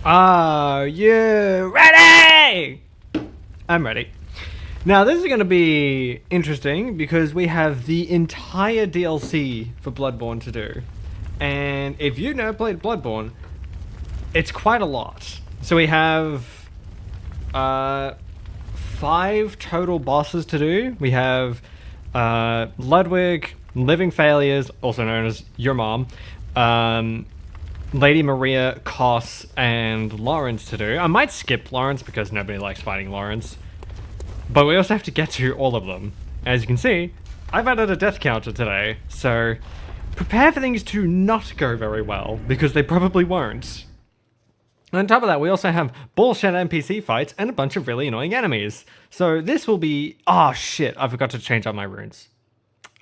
Are you ready? I'm ready. Now this is going to be interesting because we have the entire DLC for Bloodborne to do. And if you've never played Bloodborne, it's quite a lot. So we have 5 total bosses to do. We have Ludwig, Living Failures, also known as your mom, Lady Maria, Koss, and Lawrence to do. I might skip Lawrence because nobody likes fighting Lawrence. But we also have to get to all of them. As you can see, I've added a death counter today, so prepare for things to not go very well, because they probably won't. And on top of that, we also have bullshit NPC fights and a bunch of really annoying enemies. So this will be... Oh shit, I forgot to change out my runes.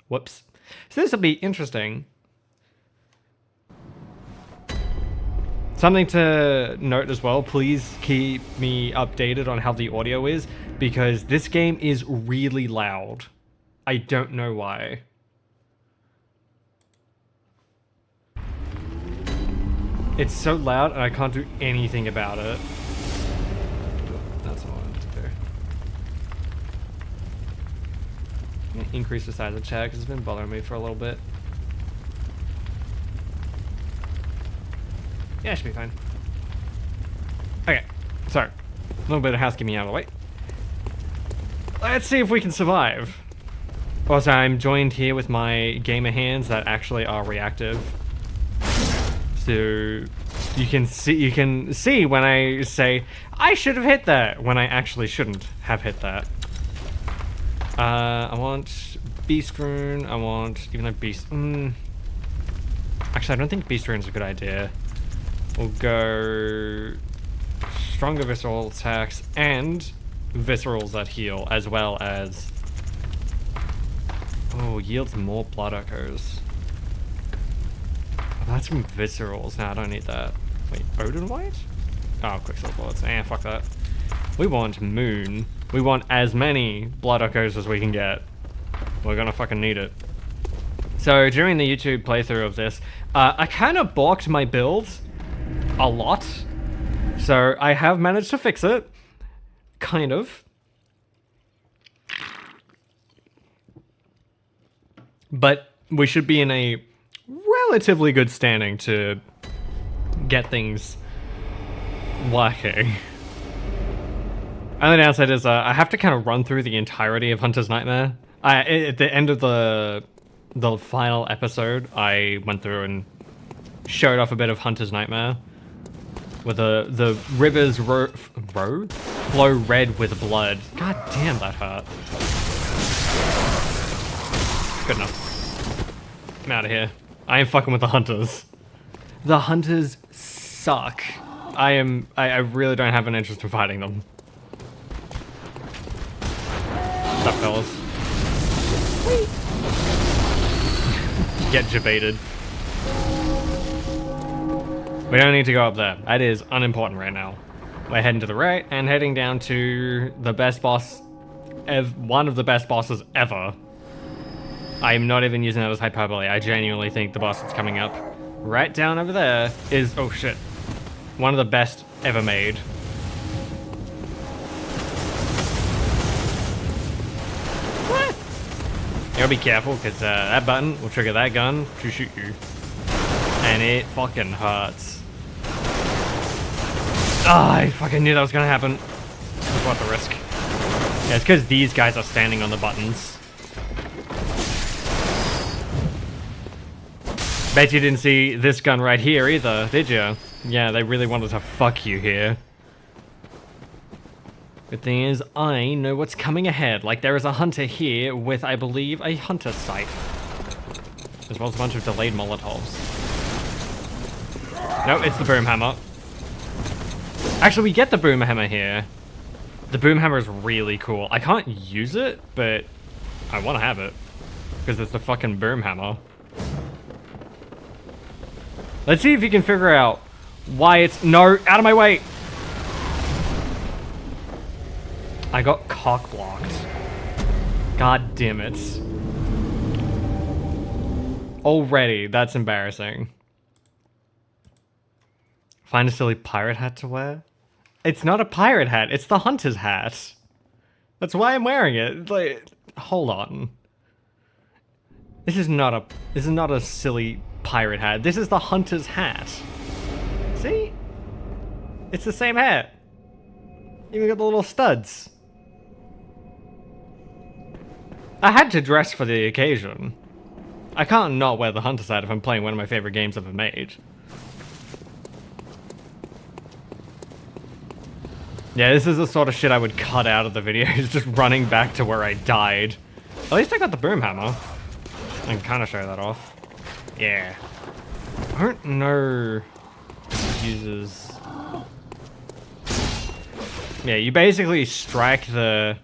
Whoops. So this will be interesting. Something to note as well, please keep me updated on how the audio is, because this game is really loud. I don't know why. It's so loud and I can't do anything about it. That's what I wanted to do. I'm gonna increase the size of chat because it's been bothering me for a little bit. Yeah, it should be fine. Okay, so, a little bit of housekeeping out of the way. Let's see if we can survive. Also, I'm joined here with my gamer hands that actually are reactive. So, you can see when I say, I should have hit that, when I actually shouldn't have hit that. I want Beast Rune, I want, even though Beast, actually I don't think Beast Rune is a good idea. We'll go stronger visceral attacks and viscerals that heal, as well as... Oh, yields more blood echoes. Oh, that's from viscerals. Nah, I don't need that. Wait, Odin White? Oh, Quicksilver Bullets. Fuck that. We want Moon. We want as many blood echoes as we can get. We're gonna fucking need it. So, during the YouTube playthrough of this, I kind of balked my builds a lot, so I have managed to fix it, kind of. But we should be in a relatively good standing to get things working. Only downside is I have to kind of run through the entirety of Hunter's Nightmare. At the end of the final episode, I went through and showed off a bit of Hunter's Nightmare. Where the rivers flow red with blood. God damn, that hurt. Good enough. I'm out of here. I ain't fucking with the hunters. The hunters suck. I really don't have an interest in fighting them. What's up, fellas? Get jebaited. We don't need to go up there. That is unimportant right now. We're heading to the right and heading down to the best boss, one of the best bosses ever. I'm not even using that as hyperbole. I genuinely think the boss that's coming up right down over there is, oh shit, one of the best ever made. You gotta be careful because that button will trigger that gun to shoot you. And it fucking hurts. Ah, I fucking knew that was gonna happen. It's worth the risk. Yeah, it's because these guys are standing on the buttons. Bet you didn't see this gun right here either, did you? Yeah, they really wanted to fuck you here. Good thing is, I know what's coming ahead. Like, there is a hunter here with, I believe, a hunter scythe. As well as a bunch of delayed Molotovs. No, it's the boom hammer. Actually, we get the boom hammer here. The boom hammer is really cool. I can't use it, but I want to have it. Because it's the fucking boom hammer. Let's see if you can figure out why it's... No, out of my way! I got cock blocked. God damn it. Already, that's embarrassing. Find a silly pirate hat to wear? It's not a pirate hat, it's the hunter's hat. That's why I'm wearing it. Like, hold on. This is not a silly pirate hat. This is the hunter's hat. See? It's the same hat. Even got the little studs. I had to dress for the occasion. I can't not wear the hunter's hat if I'm playing one of my favorite games ever made. Yeah, this is the sort of shit I would cut out of the videos, just running back to where I died. At least I got the boom hammer. I can kind of show that off. Yeah. I don't know uses. Yeah, you basically strike the,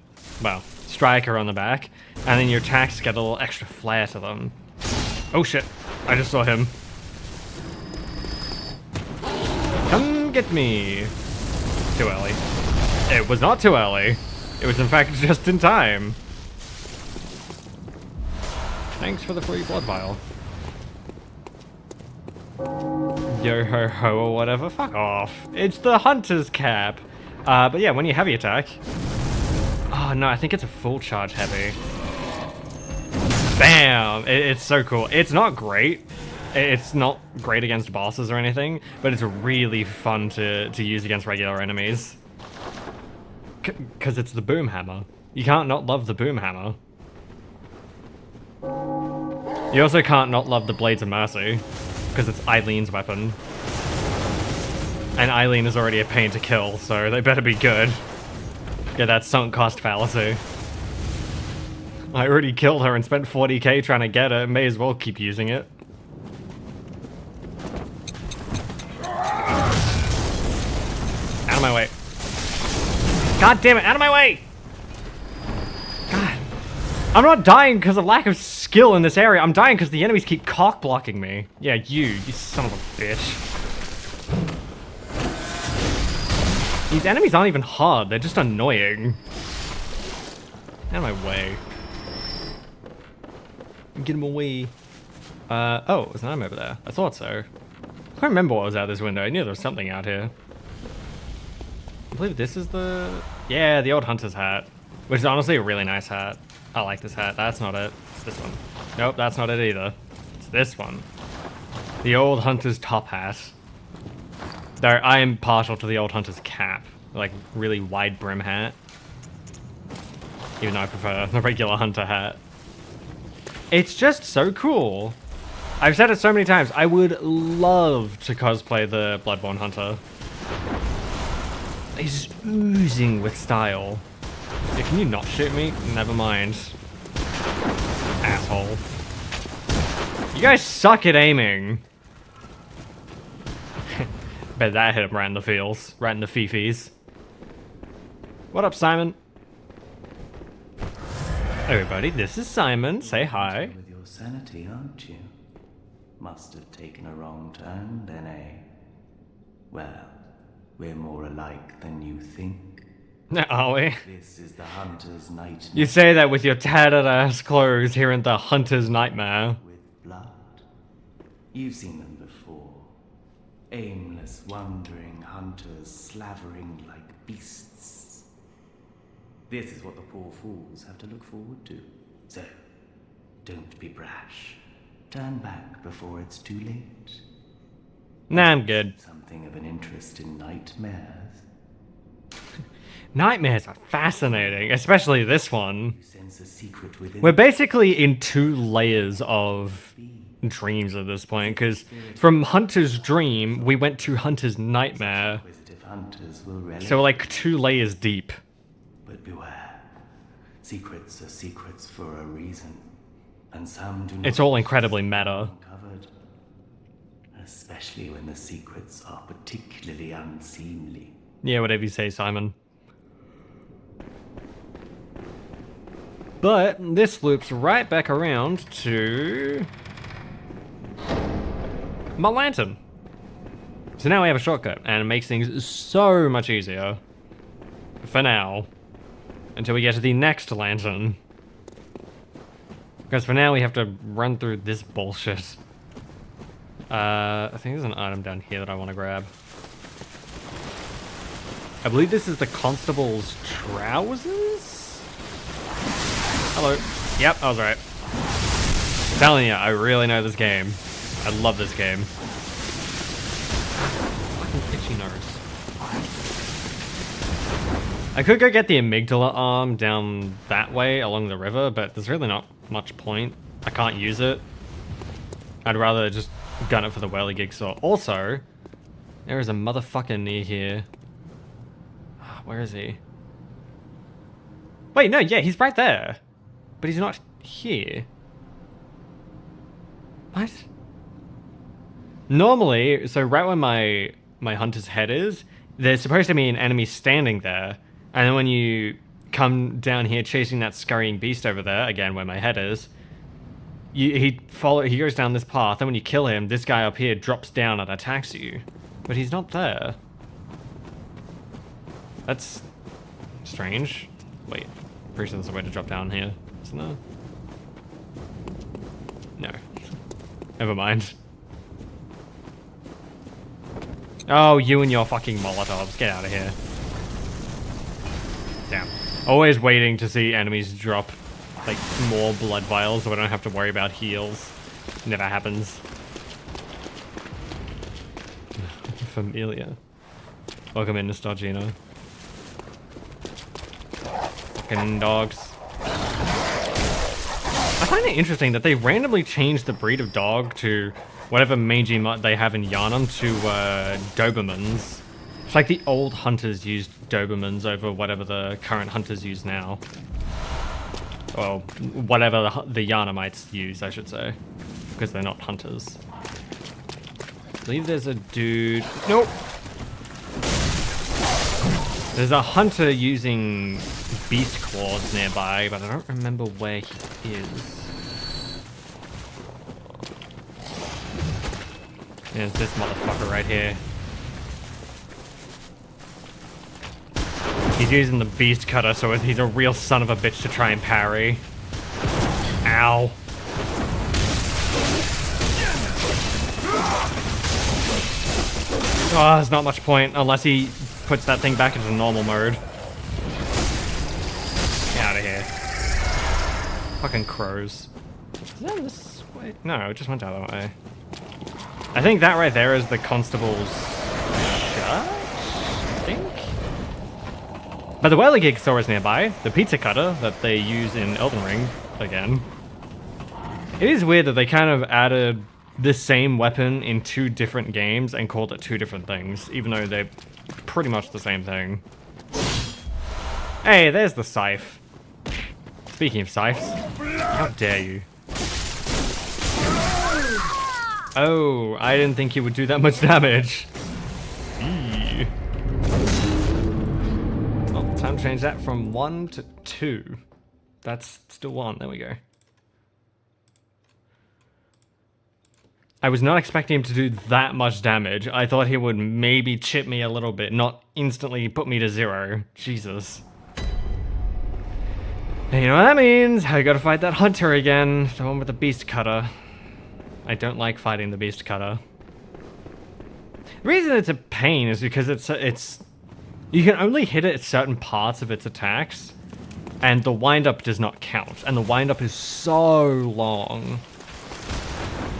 well, striker on the back, and then your attacks get a little extra flair to them. Oh shit, I just saw him. Come get me. Too early. It was not too early. It was in fact just in time. Thanks for the free blood vial. Yo ho ho or whatever, fuck off. It's the hunter's cap. But yeah, when you heavy attack. Oh no, I think it's a full charge heavy. Bam! It's so cool. It's not great. It's not great against bosses or anything, but it's really fun to use against regular enemies. Because it's the boom hammer. You can't not love the boom hammer. You also can't not love the Blades of Mercy, because it's Eileen's weapon. And Eileen is already a pain to kill, so they better be good. Get that sunk cost fallacy. I already killed her and spent 40k trying to get her, may as well keep using it. Out of my way. God damn it, out of my way! God. I'm not dying because of lack of skill in this area, I'm dying because the enemies keep cock blocking me. Yeah, you son of a bitch. These enemies aren't even hard, they're just annoying. Out of my way. Get him away. Oh, there's an item over there. I thought so. I can't remember what was out this window. I knew there was something out here. I believe this is the... Yeah, the old hunter's hat. Which is honestly a really nice hat. I like this hat. That's not it. It's this one. Nope, that's not it either. It's this one. The old hunter's top hat. Though I am partial to the old hunter's cap. Like, really wide brim hat. Even though I prefer the regular hunter hat. It's just so cool. I've said it so many times. I would love to cosplay the Bloodborne hunter. He's oozing with style. Yeah, can you not shoot me? Never mind. Asshole. You guys suck at aiming. Bet that hit him right in the feels. Right in the fifis. What up, Simon? Hey everybody, this is Simon. Say hi. With your sanity, aren't you? Must have taken a wrong turn, then, eh? Well, we're more alike than you think. Are we? This is the hunter's nightmare. You say that with your tattered ass clothes here in the hunter's nightmare. With blood. You've seen them before. Aimless, wandering hunters slavering like beasts. This is what the poor fools have to look forward to. So, don't be brash. Turn back before it's too late. Nah, I'm good. Something of an interest in nightmares. Nightmares are fascinating, especially this one. You sense a secret within. We're basically in 2 layers of dreams at this point, because from Hunter's Dream, we went to Hunter's Nightmare. Inquisitive hunters will relish. So we're like 2 layers deep. But beware. Secrets are secrets for a reason. And some do not. It's all incredibly meta. Uncovered. Especially when the secrets are particularly unseemly. Yeah, whatever you say, Simon. But this loops right back around to my lantern. So now we have a shortcut, and it makes things so much easier. For now. Until we get to the next lantern. Because for now we have to run through this bullshit. I think there's an item down here that I want to grab. I believe this is the constable's trousers? Hello. Yep, I was right. I'm telling you, I really know this game. I love this game. Fucking itchy nose. I could go get the amygdala arm down that way along the river, but there's really not much point. I can't use it. I'd rather just gun it for the whirligig saw. Also, there is a motherfucker near here. Where is he? Wait, no, yeah, he's right there. But he's not here. What? Normally, so right where my hunter's head is, there's supposed to be an enemy standing there. And then when you come down here chasing that scurrying beast over there, again where my head is, he goes down this path, and when you kill him, this guy up here drops down and attacks you. But he's not there. That's strange. Wait, pretty sure there's a way to drop down here, isn't there? No. Never mind. Oh, you and your fucking Molotovs. Get out of here. Damn. Always waiting to see enemies drop, like, more blood vials so I don't have to worry about heals. Never happens. Familia. Welcome in, Nostalgina. Fucking dogs. I find it interesting that they randomly changed the breed of dog to whatever mangy mutt they have in Yharnam to Dobermans. It's like the old hunters used Dobermans over whatever the current hunters use now. Well, whatever the Yharnamites use, I should say. Because they're not hunters. I believe there's a dude... Nope! There's a hunter using beast claws nearby, but I don't remember where he is. There's this motherfucker right here. He's using the beast cutter, so he's a real son of a bitch to try and parry. Ow. Oh, there's not much point unless he puts that thing back into normal mode. Get out of here. Fucking crows. Is that this way? No, it just went out that way. I think that right there is the constable's shut? I think? But the whirligig saw is nearby. The pizza cutter that they use in Elden Ring, again. It is weird that they kind of added the same weapon in two different games and called it two different things, even though they're pretty much the same thing. Hey, there's the scythe. Speaking of scythes, how dare you? Oh, I didn't think he would do that much damage. Eee. Well, time to change that from 1 to 2. That's still 1, there we go. I was not expecting him to do that much damage. I thought he would maybe chip me a little bit, not instantly put me to 0. Jesus. And you know what that means? I gotta fight that hunter again, the one with the beast cutter. I don't like fighting the beast cutter. The reason it's a pain is because it's you can only hit it at certain parts of its attacks, and the wind-up does not count, and the wind-up is so long.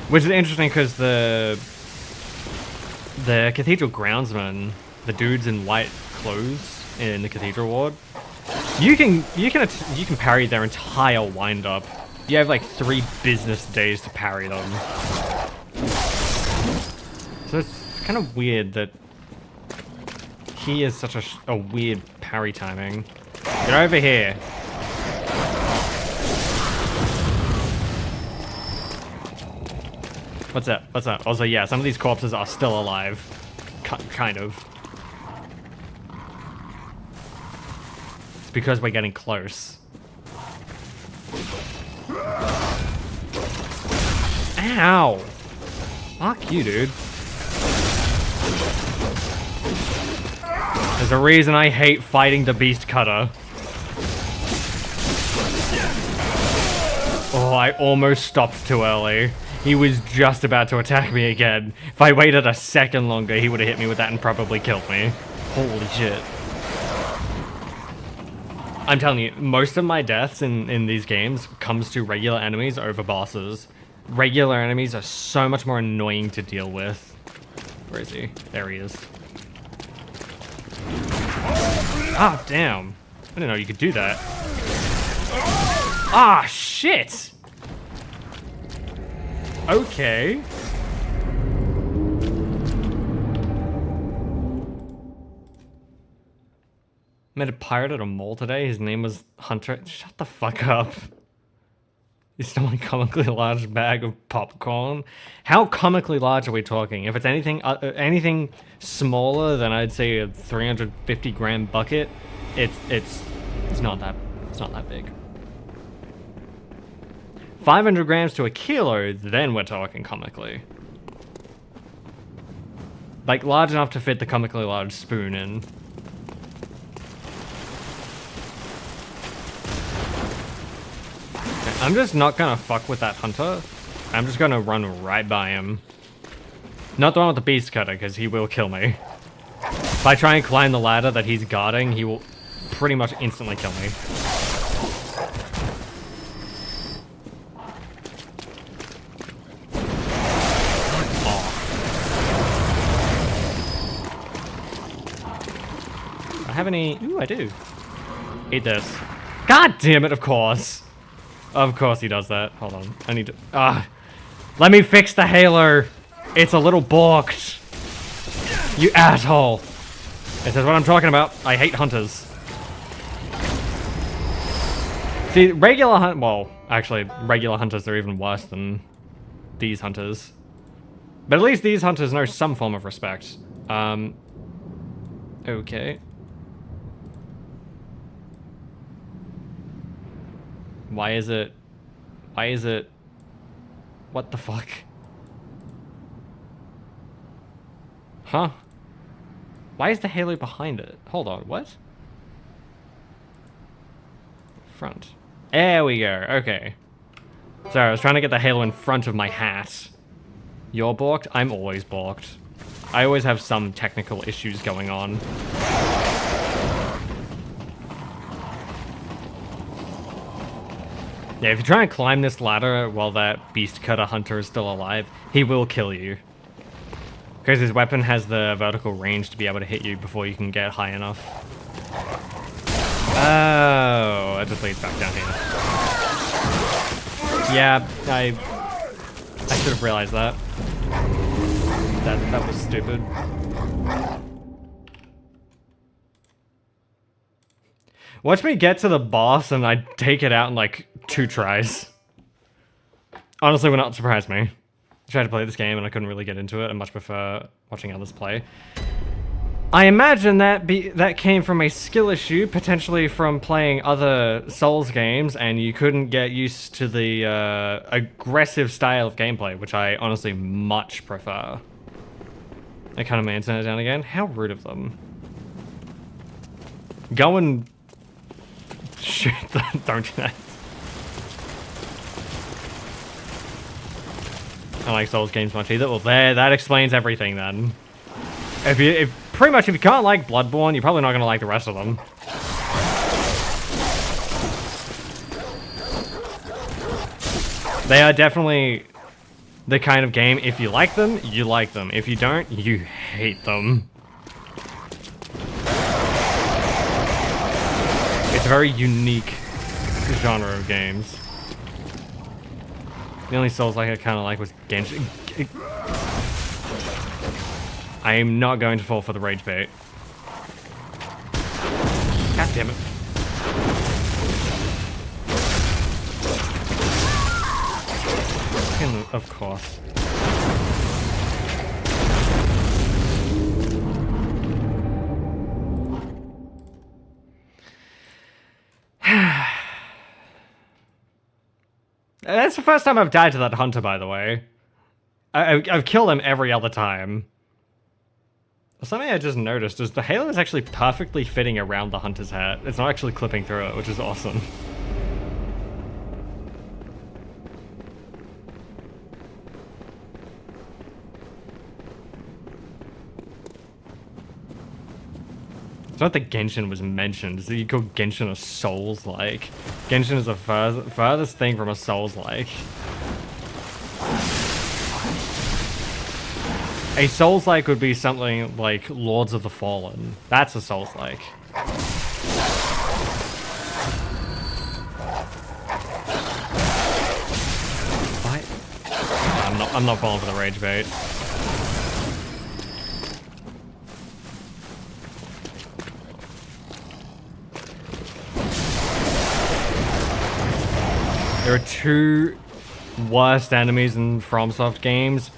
Which is interesting because the cathedral groundsman, the dudes in white clothes in the cathedral ward, you can parry their entire wind-up. You have like 3 business days to parry them. So it's kind of weird that he is such a weird parry timing. Get over here. What's up? What's up? Also, yeah, some of these corpses are still alive. Kind of. It's because we're getting close. Ow! Fuck you, dude. There's a reason I hate fighting the beast cutter. Oh, I almost stopped too early. He was just about to attack me again. If I waited a second longer, he would have hit me with that and probably killed me. Holy shit. I'm telling you, most of my deaths in these games comes to regular enemies over bosses. Regular enemies are so much more annoying to deal with. Where is he? There he is. Ah, damn. I didn't know you could do that. Ah, shit! Okay. Met a pirate at a mall today. His name was Hunter. Shut the fuck up. He's still a comically large bag of popcorn. How comically large are we talking? If it's anything smaller than I'd say a 350 gram bucket, it's not that big. 500 grams to a kilo, then we're talking comically. Like large enough to fit the comically large spoon in. I'm just not gonna fuck with that hunter. I'm just gonna run right by him. Not the one with the beast cutter, because he will kill me. If I try and climb the ladder that he's guarding, he will pretty much instantly kill me. Do I have any? Ooh, I do. Eat this. God damn it, of course. Of course he does that. Hold on. I need to... let me fix the halo. It's a little balked. You asshole. This is what I'm talking about. I hate hunters. See, well, actually, regular hunters are even worse than these hunters. But at least these hunters know some form of respect. Okay. Why is it... What the fuck? Huh? Why is the halo behind it? Hold on, what? Front. There we go, okay. Sorry, I was trying to get the halo in front of my hat. You're balked? I'm always balked. I always have some technical issues going on. Yeah, if you try and climb this ladder while that beast cutter hunter is still alive, he will kill you. Because his weapon has the vertical range to be able to hit you before you can get high enough. Oh, it just leads back down here. Yeah, I should have realized that. That was stupid. Watch me get to the boss and I take it out in like 2 tries. Honestly, would not surprise me. I tried to play this game and I couldn't really get into it. I much prefer watching others play. I imagine that came from a skill issue, potentially from playing other Souls games, and you couldn't get used to the aggressive style of gameplay, which I honestly much prefer. I kind of my internet down again. How rude of them. Go and... Shoot, don't do that. I don't like Souls games much either. Well, there, that explains everything then. Pretty much if you can't like Bloodborne, you're probably not gonna like the rest of them. They are definitely the kind of game, if you like them, you like them. If you don't, you hate them. It's a very unique genre of games. The only Souls like I kind of like was Genshin. I am not going to fall for the rage bait. God damn it. Of course. That's the first time I've died to that hunter, by the way. I've killed him every other time. Something I just noticed is the halo is actually perfectly fitting around the hunter's hat. It's not actually clipping through it, which is awesome. not that Genshin was mentioned. Is that you call Genshin a Souls-like? Genshin is the furthest thing from a Souls-like. A Souls-like would be something like Lords of the Fallen. That's a Souls-like. Fight. I'm not falling for the rage bait. There are two worst enemies in FromSoft games.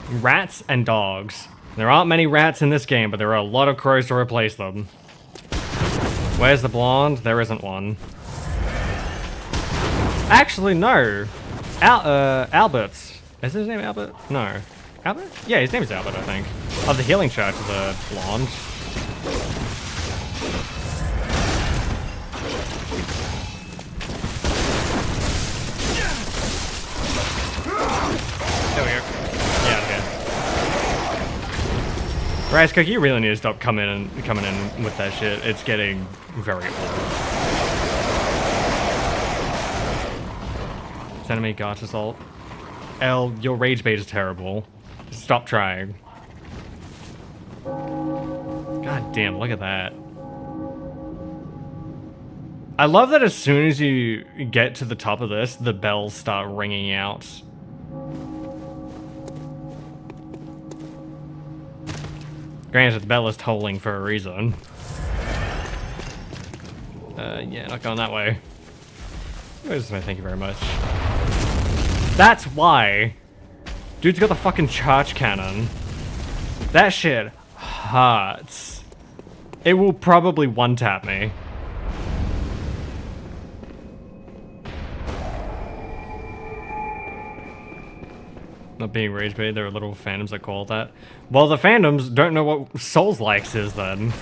Rats and dogs. There aren't many rats in this game, but there are a lot of crows to replace them. Where's the blonde? There isn't one. Actually, no. Albert's. Is his name Albert? No. Albert? Yeah, his name is Albert, I think. Of the Healing Church is a blonde. There we go. Yeah, okay. Rice Cookie, you really need to stop coming in with that shit. It's getting very old. Enemy Gotch Assault. L, your rage bait is terrible. Stop trying. God damn, look at that. I love that as soon as you get to the top of this, the bells start ringing out. Granted, the bell is tolling for a reason. Yeah, not going that way. Thank you very much. That's why. Dude's got the fucking charge cannon. That shit hurts. It will probably one-tap me. Not being rage bait, there are little fandoms that call it that. Well, the fandoms don't know what Souls-likes is then.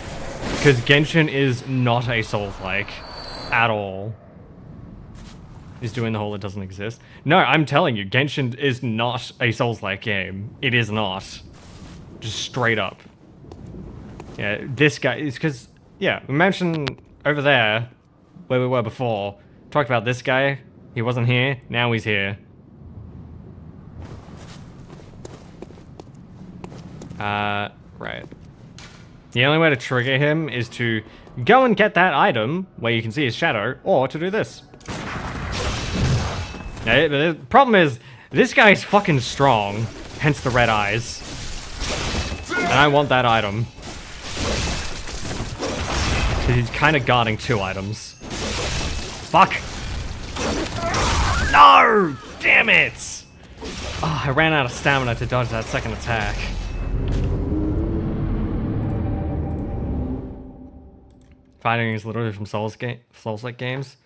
Because Genshin is not a Souls-like. At all. He's doing the whole it doesn't exist. No, I'm telling you, Genshin is not a Souls-like game. It is not. Just straight up. Yeah, this guy is because, yeah, we mentioned over there, where we were before, talked about this guy. He wasn't here, now he's here. Right. The only way to trigger him is to go and get that item where you can see his shadow, or to do this. Now, the problem is, this guy's fucking strong, hence the red eyes. And I want that item. Because he's kind of guarding two items. Fuck! No! Damn it! Oh, I ran out of stamina to dodge that second attack. Fighting is literally from Souls-like games.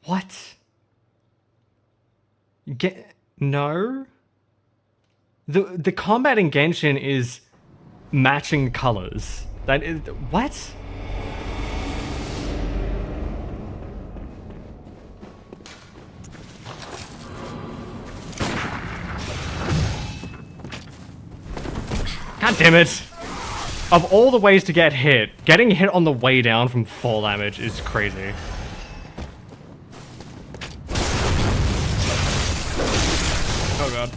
What? No? The combat in Genshin is matching colors. That is what? God damn it. Of all the ways to get hit, getting hit on the way down from fall damage is crazy. Oh god.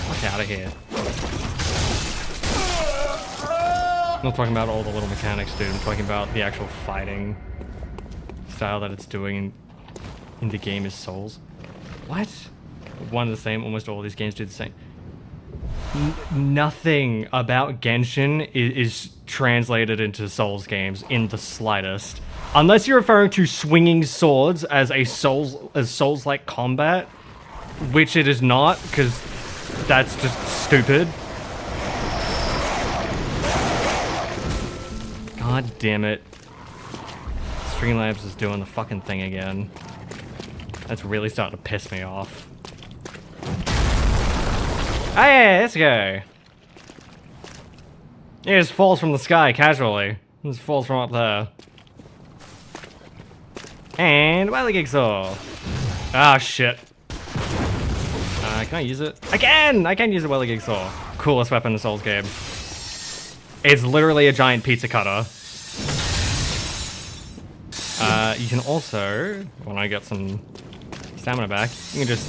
Fuck out of here. I'm not talking about all the little mechanics, dude. I'm talking about the actual fighting style that it's doing in the game is Souls. What? One and the same, almost all these games do the same. Nothing about Genshin is translated into Souls games in the slightest. Unless you're referring to swinging swords as a Souls-like combat, which it is not, because that's just stupid. God damn it. Streamlabs is doing the fucking thing again. That's really starting to piss me off. Oh yeah, this guy. He just falls from the sky casually. He just falls from up there. And Whirligig Saw. Ah, shit. Can I use it? I can! I can use a Whirligig Saw. Coolest weapon in the Souls game. It's literally a giant pizza cutter. You can also, when I get some stamina back, you can just...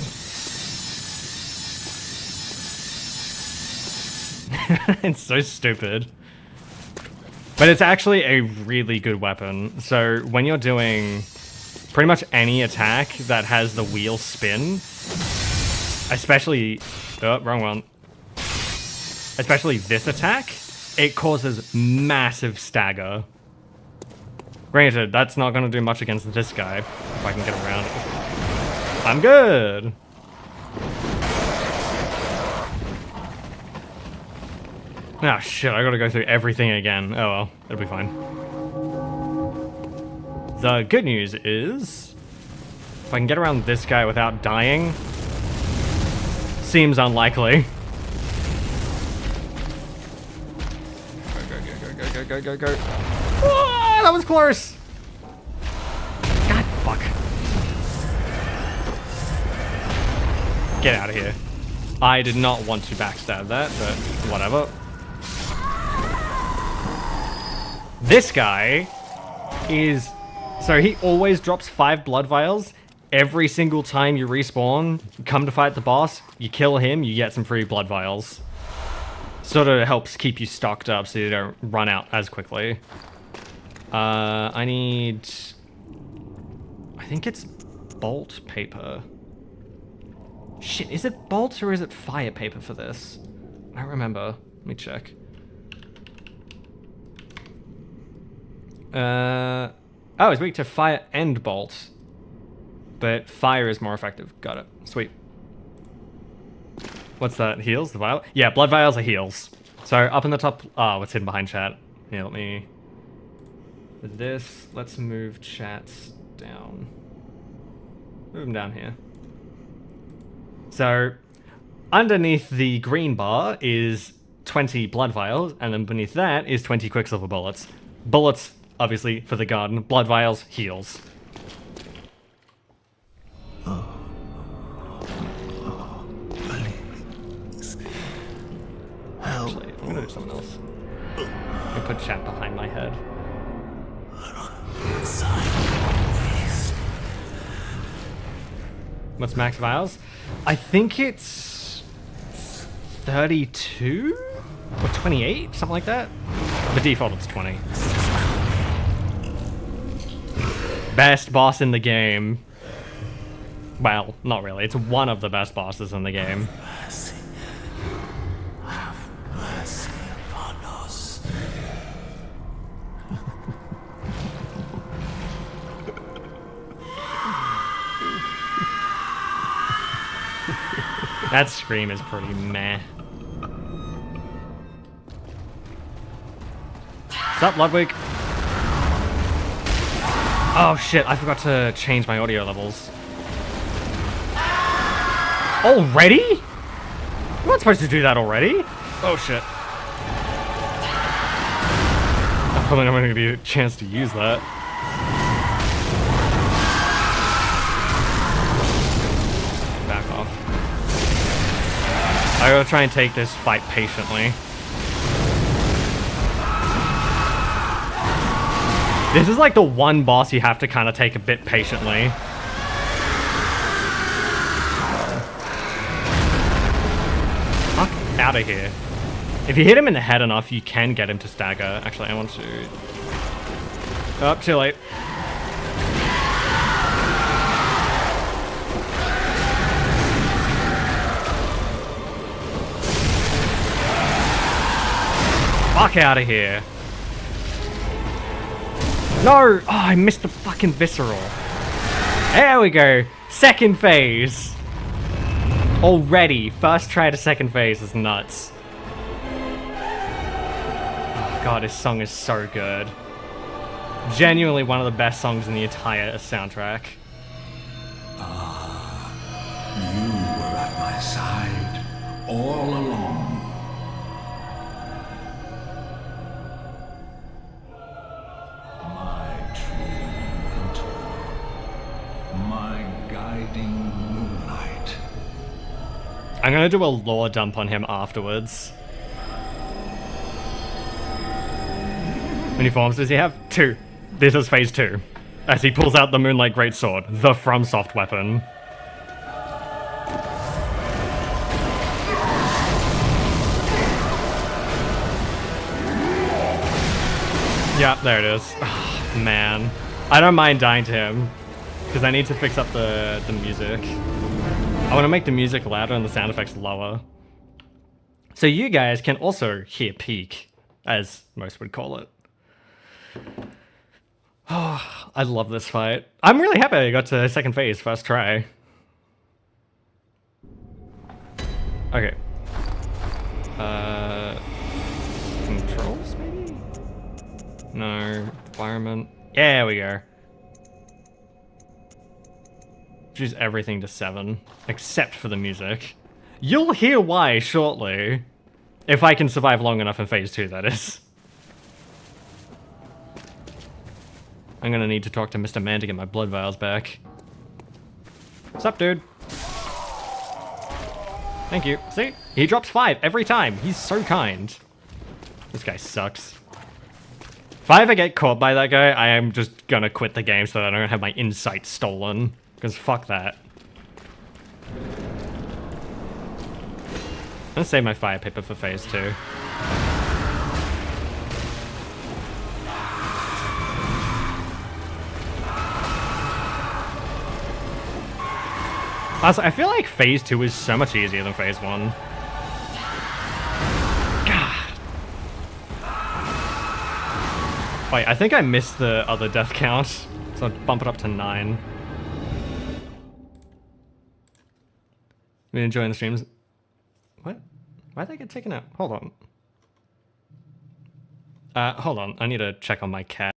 It's so stupid. But it's actually a really good weapon. So when you're doing pretty much any attack that has the wheel spin, especially... Oh, wrong one. Especially this attack, it causes massive stagger. Granted, that's not going to do much against this guy, if I can get around it. I'm good! Ah, shit, I gotta go through everything again. Oh well, it'll be fine. The good news is, if I can get around this guy without dying, seems unlikely. Go. Oh, that was close! God, fuck. Get out of here. I did not want to backstab that, but whatever. This guy is... So he always drops 5 blood vials. Every single time you respawn, you come to fight the boss, you kill him, you get some free blood vials. Sort of helps keep you stocked up so you don't run out as quickly. I need... I think it's bolt paper. Shit, is it bolt or is it fire paper for this? I don't remember. Let me check. Oh, it's weak to fire and bolt. But fire is more effective. Got it. Sweet. What's that? Heals? The vial? Yeah, blood vials are heals. So up in the top... Oh, what's hidden behind chat? Yeah, let me... With this, let's move chats down. Move them down here. So, underneath the green bar is 20 blood vials, and then beneath that is 20 quicksilver bullets. Bullets, obviously, for the garden. Blood vials, heals. Actually, I'm gonna do something else. I'm gonna put chat behind my head. What's max vials? I think it's 32 or 28, something like that. The default it's 20. Best boss in the game. Well, not really. It's one of the best bosses in the game. Have mercy upon us. That scream is pretty meh. What's up, Ludwig? Oh shit, I forgot to change my audio levels. Already? You're not supposed to do that already? Oh shit. I'm probably not going to be a chance to use that. Back off. I gotta try and take this fight patiently. This is like the one boss you have to kind of take a bit patiently. Fuck out of here. If you hit him in the head enough, you can get him to stagger. Actually, I want to... Oh, too late. Fuck out of here. No! Oh, I missed the fucking visceral. There we go. Second phase. Already. First try to second phase is nuts. Oh god, this song is so good. Genuinely one of the best songs in the entire soundtrack. You were at my side all along. My true mentor. I'm gonna do a lore dump on him afterwards. How many forms does he have? 2. This is phase 2. As he pulls out the Moonlight Greatsword, the FromSoft weapon. Yeah, there it is. Oh, man. I don't mind dying to him, because I need to fix up the music. I want to make the music louder and the sound effects lower. So you guys can also hear peak, as most would call it. Oh, I love this fight. I'm really happy I got to second phase, first try. Okay. Controls, maybe? No. Environment. Yeah, there we go. Choose everything to 7, except for the music. You'll hear why shortly. If I can survive long enough in phase 2, that is. I'm gonna need to talk to Mr. Man to get my blood vials back. What's up, dude? Thank you. See? He drops 5 every time. He's so kind. This guy sucks. If I ever get caught by that guy, I am just gonna quit the game so that I don't have my insight stolen. Because fuck that. I'm gonna save my fire paper for phase 2. Also, I feel like phase 2 is so much easier than phase 1. God. Wait, I think I missed the other death count, so I'll bump it up to 9. Been enjoying the streams. What? Why'd they get taken out? Hold on. Hold on. I need to check on my cat.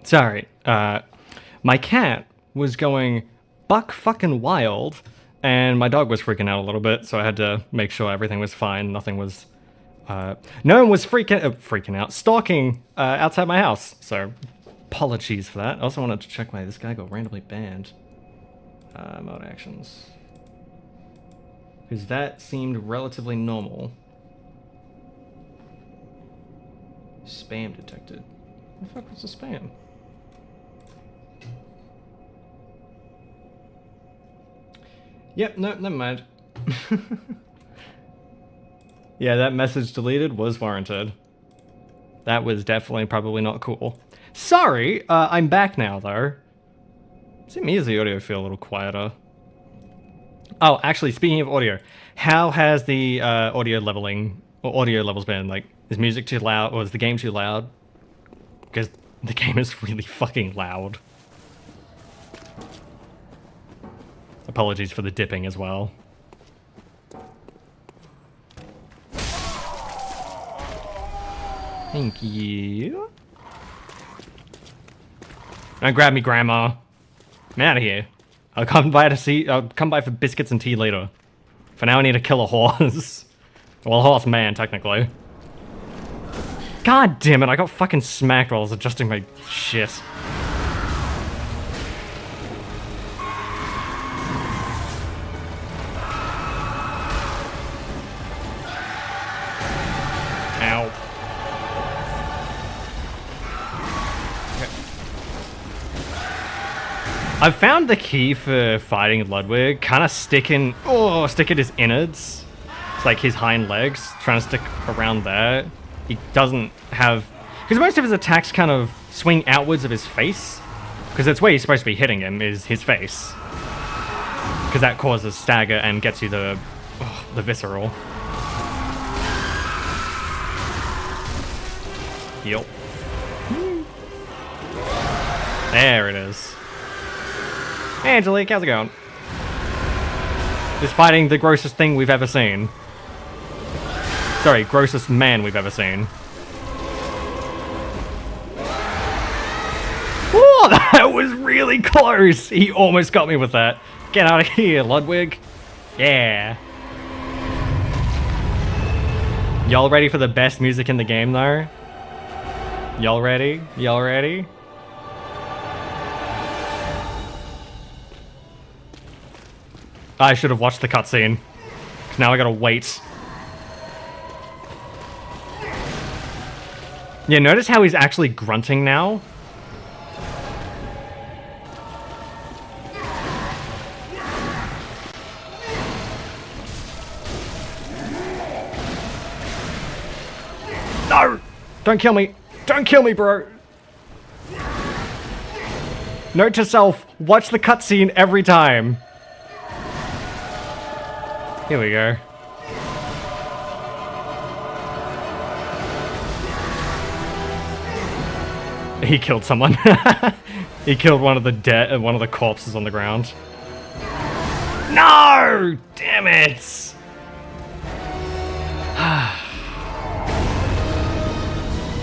Sorry, my cat was going buck fucking wild, and my dog was freaking out a little bit, so I had to make sure everything was fine, nothing was, no one was freaking out, stalking, outside my house, so apologies for that. I also wanted to check why this guy got randomly banned. Mode actions. Because that seemed relatively normal. Spam detected. What the fuck was the spam? Yep, no, never mind. Yeah, that message deleted was warranted. That was definitely probably not cool. Sorry, I'm back now, though. Is it me or does the audio feel a little quieter? Oh, actually, speaking of audio, how has the audio leveling, or audio levels been? Like, is music too loud, or is the game too loud? Because the game is really fucking loud. Apologies for the dipping as well. Thank you. Don't grab me, Grandma. I'm out of here. I'll come by for biscuits and tea later. For now, I need to kill a horse. Well, a horse man, technically. God damn it! I got fucking smacked while I was adjusting my shit. Ow. I've found the key for fighting Ludwig, kind of stick at his innards. It's like his hind legs, trying to stick around there. He doesn't have... Because most of his attacks kind of swing outwards of his face. Because that's where you're supposed to be hitting him, is his face. Because that causes stagger and gets you the visceral. Yup. There it is. Hey, Angelique, how's it going? Just fighting the grossest thing we've ever seen. Sorry, grossest man we've ever seen. Oh, that was really close! He almost got me with that. Get out of here, Ludwig. Yeah. Y'all ready for the best music in the game, though? Y'all ready? Y'all ready? I should have watched the cutscene. Now I gotta wait. Yeah, notice how he's actually grunting now? No! Don't kill me! Don't kill me, bro! Note to self, watch the cutscene every time. Here we go. He killed someone. He killed one of the corpses on the ground. No! Damn it!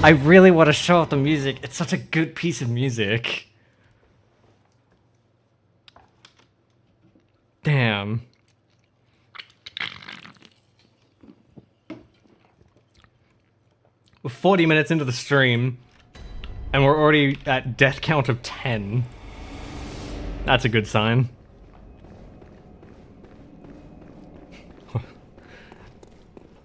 I really want to show off the music. It's such a good piece of music. Damn. We're 40 minutes into the stream, and we're already at death count of 10. That's a good sign.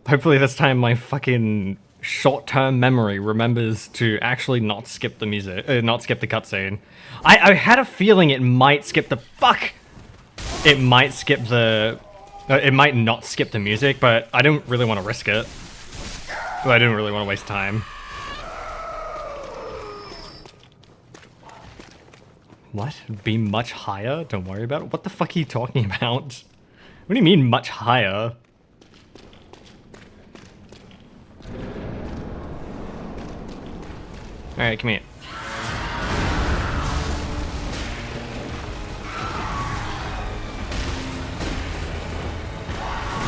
Hopefully this time my fucking short-term memory remembers to actually not skip the music, not skip the cutscene. I had a feeling it might skip the it might skip the, it might not skip the music, but I didn't really want to risk it. I didn't really want to waste time. What? Be much higher? Don't worry about it. What the fuck are you talking about? What do you mean much higher? Alright, come here.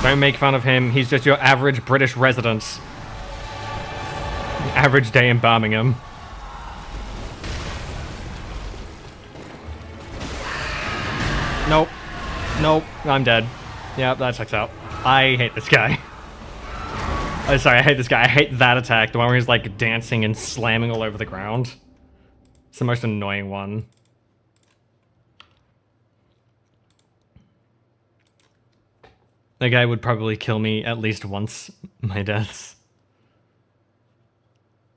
Don't make fun of him. He's just your average British resident. Average day in Birmingham. Nope. Nope. I'm dead. Yep, that checks out. I hate this guy. Oh, sorry, I hate this guy. I hate that attack. The one where he's like dancing and slamming all over the ground. It's the most annoying one. That guy would probably kill me at least once my deaths.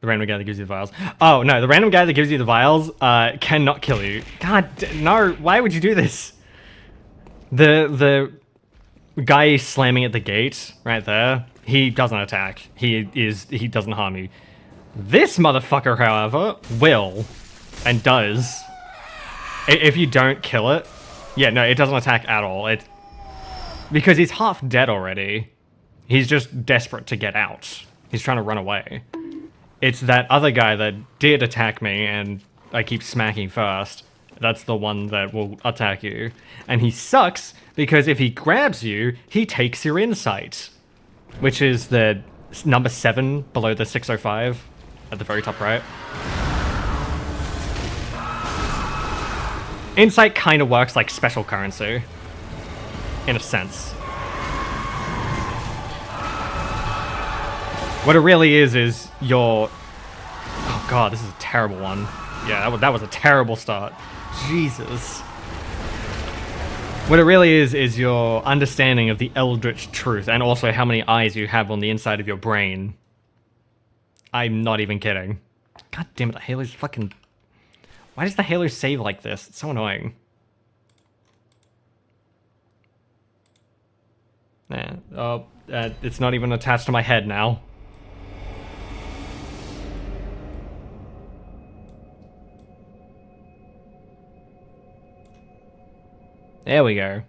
The random guy that gives you the vials. Oh, no, the random guy that gives you the vials cannot kill you. God, no, why would you do this? The guy slamming at the gate right there, he doesn't attack. He doesn't harm you. This motherfucker, however, will and does. If you don't kill it, yeah, no, it doesn't attack at all. Because he's half dead already. He's just desperate to get out. He's trying to run away. It's that other guy that did attack me and I keep smacking first. That's the one that will attack you. And he sucks because if he grabs you, he takes your insight. Which is the number 7 below the 605 at the very top right. Insight kind of works like special currency. In a sense. What it really is your... Oh god, this is a terrible one. Yeah, that was a terrible start. Jesus. What it really is your understanding of the eldritch truth, and also how many eyes you have on the inside of your brain. I'm not even kidding. God damn it, the Halo's fucking... Why does the Halo save like this? It's so annoying. Nah, oh, it's not even attached to my head now. There we go.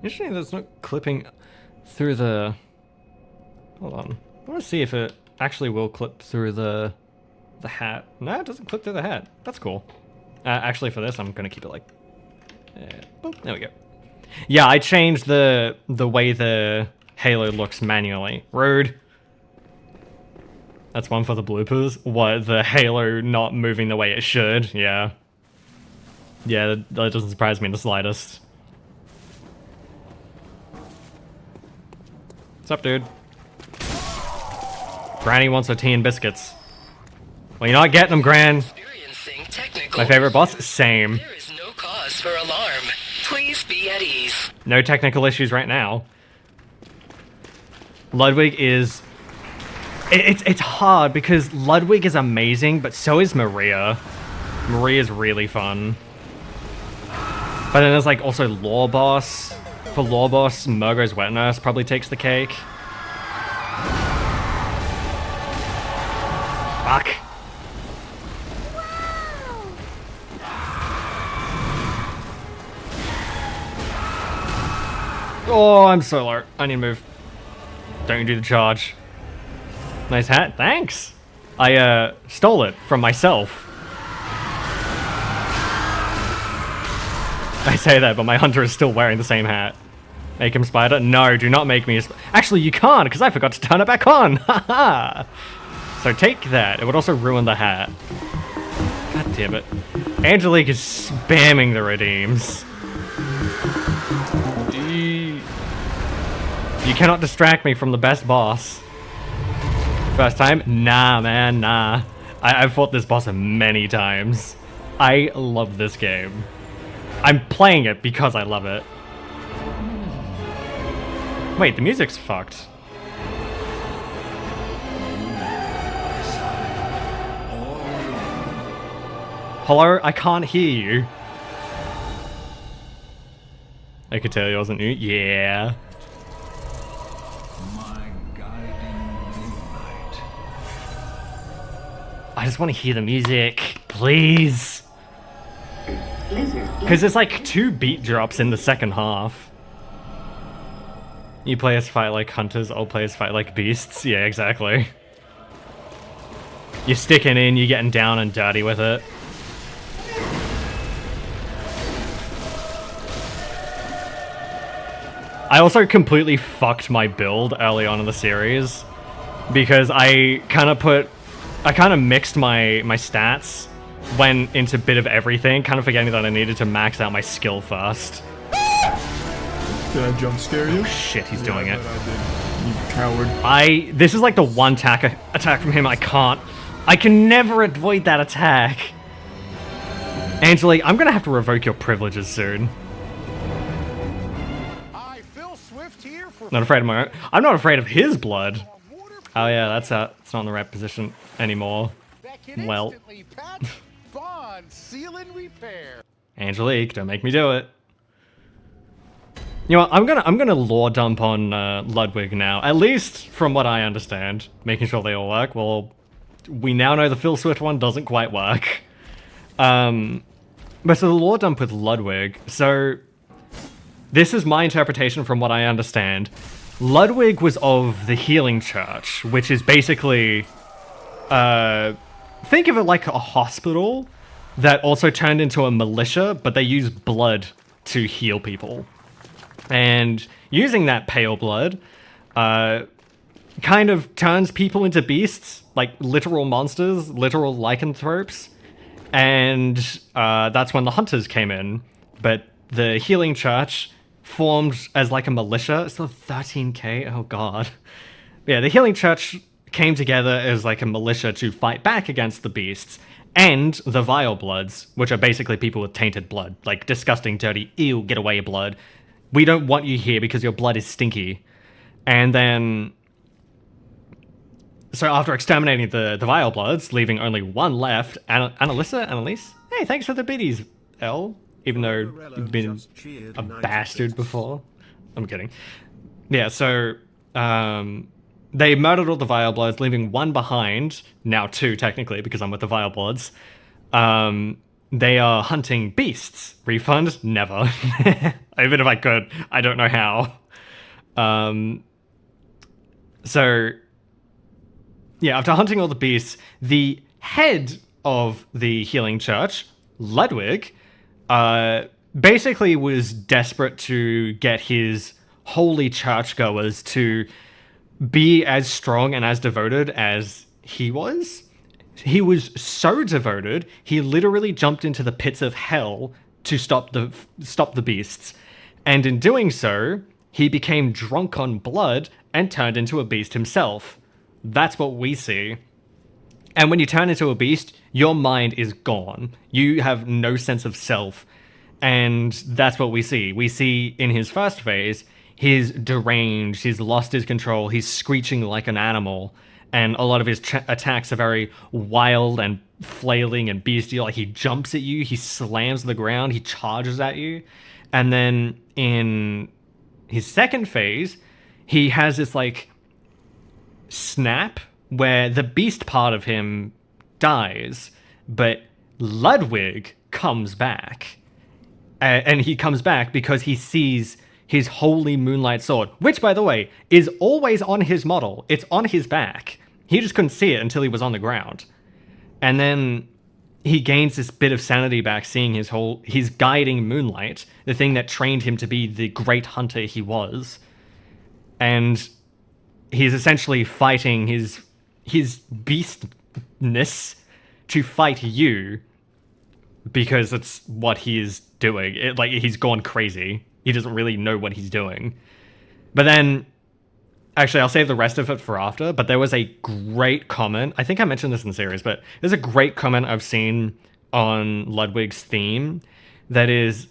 Interesting that's not clipping through the... Hold on. I want to see if it actually will clip through the hat. No, it doesn't clip through the hat. That's cool. Actually, for this, I'm going to keep it like... boop, there we go. Yeah, I changed the way the Halo looks manually. Rude. That's one for the bloopers. What, the Halo not moving the way it should? Yeah. Yeah, that doesn't surprise me in the slightest. What's up, dude? Granny wants her tea and biscuits. Well, you're not getting them, Gran. My favorite boss? Same. There is no cause for alarm. Please be at ease. No technical issues right now. Ludwig is... It's hard because Ludwig is amazing, but so is Maria. Maria's really fun. But then there's like also Lore Boss. For Lore Boss, Murgo's Wet Nurse probably takes the cake. Fuck. Oh, I'm so low. I need to move. Don't do the charge. Nice hat, thanks. I stole it from myself. I say that, but my hunter is still wearing the same hat. Make him spider? No, do not make me actually, you can't, because I forgot to turn it back on. Haha. So take that. It would also ruin the hat. God damn it. Angelique is spamming the redeems. You cannot distract me from the best boss. First time? Nah, man, nah. I've fought this boss many times. I love this game. I'm playing it because I love it. Wait, the music's fucked. Hello? I can't hear you. I could tell you wasn't you. Yeah. I just want to hear the music, please. Because there's like 2 beat drops in the second half. You players fight like hunters, old players fight like beasts. Yeah, exactly. You're sticking in, you're getting down and dirty with it. I also completely fucked my build early on in the series. Because I kind of mixed my stats, went into a bit of everything, kind of forgetting that I needed to max out my skill first. Did I jump scare you? Oh shit, he's doing it. I did. You coward. This is like the one attack from him I can never avoid that attack. Angelique, I'm gonna have to revoke your privileges soon. Not afraid of my own. I'm not afraid of his blood. Oh yeah, it's not in the right position anymore. Well. Bond, seal and repair. Angelique, don't make me do it. You know what, I'm gonna lore dump on Ludwig now, at least from what I understand, making sure they all work. Well, we now know the Phil Swift one doesn't quite work. But so the lore dump with Ludwig, so this is my interpretation from what I understand. Ludwig was of the Healing Church, which is basically, think of it like a hospital that also turned into a militia, but they use blood to heal people. And using that pale blood, kind of turns people into beasts, like literal monsters, literal lycanthropes. And that's when the hunters came in. But the Healing Church formed as like a militia. It's still 13k, oh god. Yeah, the Healing Church came together as like a militia to fight back against the beasts. And the Vile Bloods, which are basically people with tainted blood. Like disgusting, dirty, ew, get away blood. We don't want you here because your blood is stinky. And then... So after exterminating the Vile Bloods, leaving only one left, Annalise? Hey, thanks for the biddies, Elle. Even though you've been a bastard before. I'm kidding. Yeah, so... they murdered all the Vile Bloods, leaving one behind. Now two, technically, because I'm with the Vile Bloods. They are hunting beasts. Refund? Never. Even if I could, I don't know how. So, yeah, after hunting all the beasts, the head of the Healing Church, Ludwig, basically was desperate to get his holy churchgoers to be as strong and as devoted as he was. He was so devoted, he literally jumped into the pits of hell to stop the beasts. And in doing so, he became drunk on blood and turned into a beast himself. That's what we see. And when you turn into a beast, your mind is gone. You have no sense of self. And that's what we see. We see in his first phase, he's deranged, he's lost his control, he's screeching like an animal. And a lot of his attacks are very wild and flailing and bestial. Like, he jumps at you, he slams the ground, he charges at you. And then in his second phase, he has this, like, snap where the beast part of him dies, but Ludwig comes back. And he comes back because he sees his holy moonlight sword, which, by the way, is always on his model. It's on his back. He just couldn't see it until he was on the ground. And then he gains this bit of sanity back, seeing his guiding moonlight, the thing that trained him to be the great hunter he was. And he's essentially fighting his beastness to fight you, because it's what he is doing. He's gone crazy. He doesn't really know what he's doing. But then, actually, I'll save the rest of it for after, but there was a great comment. I think I mentioned this in the series, but there's a great comment I've seen on Ludwig's theme that is,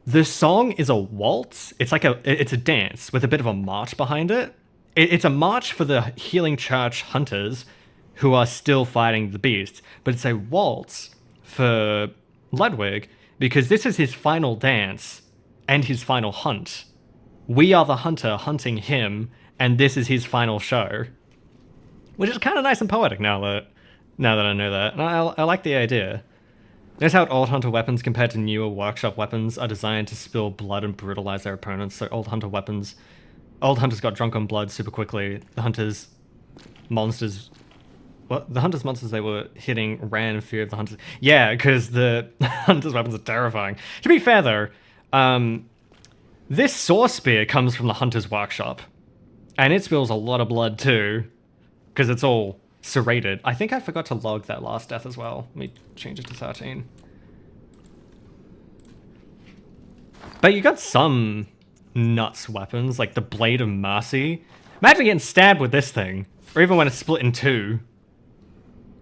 the song is a waltz. It's a dance with a bit of a march behind it. It's a march for the Healing Church hunters who are still fighting the beasts, but it's a waltz for Ludwig because this is his final dance and his final hunt. We are the hunter hunting him, and this is his final show. Which is kind of nice and poetic now that I know that. And I like the idea. Notice how old hunter weapons compared to newer workshop weapons are designed to spill blood and brutalize their opponents. So old hunters got drunk on blood super quickly. The hunters' monsters they were hitting ran in fear of the hunters. Yeah, because the hunters' weapons are terrifying. To be fair though, this saw spear comes from the hunter's workshop. And it spills a lot of blood too, because it's all serrated. I think I forgot to log that last death as well. Let me change it to 13. But you got some nuts weapons, like the Blade of Mercy. Imagine getting stabbed with this thing, or even when it's split in two.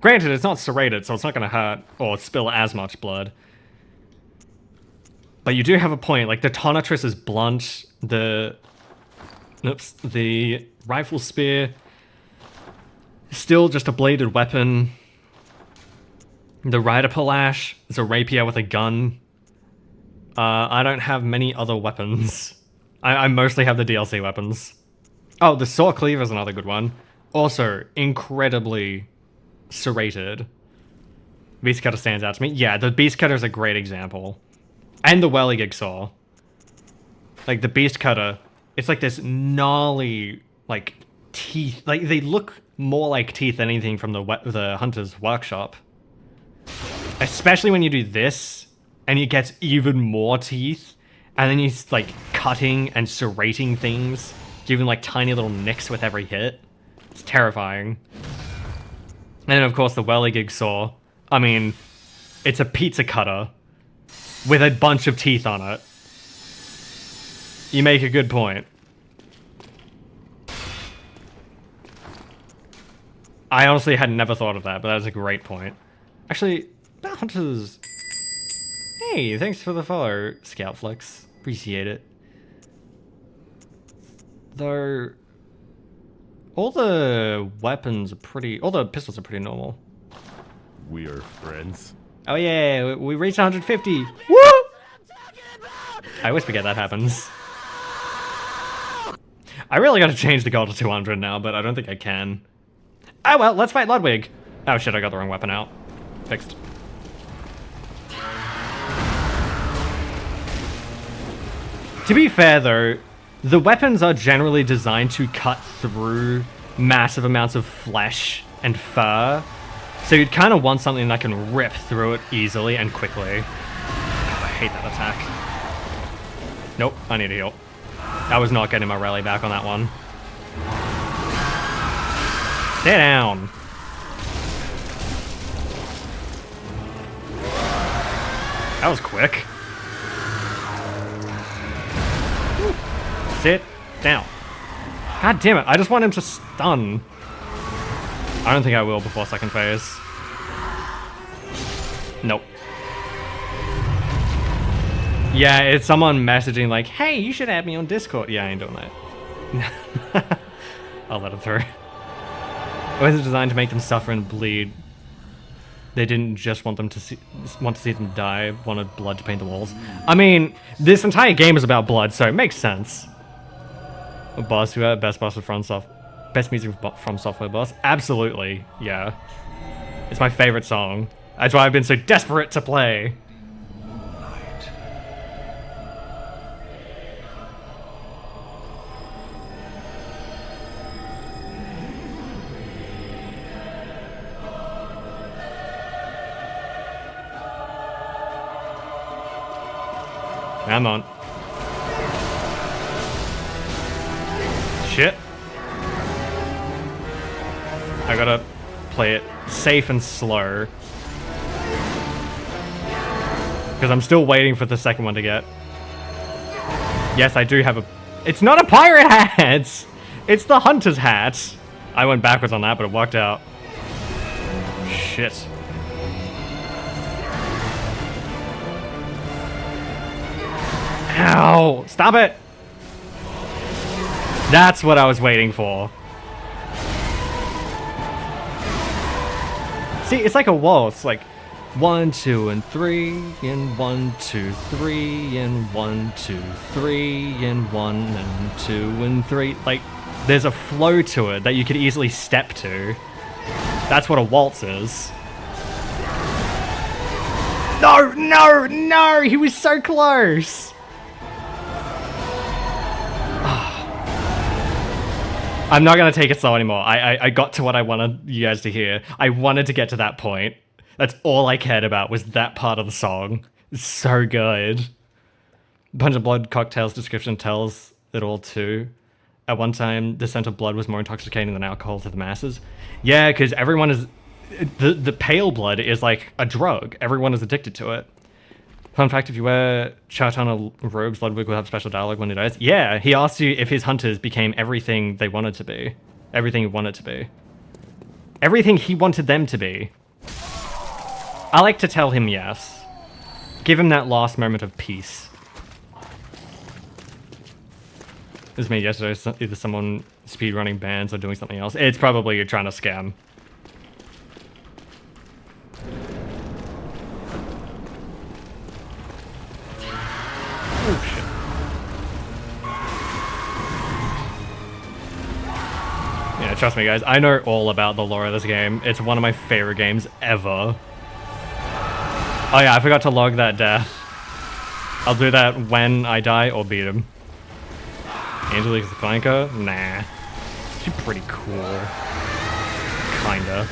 Granted, it's not serrated, so it's not going to hurt or spill as much blood. But you do have a point, like the Tonitrus is blunt, the rifle spear, still just a bladed weapon. The Rider Palash is a rapier with a gun. I don't have many other weapons. I mostly have the DLC weapons. Oh, the saw cleaver is another good one. Also, incredibly serrated. Beast cutter stands out to me. Yeah, the beast cutter is a great example. And the whirligig saw. Like, the beast cutter, it's like this gnarly, like, teeth. Like, they look more like teeth than anything from the hunter's workshop. Especially when you do this, and it gets even more teeth, and then he's, like, cutting and serrating things, giving, like, tiny little nicks with every hit. It's terrifying. And then, of course, the whirligig saw. I mean, it's a pizza cutter with a bunch of teeth on it. You make a good point. I honestly had never thought of that, but that's a great point. Actually, that hunter's... Hey, thanks for the follow, Scoutflex. Appreciate it. Though... all the weapons are pretty... all the pistols are pretty normal. We are friends. Oh yeah, we reached 150. Woo! I always forget that happens. I really gotta change the goal to 200 now, but I don't think I can. Oh well, let's fight Ludwig. Oh shit, I got the wrong weapon out. Fixed. To be fair though, the weapons are generally designed to cut through massive amounts of flesh and fur. So you'd kind of want something that can rip through it easily and quickly. God, I hate that attack. Nope, I need to heal. I was not getting my rally back on that one. Sit down. That was quick. Sit down. God damn it, I just want him to stun. I don't think I will before second phase. Nope. Yeah, it's someone messaging like, hey, you should add me on Discord. Yeah, I ain't doing that. I'll let it through. It wasn't designed to make them suffer and bleed. They didn't just want to see them die, wanted blood to paint the walls. I mean, this entire game is about blood, so it makes sense. A boss who had best boss with best music from software boss? Absolutely, yeah. It's my favorite song. That's why I've been so desperate to play. Come on. Shit. I gotta play it safe and slow. Because I'm still waiting for the second one to get. Yes, I do have a... It's not a pirate hat! It's the hunter's hat! I went backwards on that, but it worked out. Shit. Ow! Stop it! That's what I was waiting for. See, it's like a waltz, like 1, 2, and 3, and 1, 2, 3, and 1, 2, 3, and 1, and 2, and 3. Like, there's a flow to it that you could easily step to. That's what a waltz is. No, no, no! He was so close! I'm not going to take it slow anymore. I got to what I wanted you guys to hear. I wanted to get to that point. That's all I cared about was that part of the song. It's so good. Bunch of Blood Cocktails description tells it all too. At one time, the scent of blood was more intoxicating than alcohol to the masses. Yeah, because everyone is... The pale blood is like a drug. Everyone is addicted to it. Fun fact, if you wear Chartana robes, Ludwig will have special dialogue when he dies. Yeah, he asks you if his hunters became everything they wanted to be. Everything he wanted to be. Everything he wanted them to be. I like to tell him yes. Give him that last moment of peace. It was me yesterday, either someone speedrunning bands or doing something else. It's probably you're trying to scam. Oh shit. Yeah, trust me, guys. I know all about the lore of this game. It's one of my favorite games ever. Oh yeah, I forgot to log that death. I'll do that when I die or beat him. Angelique's the flanker? Nah. She's pretty cool. Kinda.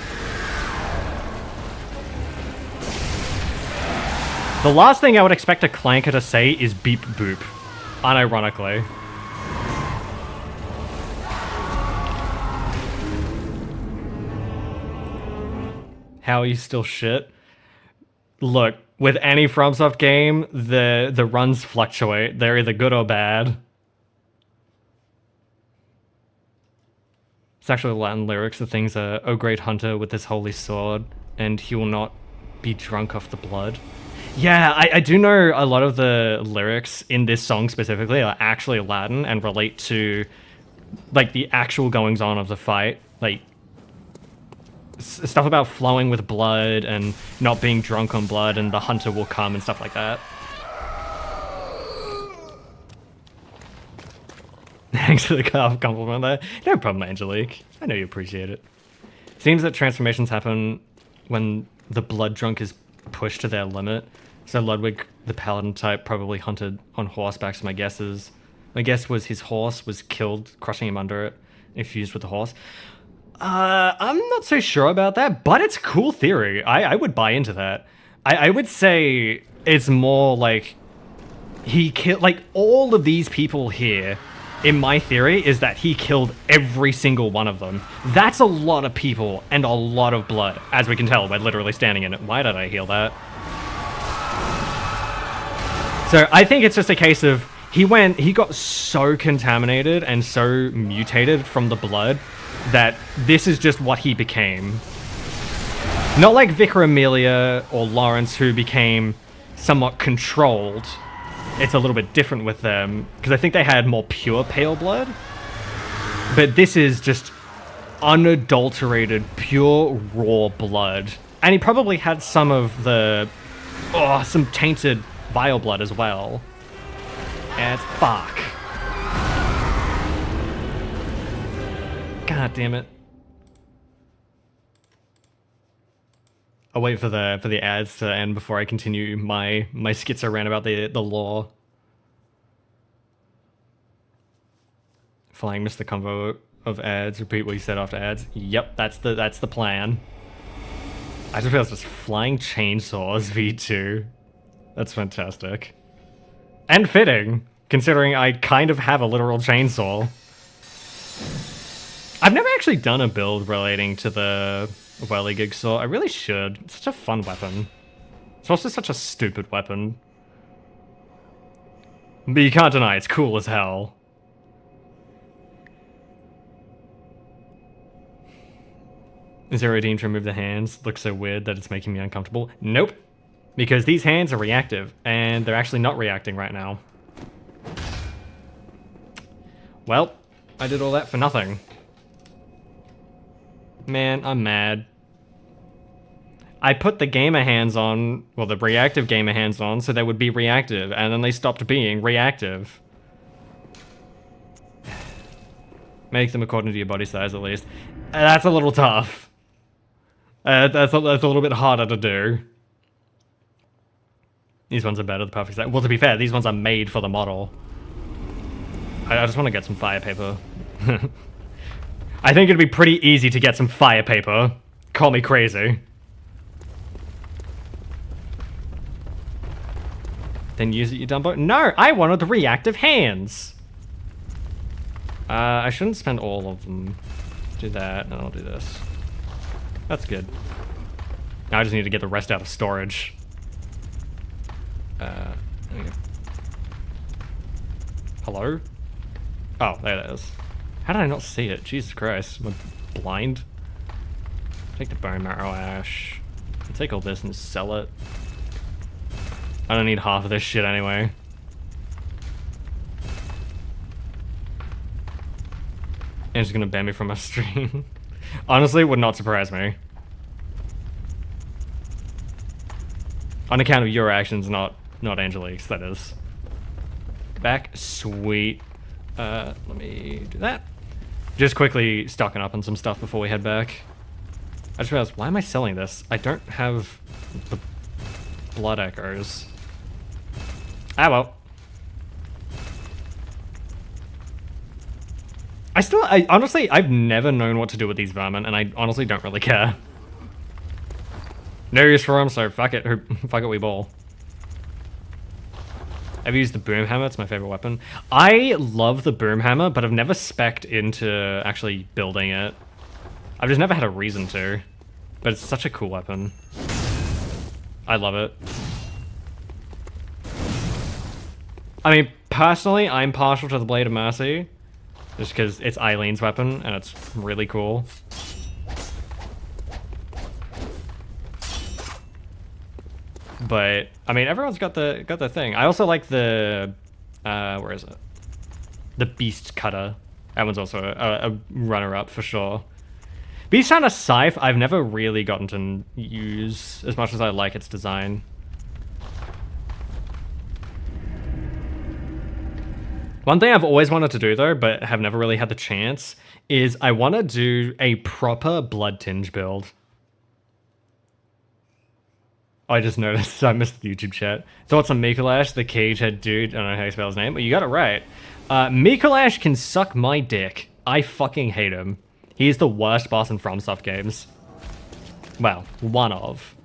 The last thing I would expect a clanker to say is beep boop. Unironically. How are you still shit? Look, with any FromSoft game, the runs fluctuate. They're either good or bad. It's actually Latin lyrics. The things are, "O great hunter with his holy sword, and he will not be drunk off the blood." Yeah, I do know a lot of the lyrics in this song specifically are actually Latin and relate to, like, the actual goings-on of the fight. Like, stuff about flowing with blood and not being drunk on blood and the hunter will come and stuff like that. Thanks for the compliment there. No problem, Angelique. I know you appreciate it. Seems that transformations happen when the blood drunk is pushed to their limit. So Ludwig, the paladin type, probably hunted on horseback, so my guess was his horse was killed, crushing him under it, infused with the horse. I'm not so sure about that, but it's a cool theory. I would buy into that. I would say it's more like he killed, like, all of these people here, in my theory, is that he killed every single one of them. That's a lot of people and a lot of blood, as we can tell by literally standing in it. Why did I heal that? So I think it's just a case of he got so contaminated and so mutated from the blood that this is just what he became. Not like Vicar Amelia or Lawrence, who became somewhat controlled. It's a little bit different with them, because I think they had more pure pale blood. But this is just unadulterated, pure raw blood. And he probably had some of the... some tainted vile blood as well. And fuck. God damn it. I'll wait for the ads to end before I continue my schizo rant about the lore. Flying missed the combo of ads. Repeat what you said after ads. Yep, that's the plan. I just realized it's flying chainsaws V2. That's fantastic. And fitting, considering I kind of have a literal chainsaw. I've never actually done a build relating to the whirligig saw. I really should. It's such a fun weapon. It's also such a stupid weapon. But you can't deny it's cool as hell. Is there a redeem to remove the hands? Looks so weird that it's making me uncomfortable. Nope. Because these hands are reactive, and they're actually not reacting right now. Well, I did all that for nothing. Man, I'm mad. I put the gamer hands on, well, the reactive gamer hands on, so they would be reactive, and then they stopped being reactive. Make them according to your body size, at least. That's a little tough. That's a little bit harder to do. These ones are better, the perfect size. Well, to be fair, these ones are made for the model. I just want to get some fire paper. I think it'd be pretty easy to get some fire paper. Call me crazy. Then use it, you dumbo. No, I wanted the reactive hands. I shouldn't spend all of them. Do that, and I'll do this. That's good. Now I just need to get the rest out of storage. Hello? Oh, there it is. How did I not see it? Jesus Christ. Am I blind? Take the bone marrow ash. I'll take all this and sell it. I don't need half of this shit anyway. And she's gonna ban me from my stream. Honestly, would not surprise me. On account of your actions, not Angelique's, that is. Back, sweet. Let me do that. Just quickly stocking up on some stuff before we head back. I just realized, why am I selling this? I don't have the blood echoes. Ah, well. Honestly, I've never known what to do with these vermin, and I honestly don't really care. No use for them, so fuck it, fuck it, we ball. I've used the boom hammer, it's my favorite weapon. I love the boom hammer, but I've never spec'd into actually building it. I've just never had a reason to. But it's such a cool weapon. I love it. I mean, personally, I'm partial to the Blade of Mercy. Just because it's Eileen's weapon, and it's really cool. But I mean, everyone's got the thing. I also like the where is it? The Beast Cutter. That one's also a runner-up for sure. Beast Hunter Scythe, I've never really gotten to use as much as I like its design. One thing I've always wanted to do though, but have never really had the chance, is I want to do a proper Blood Tinge build. I just noticed I missed the YouTube chat. Thoughts on Mikolash, the cage head dude? I don't know how you spell his name, but you got it right. Mikolash can suck my dick. I fucking hate him. He is the worst boss in FromSoft games. Well, one of.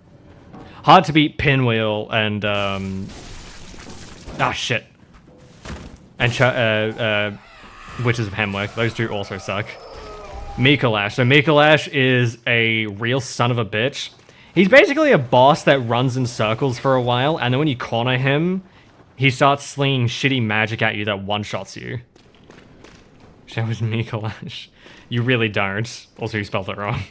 Hard to beat Pinwheel and ah shit. And Witches of Hemwick. Those two also suck. Mikolash. So Mikolash is a real son of a bitch. He's basically a boss that runs in circles for a while, and then when you corner him, he starts slinging shitty magic at you that one-shots you. That was Mikolash. You really don't. Also, you spelled it wrong.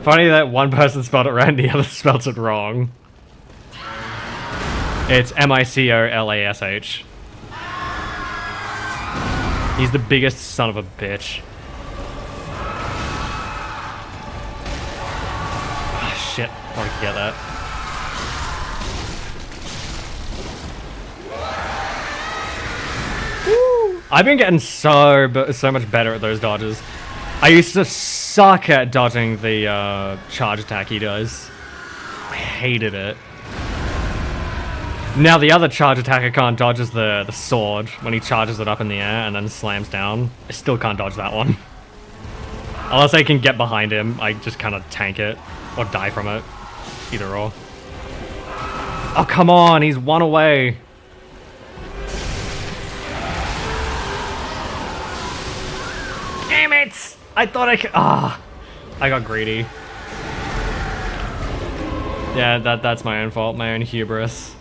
Funny that one person spelled it right and the other spelled it wrong. It's Micolash. He's the biggest son of a bitch. Ah, shit. I can get that. Woo! I've been getting so much better at those dodges. I used to suck at dodging the charge attack he does. I hated it. Now the other charge attack I can't dodge is the sword, when he charges it up in the air and then slams down. I still can't dodge that one. Unless I can get behind him, I just kind of tank it, or die from it. Either or. Oh, come on, he's one away. Damn it! I thought I could, I got greedy. Yeah, that's my own fault, my own hubris.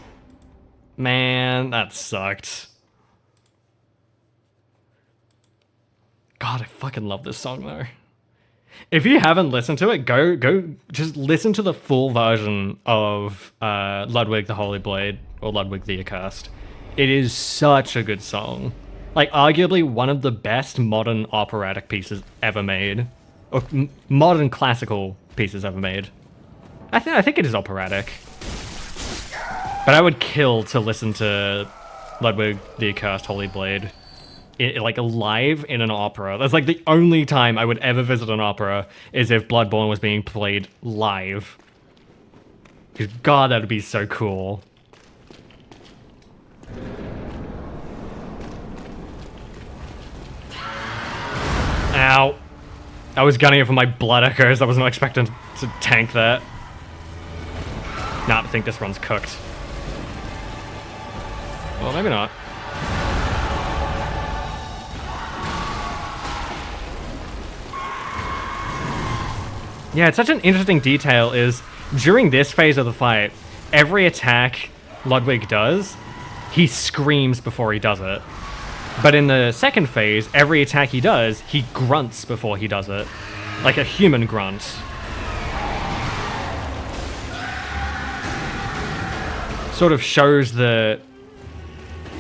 Man, that sucked. God, I fucking love this song though. If you haven't listened to it, go just listen to the full version of Ludwig the Holy Blade, or Ludwig the Accursed. It is such a good song. Like, arguably one of the best modern operatic pieces ever made. Or modern classical pieces ever made. I think it is operatic. But I would kill to listen to Ludwig the Accursed Holy Blade like live in an opera. That's like the only time I would ever visit an opera is if Bloodborne was being played live. Because God, that would be so cool. Ow. I was gunning it for my blood echoes. I was not expecting to tank that. Nah, I think this run's cooked. Well, maybe not. Yeah, it's such an interesting detail is, during this phase of the fight, every attack Ludwig does, he screams before he does it. But in the second phase, every attack he does, he grunts before he does it. Like a human grunt. Sort of shows that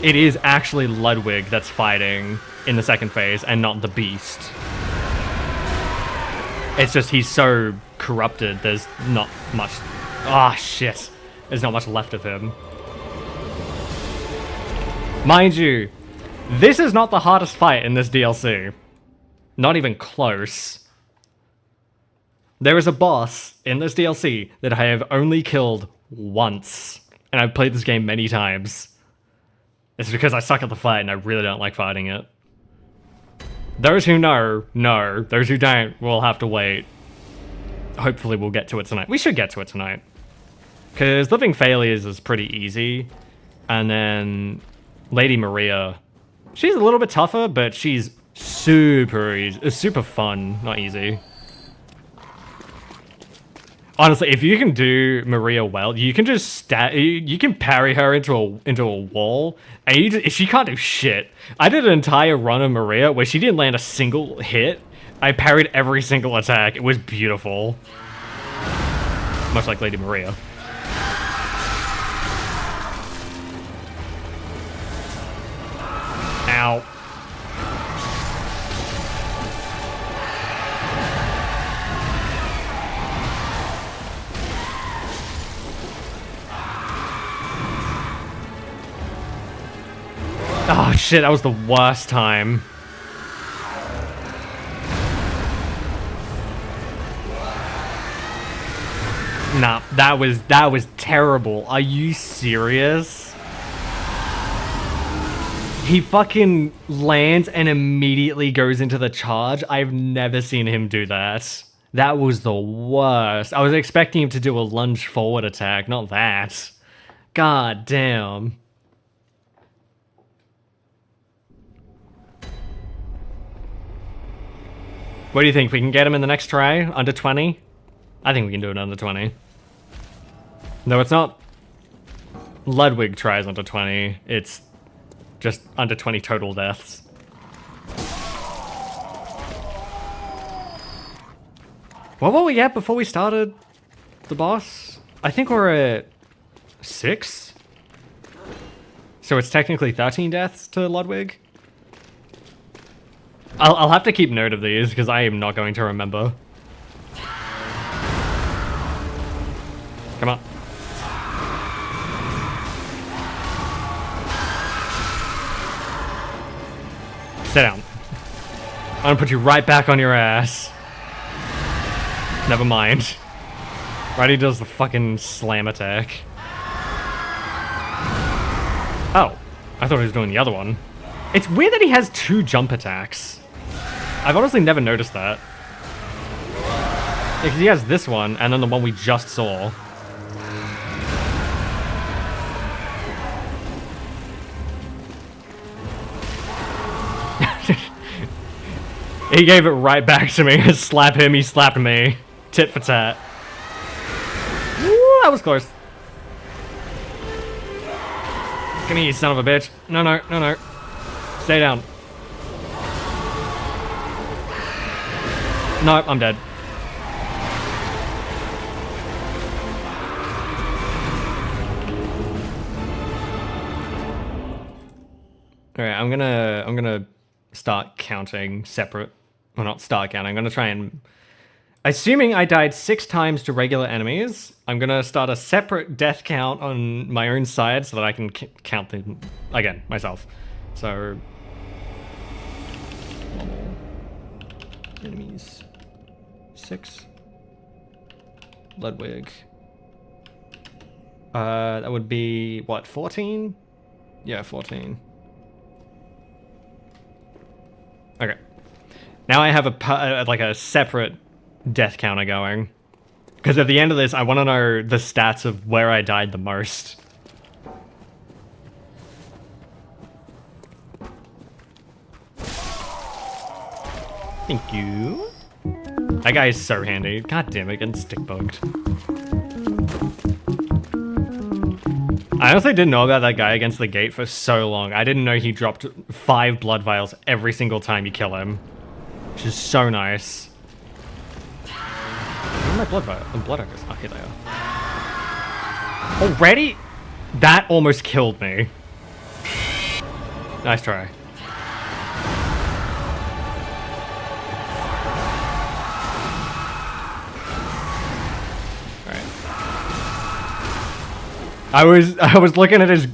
it is actually Ludwig that's fighting in the second phase and not the beast. It's just he's so corrupted, there's not much... Ah, shit. There's not much left of him. Mind you, this is not the hardest fight in this DLC. Not even close. There is a boss in this DLC that I have only killed once. And I've played this game many times. It's because I suck at the fight and I really don't like fighting it. Those who know. Those who don't will have to wait. Hopefully we'll get to it tonight. We should get to it tonight. Because Living Failures is pretty easy. And then Lady Maria. She's a little bit tougher, but she's super easy. Super fun, not easy. Honestly, if you can do Maria well, you can just you can parry her into a wall, and she can't do shit. I did an entire run of Maria where she didn't land a single hit. I parried every single attack. It was beautiful. Much like Lady Maria. Ow. Oh shit, that was the worst time. Nah, that was terrible. Are you serious? He fucking lands and immediately goes into the charge. I've never seen him do that. That was the worst. I was expecting him to do a lunge forward attack, not that. God damn. What do you think? We can get him in the next try? Under 20? I think we can do it under 20. No, it's not Ludwig tries under 20. It's just under 20 total deaths. What were we at before we started the boss? I think we're at 6? So it's technically 13 deaths to Ludwig? I'll have to keep note of these, because I am not going to remember. Come on. Sit down. I'm gonna put you right back on your ass. Never mind. Right, he does the fucking slam attack. Oh, I thought he was doing the other one. It's weird that he has 2 jump attacks. I've honestly never noticed that. Because he has this one, and then the one we just saw. He gave it right back to me. Slap him, he slapped me. Tit for tat. Woo, that was close. Come here, you son of a bitch. No, no, no, no. Stay down. No, I'm dead. Alright, I'm gonna start counting separate. Well, not start counting. I'm gonna try and... Assuming I died 6 times to regular enemies, I'm gonna start a separate death count on my own side so that I can count them again, myself. So... Enemies. 6. Ludwig. That would be, what, 14? Yeah, 14. Okay. Now I have a separate death counter going. Because at the end of this, I want to know the stats of where I died the most. Thank you. That guy is so handy. God damn it, getting stick bugged. I honestly didn't know about that guy against the gate for so long. I didn't know he dropped 5 blood vials every single time you kill him. Which is so nice. Where are my blood vials? Oh, blood echoes. Oh, here they are. Already? That almost killed me. Nice try. I was looking at his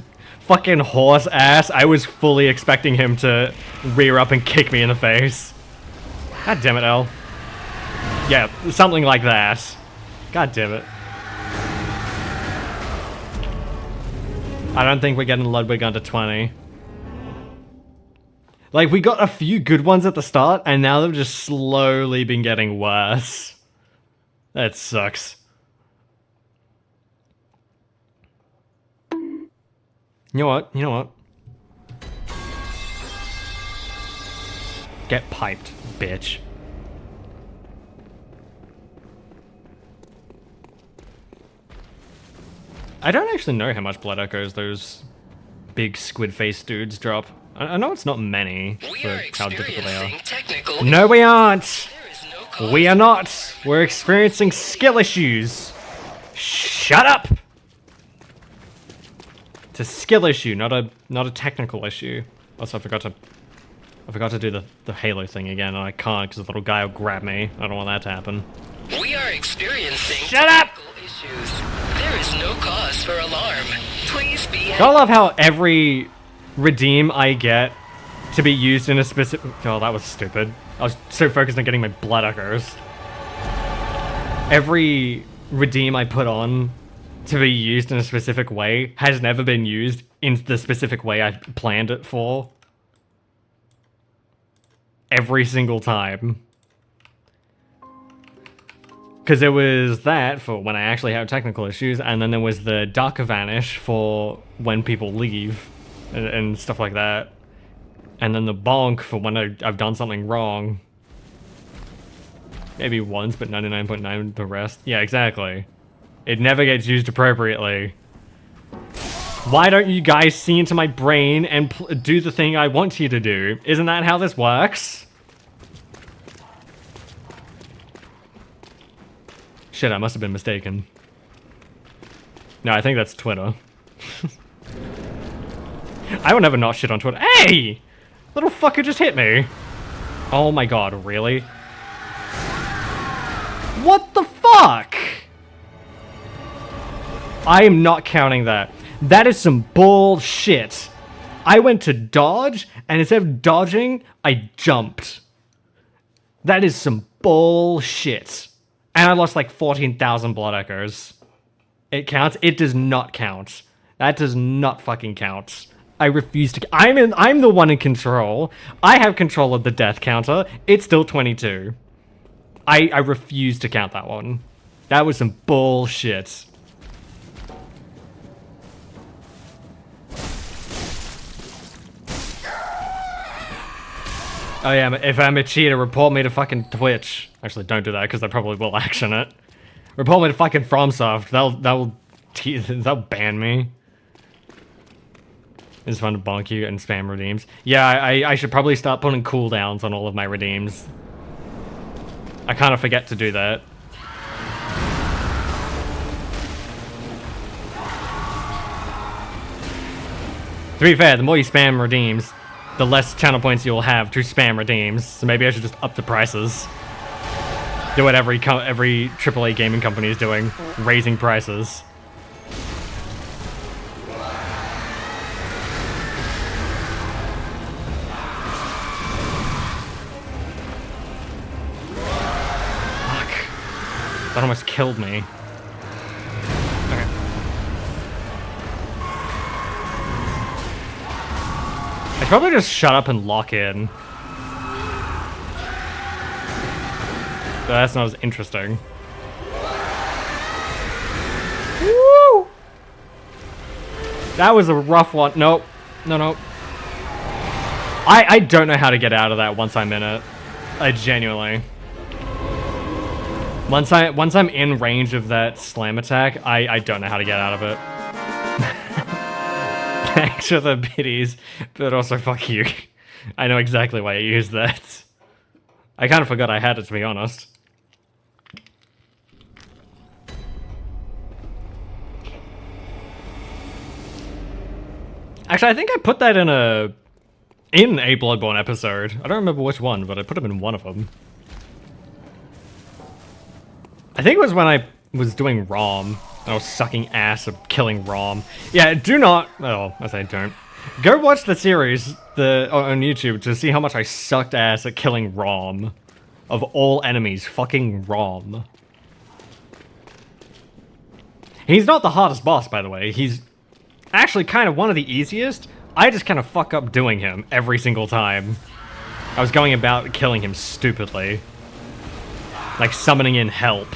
fucking horse ass. I was fully expecting him to rear up and kick me in the face. God damn it, L. Yeah, something like that. God damn it. I don't think we're getting Ludwig under 20. Like, we got a few good ones at the start, and now they've just slowly been getting worse. That sucks. You know what? You know what? Get piped, bitch. I don't actually know how much blood echoes those big squid face dudes drop. I know it's not many for how difficult they are. Technical. No, we aren't! There is no cause. We are not! We're experiencing skill issues! Shut up! It's a skill issue, not a technical issue. Also, I forgot to do the Halo thing again, and I can't because the little guy will grab me. I don't want that to happen. We are experiencing Shut up! technical issues. There is no cause for alarm. Please be I love how every redeem I get to be used in a specific... Oh, that was stupid. I was so focused on getting my blood echoes. Every redeem I put on to be used in a specific way has never been used in the specific way I planned it for. Every single time. Because there was that for when I actually have technical issues, and then there was the Darker Vanish for when people leave, and stuff like that. And then the Bonk for when I've done something wrong. Maybe once, but 99.9% the rest. Yeah, exactly. It never gets used appropriately. Why don't you guys see into my brain and do the thing I want you to do? Isn't that how this works? Shit, I must have been mistaken. No, I think that's Twitter. I would never not shit on Twitter. Hey! Little fucker just hit me. Oh my god, really? What the fuck? I am not counting that. That is some bullshit. I went to dodge, and instead of dodging, I jumped. That is some bullshit. And I lost like 14,000 blood echoes. It counts? It does not count. That does not fucking count. I refuse to... I'm the one in control. I have control of the death counter. It's still 22. I refuse to count that one. That was some bullshit. Oh yeah, if I'm a cheater, report me to fucking Twitch. Actually, don't do that, because they probably will action it. Report me to fucking FromSoft. They'll ban me. It's fun to bonk you and spam redeems. Yeah, I should probably start putting cooldowns on all of my redeems. I kind of forget to do that. To be fair, the more you spam redeems, the less channel points you'll have to spam redeems. So maybe I should just up the prices. Do what every AAA gaming company is doing, raising prices. Fuck. That almost killed me. Okay. I should probably just shut up and lock in. But that's not as interesting. Woo! That was a rough one. Nope. No. I don't know how to get out of that once I'm in it. I genuinely. Once I'm in range of that slam attack, I don't know how to get out of it. Thanks for the biddies, but also fuck you. I know exactly why you used that. I kind of forgot I had it, to be honest. Actually, I think I put that in a Bloodborne episode. I don't remember which one, but I put him in one of them. I think it was when I was doing ROM. I was sucking ass of killing ROM. Yeah, do not... Oh, I say don't. Go watch the series on YouTube to see how much I sucked ass at killing ROM. of all enemies, fucking Rom. He's not the hardest boss, by the way. He's actually kind of one of the easiest. I just kind of fuck up doing him every single time. I was going about killing him stupidly. Like summoning in help.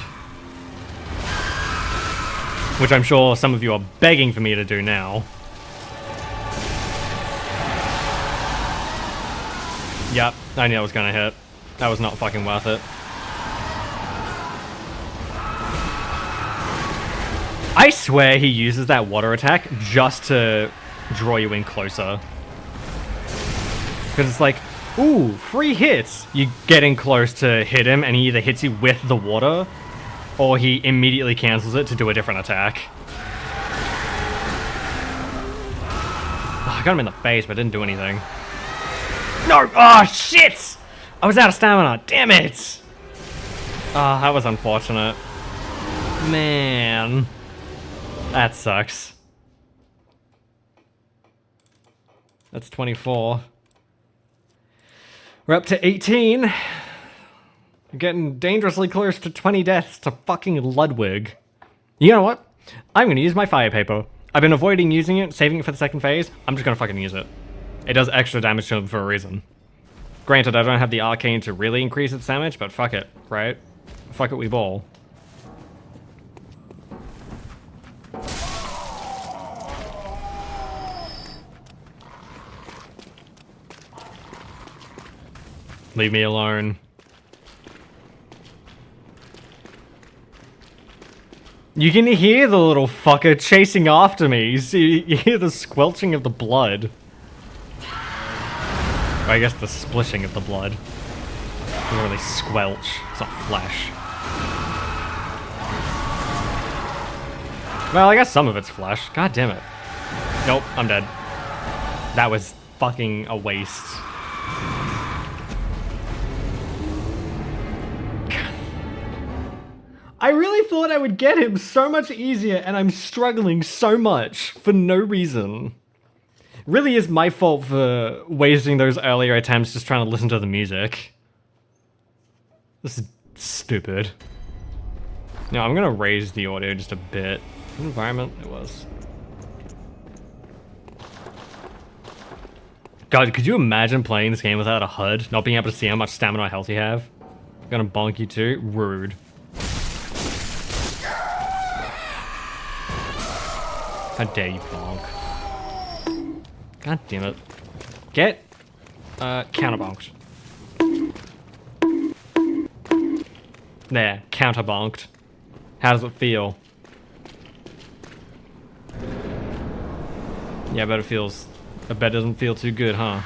Which I'm sure some of you are begging for me to do now. Yep, I knew I was gonna hit. That was not fucking worth it. I swear he uses that water attack just to draw you in closer. Because it's like, ooh, free hits! You get in close to hit him and he either hits you with the water or he immediately cancels it to do a different attack. Oh, I got him in the face but didn't do anything. No! Oh, shit! I was out of stamina. Damn it! Oh, that was unfortunate. Man. That sucks. That's 24. We're up to 18. We're getting dangerously close to 20 deaths to fucking Ludwig. You know what? I'm gonna use my fire paper. I've been avoiding using it, saving it for the second phase. I'm just gonna fucking use it. It does extra damage to him for a reason. Granted, I don't have the arcane to really increase its damage, but fuck it, right? Fuck it, we ball. Leave me alone. You can hear the little fucker chasing after me. You hear the squelching of the blood. Or I guess the splishing of the blood. It doesn't really squelch. It's not flesh. Well, I guess some of it's flesh. God damn it. Nope, I'm dead. That was fucking a waste. I really thought I would get him so much easier, and I'm struggling so much for no reason. Really is my fault for wasting those earlier attempts just trying to listen to the music. This is stupid. Now I'm gonna raise the audio just a bit. What environment it was. God, could you imagine playing this game without a HUD? Not being able to see how much stamina or health you have? I'm gonna bonk you too? Rude. How dare you bonk. God damn it. Get counterbonked. There, counterbonked. How does it feel? Yeah, I bet it feels... I bet it doesn't feel too good, huh?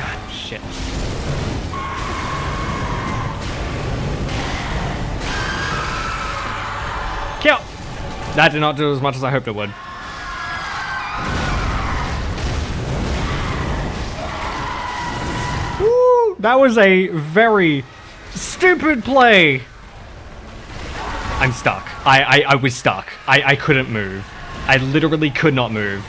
God, shit. Kill! That did not do as much as I hoped it would. Woo! That was a very stupid play! I'm stuck. I was stuck. I couldn't move. I literally could not move.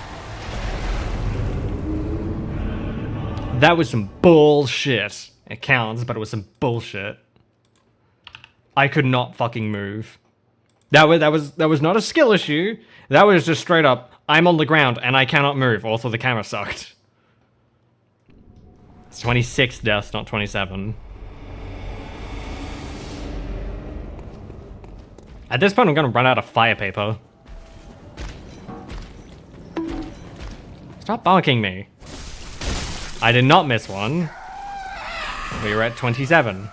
That was some bullshit. It counts, but it was some bullshit. I could not fucking move. That was not a skill issue. That was just straight up, I'm on the ground and I cannot move. Also, the camera sucked. It's 26 deaths, not 27. At this point, I'm gonna run out of fire paper. Stop bonking me. I did not miss one. We were at 27.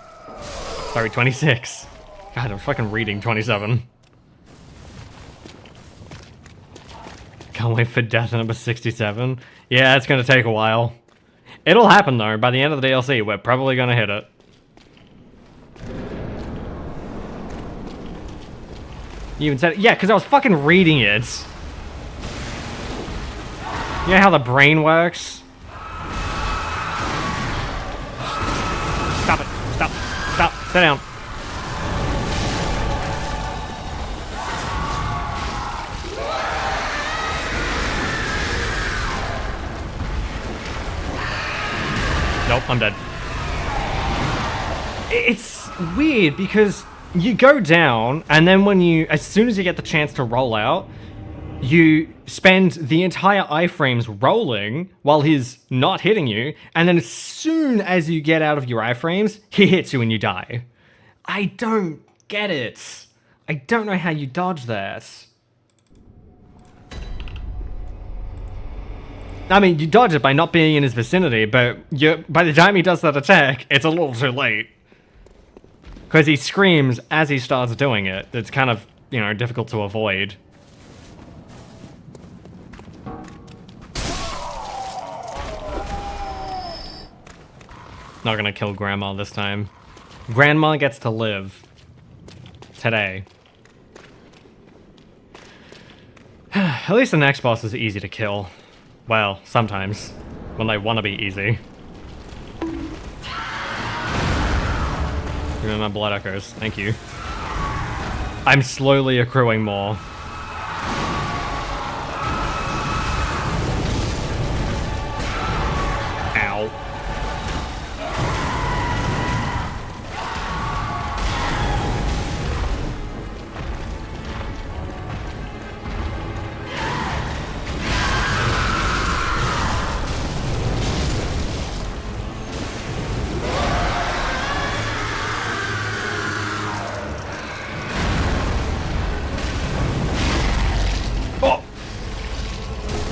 Sorry, 26. God, I'm fucking reading 27. Can't wait for death number 67. Yeah, it's gonna take a while. It'll happen though. By the end of the DLC, we're probably gonna hit it. You even said it? Yeah, because I was fucking reading it. You know how the brain works? Stop it. Stop. Stop. Sit down. Nope, I'm dead. It's weird because you go down, and then as soon as you get the chance to roll out, you spend the entire iframes rolling while he's not hitting you, and then as soon as you get out of your iframes, he hits you and you die. I don't get it. I don't know how you dodge that. I mean, you dodge it by not being in his vicinity, but by the time he does that attack, it's a little too late. Because he screams as he starts doing it. It's kind of, difficult to avoid. Not gonna kill Grandma this time. Grandma gets to live. Today. At least the next boss is easy to kill. Well, sometimes. When they want to be easy. Give me my blood echoes. Thank you. I'm slowly accruing more. Ow.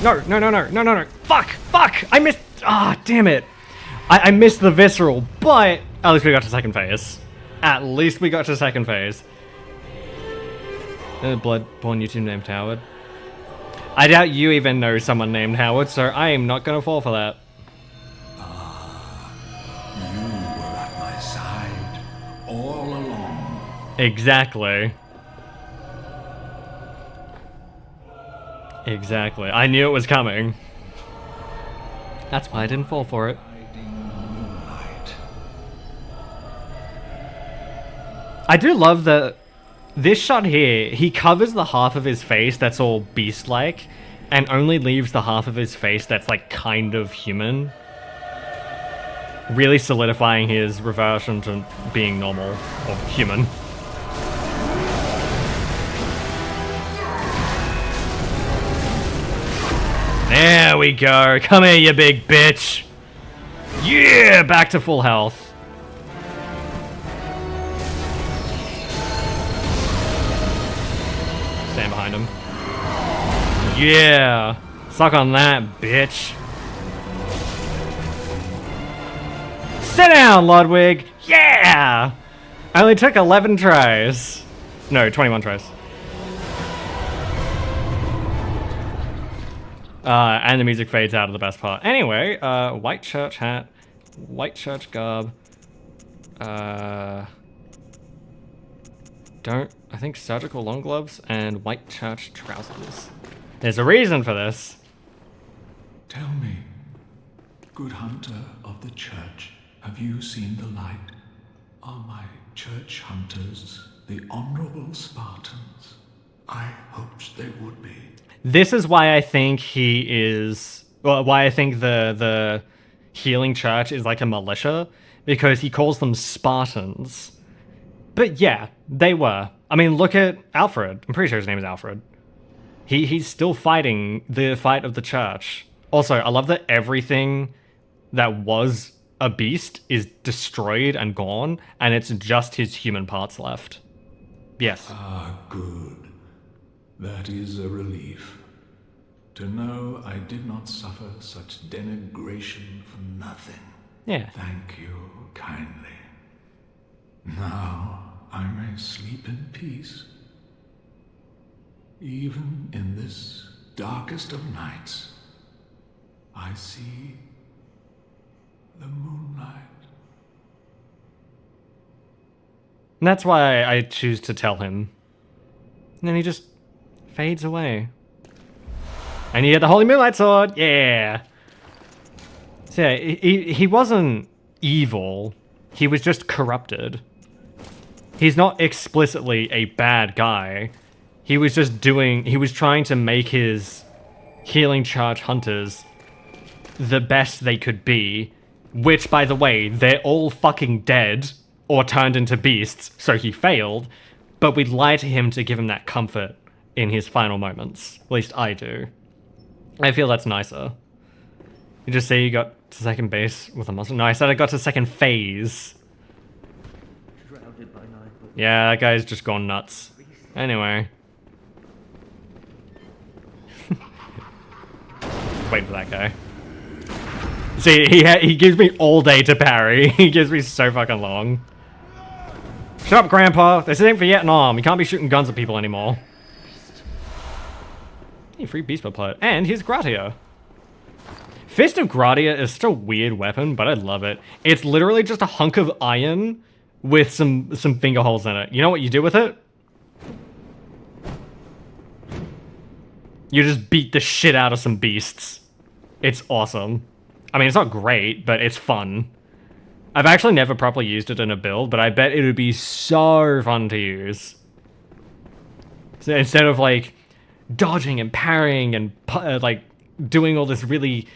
No. Fuck! I missed. Ah, damn it. I missed the visceral, but at least we got to second phase. At least we got to second phase. Bloodborne YouTube named Howard. I doubt you even know someone named Howard, so I am not gonna fall for that. You were at my side all along. Exactly. Exactly. I knew it was coming. That's why I didn't fall for it. I do love that this shot here, he covers the half of his face that's all beast-like, and only leaves the half of his face that's like kind of human. Really solidifying his reversion to being normal, or human. There we go. Come here, you big bitch. Yeah, back to full health. Stand behind him. Yeah. Suck on that, bitch. Sit down, Ludwig. Yeah. I only took 11 tries. No, 21 tries. And the music fades out of the best part. Anyway, white church hat, white church garb. I think surgical long gloves and white church trousers. There's a reason for this. Tell me, good hunter of the church, have you seen the light? Are my church hunters the honorable Spartans? I hoped they would be. This is why I think he is... Well, why I think the healing church is like a militia. Because he calls them Spartans. But yeah, they were. I mean, look at Alfred. I'm pretty sure his name is Alfred. He's still fighting the fight of the church. Also, I love that everything that was a beast is destroyed and gone. And it's just his human parts left. Yes. Ah, good. That is a relief. To know I did not suffer such denigration for nothing. Yeah. Thank you kindly. Now I may sleep in peace. Even in this darkest of nights, I see the moonlight. And that's why I choose to tell him. And then he just fades away. And you get the Holy Moonlight Sword! Yeah! So yeah, he wasn't evil. He was just corrupted. He's not explicitly a bad guy. He was just he was trying to make his healing charge hunters the best they could be, which, by the way, they're all fucking dead or turned into beasts, so he failed, but we'd lie to him to give him that comfort in his final moments. At least I do. I feel that's nicer. You just say you got to second base with a monster. No, I said I got to second phase. Yeah, that guy's just gone nuts. Anyway. Wait for that guy. See, he gives me all day to parry. He gives me so fucking long. Shut up, Grandpa. This ain't for Vietnam. You can't be shooting guns at people anymore. Hey, free beast mode player. And here's Gratia. Fist of Gratia is such a weird weapon, but I love it. It's literally just a hunk of iron with some finger holes in it. You know what you do with it? You just beat the shit out of some beasts. It's awesome. I mean, it's not great, but it's fun. I've actually never properly used it in a build, but I bet it would be so fun to use. So instead of, like, dodging and parrying and, like, doing all this really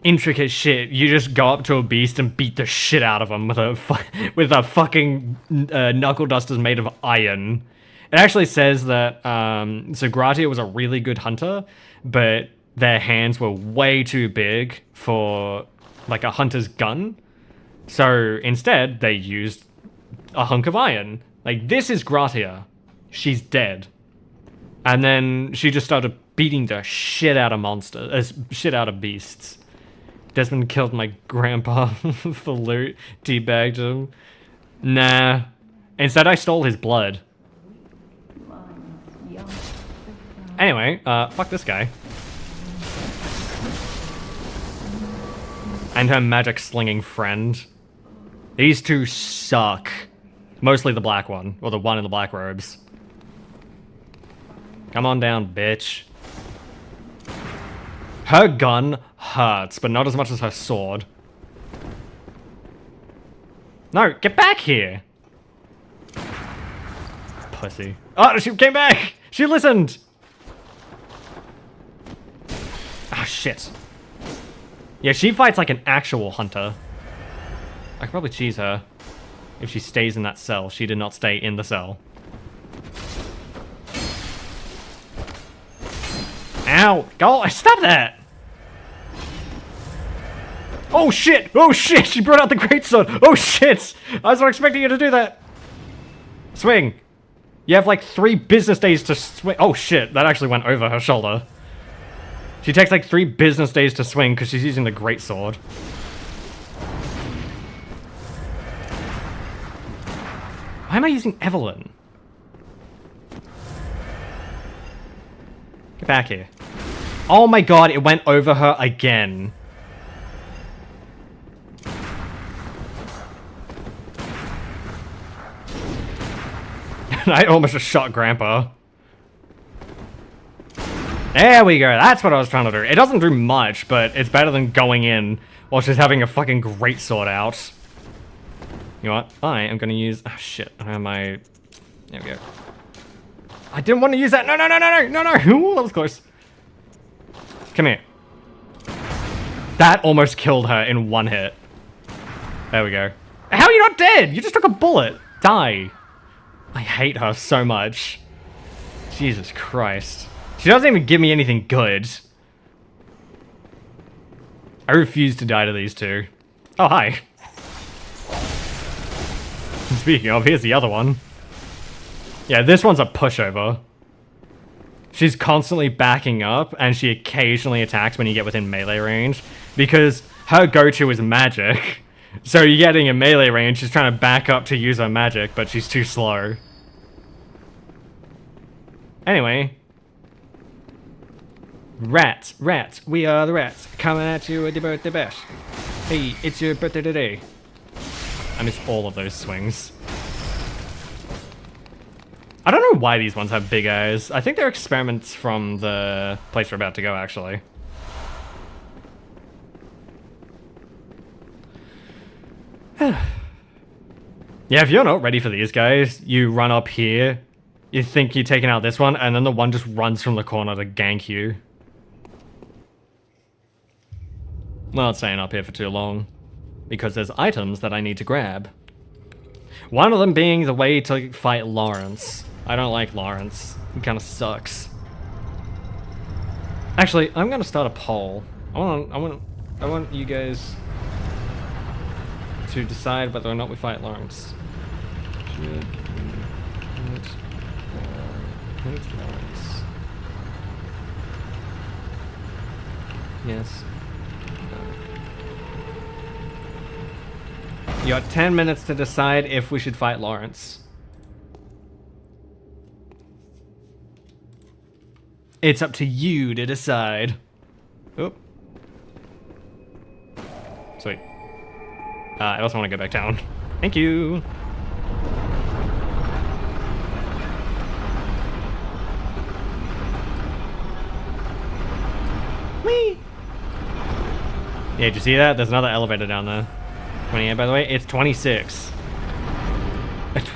intricate shit, you just go up to a beast and beat the shit out of them with a fucking knuckle dusters made of iron. It actually says that, so Gratia was a really good hunter, but their hands were way too big for, like, a hunter's gun. So instead, they used a hunk of iron. Like, this is Gratia. She's dead. And then she just started beating the shit out of monsters, shit out of beasts. Desmond killed my grandpa for loot, teabagged him. Nah. Instead, I stole his blood. Anyway, fuck this guy. And her magic slinging friend. These two suck. Mostly the black one, or the one in the black robes. Come on down, bitch. Her gun hurts, but not as much as her sword. No, get back here! Pussy. Oh, she came back! She listened! Ah, shit. Yeah, she fights like an actual hunter. I could probably cheese her. If she stays in that cell. She did not stay in the cell. Ow! Go! Stop that! Oh shit! Oh shit! She brought out the greatsword! Oh shit! I was not expecting you to do that! Swing! You have like 3 business days to swing. Oh shit, that actually went over her shoulder. She takes like 3 business days to swing because she's using the greatsword. Why am I using Evelyn? Get back here. Oh my god, it went over her again. I almost just shot Grandpa. There we go, that's what I was trying to do. It doesn't do much, but it's better than going in while she's having a fucking greatsword out. You know what? I am gonna use... Oh shit, I have my... There we go. I didn't want to use that! No, no, no, no, no, no, no! Ooh, that was close. Come here. That almost killed her in 1 hit. There we go. How are you not dead? You just took a bullet. Die. I hate her so much. Jesus Christ. She doesn't even give me anything good. I refuse to die to these two. Oh, hi. Speaking of, here's the other one. Yeah, this one's a pushover. She's constantly backing up, and she occasionally attacks when you get within melee range, because her go-to is magic. So you're getting in melee range, she's trying to back up to use her magic, but she's too slow. Anyway. Rats, rats, we are the rats, coming at you with the birthday bash. Hey, it's your birthday today. I miss all of those swings. I don't know why these ones have big eyes. I think they're experiments from the place we're about to go, actually. Yeah, if you're not ready for these guys, you run up here, you think you're taking out this one, and then the one just runs from the corner to gank you. Not staying up here for too long. because there's items that I need to grab. One of them being the way to fight Lawrence. I don't like Lawrence. He kind of sucks. Actually, I'm gonna start a poll. I want you guys to decide whether or not we fight Lawrence. Should we fight Lawrence? Yes. No. You got 10 minutes to decide if we should fight Lawrence. It's up to you to decide. Oop. Sweet. I also want to go back down. Thank you. Whee! Yeah, did you see that? There's another elevator down there. 28, by the way. It's 26.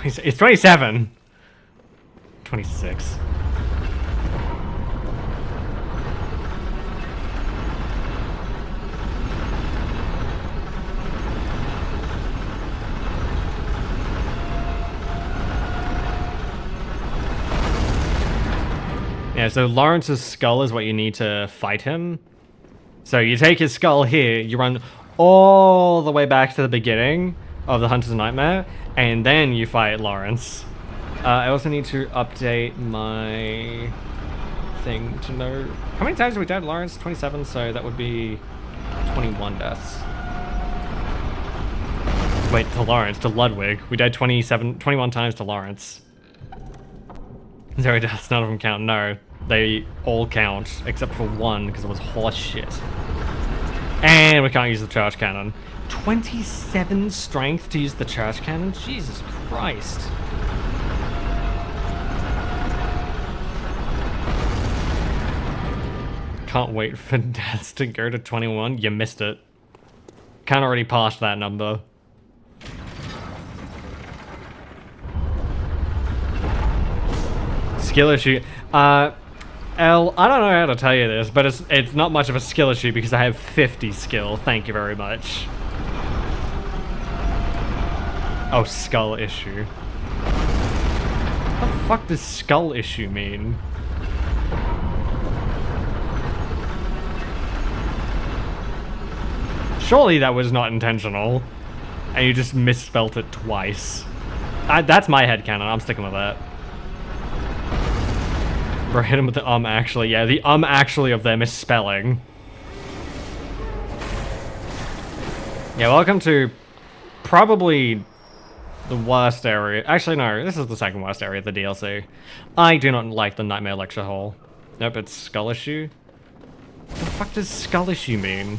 It's 27. 26. Yeah, so Lawrence's skull is what you need to fight him. So you take his skull here, you run all the way back to the beginning of the Hunter's Nightmare, and then you fight Lawrence. I also need to update my thing to know... How many times have we died Lawrence? 27, so that would be 21 deaths. Wait, to Lawrence, to Ludwig. We died 21 times to Lawrence. 0 deaths, none of them count. No, they all count, except for one, because it was horse shit. And we can't use the charge cannon. 27 strength to use the charge cannon? Jesus Christ. Can't wait for deaths to go to 21. You missed it. Can't already pass that number. Skill issue. L, I don't know how to tell you this, but it's not much of a skill issue because I have 50 skill. Thank you very much. Oh, skull issue. What the fuck does skull issue mean? Surely that was not intentional. And you just misspelt it twice. That's my headcanon. I'm sticking with that. Bro, hit him with the actually. Yeah, the actually of their misspelling. Yeah, welcome to probably the worst area. Actually, no, this is the second worst area of the DLC. I do not like the Nightmare Lecture Hall. Nope, it's Skull Issue. What the fuck does Skull Issue mean?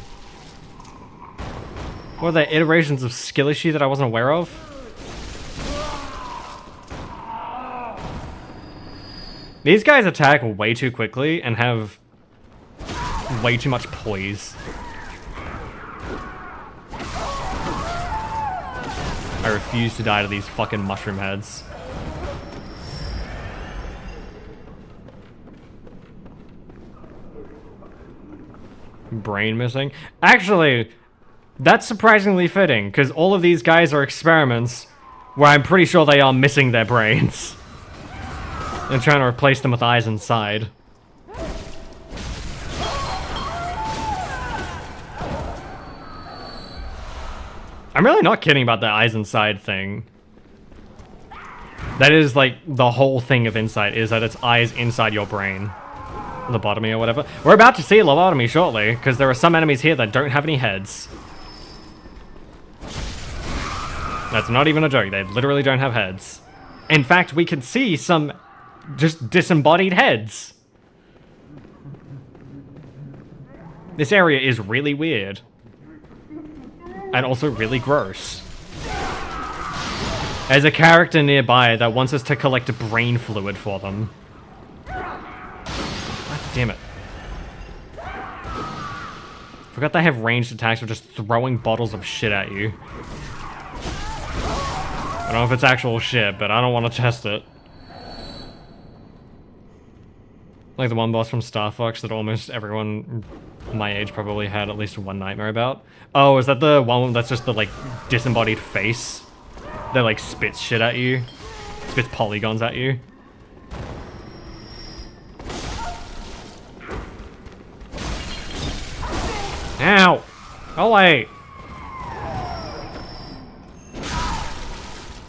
What are there iterations of Skill Issue that I wasn't aware of? These guys attack way too quickly and have way too much poise. I refuse to die to these fucking mushroom heads. Brain missing? Actually, that's surprisingly fitting, because all of these guys are experiments where I'm pretty sure they are missing their brains. And trying to replace them with eyes inside. I'm really not kidding about the eyes inside thing. That is like the whole thing of Insight, is that it's eyes inside your brain. Lobotomy or whatever. We're about to see lobotomy shortly, because there are some enemies here that don't have any heads. That's not even a joke, they literally don't have heads. In fact, we can see some just disembodied heads. This area is really weird. And also really gross. There's a character nearby that wants us to collect brain fluid for them. God damn it. Forgot they have ranged attacks of just throwing bottles of shit at you. I don't know if it's actual shit, but I don't want to test it. Like the one boss from Star Fox that almost everyone my age probably had at least one nightmare about. Oh, is that the one that's just the, like, disembodied face? That, like, spits shit at you? Spits polygons at you? Ow! Away!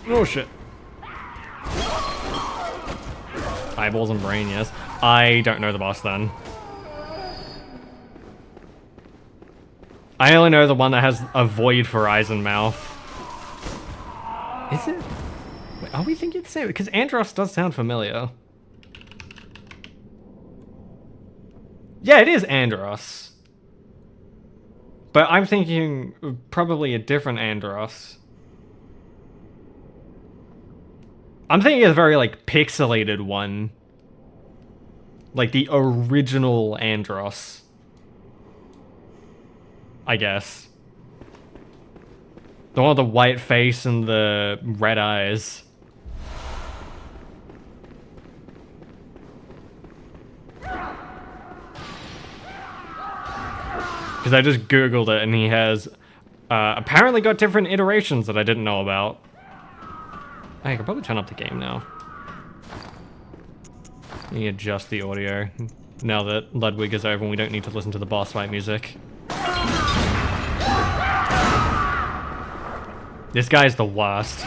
Oh shit. Eyeballs and brain, yes. I don't know the boss then. I only know the one that has a void for eyes and mouth. Is it? Wait, are we thinking the same? Because Andros does sound familiar. Yeah, it is Andros. But I'm thinking probably a different Andros. I'm thinking of a very, like, pixelated one. Like the original Andros. I guess. The one with the white face and the red eyes. Because I just googled it and he has apparently got different iterations that I didn't know about. I can probably turn up the game now. Let me adjust the audio now that Ludwig is over and we don't need to listen to the boss fight music. This guy's the worst.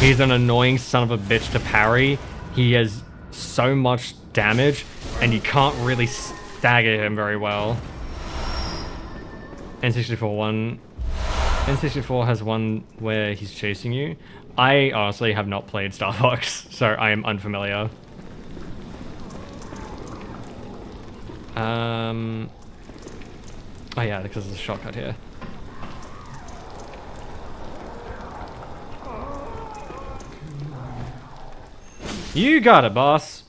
He's an annoying son of a bitch to parry. He has so much damage and you can't really stagger him very well. N64 has one where he's chasing you. I honestly have not played Star Fox, so I am unfamiliar. Oh yeah, because there's a shortcut here. You got it, boss.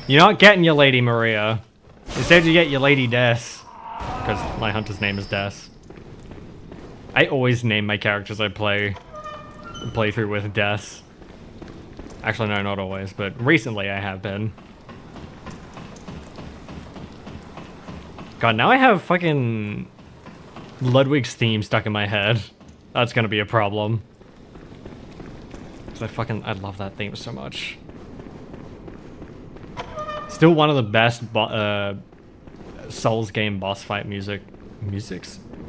You're not getting your Lady Maria. Instead you get your Lady Des. Because my hunter's name is Des. I always name my characters I play through with Des. Actually, no, not always, but recently I have been. God, now I have fucking Ludwig's theme stuck in my head. That's gonna be a problem. Because I love that theme so much. Still one of the best Souls game boss fight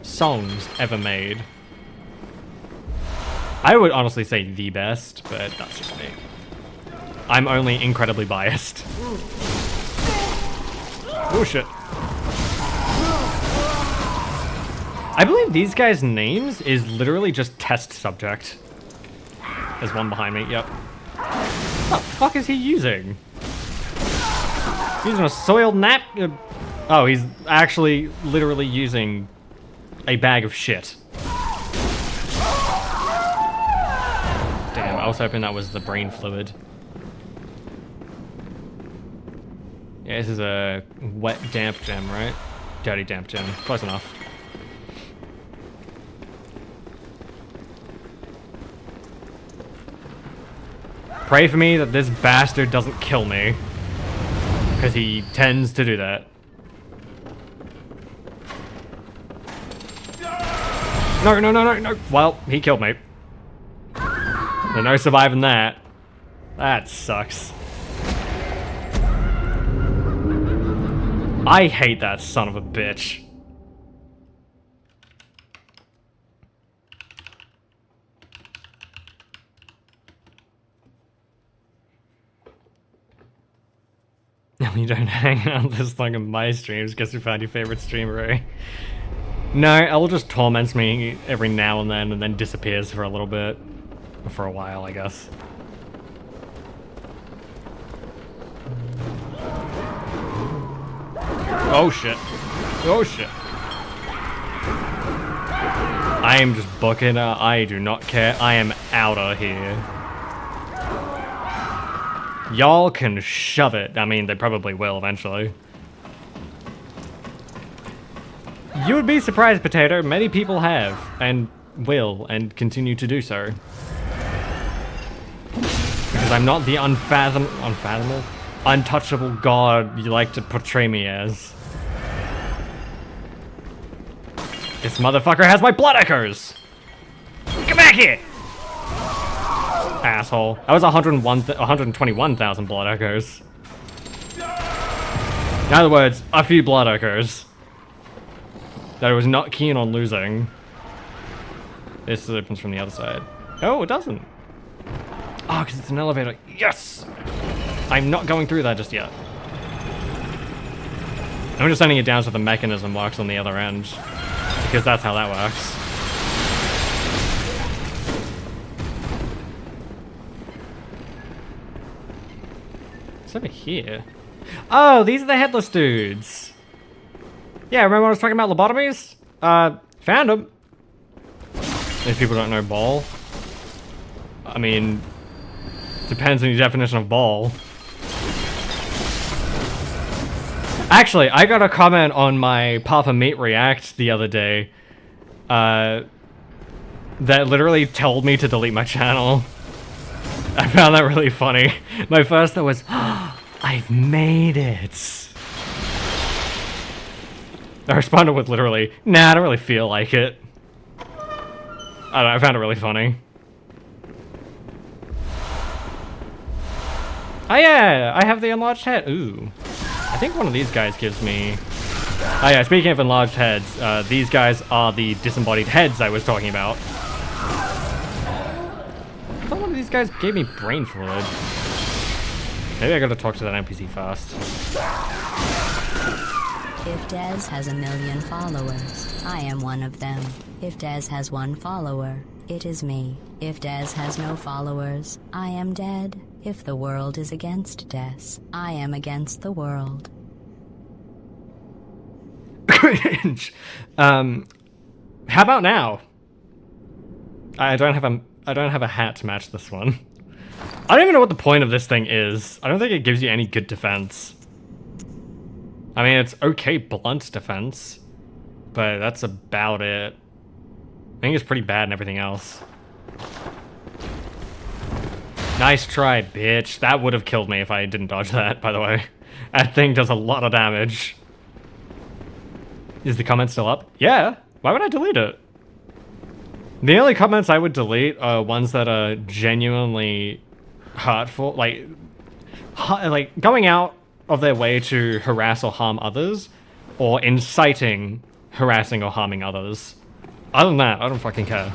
songs ever made. I would honestly say the best, but that's just me. I'm only incredibly biased. Oh shit. I believe these guys' names is literally just test subject. There's one behind me, yep. What the fuck is he using? Using a soiled nap? Oh, he's actually literally using a bag of shit. Damn, I was hoping that was the brain fluid. Yeah, this is a wet, damp gem, right? Dirty, damp gem. Close enough. Pray for me that this bastard doesn't kill me. Because he tends to do that. No, no, no, no, no. Well, he killed me. There's no surviving that. That sucks. I hate that son of a bitch. You don't hang out this long on my streams. Guess you found your favorite streamer, eh? No, Elle just torments me every now and then disappears for a little bit. Or for a while, I guess. Oh shit. Oh shit. I am just booking her. I do not care. I am out of here. Y'all can shove it. I mean, they probably will eventually. You would be surprised, Potato. Many people have. And will and continue to do so. Because I'm not the unfathomable, untouchable god you like to portray me as. This motherfucker has my blood echoes! Come back here! Asshole. That was 121,000 blood echoes. In other words, a few blood echoes. That I was not keen on losing. This opens from the other side. Oh, it doesn't. Oh, because it's an elevator. Yes! I'm not going through that just yet. I'm just sending it down so the mechanism works on the other end. Because that's how that works. It's over here. Oh, these are the headless dudes. Yeah, remember when I was talking about lobotomies? Found them. If people don't know ball. I mean, depends on your definition of ball. Actually, I got a comment on my Papa Meat React the other day that literally told me to delete my channel. I found that really funny. My first thought was, oh, I've made it. I responded with literally, nah, I don't really feel like it. I don't know, I found it really funny. Oh yeah, I have the enlarged head. Ooh. I think one of these guys gives me... Oh yeah, speaking of enlarged heads, these guys are the disembodied heads I was talking about. I thought one of these guys gave me brain fluid. Maybe I gotta talk to that NPC first. If Dez has 1 million followers, I am one of them. If Dez has 1 follower, it is me. If Dez has no followers, I am dead. If the world is against Dez, I am against the world. Cringe. How about now? I don't have a hat to match this one. I don't even know what the point of this thing is. I don't think it gives you any good defense. I mean, it's okay blunt defense, but that's about it. I think it's pretty bad in everything else. Nice try, bitch. That would have killed me if I didn't dodge that, by the way. That thing does a lot of damage. Is the comment still up? Yeah. Why would I delete it? The only comments I would delete are ones that are genuinely hurtful, like going out of their way to harass or harm others, or inciting harassing or harming others. Other than that, I don't fucking care.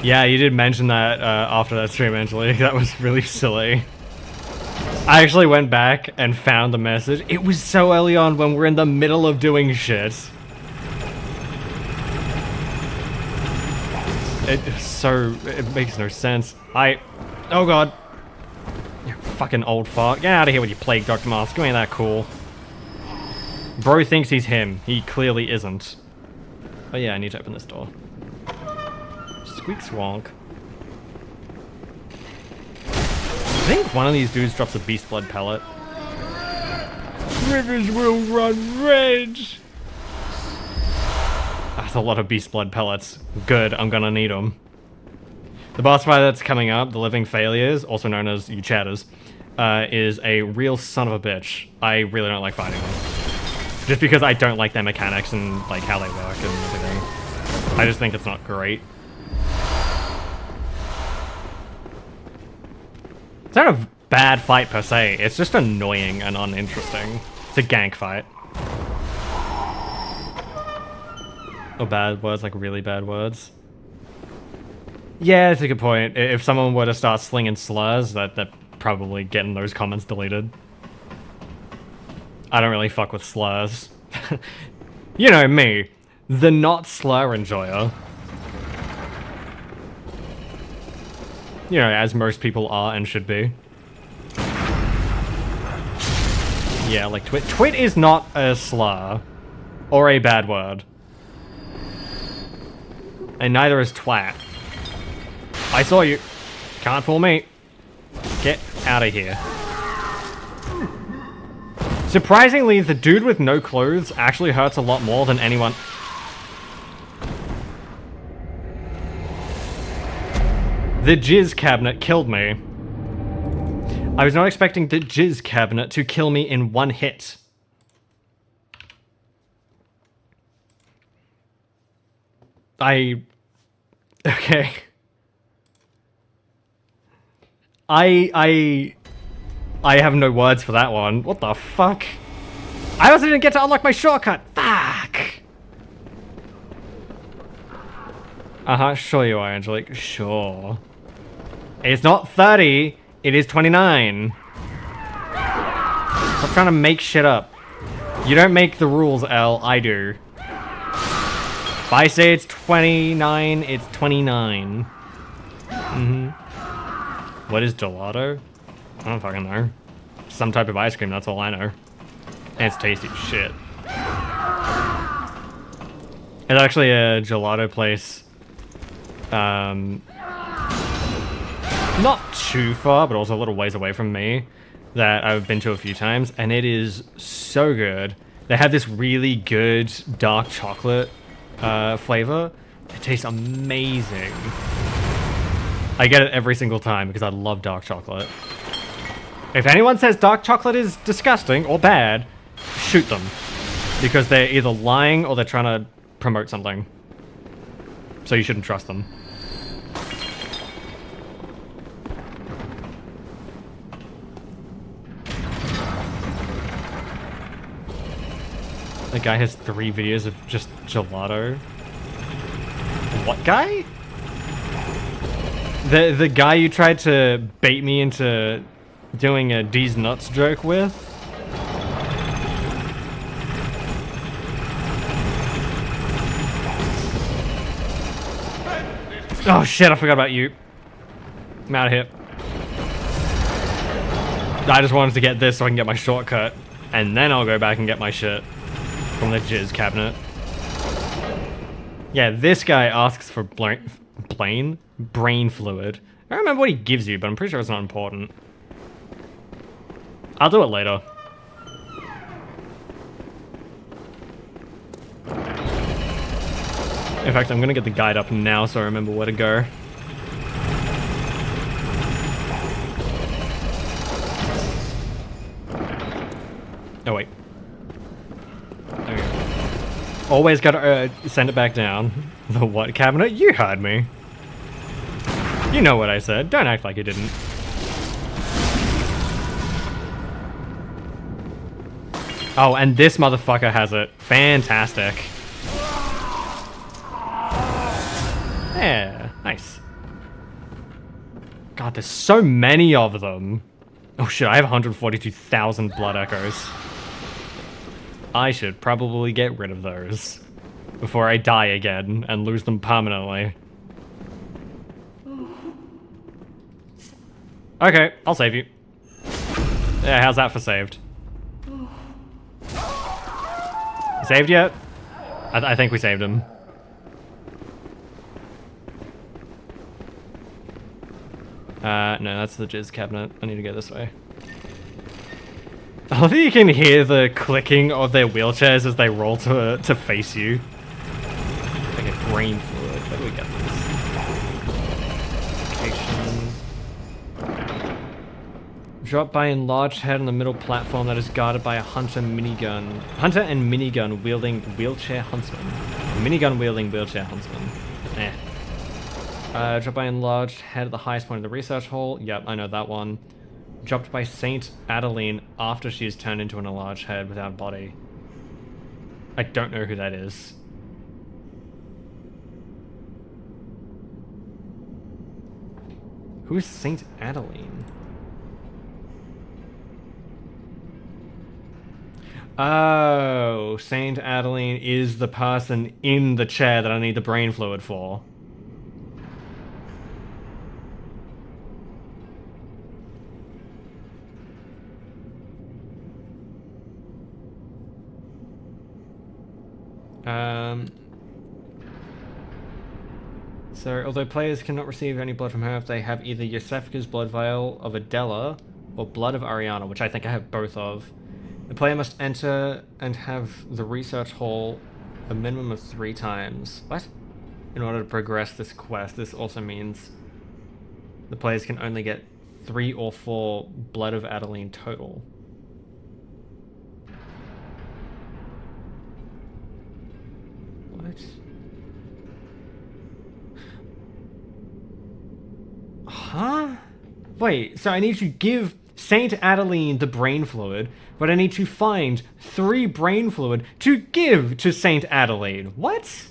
Yeah, you did mention that after that stream, Angelique. That was really silly. I actually went back and found the message. It was so early on when we're in the middle of doing shit. It makes no sense. Oh god. You fucking old fuck. Get out of here with your plague doctor mask. You ain't that cool. Bro thinks he's him. He clearly isn't. Oh yeah, I need to open this door. Squeak swonk. I think one of these dudes drops a beast blood pellet. Rivers will run red. That's a lot of beast blood pellets. Good, I'm gonna need them. The boss fight that's coming up, the Living Failures, also known as You Chatters, is a real son of a bitch. I really don't like fighting them. Just because I don't like their mechanics and like how they work and everything. I just think it's not great. It's not a bad fight per se, it's just annoying and uninteresting. It's a gank fight. Or bad words, like really bad words. Yeah, that's a good point. If someone were to start slinging slurs, they're probably getting those comments deleted. I don't really fuck with slurs. You know me, the not slur enjoyer. You know, as most people are and should be. Yeah, like twit. Twit is not a slur. Or a bad word. And neither is twat. I saw you. Can't fool me. Get out of here. Surprisingly, the dude with no clothes actually hurts a lot more than anyone. The jizz cabinet killed me. I was not expecting the jizz cabinet to kill me in one hit. Okay. I have no words for that one. What the fuck? I also didn't get to unlock my shortcut. Fuck. Sure you are, Angelique. Sure. It's not 30. It is 29. Stop trying to make shit up. You don't make the rules, Elle. I do. If I say it's 29, it's 29. What is gelato? I don't fucking know. Some type of ice cream, that's all I know. And it's tasty as shit. It's actually a gelato place. Not too far, but also a little ways away from me, that I've been to a few times, and it is so good. They have this really good dark chocolate flavor. It tastes amazing. I get it every single time because I love dark chocolate. If anyone says dark chocolate is disgusting or bad, shoot them. Because they're either lying or they're trying to promote something. So you shouldn't trust them. The guy has 3 videos of just gelato. What guy? The guy you tried to bait me into doing a D's nuts joke with? Oh shit, I forgot about you. I'm out of here. I just wanted to get this so I can get my shortcut, and then I'll go back and get my shit from the jizz cabinet. Yeah, this guy asks for brain fluid. I don't remember what he gives you, but I'm pretty sure it's not important. I'll do it later. In fact, I'm gonna get the guide up now so I remember where to go. Oh wait. There we go. Always gotta send it back down. The what cabinet? You heard me. You know what I said. Don't act like you didn't. Oh, and this motherfucker has it. Fantastic. Yeah, nice. God, there's so many of them. Oh shit, I have 142,000 blood echoes. I should probably get rid of those before I die again and lose them permanently. Okay, I'll save you. Yeah, how's that for saved? Saved yet? I think we saved him. No, that's the jizz cabinet. I need to go this way. I love that you can hear the clicking of their wheelchairs as they roll to face you. I get brain fluid. Where do we get this? Location. Drop by enlarged head on the middle platform that is guarded by a hunter minigun. Hunter and minigun wielding wheelchair huntsman. Minigun wielding wheelchair huntsman. Eh. Drop by enlarged head at the highest point of the research hall. Yep, I know that one. Dropped by Saint Adeline after she is turned into an enlarged head without body. I don't know who that is. Who is Saint Adeline? Oh, Saint Adeline is the person in the chair that I need the brain fluid for. So, although players cannot receive any blood from her if they have either Yosefka's blood vial of Adela or blood of Ariana, which I think I have both of, The player must enter and have the research hall a minimum of 3 times. What? In order to progress this quest, this also means the players can only get 3 or 4 Blood of Adeline total. What? Huh? Wait, so I need to give Saint Adeline the brain fluid, but I need to find 3 brain fluid to give to Saint Adeline. What?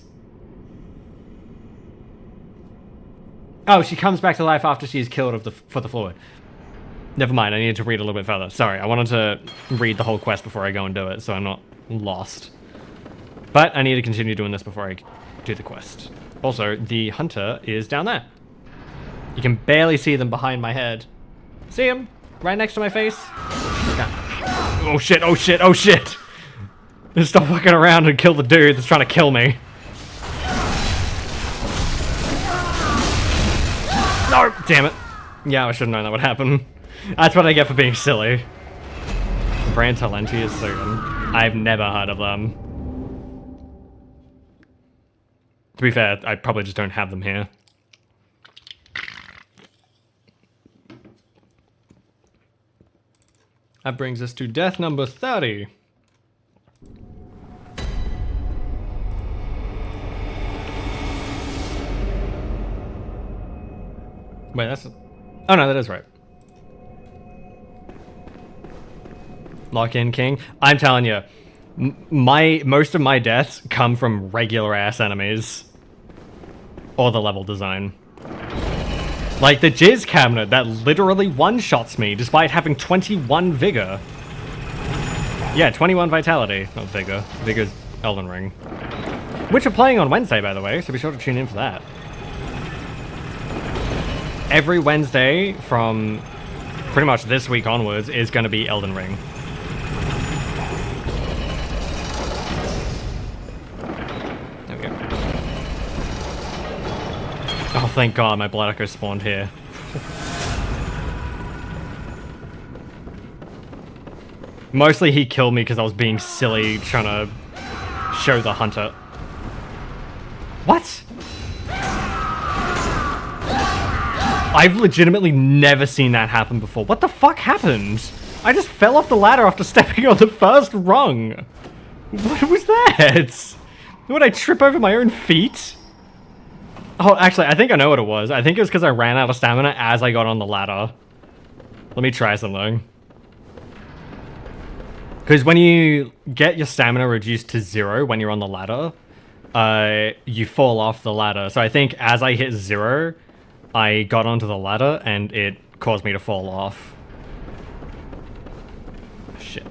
Oh, she comes back to life after she is killed for the fluid. Never mind, I needed to read a little bit further. Sorry, I wanted to read the whole quest before I go and do it, so I'm not lost. But I need to continue doing this before I do the quest. Also, the hunter is down there. You can barely see them behind my head. See him? Right next to my face? Oh shit, oh shit, oh shit! Just stop fucking around and kill the dude that's trying to kill me. No! Damn it. Yeah, I should have known that would happen. That's what I get for being silly. Brand Talenti is so good. I've never heard of them. To be fair, I probably just don't have them here. That brings us to death number 30. Wait, that's... Oh no, that is right. Lock in, King. I'm telling you, most of my deaths come from regular ass enemies. Or the level design. Like the Jizz cabinet that literally one-shots me despite having 21 vigor. Yeah, 21 vitality, not vigor. Vigor's Elden Ring. Which are playing on Wednesday, by the way, so be sure to tune in for that. Every Wednesday from pretty much this week onwards is going to be Elden Ring. There we go. Oh, thank God, my Blood Echo spawned here. Mostly he killed me because I was being silly trying to show the hunter. What? I've legitimately never seen that happen before. What the fuck happened? I just fell off the ladder after stepping on the first rung. What was that? Would I trip over my own feet? Oh, actually, I think I know what it was. I think it was because I ran out of stamina as I got on the ladder. Let me try something. Because when you get your stamina reduced to 0 when you're on the ladder, you fall off the ladder. So I think as I hit 0, I got onto the ladder and it caused me to fall off. Shit.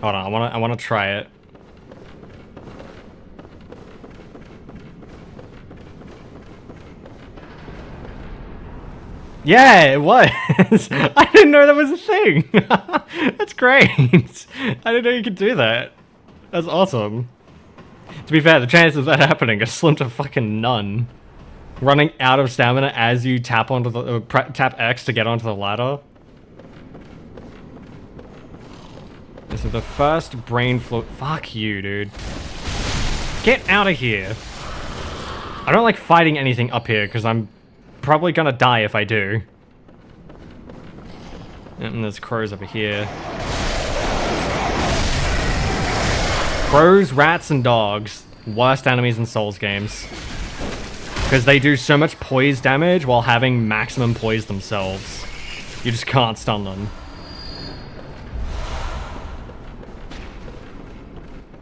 Hold on, I wanna try it. Yeah, it was. I didn't know that was a thing. That's great. I didn't know you could do that. That's awesome. To be fair, the chances of that happening are slim to fucking none. Running out of stamina as you tap onto the tap X to get onto the ladder. This is the first brain float. Fuck you, dude. Get out of here. I don't like fighting anything up here because I'm probably gonna die if I do. And there's crows over here. Crows, rats, and dogs. Worst enemies in Souls games. Because they do so much poise damage while having maximum poise themselves. You just can't stun them.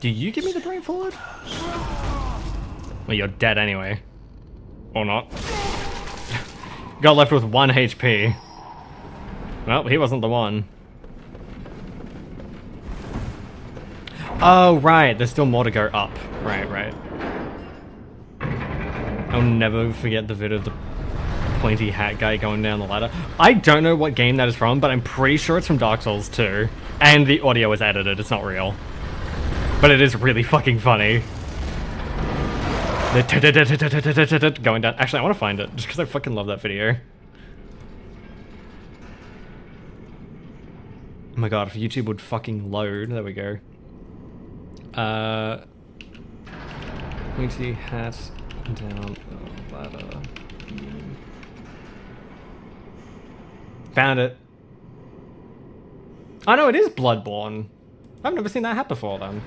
Do you give me the brain fluid? Well, you're dead anyway. Or not. Got left with 1 HP. Well, he wasn't the one. Oh, right. There's still more to go up. Right. I'll never forget the vid of the pointy hat guy going down the ladder. I don't know what game that is from, but I'm pretty sure it's from Dark Souls 2. And the audio is edited. It's not real. But it is really fucking funny. Going down. Actually, I want to find it, just because I fucking love that video. Oh my god, if YouTube would fucking load. There we go. Pointy hat down ladder. Found it. Oh no, it is Bloodborne. I've never seen that hat before then.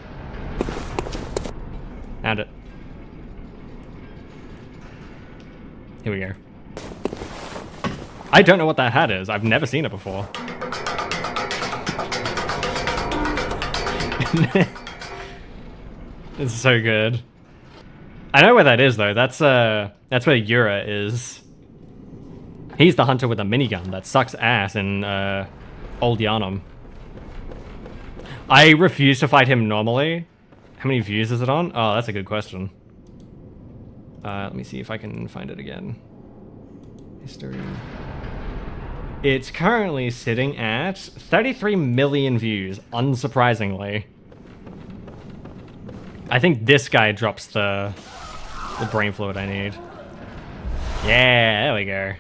Found it. Here we go. I don't know what that hat is. I've never seen it before. It's so good. I know where that is though. That's where Yura is. He's the hunter with a minigun that sucks ass in Old Yarnum. I refuse to fight him normally. How many views is it on? Oh, that's a good question. Let me see if I can find it again. History. It's currently sitting at 33 million views, unsurprisingly. I think this guy drops the brain fluid I need. Yeah, there we go.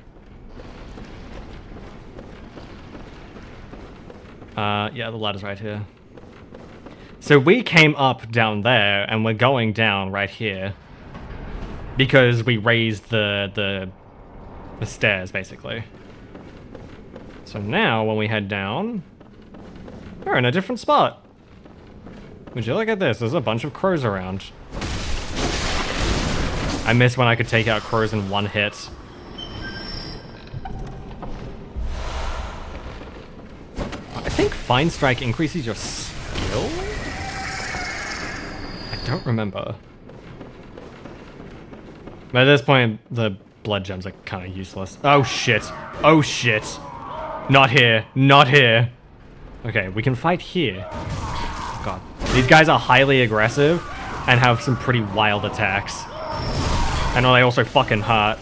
Yeah, the ladder's right here. So we came up down there, and we're going down right here. Because we raised the stairs, basically. So now, when we head down, we're in a different spot. Would you look at this? There's a bunch of crows around. I miss when I could take out crows in one hit. I think Fine Strike increases your skill? I don't remember. But at this point, the blood gems are kind of useless. Oh shit. Oh shit. Not here. Not here. Okay, we can fight here. God. These guys are highly aggressive and have some pretty wild attacks. And they also fucking hurt.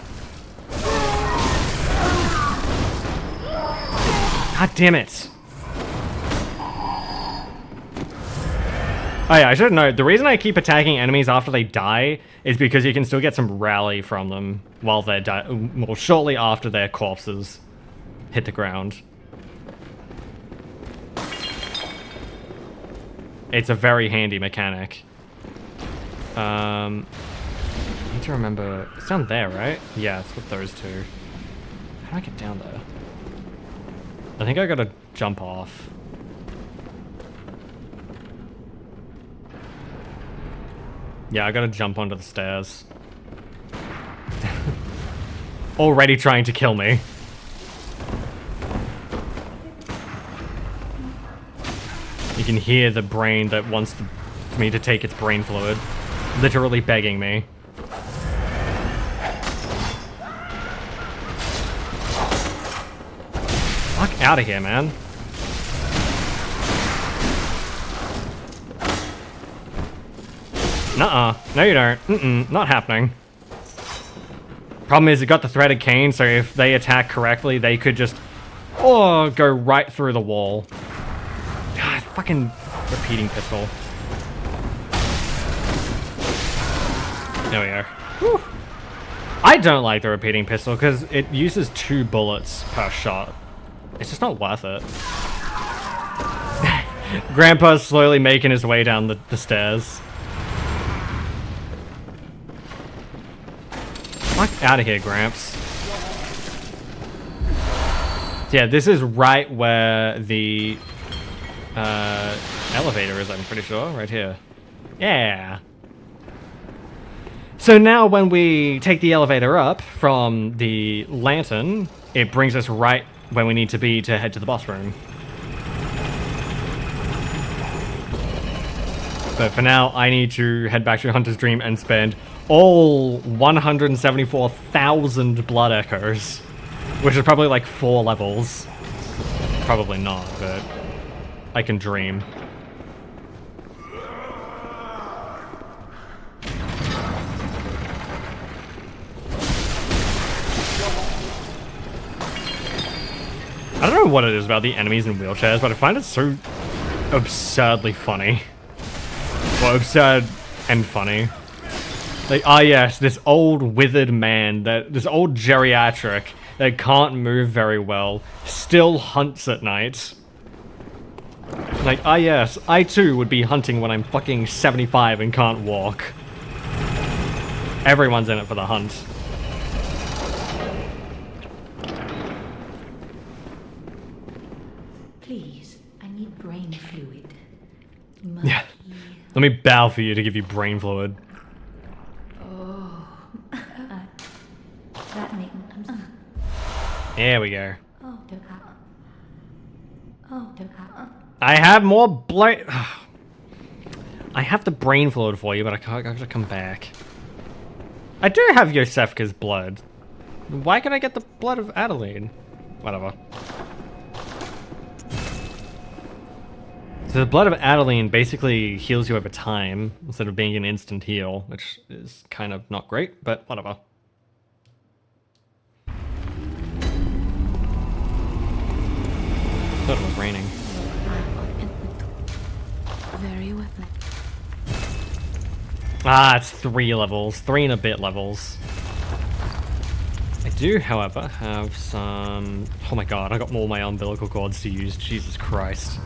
God damn it. Oh yeah, I should know. The reason I keep attacking enemies after they die is because you can still get some rally from them while they're well, shortly after their corpses hit the ground. It's a very handy mechanic. I need to remember. It's down there, right? Yeah, it's with those two. How do I get down there? I think I gotta jump off. Yeah, I gotta jump onto the stairs. Already trying to kill me. You can hear the brain that wants me to take its brain fluid. Literally begging me. Fuck out of here, man. Nuh-uh. No, you don't. Not happening. Problem is, it got the threaded cane, so if they attack correctly, they could just... Oh, go right through the wall. God, fucking repeating pistol. There we are. Whew. I don't like the repeating pistol because it uses 2 bullets per shot. It's just not worth it. Grandpa's slowly making his way down the stairs. Fuck out of here, Gramps. Yeah, this is right where the elevator is, I'm pretty sure. Right here. Yeah. So now when we take the elevator up from the lantern, it brings us right where we need to be to head to the boss room. But for now, I need to head back to Hunter's Dream and spend all 174,000 blood echoes, which is probably like 4 levels. Probably not, but I can dream. I don't know what it is about the enemies in wheelchairs, but I find it so absurdly funny. Well, absurd and funny. Like, ah yes, this old withered man, this old geriatric that can't move very well, still hunts at night. Like, ah yes, I too would be hunting when I'm fucking 75 and can't walk. Everyone's in it for the hunt. Please, I need brain fluid. Yeah. Let me bow for you to give you brain fluid. That name. There we go. Oh, I have more blood. I have the brain fluid for you, but I gotta come back. I do have Yosefka's blood. Why can I get the blood of Adeline? Whatever. So the blood of Adeline basically heals you over time instead of being an instant heal, which is kind of not great, but whatever. Thought it was raining. Very weapon. Ah, it's 3 levels. 3 and a bit levels. I do, however, have some... Oh my god, I got all my umbilical cords to use. Jesus Christ.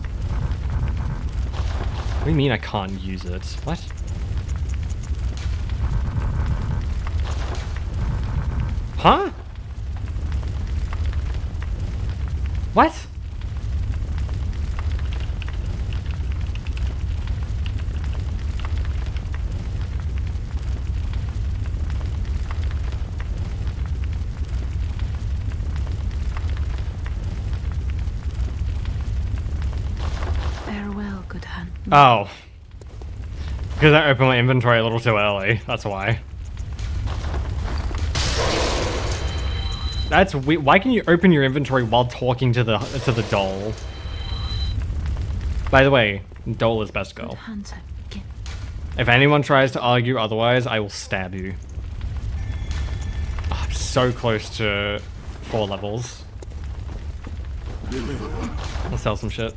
What do you mean I can't use it? What? Huh? What? Farewell, good hunt. Oh. Because I opened my inventory a little too early. That's why. That's weird. Why can you open your inventory while talking to the doll? By the way, doll is best girl. Hunter. If anyone tries to argue otherwise, I will stab you. Oh, I'm so close to 4 levels. I'll sell some shit.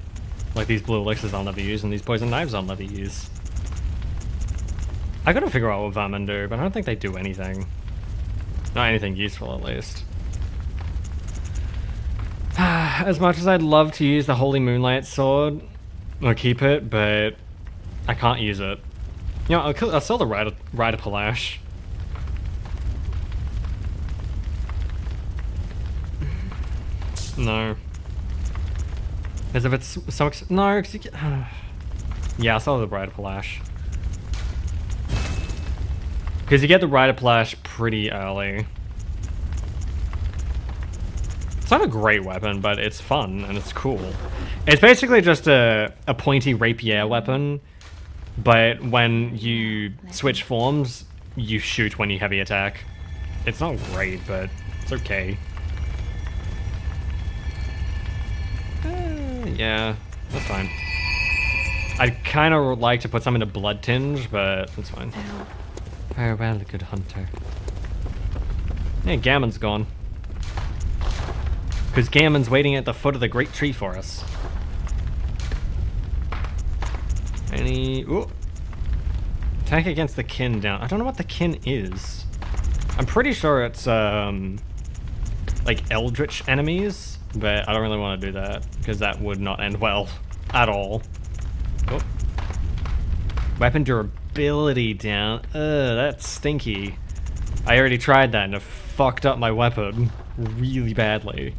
Like these blue elixirs I'll never use, and these poison knives I'll never use. I gotta figure out what vermin do, but I don't think they do anything. Not anything useful, at least. As much as I'd love to use the Holy Moonlight Sword, or keep it, but I can't use it. You know, I'll sell the Rider Palash. No. As if it's so no, cause you get, yeah, I'll sell the Rider Palash. Because you get the Rider Palash pretty early. It's not a great weapon, but it's fun and it's cool. It's basically just a pointy rapier weapon, but when you switch forms, you shoot when you heavy attack. It's not great, but it's okay. Yeah, that's fine. I'd kind of like to put some into Blood Tinge, but that's fine. Farewell, good hunter. Yeah, Gammon's gone. Because Gammon's waiting at the foot of the great tree for us. Ooh. Attack against the kin down. I don't know what the kin is. I'm pretty sure it's, like eldritch enemies, but I don't really want to do that, because that would not end well at all. Oh. Weapon durability down. That's stinky. I already tried that and it fucked up my weapon really badly.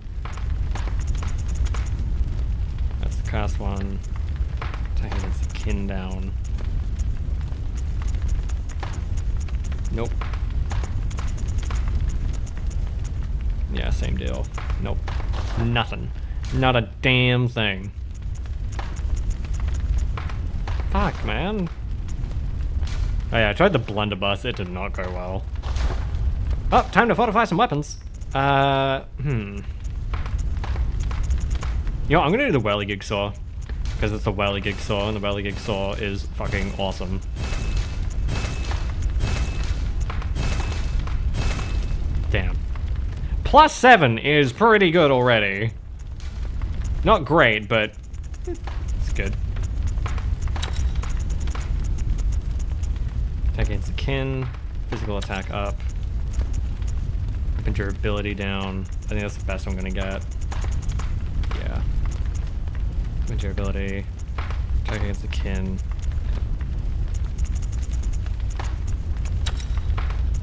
That's the cast one. Attack against the kin down. Nope. Yeah, same deal. Nope. Nothing. Not a damn thing. Fuck, man. Oh yeah, I tried the blunderbuss. It did not go well. Oh, time to fortify some weapons. You know, I'm gonna do the whirligig saw. Because it's the whirligig saw, and the whirligig saw is fucking awesome. Damn. +7 is pretty good already. Not great, but it's good. Attack against the kin. Physical attack up. Weapon durability down. I think that's the best I'm gonna get. Yeah. Weapon durability. Attack against the kin.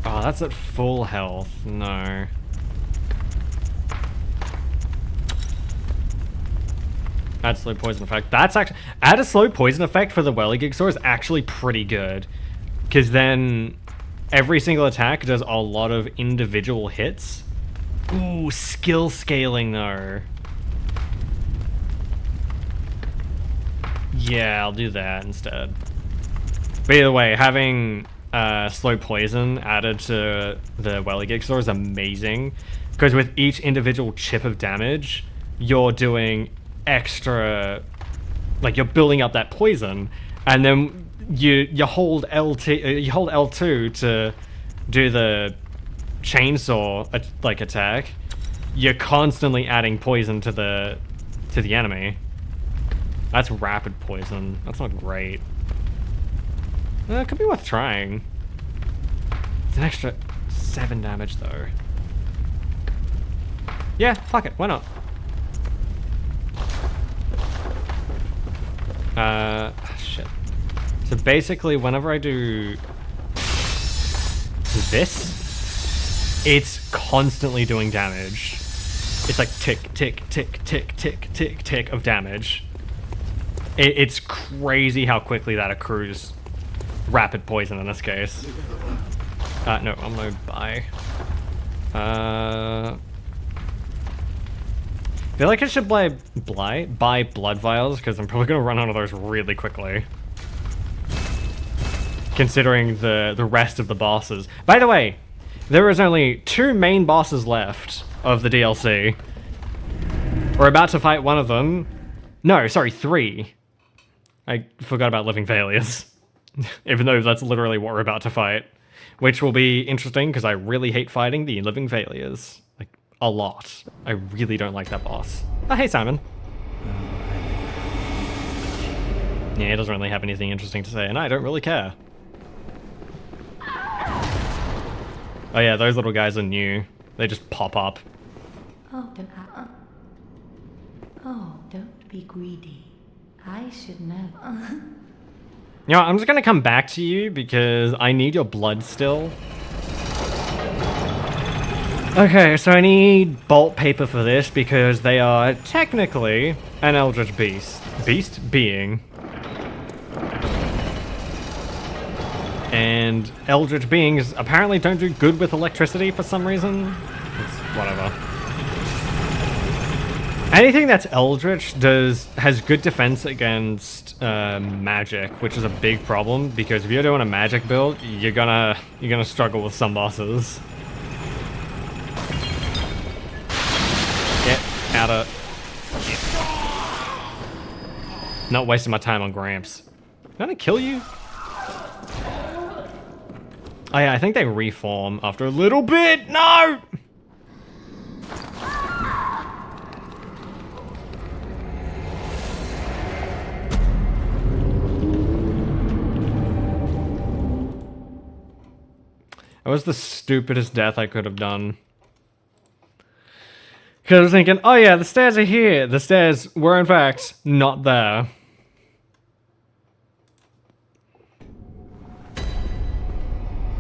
Oh, that's at full health. No. Add slow poison effect. That's actually... Add a slow poison effect for the Whirligig is actually pretty good. Because then every single attack does a lot of individual hits. Ooh, skill scaling though. Yeah, I'll do that instead. But either way, having slow poison added to the Whirligig is amazing. Because with each individual chip of damage, you're doing extra... Like, you're building up that poison, and then you hold you hold L2 to do the chainsaw attack. You're constantly adding poison to the enemy. That's rapid poison. That's not great. It could be worth trying. It's an extra 7 damage though. Yeah, fuck it. Why not? Shit. So basically, whenever I do this, it's constantly doing damage. It's like tick, tick, tick, tick, tick, tick, tick of damage. It's crazy how quickly that accrues rapid poison in this case. No, I'm gonna buy. I feel like I should buy blood vials, because I'm probably gonna run out of those really quickly. Considering the rest of the bosses. By the way, there is only 2 main bosses left of the DLC. We're about to fight one of them. No, sorry, 3. I forgot about living failures. Even though that's literally what we're about to fight. Which will be interesting, because I really hate fighting the living failures. Like, a lot. I really don't like that boss. Oh, hey, Simon. Yeah, he doesn't really have anything interesting to say, and I don't really care. Oh yeah, those little guys are new. They just pop up. Oh, don't be greedy. I should know. You know what, I'm just gonna come back to you because I need your blood still. Okay, so I need bolt paper for this because they are technically an eldritch beast. Being. And eldritch beings apparently don't do good with electricity for some reason. It's whatever. Anything that's eldritch has good defense against magic, which is a big problem because if you're doing a magic build, you're gonna struggle with some bosses. Get out of. Not wasting my time on Gramps. I'm gonna kill you. Oh yeah, I think they reform after a little bit. No. That was the stupidest death I could have done. Because I was thinking, oh yeah, the stairs are here. The stairs were in fact not there.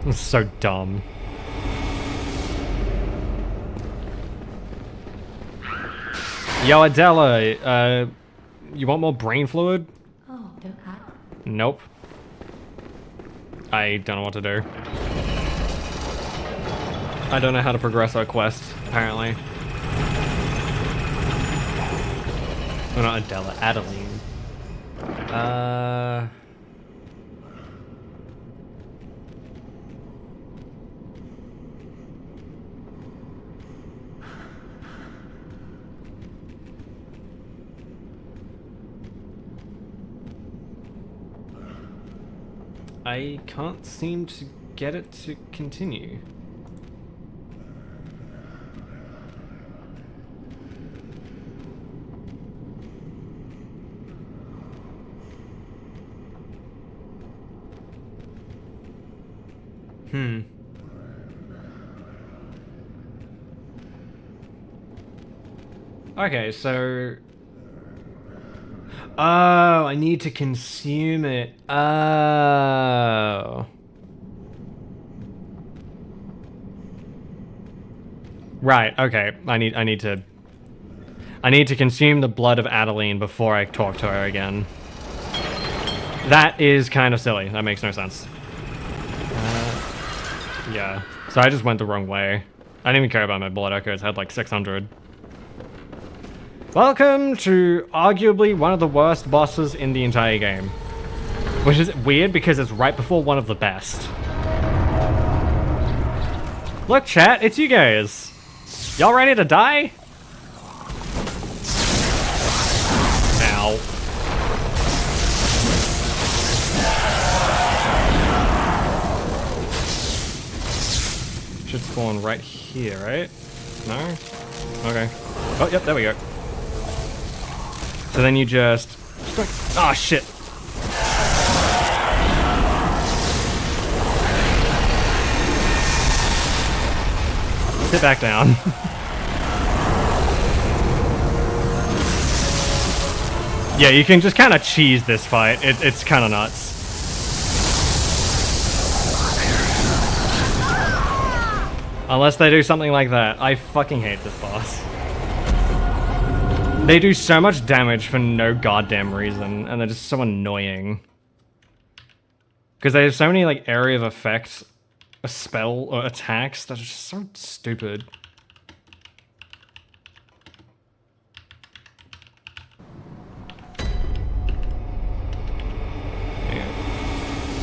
It's so dumb. Yo, Adela, you want more brain fluid? Oh, don't I? Nope. I don't know what to do. I don't know how to progress our quest, apparently. Oh, not Adela, Adeline. I can't seem to get it to continue. Okay, so... Oh, I need to consume it. Oh. Right, okay. I need to consume the blood of Adeline before I talk to her again. That is kind of silly. That makes no sense. Yeah. So I just went the wrong way. I didn't even care about my blood echoes. I had like 600. Welcome to arguably one of the worst bosses in the entire game. Which is weird because it's right before one of the best. Look, chat, it's you guys. Y'all ready to die? Ow. Should spawn right here, right? No? Okay. Oh, yep, there we go. So then you just... Oh, shit. Sit back down. Yeah, you can just kind of cheese this fight. It's kind of nuts. Unless they do something like that. I fucking hate this boss. They do so much damage for no goddamn reason, and they're just so annoying. Because they have so many, like, area of effect, a spell, or attacks that are just so stupid.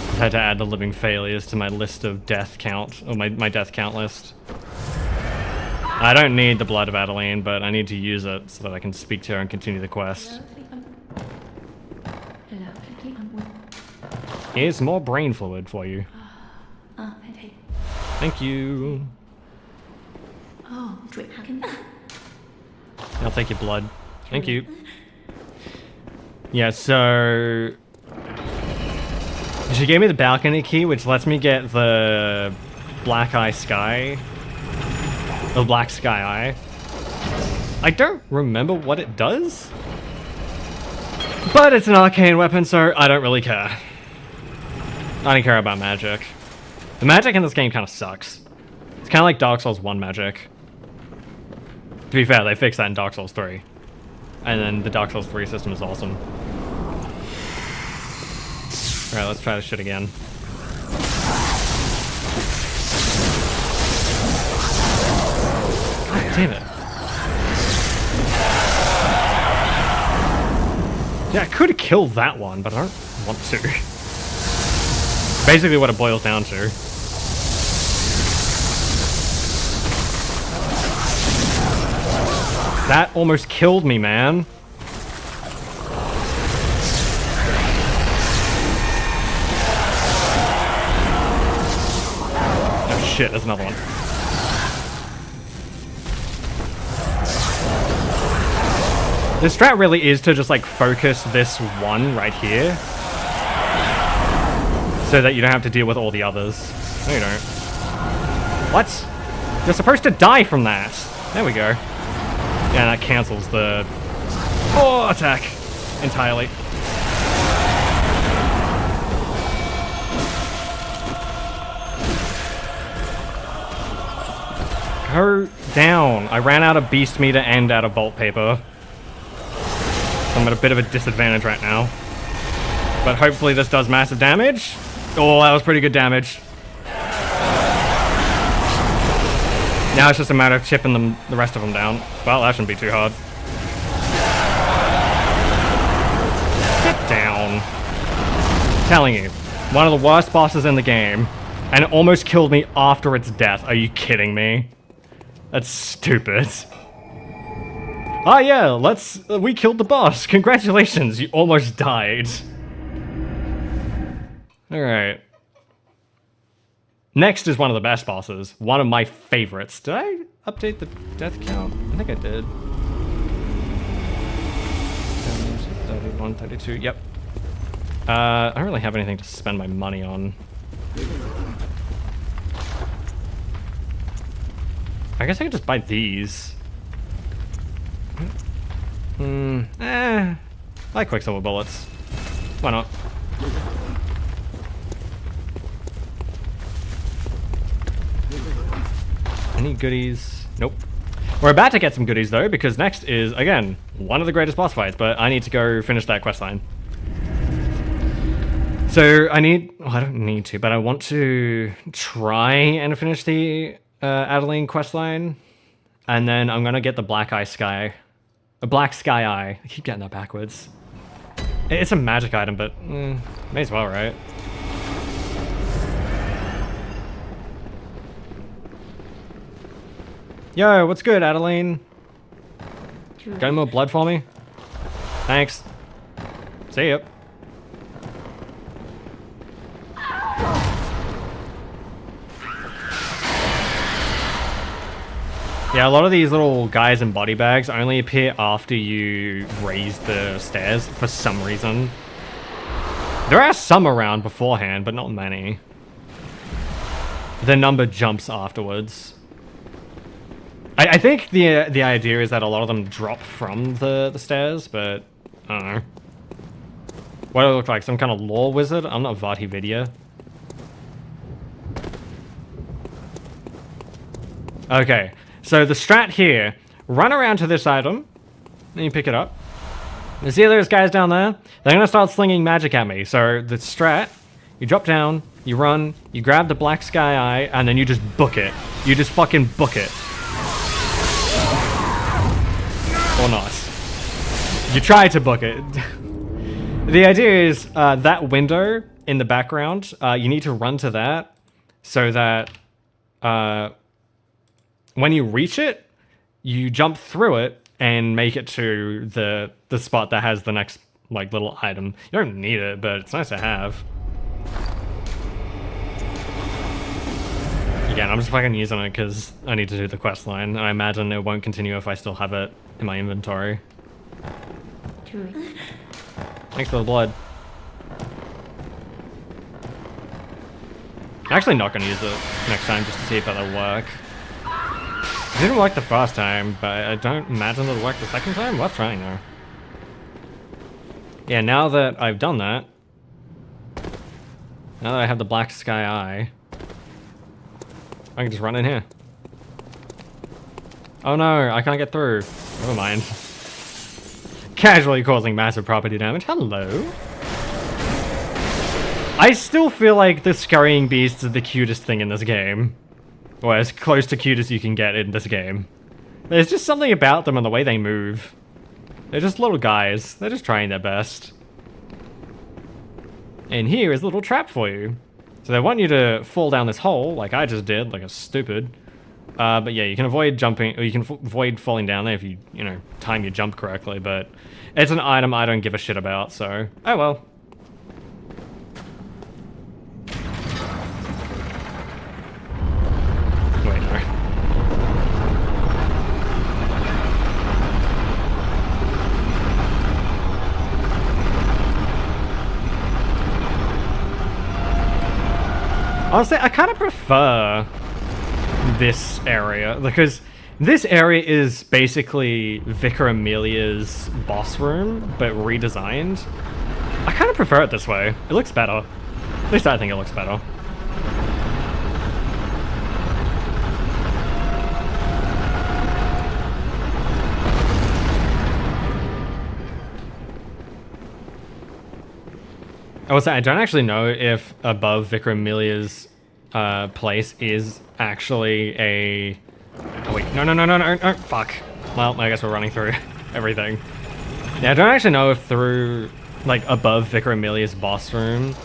Just had to add the living failures to my list of death count, or my death count list. I don't need the blood of Adeline, but I need to use it so that I can speak to her and continue the quest. Here's more brain fluid for you. Thank you. I'll take your blood. Thank you. Yeah, so... She gave me the balcony key, which lets me get the Black Eye Sky. The Black Sky Eye. I don't remember what it does. But it's an arcane weapon, so I don't really care. I don't care about magic. The magic in this game kind of sucks. It's kind of like Dark Souls 1 magic. To be fair, they fixed that in Dark Souls 3. And then the Dark Souls 3 system is awesome. Alright, let's try this shit again. God damn it. Yeah, I could have killed that one, but I don't want to. Basically what it boils down to. That almost killed me, man. Oh shit, there's another one. The strat really is to just like focus this one right here. So that you don't have to deal with all the others. No, you don't. What? You're supposed to die from that. There we go. Yeah, that cancels the attack entirely. Go down. I ran out of beast meter and out of bolt paper. So I'm at a bit of a disadvantage right now. But hopefully this does massive damage. Oh, that was pretty good damage. Now it's just a matter of chipping the rest of them down. Well, that shouldn't be too hard. Sit down. I'm telling you, one of the worst bosses in the game, and it almost killed me after its death. Are you kidding me? That's stupid. Ah yeah, we killed the boss. Congratulations, you almost died. Alright. Next is one of the best bosses. One of my favorites. Did I update the death count? I think I did. 31, 32, yep. I don't really have anything to spend my money on. I guess I could just buy these. I like quicksilver bullets. Why not? Any goodies? Nope. We're about to get some goodies though, because next is, again, one of the greatest boss fights, but I need to go finish that questline. So I need, well, I don't need to, but I want to try and finish the Adeline questline, and then I'm gonna get the black eye sky, a black sky eye. I keep getting that backwards. It's a magic item, but may as well, right? Yo, what's good, Adeline? Got any more blood for me? Thanks. See ya. Yeah, a lot of these little guys in body bags only appear after you raise the stairs for some reason. There are some around beforehand, but not many. The number jumps afterwards. I think the idea is that a lot of them drop from the stairs, but I don't know. What do I look like? Some kind of lore wizard? I'm not Vati Vidya. Okay, so the strat here, run around to this item, then you pick it up. You see those guys down there? They're gonna start slinging magic at me. So the strat, you drop down, you run, you grab the black sky eye, and then you just book it. You just fucking book it. Or not. You try to book it. The idea is that window in the background, you need to run to that so that when you reach it, you jump through it and make it to the spot that has the next like little item. You don't need it, but it's nice to have. Again, I'm just fucking using it because I need to do the quest line, and I imagine it won't continue if I still have it in my inventory. Thanks for the blood. I'm actually not going to use it next time just to see if that'll work. It didn't work the first time, but I don't imagine it'll work the second time. Let's try now. Yeah, now that I've done that, now that I have the black sky eye, I can just run in here. Oh no, I can't get through. Never mind. Casually causing massive property damage. Hello. I still feel like the scurrying beasts are the cutest thing in this game. Or as close to cute as you can get in this game. There's just something about them and the way they move. They're just little guys. They're just trying their best. And here is a little trap for you. So they want you to fall down this hole, like I just did, like a stupid. But yeah, you can avoid jumping, or you can avoid falling down there if you, time your jump correctly, but it's an item I don't give a shit about, so, oh well. Wait, no. Honestly, I kind of prefer this area, because this area is basically Vicar Amelia's boss room, but redesigned. I kind of prefer it this way. It looks better. At least I think it looks better. I will say, I don't actually know if above Vicar Amelia's place is actually a... Oh wait, no, fuck. Well, I guess we're running through everything. Yeah, I don't actually know if through, like, above Vicar Amelia's boss room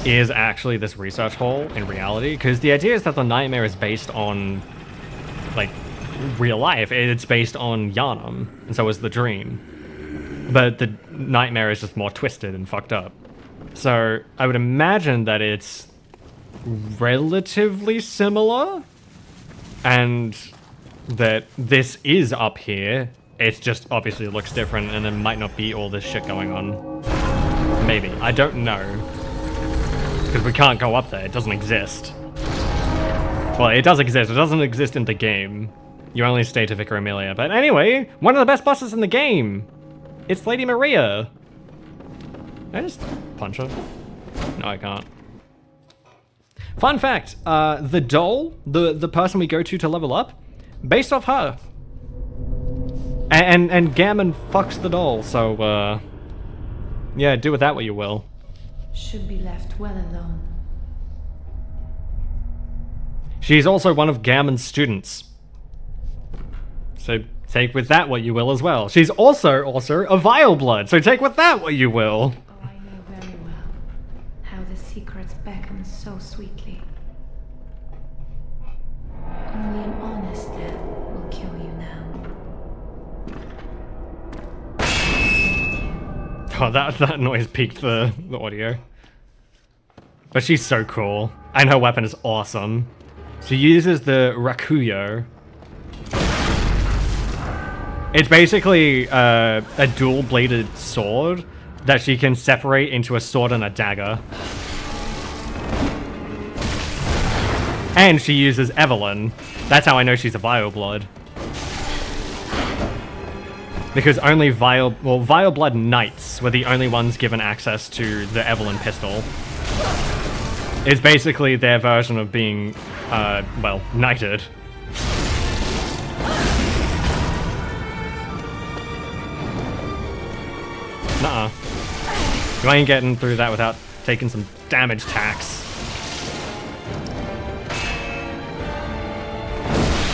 is actually this research hall in reality, because the idea is that the nightmare is based on, like, real life. It's based on Yharnam, and so is the dream. But the nightmare is just more twisted and fucked up. So, I would imagine that it's relatively similar, and that this is up here. It just obviously looks different, and there might not be all this shit going on. Maybe. I don't know. Because we can't go up there. It doesn't exist. Well, it does exist. It doesn't exist in the game. You only stay to Vicar Amelia. But anyway, one of the best bosses in the game! It's Lady Maria! Can I just punch her? No, I can't. Fun fact, the doll, the person we go to level up, based off her. And Gammon fucks the doll, so, yeah, do with that what you will. Should be left well alone. She's also one of Gammon's students. So take with that what you will as well. She's also a vile blood, so take with that what you will. Oh, I know very well how the secrets beckon so sweetly. Only an honest death will kill you now. Oh, that noise peaked the audio. But she's so cool. And her weapon is awesome. She uses the Rakuyo. It's basically a dual-bladed sword that she can separate into a sword and a dagger. And she uses Evelyn. That's how I know she's a vile blood. Because only vile blood knights were the only ones given access to the Evelyn pistol. It's basically their version of being, well, knighted. Nuh-uh. You ain't getting through that without taking some damage tax.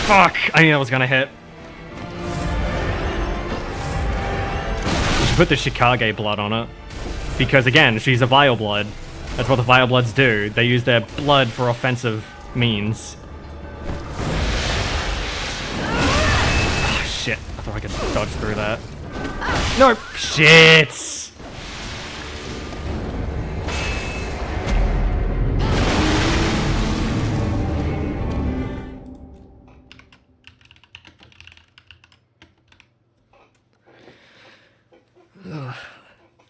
Fuck! I knew that was gonna hit. You should put the Shikage blood on it. Because again, she's a vile blood. That's what the vile bloods do. They use their blood for offensive means. Oh, shit. I thought I could dodge through that. No! Shit!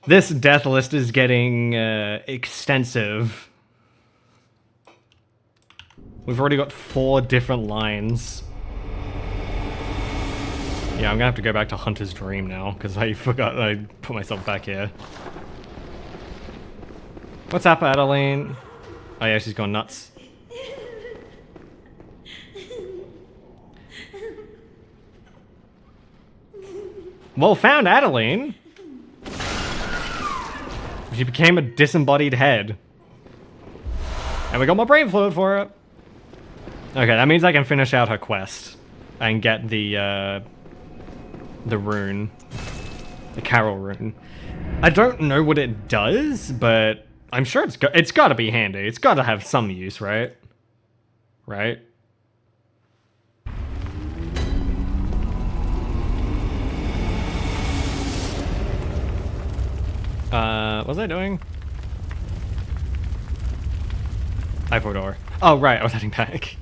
This death list is getting extensive. We've already got 4 different lines. Yeah, I'm gonna have to go back to Hunter's Dream now, because I forgot I put myself back here. What's up, Adeline? Oh yeah, she's gone nuts. Well found, Adeline! She became a disembodied head. And we got more brain fluid for it. Okay, that means I can finish out her quest. And get the rune. The Carol rune. I don't know what it does, but I'm sure it's gotta be handy. It's gotta have some use, right? Right? What was I doing? I4 Oh, right, I was heading back.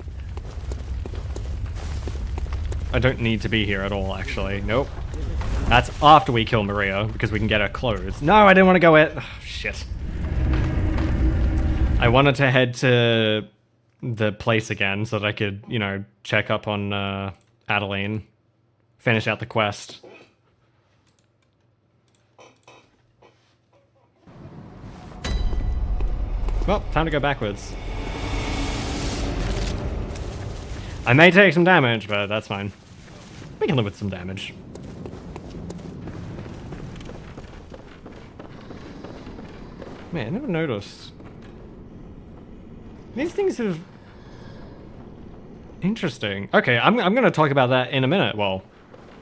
I don't need to be here at all, actually. Nope. That's after we kill Maria, because we can get her clothes. No, I didn't want to go in. Oh, shit. I wanted to head to the place again so that I could, you know, check up on Adeline. Finish out the quest. Well, time to go backwards. I may take some damage, but that's fine. We can live with some damage. Man, I never noticed. These things have... Interesting. Okay, I'm gonna talk about that in a minute. Well,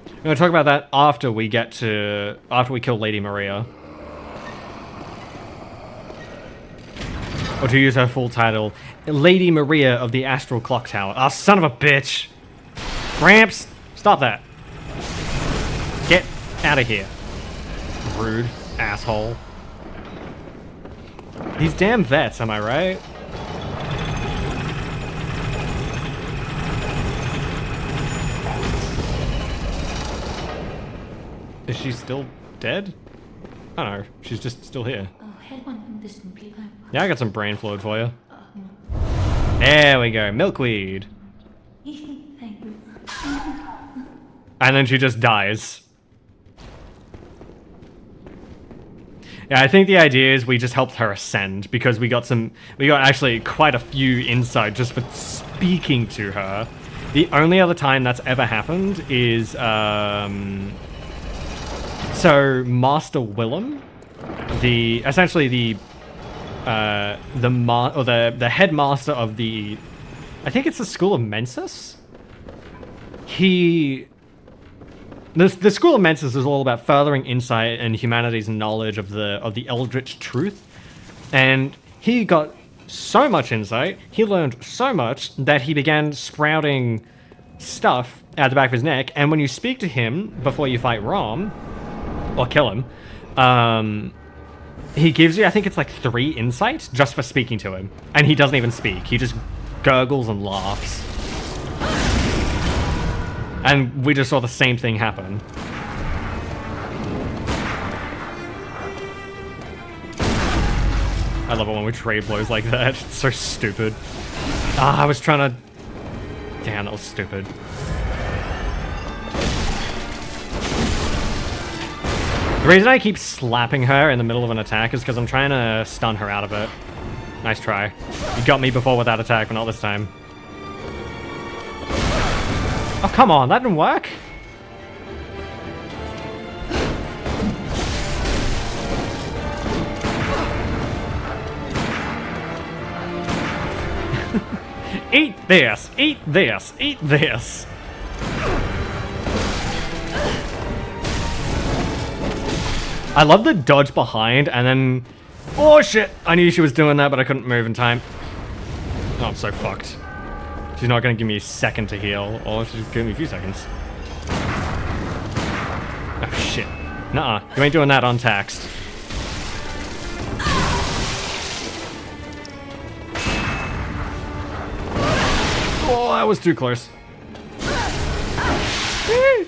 I'm gonna talk about that after we get to... After we kill Lady Maria. Or to use her full title, Lady Maria of the Astral Clock Tower. Ah, oh, son of a bitch! Gramps! Stop that. Get out of here. Rude asshole. These damn vets, am I right? Is she still dead? I don't know. She's just still here. Yeah, I got some brain fluid for you. There we go. Milkweed. Thank you. And then she just dies. Yeah, I think the idea is we just helped her ascend because we got actually quite a few insight just for speaking to her. The only other time that's ever happened is so Master Willem, essentially the headmaster of the, I think it's the School of Mensis. The School of Mensis is all about furthering insight and humanity's knowledge of the Eldritch truth, and he got so much insight, he learned so much that he began sprouting stuff out the back of his neck. And when you speak to him before you fight Rom or kill him, he gives you, I think it's like 3 insight just for speaking to him, and he doesn't even speak. He just gurgles and laughs. And we just saw the same thing happen. I love it when we trade blows like that. It's so stupid. I was trying to... Damn, that was stupid. The reason I keep slapping her in the middle of an attack is because I'm trying to stun her out of it. Nice try. You got me before with that attack, but not this time. Oh, come on, that didn't work. Eat this, eat this, eat this. I love the dodge behind and then... Oh shit! I knew she was doing that, but I couldn't move in time. Oh, I'm so fucked. She's not gonna give me a second to heal, or she's giving me a few seconds. Oh shit. Nuh-uh, you ain't doing that untaxed. Oh, that was too close. The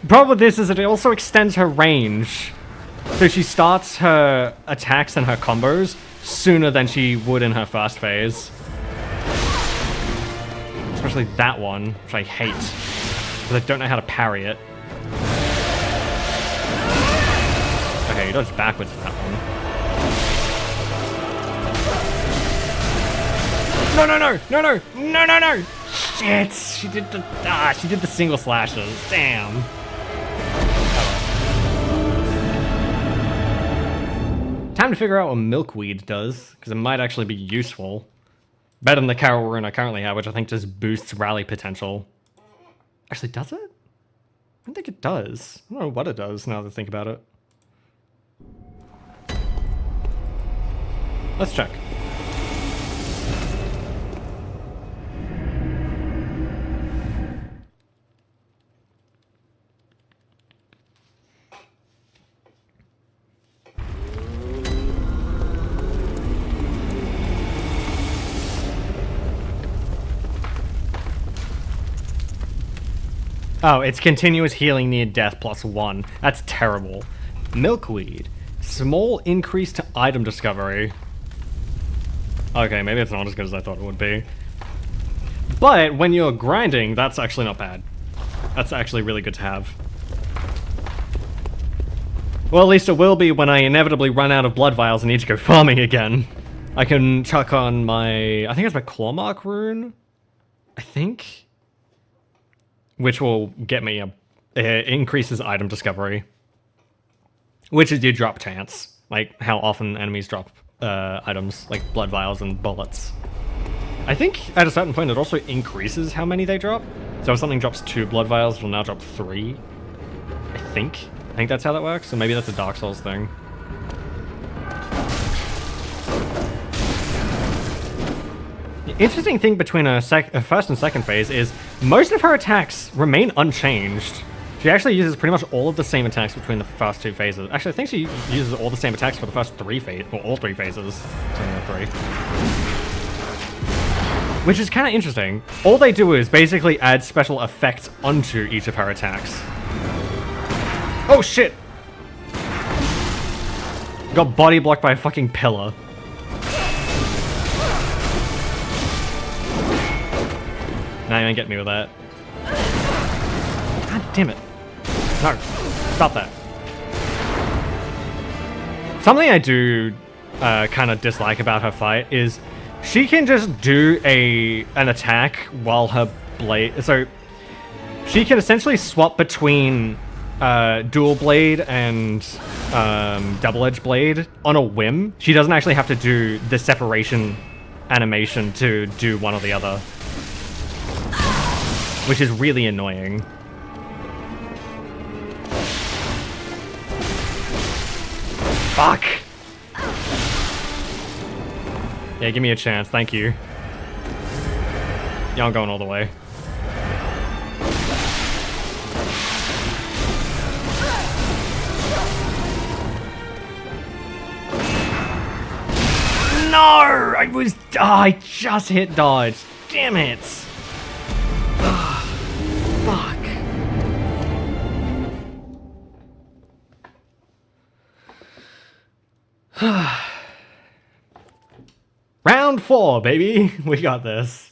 problem with this is that it also extends her range. So she starts her attacks and her combos sooner than she would in her first phase. Especially that one, which I hate, because I don't know how to parry it. Okay, you dodged backwards for that one. No, no, no, no, no, no, no, no! Shit! She did the single slashes. Damn. Time to figure out what milkweed does, because it might actually be useful. Better than the Carol rune I currently have, which I think just boosts rally potential. Actually, does it? I don't think it does. I don't know what it does now that I think about it. Let's check. Oh, it's continuous healing near death +1. That's terrible. Milkweed. Small increase to item discovery. Okay, maybe it's not as good as I thought it would be. But when you're grinding, that's actually not bad. That's actually really good to have. Well, at least it will be when I inevitably run out of blood vials and need to go farming again. I can chuck on my... I think it's my claw mark rune? I think? Which will get me increases item discovery. Which is your drop chance. Like, how often enemies drop items, like blood vials and bullets. I think at a certain point it also increases how many they drop. So if something drops 2 blood vials, it'll now drop 3. I think that's how that works, so maybe that's a Dark Souls thing. The interesting thing between a first and second phase is most of her attacks remain unchanged. She actually uses pretty much all of the same attacks between the first 2 phases. Actually, I think she uses all the same attacks for the first 3 phases, or all 3 phases. Something like 3. Which is kind of interesting. All they do is basically add special effects onto each of her attacks. Oh shit! Got body blocked by a fucking pillar. Now you ain't getting me with that. God damn it. No, stop that. Something I do kind of dislike about her fight is she can just do an attack while her blade... So, she can essentially swap between dual blade and double-edged blade on a whim. She doesn't actually have to do the separation animation to do one or the other. Which is really annoying. Fuck! Yeah, give me a chance, thank you. Yeah, I'm going all the way. No! I just hit dodge. Damn it! Fuck. Round 4, baby! We got this.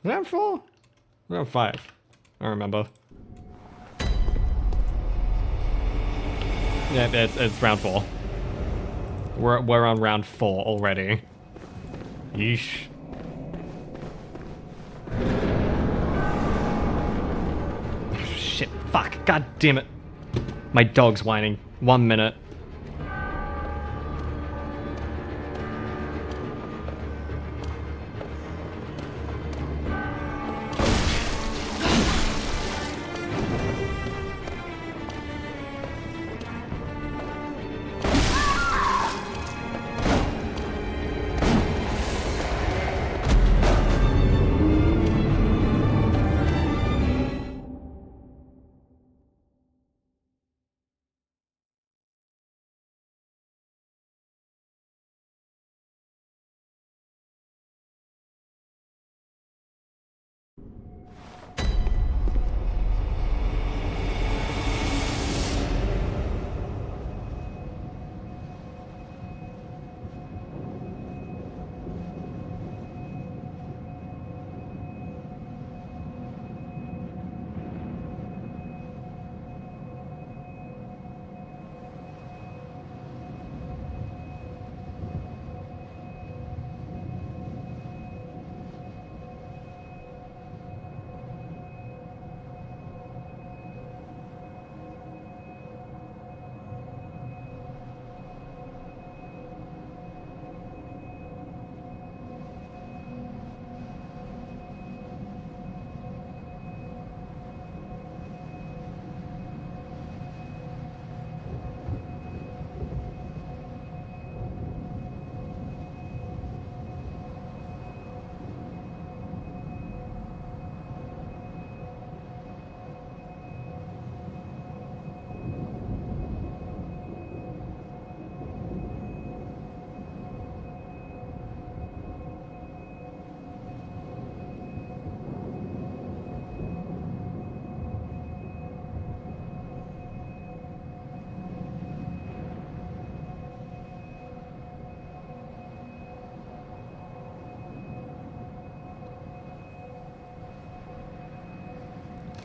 Round 4? Round 5. I don't remember. Yeah, it's round 4. We're on round 4 already. Yeesh. Shit, fuck, god damn it. My dog's whining. 1 minute.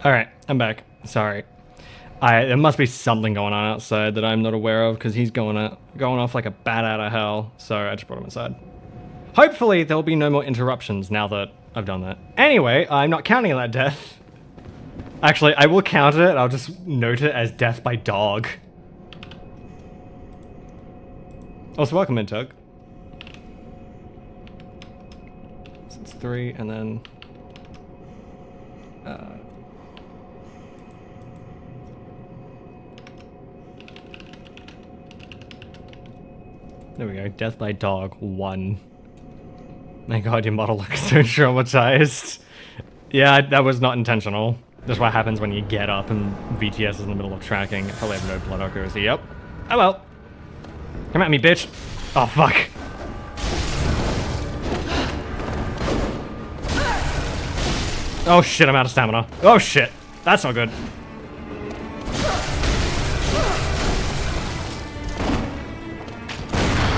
Alright, I'm back. Sorry. There must be something going on outside that I'm not aware of, because he's going off like a bat out of hell, so I just brought him inside. Hopefully there'll be no more interruptions now that I've done that. Anyway, I'm not counting that death. Actually, I will count it, I'll just note it as death by dog. Also, welcome in, Tug. So it's 3, and then... There we go, death by dog, 1. My god, your model looks so traumatized. Yeah, that was not intentional. That's what happens when you get up and VTS is in the middle of tracking. I probably have no blood accuracy. Yep. Oh well. Come at me, bitch. Oh, fuck. Oh shit, I'm out of stamina. Oh shit. That's not good.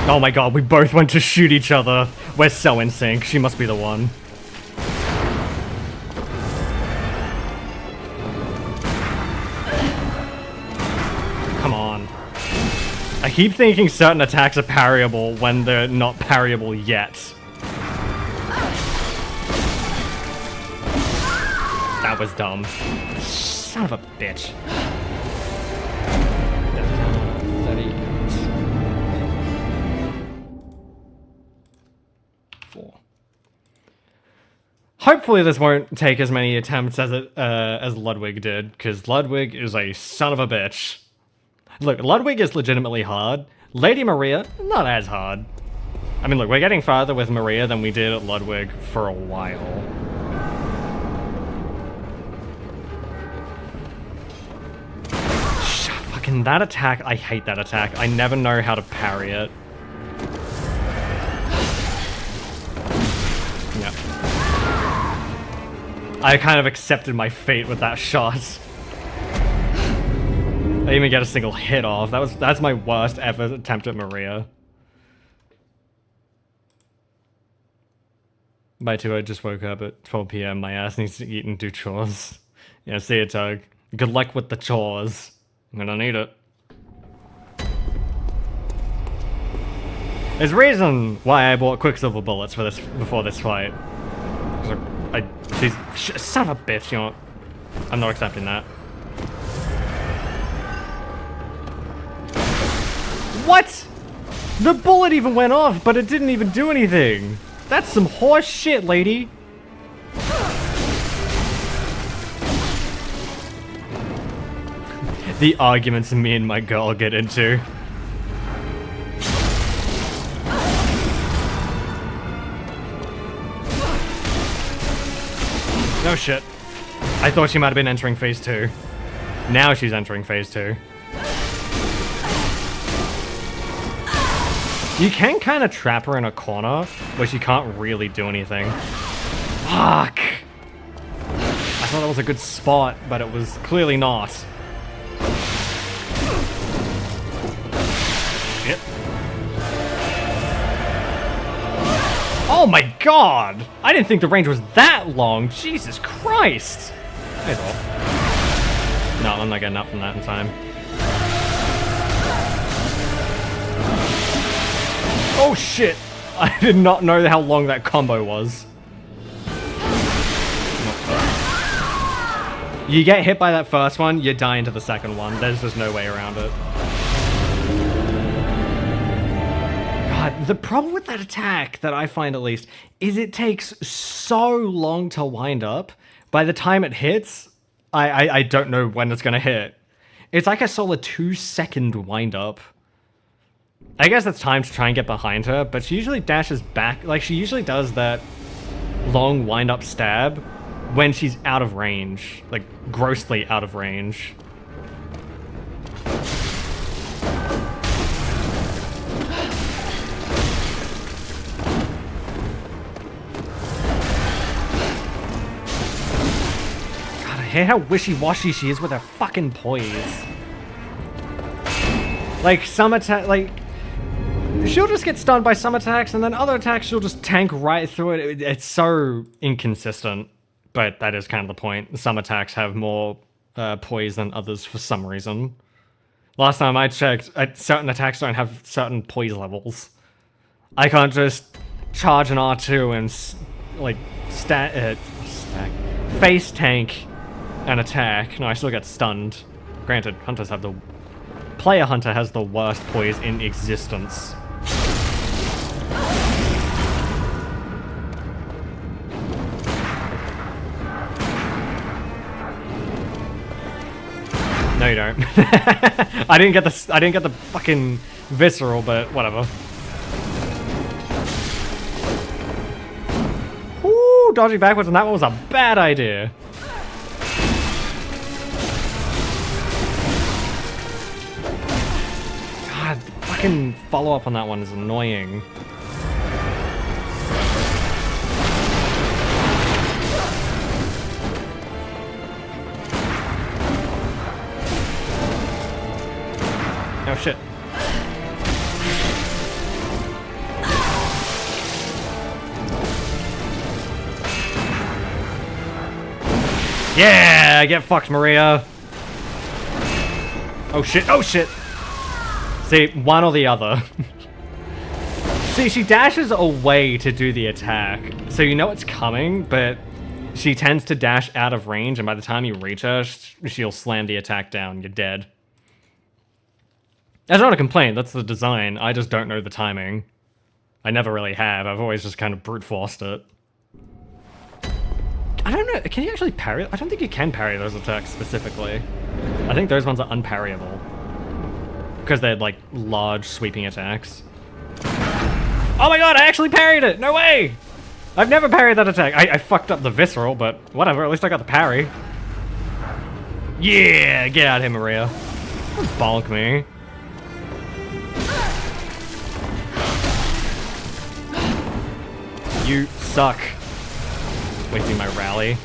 Oh my god, we both went to shoot each other. We're so in sync. She must be the one. Come on. I I keep thinking certain attacks are parryable when they're not parryable yet. That was dumb. Son of a bitch. 4. Hopefully this won't take as many attempts as Ludwig did, because Ludwig is a son of a bitch. Look, Ludwig is legitimately hard. Lady Maria, not as hard. I mean, look, we're getting farther with Maria than we did at Ludwig for a while. Fucking that attack, I hate that attack. I never know how to parry it. Yep. I kind of accepted my fate with that shot. I didn't even get a single hit off. That's my worst ever attempt at Maria. By 2, I just woke up at 12 PM. My ass needs to eat and do chores. Yeah, see you, Tug. Good luck with the chores. I'm gonna need it. There's a reason why I bought Quicksilver bullets for this before this fight. Son of a bitch, you know what? I'm not accepting that. What? The bullet even went off, but it didn't even do anything. That's some horse shit, lady. The arguments me and my girl get into. No shit. I thought she might have been entering phase 2. Now she's entering phase 2. You can kind of trap her in a corner where she can't really do anything. Fuck! I thought that was a good spot, but it was clearly not. Shit. Oh my god! I didn't think the range was that long. Jesus Christ! That's all. No, I'm not getting up from that in time. Oh shit! I did not know how long that combo was. You get hit by that first one, you die into the second one. There's just no way around it. God, the problem with that attack, that I find at least, is it takes so long to wind up. By the time it hits, I don't know when it's gonna hit. It's like a solid 2-second wind up. I guess it's time to try and get behind her, but she usually dashes back. Like, she usually does that long wind-up stab when she's out of range. Like, grossly out of range. God, I hate how wishy-washy she is with her fucking poise. Like, some attack, like... she'll just get stunned by some attacks, and then other attacks she'll just tank right through it. It's so inconsistent, but that is kind of the point. Some attacks have more poise than others for some reason. Last time I checked, certain attacks don't have certain poise levels. I can't just charge an R2 and, like, face tank an attack. No, I still get stunned. Granted, hunters have the... Player Hunter has the worst poise in existence. No, you don't. I didn't get the fucking visceral, but whatever. Woo! Dodging backwards on that one was a bad idea. God, the fucking follow-up on that one is annoying. Oh shit. Yeah, get fucked, Maria. Oh shit, oh shit. See, one or the other. See, she dashes away to do the attack, so you know it's coming, but she tends to dash out of range, and by the time you reach her, she'll slam the attack down. You're dead. That's not a complaint, that's the design. I just don't know the timing. I never really have. I've always just kind of brute forced it. I don't know, can you actually parry? I don't think you can parry those attacks specifically. I think those ones are unparryable. Because they're like large sweeping attacks. Oh my god, I actually parried it! No way! I've never parried that attack. I fucked up the visceral, but whatever, at least I got the parry. Yeah, get out of here, Maria. Don't bonk me. You suck. Wasting my rally.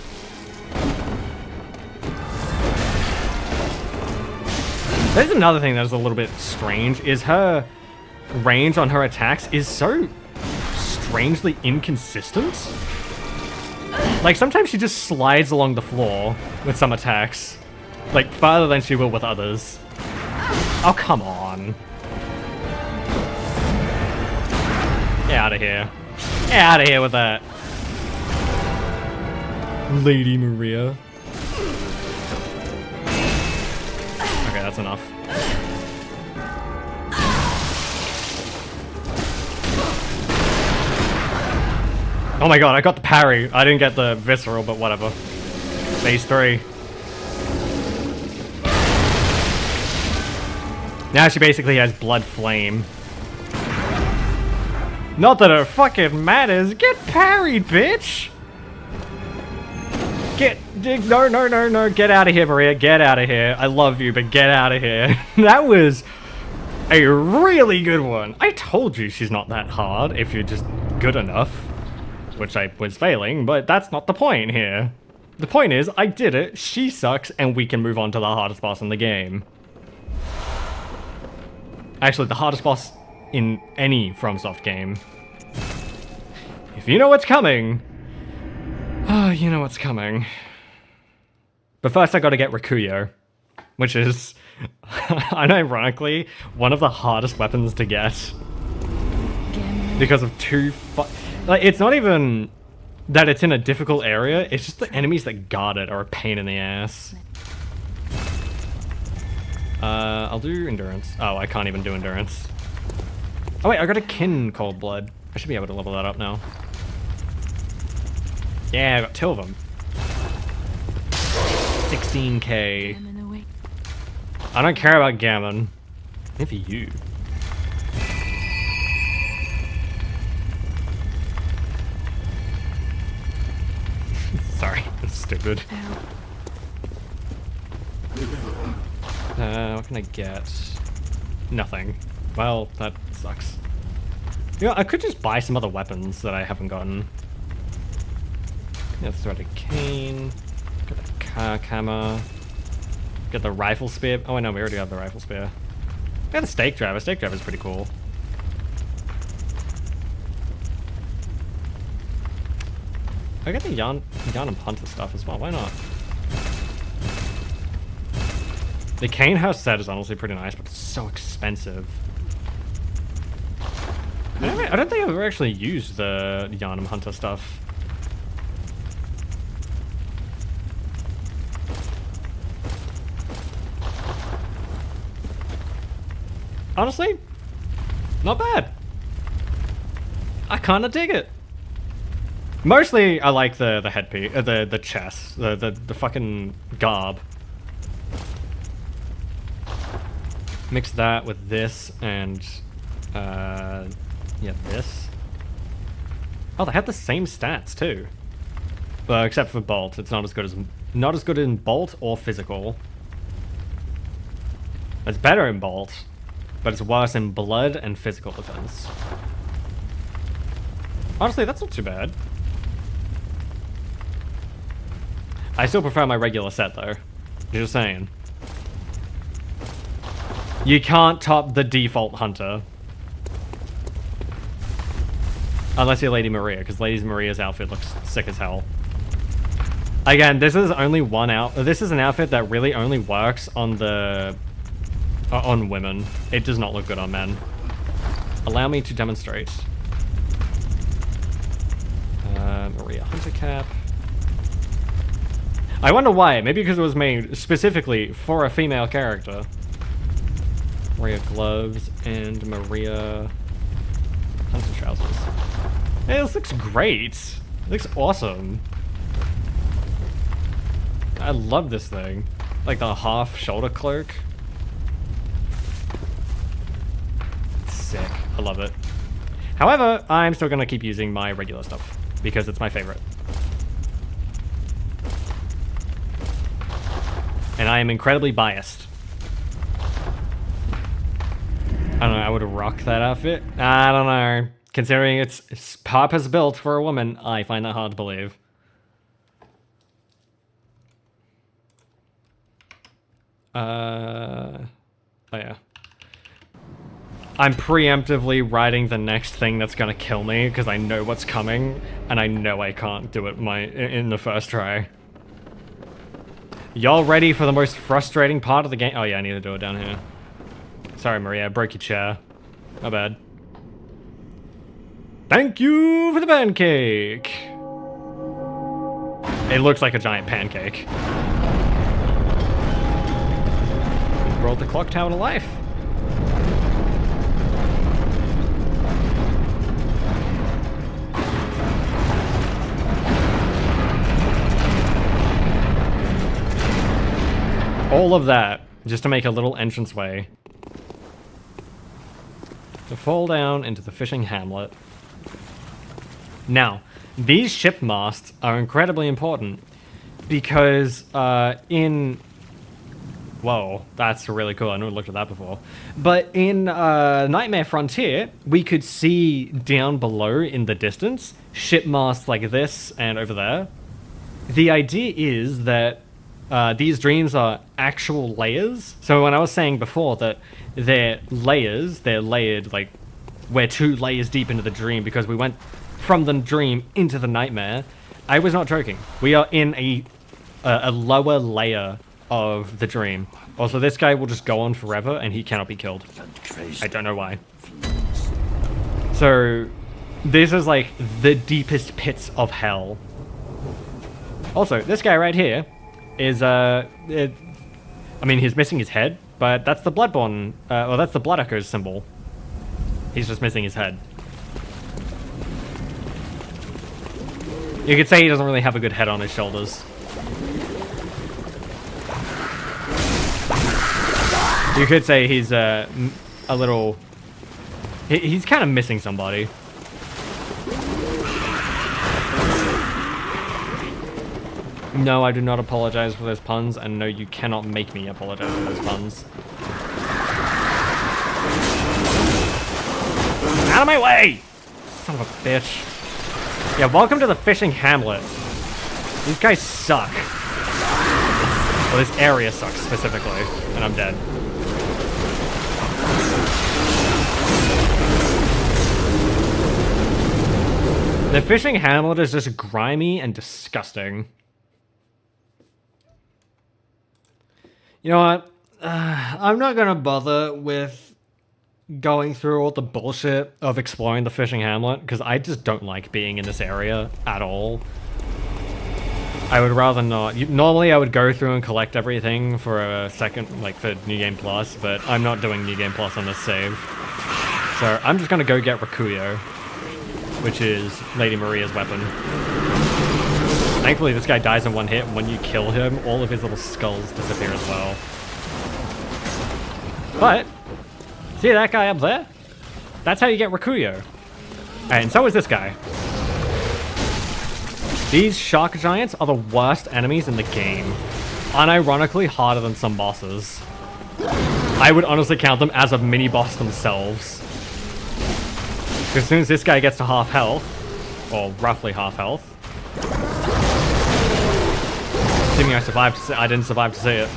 There's another thing that's a little bit strange, is her range on her attacks is so strangely inconsistent. Like, sometimes she just slides along the floor with some attacks. Like, farther than she will with others. Oh, come on. Get out of here. Get out of here with that. Lady Maria. Okay, that's enough. Oh my god, I got the parry. I didn't get the visceral, but whatever. Phase 3. Now she basically has blood flame. Not that it fucking matters. Get parried, bitch! No. Get out of here, Maria. Get out of here. I love you, but get out of here. That was a really good one. I told you she's not that hard if you're just good enough. Which I was failing, but that's not the point here. The point is, I did it, she sucks, and we can move on to the hardest boss in the game. Actually, the hardest boss in any FromSoft game. If you know what's coming... Oh, you know what's coming. But first I gotta get Rikuyo, which is, unironically, one of the hardest weapons to get. Because of like, it's not even that it's in a difficult area, it's just the enemies that guard it are a pain in the ass. I'll do endurance. Oh, I can't even do endurance. Oh wait, I got a kin cold blood. I should be able to level that up now. Yeah, I got 2 of them. 16k. I don't care about Gammon. Maybe you. Sorry, that's stupid. What can I get? Nothing. Well, that sucks. You know, I could just buy some other weapons that I haven't gotten. Yeah, threaded cane. Get the car camera. Get the rifle spear. Oh, no, we already have the rifle spear. Yeah, the stake driver. Stake driver's pretty cool. I get the yarn and hunter stuff as well. Why not? The cane house set is honestly pretty nice, but it's so expensive. I don't think I've ever actually used the Yarnum Hunter stuff. Honestly, not bad. I kinda dig it. Mostly, I like the headpiece, the chest, the fucking garb. Mix that with this and, yeah, this. Oh, they have the same stats too. Except for Bolt, it's not as good in Bolt or Physical. It's better in Bolt, but it's worse in Blood and Physical Defense. Honestly, that's not too bad. I still prefer my regular set though. Just saying. You can't top the default Hunter. Unless you're Lady Maria, because Lady Maria's outfit looks sick as hell. Again, this is only one this is an outfit that really only works on the on women. It does not look good on men. Allow me to demonstrate. Maria Hunter cap. I wonder why. Maybe because it was made specifically for a female character. Maria gloves and Maria Hunter trousers. Hey, this looks great. It looks awesome. I love this thing. Like the half shoulder cloak. It's sick. I love it. However, I'm still gonna keep using my regular stuff because it's my favorite. And I am incredibly biased. I don't know, I would rock that outfit. I don't know. Considering it's purpose built for a woman, I find that hard to believe. Oh yeah. I'm preemptively writing the next thing that's gonna kill me because I know what's coming and I know I can't do it in the first try. Y'all ready for the most frustrating part of the game? Oh yeah, I need to do it down here. Sorry, Maria, I broke your chair. My bad. Thank you for the pancake! It looks like a giant pancake. Brought the clock tower to life. All of that just to make a little entranceway to fall down into the fishing hamlet. Now, these ship masts are incredibly important because whoa, that's really cool. I never looked at that before. But in Nightmare Frontier, we could see down below in the distance ship masts like this and over there. The idea is that these dreams are actual layers. So when I was saying before that they're layers, they're layered, like we're 2 layers deep into the dream because we went from the dream into the nightmare. I was not joking. We are in a lower layer of the dream. Also, this guy will just go on forever and he cannot be killed. I don't know why. So this is like the deepest pits of hell. Also, this guy right here is I mean, he's missing his head, but that's the Bloodborne, well, that's the Blood Echoes symbol. He's just missing his head. You could say he doesn't really have a good head on his shoulders. You could say he's a little... He's kind of missing somebody. No, I do not apologize for those puns, and no, you cannot make me apologize for those puns. Out of my way! Son of a bitch. Yeah, welcome to the fishing hamlet. These guys suck. Well, this area sucks specifically, and I'm dead. The fishing hamlet is just grimy and disgusting. You know what? I'm not gonna bother with going through all the bullshit of exploring the fishing hamlet, because I just don't like being in this area at all. I would rather not. Normally I would go through and collect everything for a second, like for New Game Plus, but I'm not doing New Game Plus on this save. So I'm just gonna go get Rakuyo, which is Lady Maria's weapon. Thankfully this guy dies in one hit, and when you kill him, all of his little skulls disappear as well. But, see that guy up there? That's how you get Rakuyo. And so is this guy. These shark giants are the worst enemies in the game. Unironically harder than some bosses. I would honestly count them as a mini-boss themselves. As soon as this guy gets to half health, or roughly half health, assuming I didn't survive to see it.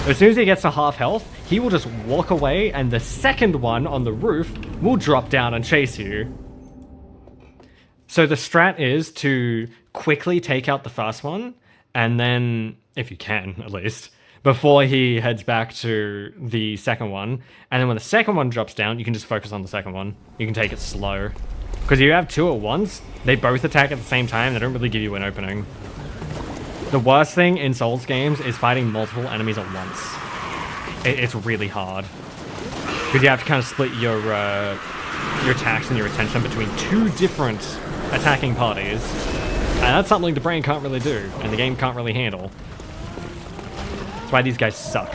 As soon as he gets to half health, he will just walk away, and the second one on the roof will drop down and chase you. So the strat is to quickly take out the first one, and then, if you can at least, before he heads back to the second one. And then when the second one drops down, you can just focus on the second one. You can take it slow. Because you have two at once, they both attack at the same time, they don't really give you an opening. The worst thing in Souls games is fighting multiple enemies at once. It's really hard. Because you have to kind of split your attacks and your attention between two different attacking parties. And that's something the brain can't really do, and the game can't really handle. That's why these guys suck.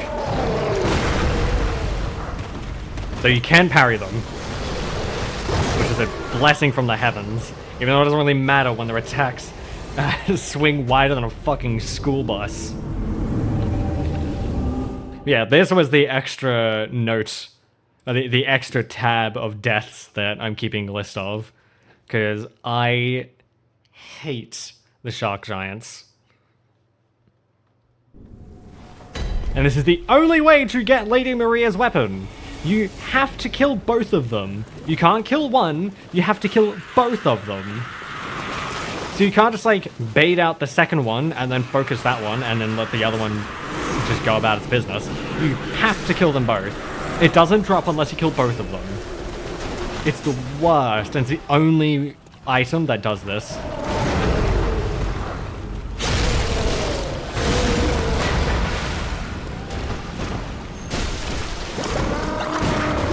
So you can parry them, which is a blessing from the heavens, even though it doesn't really matter when their attacks swing wider than a fucking school bus. Yeah, this was the extra note, the extra tab of deaths that I'm keeping a list of, because I hate the shark giants. And this is the only way to get Lady Maria's weapon. You have to kill both of them. You can't kill one, you have to kill both of them. So you can't just like bait out the second one and then focus that one and then let the other one just go about its business. You have to kill them both. It doesn't drop unless you kill both of them. It's the worst, and it's the only item that does this.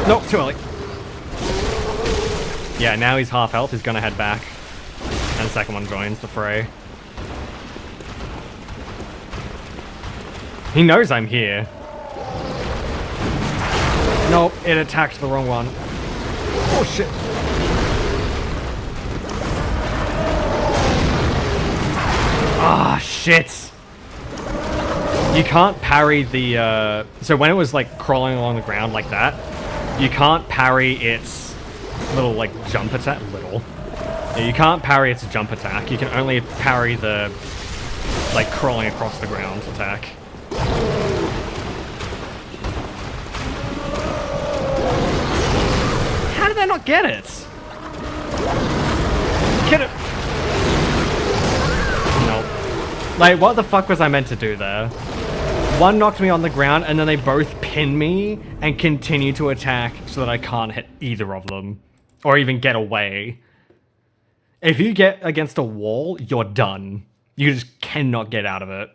Nope, too early. Yeah, now he's half health, he's gonna head back. And the second one joins the fray. He knows I'm here. Nope, it attacked the wrong one. Oh shit. Ah, shit. You can't parry the, so when it was like crawling along the ground like that, you can't parry its little like jump attack. Yeah, you can't parry its jump attack. You can only parry the like crawling across the ground attack. How did I not get it? Get it! Nope. Like, what the fuck was I meant to do there? One knocked me on the ground, and then they both pin me and continue to attack so that I can't hit either of them. Or even get away. If you get against a wall, you're done. You just cannot get out of it.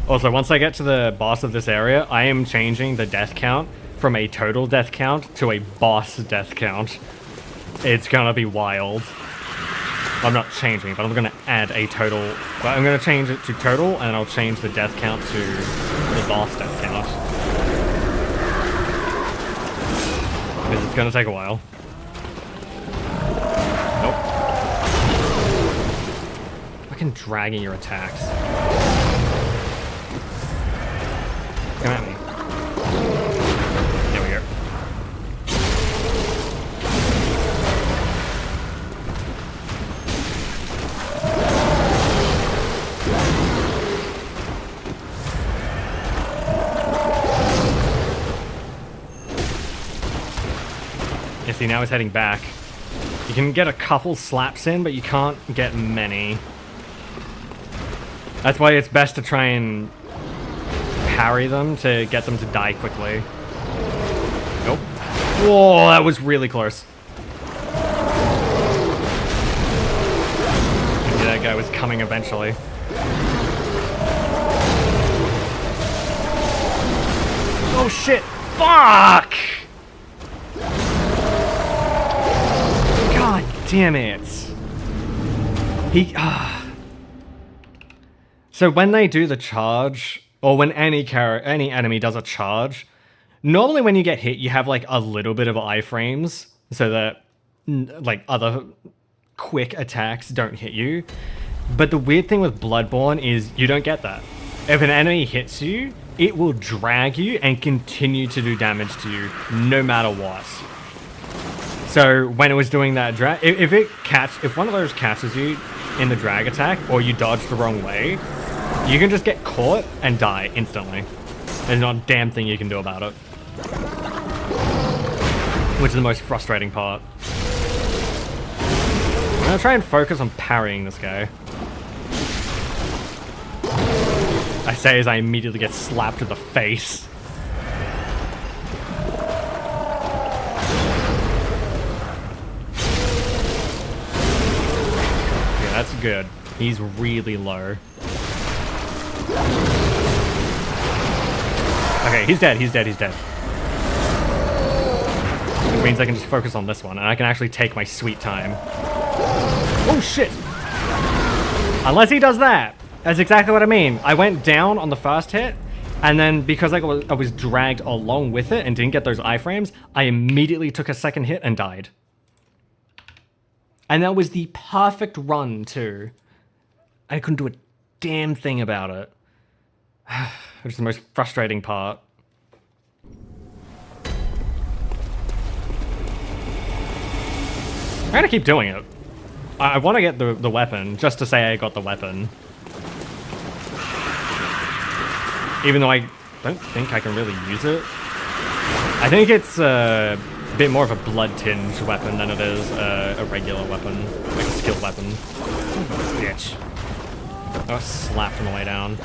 Also, once I get to the boss of this area, I am changing the death count from a total death count to a boss death count. It's gonna be wild. I'm not changing, but I'm gonna add a total. Well, I'm gonna change it to total, and I'll change the death count to the boss death count. Because it's gonna take a while. Nope. Fucking dragging your attacks. Come at me. There we go. Yeah, see, now he's heading back. You can get a couple slaps in, but you can't get many. That's why it's best to try and parry them to get them to die quickly. Nope. Whoa, that was really close. Maybe that guy was coming eventually. Oh shit! Fuck! God damn it! So when they do the charge, or when any enemy does a charge, normally when you get hit, you have like a little bit of iframes so that like other quick attacks don't hit you. But the weird thing with Bloodborne is you don't get that. If an enemy hits you, it will drag you and continue to do damage to you no matter what. So when it was doing that drag, if one of those catches you in the drag attack, or you dodge the wrong way, you can just get caught and die instantly. There's not a damn thing you can do about it. Which is the most frustrating part. I'm gonna try and focus on parrying this guy. I say as I immediately get slapped in the face. Yeah, that's good. He's really low. Okay, he's dead, he's dead, he's dead. Which means I can just focus on this one, and I can actually take my sweet time. Oh shit! Unless he does that. That's exactly what I mean. I went down on the first hit, and then because I was dragged along with it and didn't get those iframes, I immediately took a second hit and died. And that was the perfect run, too. I couldn't do a damn thing about it. Which is the most frustrating part. I'm gonna keep doing it. I want to get the weapon, just to say I got the weapon. Even though I don't think I can really use it. I think it's a bit more of a blood-tinged weapon than it is a regular weapon. Like a skill weapon. Bitch. I was slapped on the way down.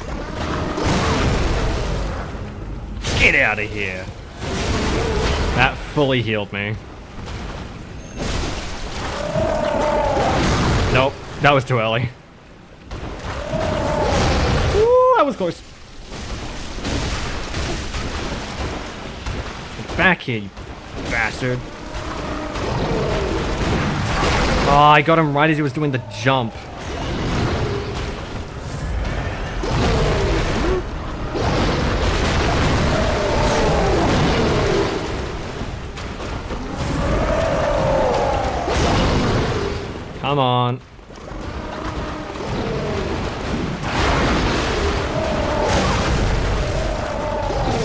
Get out of here. That fully healed me. Nope, that was too early. Ooh, that was close. Get back here, you bastard. Oh, I got him right as he was doing the jump. Come on.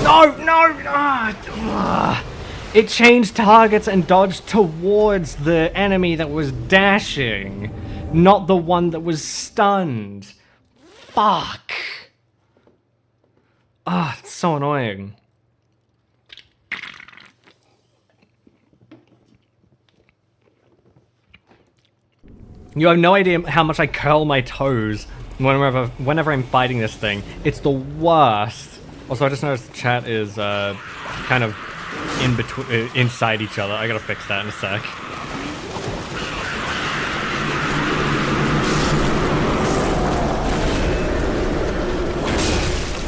No, no, it changed targets and dodged towards the enemy that was dashing, not the one that was stunned. Fuck. Ah, it's so annoying. You have no idea how much I curl my toes whenever I'm fighting this thing. It's the worst. Also, I just noticed the chat is kind of in between, inside each other. I gotta fix that in a sec.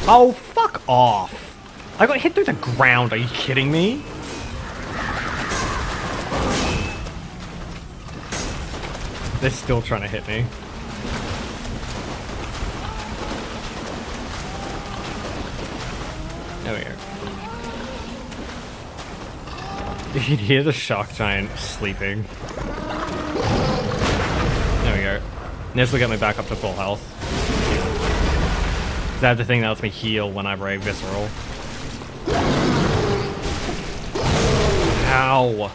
Oh, fuck off! I got hit through the ground. Are you kidding me? They're still trying to hit me. There we go. You can hear the shark giant sleeping. There we go. This will get me back up to full health. Because I have the thing that lets me heal whenever I visceral. Ow!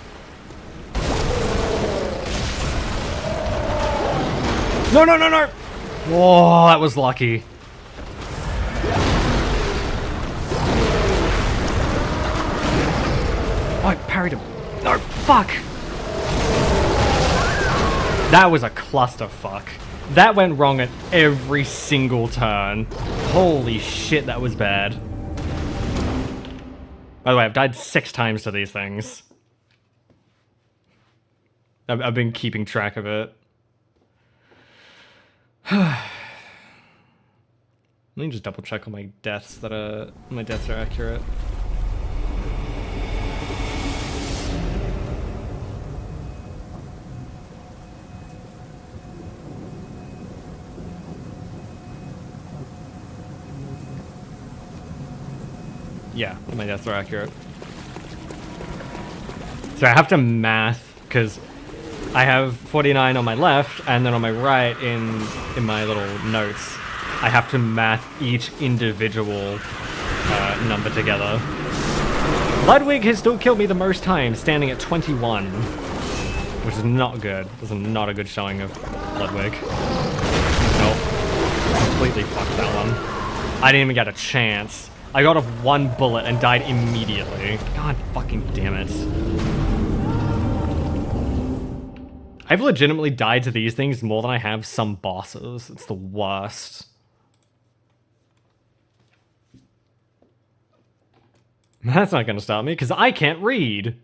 No, no, no, no! Whoa, that was lucky. Oh, I parried him. No, fuck! That was a clusterfuck. That went wrong at every single turn. Holy shit, that was bad. By the way, I've died 6 times to these things. I've been keeping track of it. Let me just double check on my deaths that my deaths are accurate. Yeah, my deaths are accurate. So I have to math because I have 49 on my left, and then on my right, in my little notes, I have to math each individual number together. Ludwig has still killed me the most times, standing at 21, which is not good. This is not a good showing of Ludwig. Nope. Completely fucked that one. I didn't even get a chance. I got off 1 bullet and died immediately. God fucking damn it. I've legitimately died to these things more than I have some bosses. It's the worst. That's not gonna stop me, because I can't read.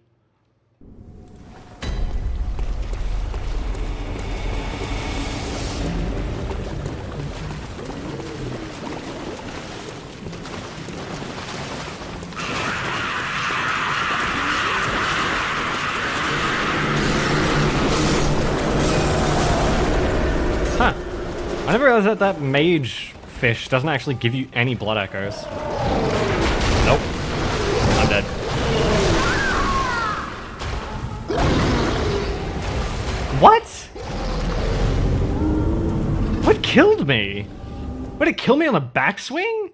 Huh. I never realized that that mage fish doesn't actually give you any blood echoes. Nope. I'm dead. What? What killed me? Would it kill me on the backswing?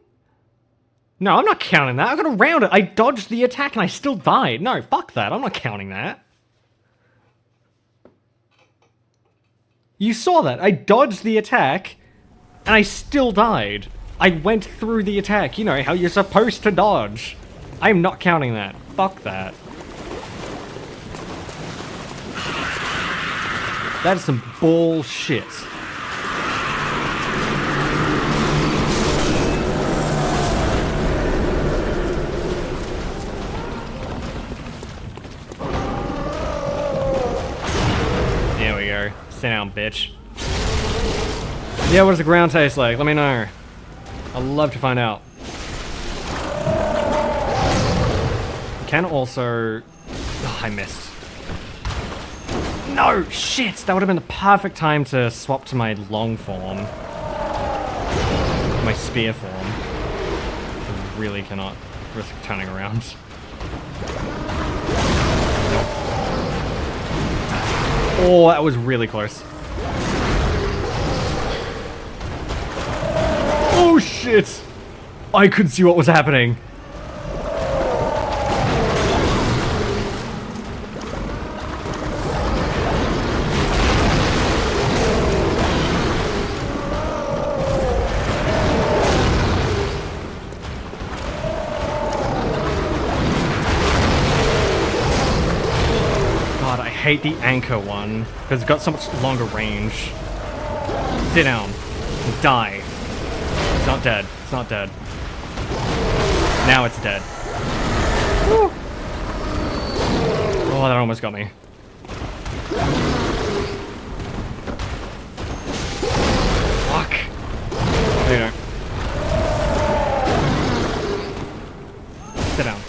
No, I'm not counting that. I got around it. I dodged the attack and I still died. No, fuck that. I'm not counting that. You saw that. I dodged the attack and I still died. I went through the attack. You know how you're supposed to dodge. I'm not counting that. Fuck that. That is some bullshit. There we go. Sit down, bitch. Yeah, what does the ground taste like? Let me know. I'd love to find out. You can also... Oh, I missed. No! Shit! That would have been the perfect time to swap to my long form. My spear form. I really cannot risk turning around. Nope. Oh, that was really close. Oh shit! I couldn't see what was happening. God, I hate the anchor one because it's got so much longer range. Sit down and die. It's not dead. It's not dead. Now it's dead. Woo. Oh, that almost got me. Fuck. There you go. Sit down.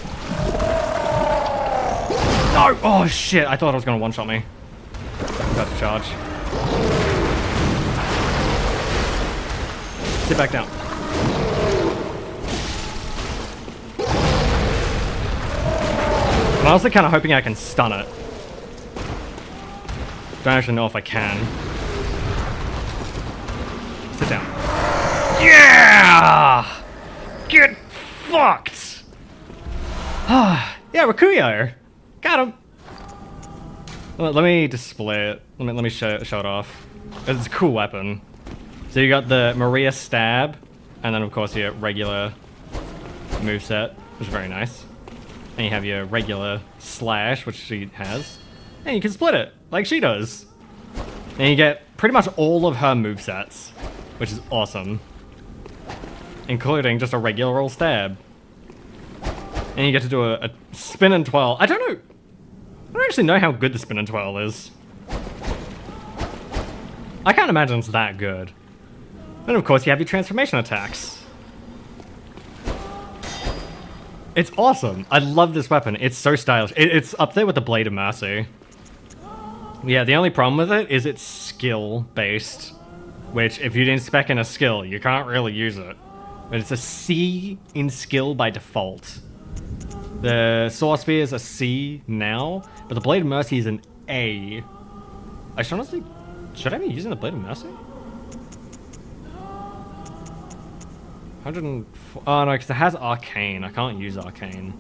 No! Oh shit, I thought I was gonna one-shot me. Got to charge. Sit back down. I'm also kind of hoping I can stun it. Don't actually know if I can. Sit down. Yeah! Get fucked! Yeah, Rakuyo! Got him! Let me display it. Let me show it off. It's a cool weapon. So you got the Maria Stab, and then of course your regular moveset, which is very nice. And you have your regular Slash, which she has. And you can split it, like she does. And you get pretty much all of her movesets, which is awesome. Including just a regular old stab. And you get to do a spin and twirl. I don't actually know how good the spin and twirl is. I can't imagine it's that good. And of course you have your transformation attacks. It's awesome. I love this weapon. It's so stylish. It's up there with the Blade of Mercy. Yeah, the only problem with it is it's skill-based. Which, if you didn't spec in a skill, you can't really use it. But it's a C in skill by default. The Sword Spear is a C now, but the Blade of Mercy is an A. I should honestly... Should I be using the Blade of Mercy? 104... Oh no, because it has Arcane. I can't use Arcane.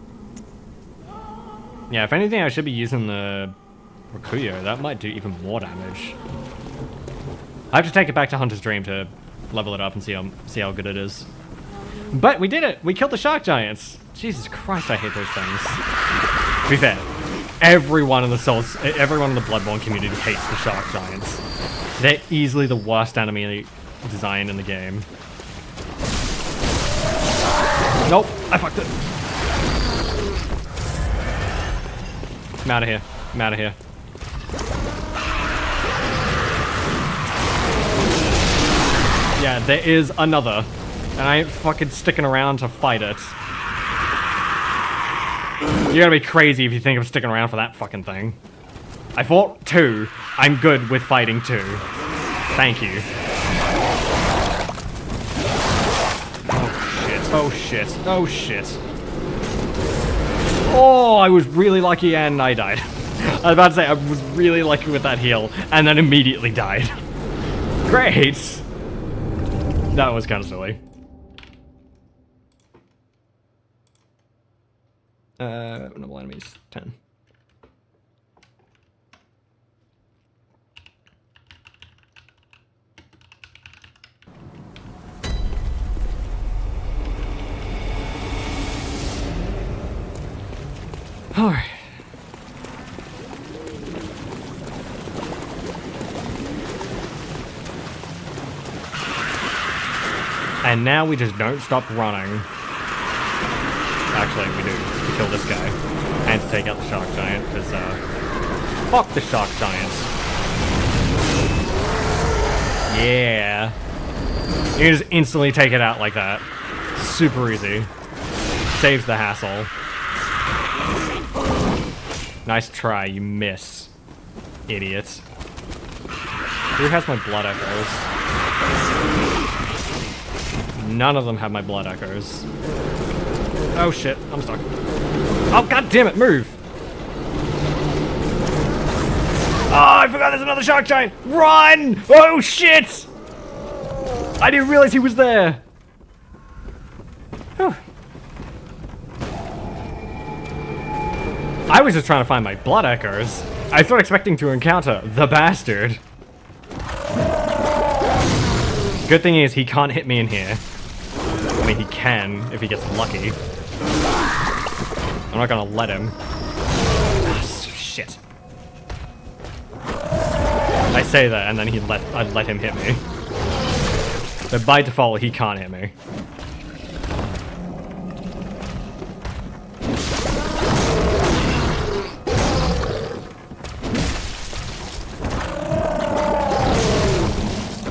Yeah, if anything, I should be using the Rakuyo. That might do even more damage. I have to take it back to Hunter's Dream to level it up and see how good it is. But we did it! We killed the Shark Giants! Jesus Christ, I hate those things. To be fair, everyone in the Bloodborne community hates the shark giants. They're easily the worst enemy design in the game. Nope, I fucked it. I'm out of here. I'm out of here. Yeah, there is another. And I ain't fucking sticking around to fight it. You gotta be crazy if you think of sticking around for that fucking thing. I fought 2. I'm good with fighting 2. Thank you. Oh shit. Oh shit. Oh, I was really lucky and I died. I was about to say, I was really lucky with that heal and then immediately died. Great! That was kind of silly. Noble enemies, 10. Alright. And now we just don't stop running. Actually, we do. To kill this guy. And to take out the shark giant, because, fuck the shark giants. Yeah. You can just instantly take it out like that. Super easy. Saves the hassle. Nice try, you miss. Idiots. Who has my blood echoes? None of them have my blood echoes. Oh shit, I'm stuck. Oh god damn it, move! Oh, I forgot there's another shark giant! Run! Oh shit! I didn't realize he was there! Whew. I was just trying to find my blood echoes. I was not expecting to encounter the bastard. Good thing is he can't hit me in here. I mean, he can if he gets lucky. I'm not gonna let him. Ah, shit. I say that and then I let him hit me. But by default, he can't hit me.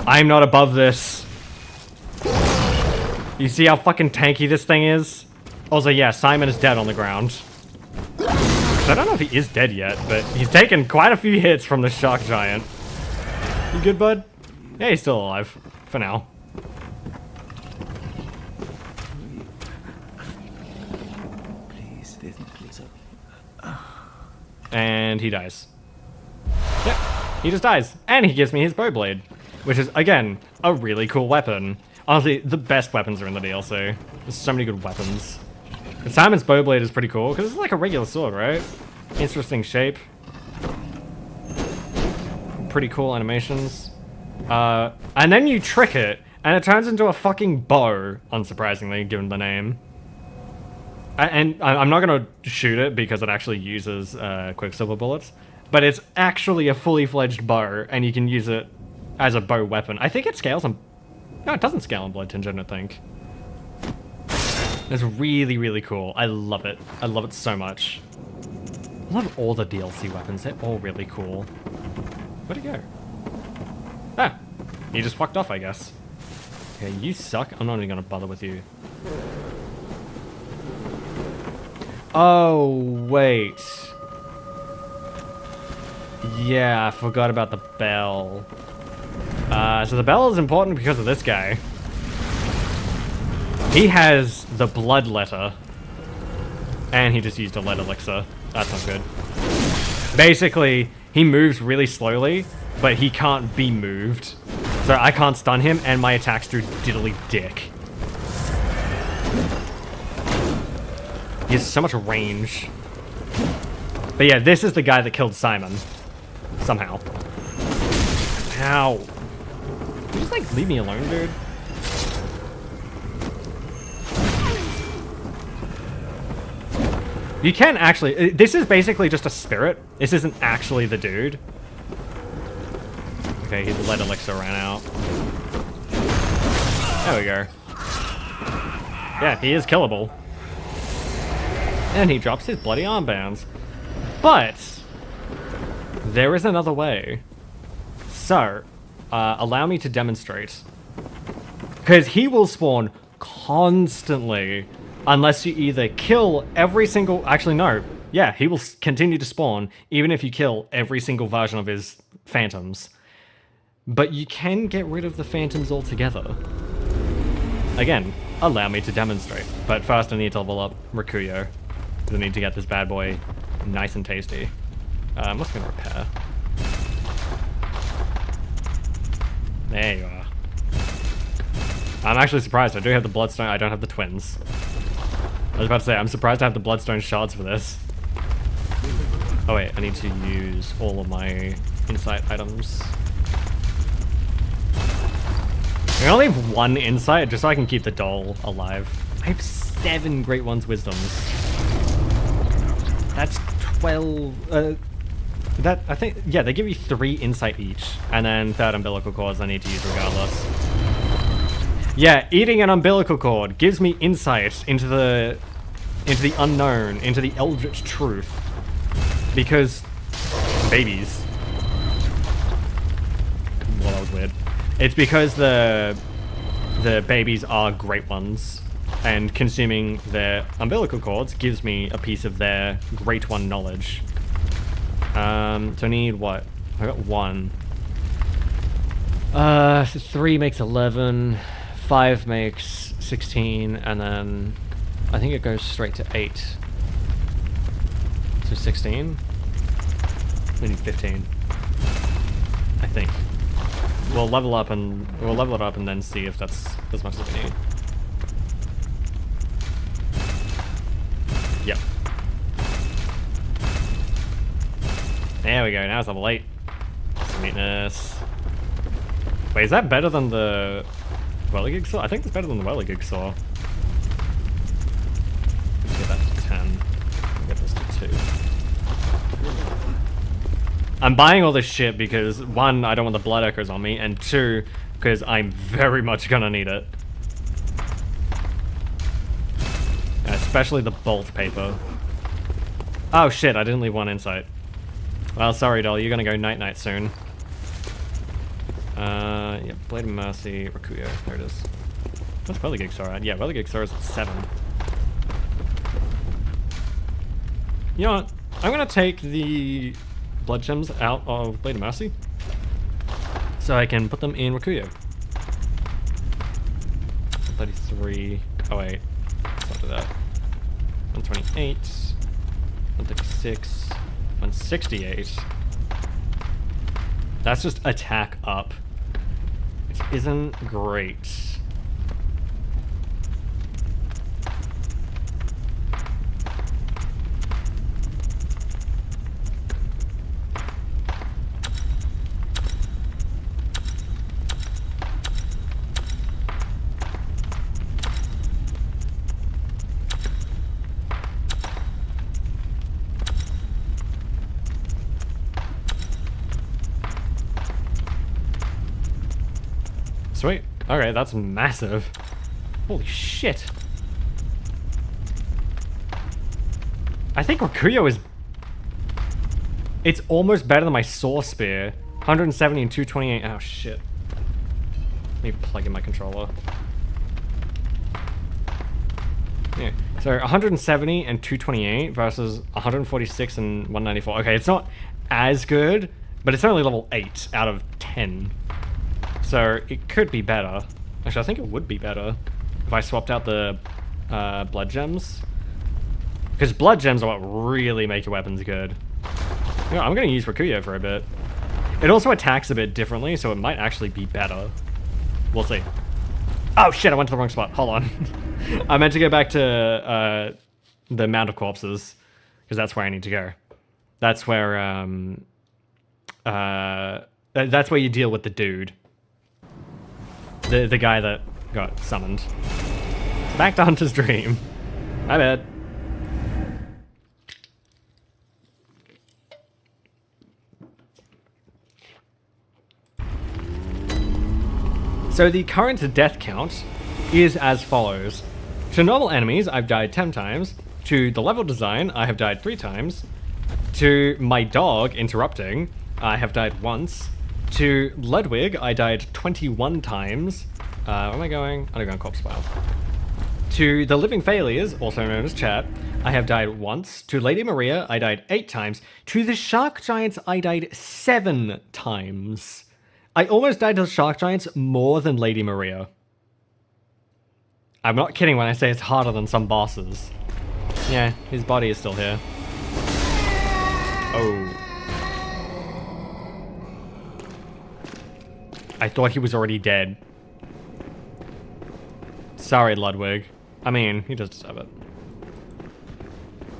I'm not above this. You see how fucking tanky this thing is? Also, yeah, Simon is dead on the ground. I don't know if he is dead yet, but he's taken quite a few hits from the shark giant. You good, bud? Yeah, he's still alive. For now. Please. And he dies. Yep, he just dies. And he gives me his bow blade. Which is, again, a really cool weapon. Honestly, the best weapons are in the DLC. There's so many good weapons. And Simon's bowblade is pretty cool, because it's like a regular sword, right? Interesting shape. Pretty cool animations. And then you trick it, and it turns into a fucking bow, unsurprisingly, given the name. And I'm not going to shoot it, because it actually uses Quicksilver bullets. But it's actually a fully fledged bow, and you can use it as a bow weapon. I think it scales on... No, it doesn't scale on Blood Tinge, I don't think. It's really, really cool. I love it. I love it so much. I love all the DLC weapons. They're all really cool. Where'd he go? Ah! He just fucked off, I guess. Okay, you suck. I'm not even gonna bother with you. Oh, wait. Yeah, I forgot about the bell. So the bell is important because of this guy. He has the blood letter. And he just used a lead elixir. That's not good. Basically, he moves really slowly, but he can't be moved. So I can't stun him, and my attacks do diddly dick. He has so much range. But yeah, this is the guy that killed Simon. Somehow. Ow. Can you just, like, leave me alone, dude? You can actually... This is basically just a spirit. This isn't actually the dude. Okay, his lead elixir ran out. There we go. Yeah, he is killable. And he drops his bloody armbands. But there is another way. So, allow me to demonstrate. Because he will spawn constantly unless you either kill every single... Actually, no. Yeah, he will continue to spawn even if you kill every single version of his phantoms. But you can get rid of the phantoms altogether. Again, allow me to demonstrate. But first I need to level up Rikuyo. I need to get this bad boy nice and tasty. I'm just gonna repair. There you are. I'm actually surprised. I do have the bloodstone. I don't have the twins. I was about to say, I'm surprised I have the bloodstone shards for this. Oh wait, I need to use all of my insight items. I'm gonna leave one insight just so I can keep the doll alive. I have 7 Great One's Wisdoms. That's 12... I think... Yeah, they give you 3 insight each. And then 3rd umbilical cords I need to use regardless. Yeah, eating an umbilical cord gives me insight into the unknown, into the eldritch truth. Because... babies. Well, that was weird. It's because the babies are Great Ones, and consuming their umbilical cords gives me a piece of their Great One knowledge. So I need what? I got 1. 3 makes 11, 5 makes 16, and then I think it goes straight to 8. So 16? I need 15. I think. We'll level it up and then see if that's as much as we need. Yep. There we go, now it's level 8. Sweetness. Wait, is that better than the Whirligig Saw? I think it's better than the Whirligig Saw. Let's get that to 10. Get this to 2. I'm buying all this shit because 1, I don't want the blood echoes on me, and 2, because I'm very much gonna need it. Especially the bolt paper. Oh shit, I didn't leave 1 insight. Well, sorry doll, you're gonna go night-night soon. Yeah, Blade of Mercy, Rikuyo, there it is. What's Whirligig Saw at? Yeah, Whirligig Saw is at 7. You know what? I'm gonna take the blood gems out of Blade of Mercy so I can put them in Rikuyo. 33. Oh wait, let's not do that. 128, 136, 168. That's just attack up, which isn't great. Sweet. Okay, that's massive. Holy shit. I think Rikuyo is... It's almost better than my Saw Spear. 170 and 228. Oh shit. Let me plug in my controller. Yeah. So 170 and 228 versus 146 and 194. Okay, it's not as good, but it's only level 8 out of 10. So it could be better. Actually, I think it would be better if I swapped out the blood gems. Because blood gems are what really make your weapons good. You know, I'm going to use Rikuyo for a bit. It also attacks a bit differently, so it might actually be better. We'll see. Oh shit, I went to the wrong spot. Hold on. I meant to go back to the Mount of Corpses, because that's where I need to go. That's where that's where you deal with the dude. The guy that got summoned. Back to Hunter's Dream. My bad. So the current death count is as follows. To normal enemies, I've died 10 times. To the level design, I have died 3 times. To my dog interrupting, I have died once. To Ludwig, I died 21 times. Where am I going? I'm going corpse pile. To the living failures, also known as chat, I have died once. To Lady Maria, I died 8 times. To the shark giants, I died 7 times. I almost died to the shark giants more than Lady Maria. I'm not kidding when I say it's harder than some bosses. Yeah, his body is still here. Oh. I thought he was already dead. Sorry, Ludwig. I mean, he does deserve it.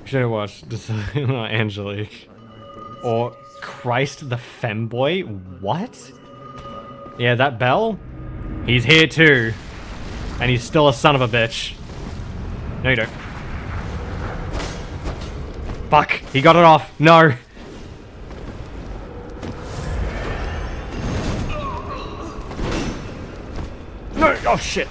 Should have watched Angelique. Or Christ the Femboy? What? Yeah, that Bell? He's here too. And he's still a son of a bitch. No, you don't. Fuck, he got it off. No. No, oh shit.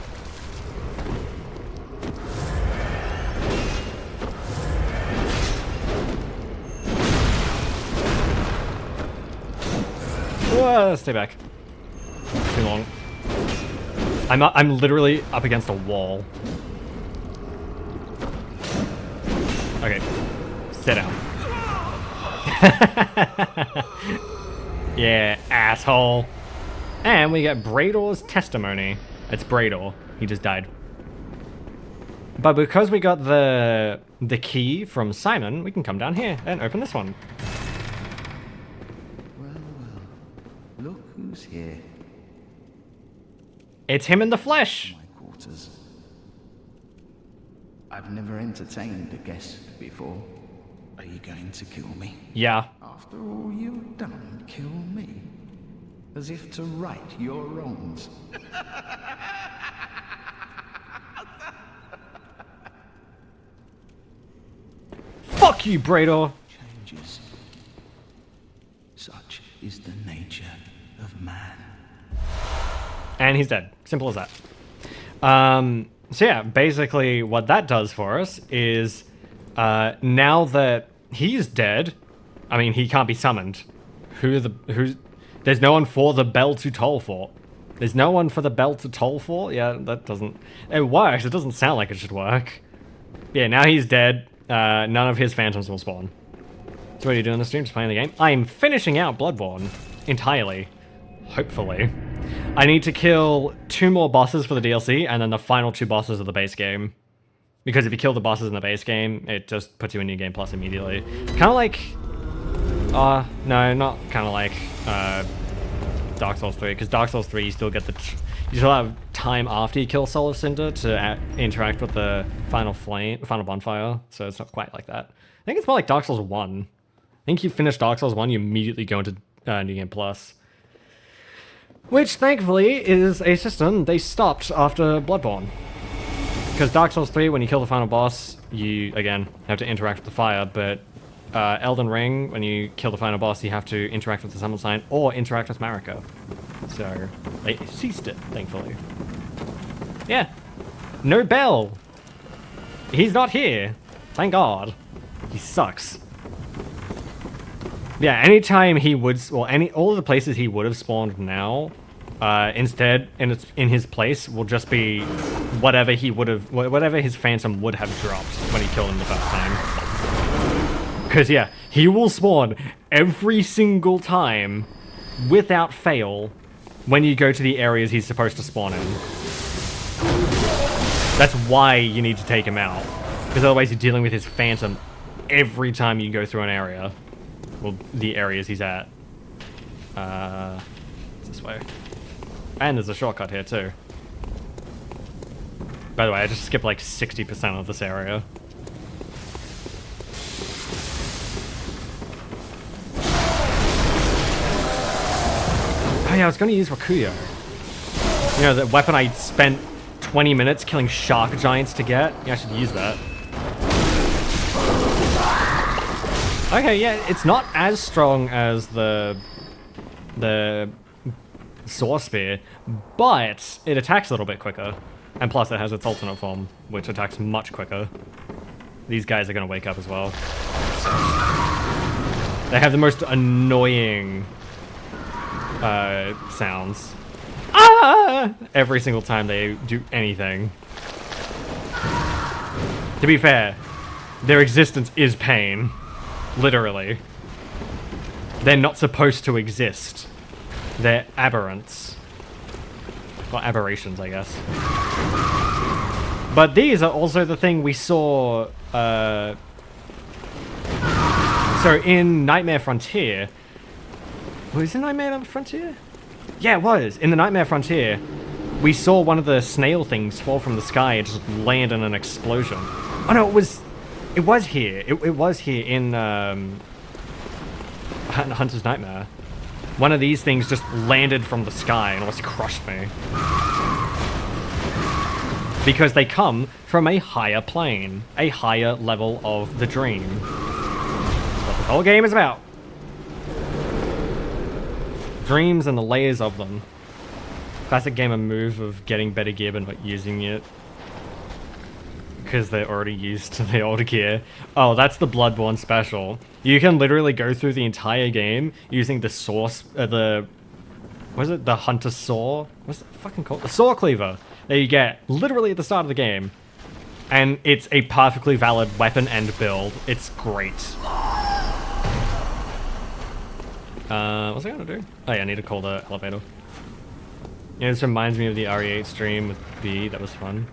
Whoa, stay back. Too long. I'm literally up against a wall. Okay. Sit down. Yeah, asshole. And we get Brador's testimony. It's Brador. He just died. But because we got the key from Simon, we can come down here and open this one. Well, look who's here. It's him in the flesh. My quarters. I've never entertained a guest before. Are you going to kill me? Yeah. After all you've done, kill me? As if to right your wrongs. Fuck you, Brador. Changes. Such is the nature of man. And he's dead. Simple as that. So yeah, basically what that does for us is now that he's dead, I mean, he can't be summoned. There's no one for the bell to toll for. There's no one for the bell to toll for? Yeah, that doesn't... It works. It doesn't sound like it should work. Yeah, now he's dead. None of his phantoms will spawn. So what are you doing in the stream? Just playing the game? I'm finishing out Bloodborne. Entirely. Hopefully. I need to kill 2 more bosses for the DLC, and then the final 2 bosses of the base game. Because if you kill the bosses in the base game, it just puts you in New Game Plus immediately. Kind of like... no, not kind of like Dark Souls 3, because Dark Souls 3 you still get you still have time after you kill Soul of Cinder to interact with the final bonfire, so it's not quite like that. I think it's more like Dark Souls 1. I think you finish Dark Souls 1, you immediately go into New Game Plus. Which, thankfully, is a system they stopped after Bloodborne. Because Dark Souls 3, when you kill the final boss, you, again, have to interact with the fire, but Elden Ring, when you kill the final boss, you have to interact with the summon sign or interact with Marika. So, they ceased it, thankfully. Yeah. No Bell! He's not here. Thank God. He sucks. Yeah, anytime he would, all of the places he would have spawned now, instead, in his place, will just be whatever his phantom would have dropped when he killed him the first time. Because, yeah, he will spawn every single time, without fail, when you go to the areas he's supposed to spawn in. That's why you need to take him out. Because otherwise you're dealing with his phantom every time you go through an area. Well, the areas he's at. It's this way. And there's a shortcut here too. By the way, I just skipped like 60% of this area. Oh yeah, I was gonna use Rakuyo. You know, the weapon I spent 20 minutes killing shark giants to get? Yeah, I should use that. Okay, yeah, it's not as strong as the Source Spear, but it attacks a little bit quicker. And plus it has its alternate form, which attacks much quicker. These guys are going to wake up as well. They have the most annoying sounds. Ah! Every single time they do anything. To be fair, their existence is pain. Literally. They're not supposed to exist. They're aberrants. Well, aberrations, I guess. But these are also the thing we saw, so in Nightmare Frontier... Was it Nightmare Frontier? Yeah, it was. In the Nightmare Frontier, we saw one of the snail things fall from the sky and just land in an explosion. Oh no, it was here. It was here in Hunter's Nightmare. One of these things just landed from the sky and almost crushed me. Because they come from a higher plane, a higher level of the dream. That's what the whole game is about. Dreams and the layers of them. Classic gamer move of getting better gear but not using it. Because they're already used to the older gear. Oh, that's the Bloodborne special. You can literally go through the entire game using the source, the hunter saw? What's it fucking called? The saw cleaver that you get literally at the start of the game. And it's a perfectly valid weapon and build. It's great. What's I gonna do? Oh yeah, I need to call the elevator. Yeah, this reminds me of the RE8 stream with B. That was fun.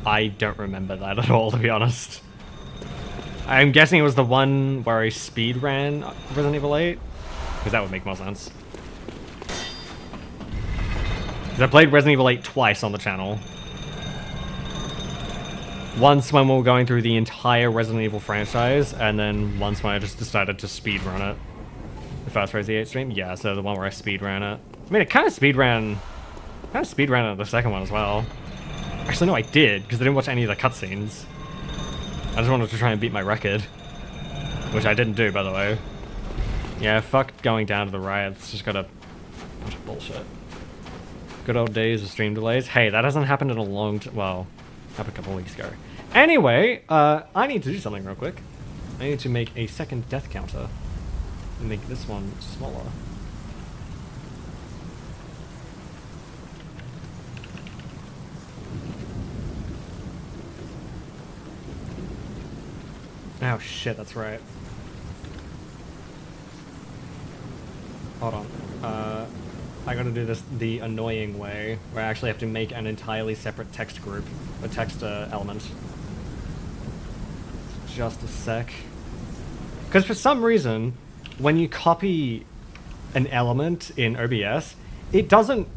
I don't remember that at all, to be honest. I'm guessing it was the one where I speed ran Resident Evil 8? Because that would make more sense. Because I played Resident Evil 8 twice on the channel. Once when we were going through the entire Resident Evil franchise, and then once when I just decided to speed run it. The first Resident Evil 8 stream? Yeah, so the one where I speed ran it. I mean, it kind of speed ran it the second one as well. Actually, no, I did, because I didn't watch any of the cutscenes. I just wanted to try and beat my record. Which I didn't do, by the way. Yeah, fuck going down to the right. It's just got a bunch of bullshit. Good old days of stream delays. Hey, that hasn't happened in a long time. Well, happened a couple weeks ago. Anyway, I need to do something real quick. I need to make a second death counter. And make this one smaller. Oh shit, that's right. Hold on. I gotta do this the annoying way, where I actually have to make an entirely separate text group, a text element. Just a sec. Because for some reason, when you copy an element in OBS, it doesn't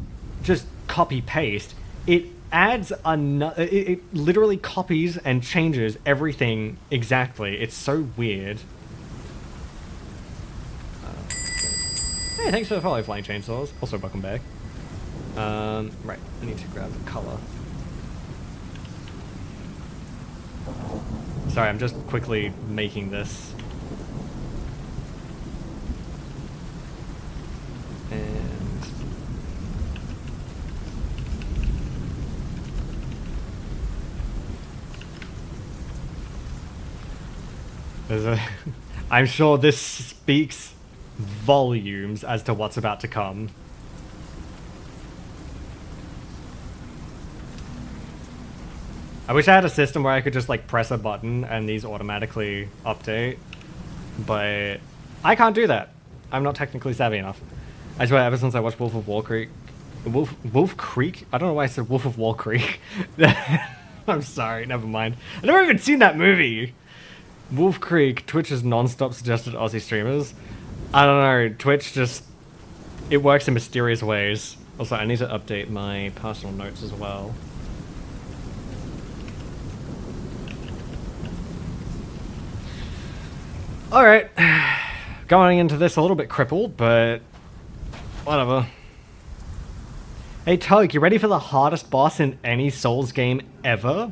just copy-paste, it adds another. It literally copies and changes everything exactly. It's so weird. Hey, thanks for the follow, Flying Chainsaws. Also, welcome back. Right, I need to grab the color. Sorry, I'm just quickly making this. And there's a I'm sure this speaks volumes as to what's about to come. I wish I had a system where I could just like press a button and these automatically update, but I can't do that. I'm not technically savvy enough. I swear, ever since I watched Wolf of Wall Creek... Wolf Creek? I don't know why I said Wolf of Wall Creek. I'm sorry, never mind. I've never even seen that movie! Wolf Creek, Twitch has non-stop suggested Aussie streamers. I don't know, Twitch just... It works in mysterious ways. Also, I need to update my personal notes as well. Alright. Going into this a little bit crippled, but... whatever. Hey Tug, you ready for the hardest boss in any Souls game ever?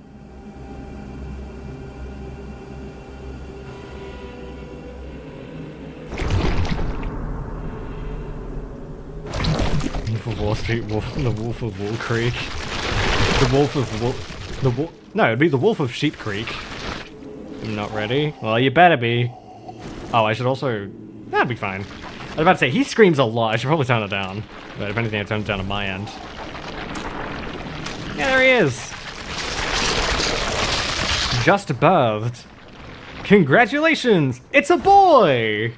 of Wall Street, the Wolf of Wall Creek. The Wolf of no, it'd be the Wolf of Sheep Creek. I'm not ready. Well, you better be. Oh, I should also... That'd be fine. I was about to say, he screams a lot. I should probably turn it down. But if anything, I turn it down on my end. Yeah, there he is. Just birthed. Congratulations! It's a boy!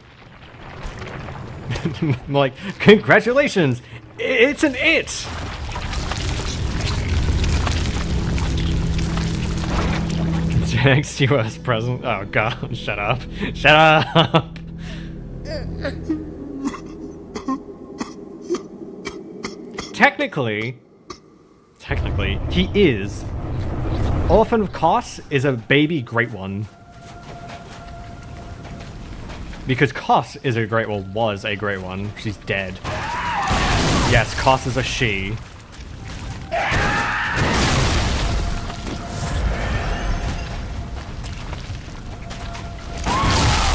I'm like, congratulations! It's an it! Next US president. Oh god, shut up. Shut up! Technically, he is. Orphan of Kos is a baby great one. Because Kos is a great, well, was a great one. She's dead. Yes, Kos is a she.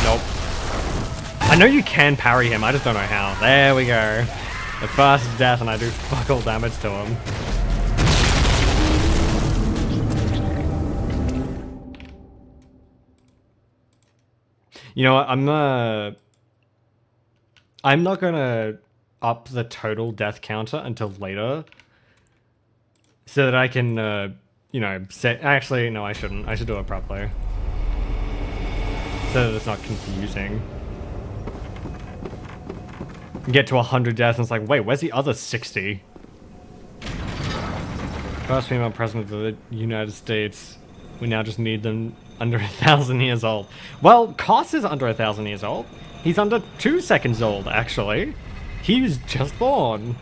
Nope. I know you can parry him, I just don't know how. There we go. The first death and I do fuck all damage to him. You know what, I'm not gonna up the total death counter until later. So that I can, you know, set... Actually, no, I shouldn't. I should do it properly. So that it's not confusing. Get to 100 deaths and it's like, wait, where's the other 60? First female president of the United States. We now just need them under 1,000 years old. Well, Kos is under 1,000 years old. He's under 2 seconds old, actually. He was just born.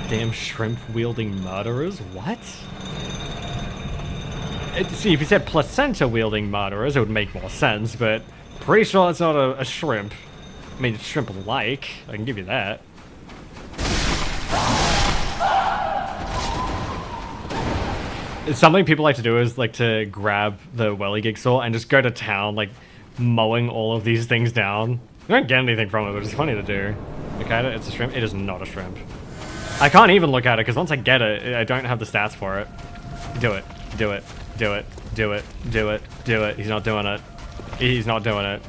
Damn shrimp-wielding murderers? What? See, if you said placenta-wielding murderers, it would make more sense, but pretty sure it's not a shrimp. I mean, it's shrimp-like. I can give you that. Something people like to do is like to grab the whirligig saw and just go to town, like mowing all of these things down. You don't get anything from it, but it's funny to do. Look at it, it's a shrimp. It is not a shrimp. I can't even look at it because once I get it, I don't have the stats for it. Do it, do it, do it, do it, do it, do it. He's not doing it. He's not doing it.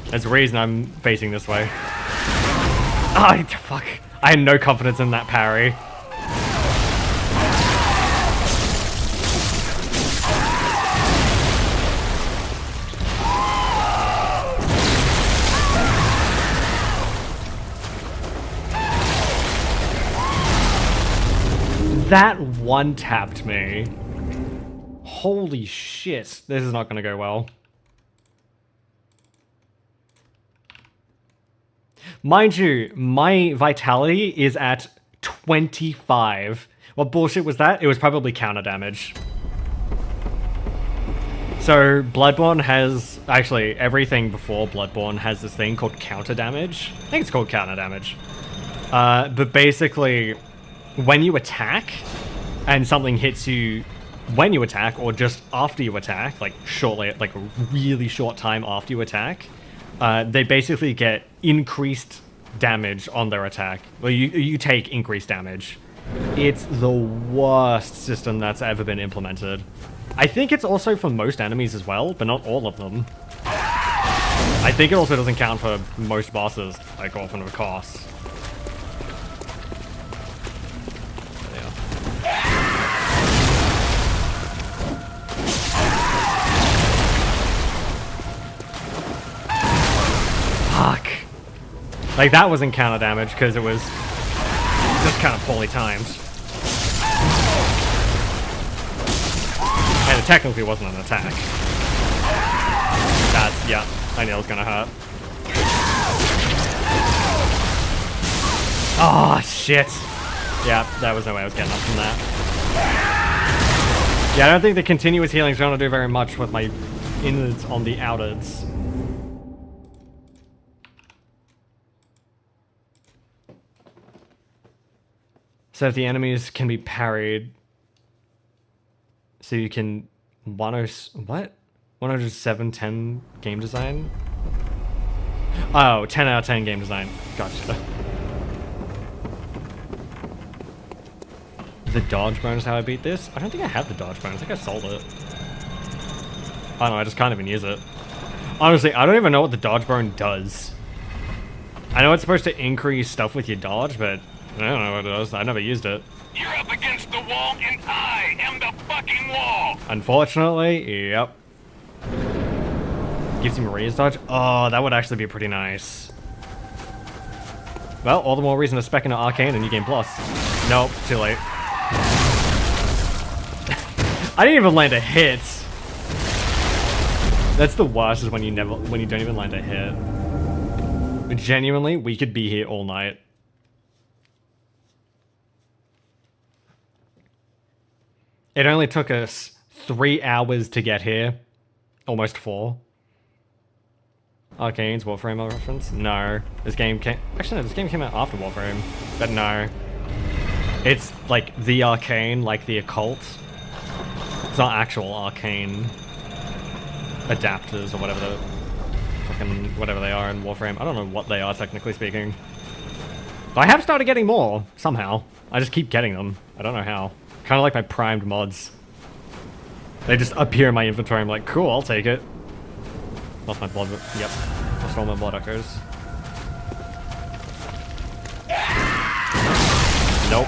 There's a reason I'm facing this way. Ah, fuck. I had no confidence in that parry. That one-tapped me. Holy shit. This is not gonna go well. Mind you, my vitality is at 25. What bullshit was that? It was probably counter damage. So, Bloodborne has... Actually, everything before Bloodborne has this thing called counter damage. I think it's called counter damage. But basically... when you attack and something hits you when you attack or just after you attack, like shortly, like a really short time after you attack, they basically get increased damage on their attack. Well, you take increased damage. It's the worst system that's ever been implemented. I think it's also for most enemies as well, but not all of them. I think it also doesn't count for most bosses, like Orphan of Kos. Fuck. Like, that wasn't counter damage because it was just kind of poorly timed. And it technically wasn't an attack. That's, yeah, I knew it was gonna hurt. Oh, shit. Yeah, there was no way I was getting up from that. Yeah, I don't think the continuous healing is gonna do very much with my innards on the outwards. So if the enemies can be parried, so you can 10710 game design. Oh, 10 out of 10 game design. Gotcha. The dodge bonus, how I beat this? I don't think I have the dodge bonus. I think I sold it. I don't know, I just can't even use it. Honestly, I don't even know what the dodge bone does. I know it's supposed to increase stuff with your dodge, but I don't know what it does. I never used it. You're up against the wall, and I am the fucking wall! Unfortunately, yep. Gives him raised dodge? Oh, that would actually be pretty nice. Well, all the more reason to spec into Arcane and New Game Plus. Nope, too late. I didn't even land a hit. That's the worst, is when you don't even land a hit. But genuinely, we could be here all night. It only took us 3 hours to get here. Almost 4. Arcane's Warframe reference? No. This game came... Actually, no, this game came out after Warframe. But no. It's like the Arcane, like the occult. It's not actual Arcane adapters or whatever the... fucking... whatever they are in Warframe. I don't know what they are, technically speaking. But I have started getting more, somehow. I just keep getting them. I don't know how. Kind of like my primed mods. They just appear in my inventory. I'm like, cool, I'll take it. Lost my blood. Yep. Lost all my blood echoes. Nope.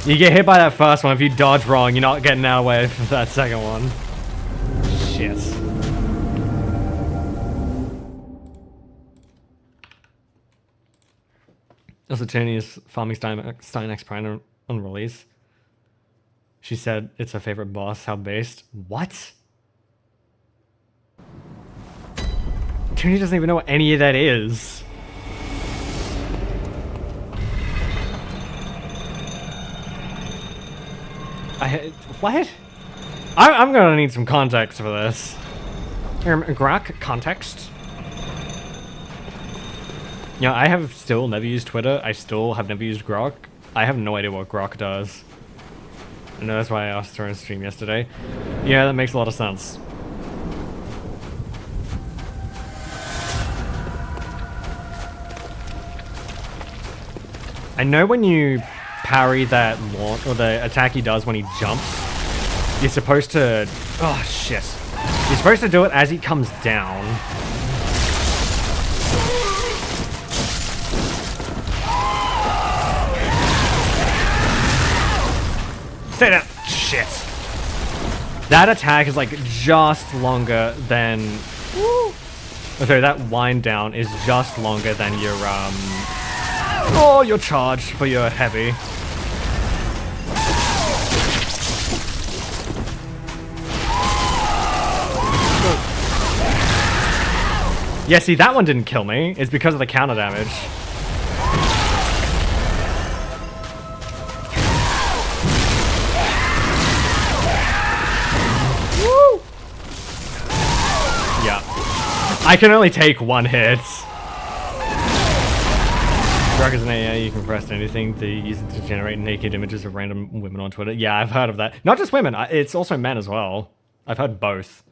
You get hit by that first one. If you dodge wrong, you're not getting out of the way for that second one. Shit. Also, Tony is farming Stein X Prime on release. She said it's her favorite boss. How based? What? Tony doesn't even know what any of that is. What? I'm gonna need some context for this. Grok context? You know, I have still never used Twitter. I still have never used Grok. I have no idea what Grok does. I know that's why I asked her on stream yesterday. Yeah, that makes a lot of sense. I know when you parry that launch, or the attack he does when he jumps, you're supposed to... Oh, shit. You're supposed to do it as he comes down. Stay down. Shit. That attack is like just longer than... Woo. Oh, sorry, that wind down is just longer than your, Oh, your charge for your heavy. Yeah, see, that one didn't kill me. It's because of the counter damage. Woo! Yeah. I can only take one hit. Grok is an AI, you can press anything to use it to generate naked images of random women on Twitter. Yeah, I've heard of that. Not just women, it's also men as well. I've heard both.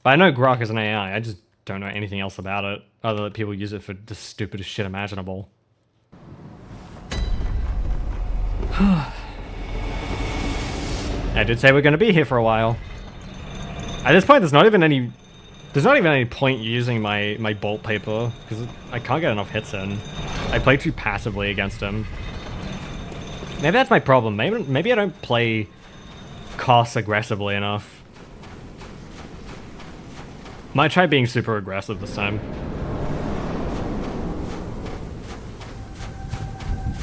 But I know Grok is an AI, I just don't know anything else about it, other than people use it for the stupidest shit imaginable. I did say we're going to be here for a while. At this point, there's not even any point using my bolt paper, because I can't get enough hits in. I play too passively against him. Maybe that's my problem. Maybe I don't play costs aggressively enough. Might try being super aggressive this time.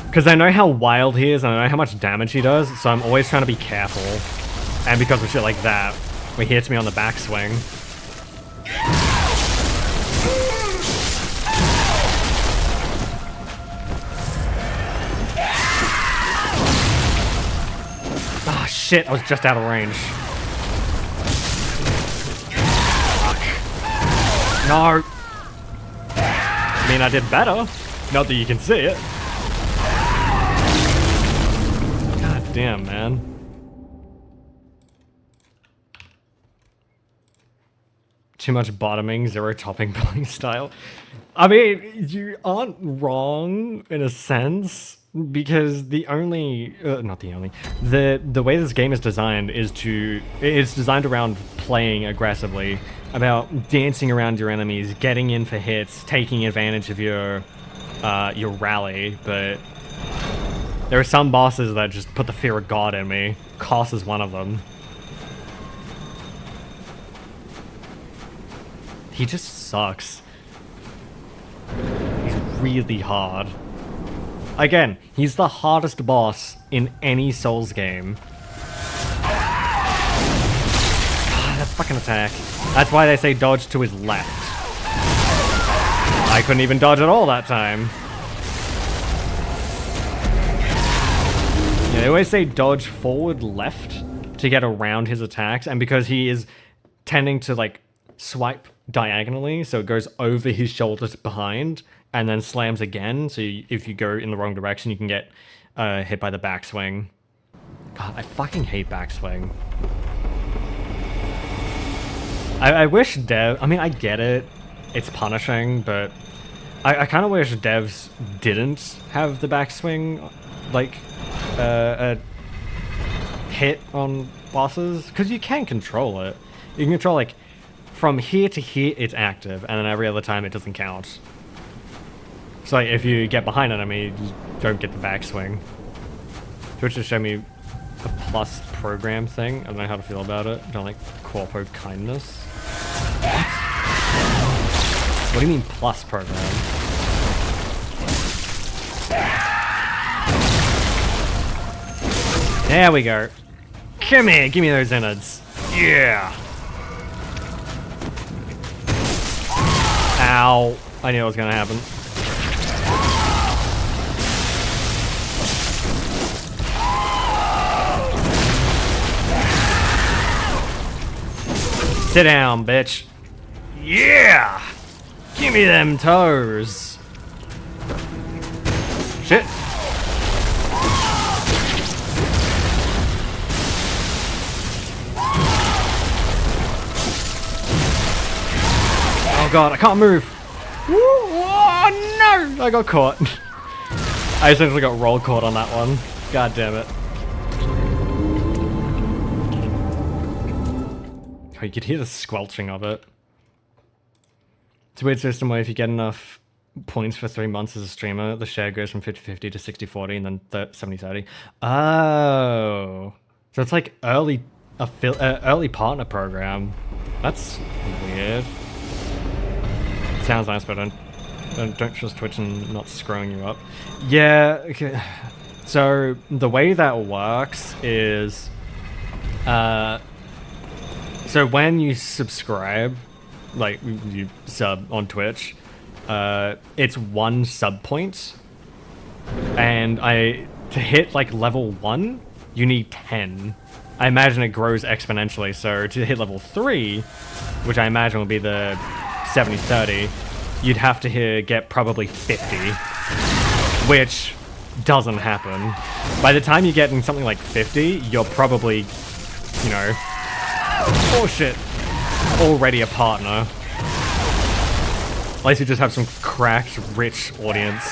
Because I know how wild he is, and I know how much damage he does, so I'm always trying to be careful. And because of shit like that, when he hits me on the backswing. Ah, shit, I was just out of range. No. I mean, I did better. Not that you can see it. God damn, man. too much bottoming, zero topping play style. I mean, you aren't wrong in a sense, because the only, not the only, the way this game is designed is it's designed around playing aggressively, about dancing around your enemies, getting in for hits, taking advantage of your rally, but there are some bosses that just put the fear of God in me. Koss is one of them. He just sucks. He's really hard. Again, he's the hardest boss in any Souls game. Ah, that fucking attack. That's why they say dodge to his left. I couldn't even dodge at all that time. Yeah, they always say dodge forward left to get around his attacks, and because he is tending to like swipe diagonally, so it goes over his shoulders behind and then slams again, so if you go in the wrong direction you can get hit by the backswing. God, I fucking hate backswing. I wish I mean, I get it, it's punishing, but I kind of wish devs didn't have the backswing, like, a hit on bosses, because you can control it. You can control, like, from here to here it's active, and then every other time it doesn't count. So like, if you get behind an enemy, you don't get the backswing. Twitch just showed me a plus program thing. I don't know how to feel about it. Don't like corpo kindness. What? What do you mean plus program? There we go. Come here, give me those innards. Yeah. Ow. I knew it was gonna happen. Sit down, bitch. Yeah! Give me them toes. Shit. Oh god, I can't move. Woo, oh no! I got caught. I essentially got roll caught on that one. God damn it. Oh, you could hear the squelching of it. It's a weird system where if you get enough points for 3 months as a streamer, the share goes from 50-50 to 60-40 and then 70-30. Oh. So it's like early partner program. That's weird. Sounds nice, but don't trust Twitch and not screwing you up. Yeah, okay. So the way that works is, so when you subscribe, like you sub on Twitch, it's 1 sub point, and to hit like level 1, you need 10. I imagine it grows exponentially, so to hit level 3, which I imagine will be the 70-30, you'd have to get probably 50, which doesn't happen. By the time you get in something like 50, you're probably, you know, oh shit, already a partner. At least you just have some cracked, rich audience.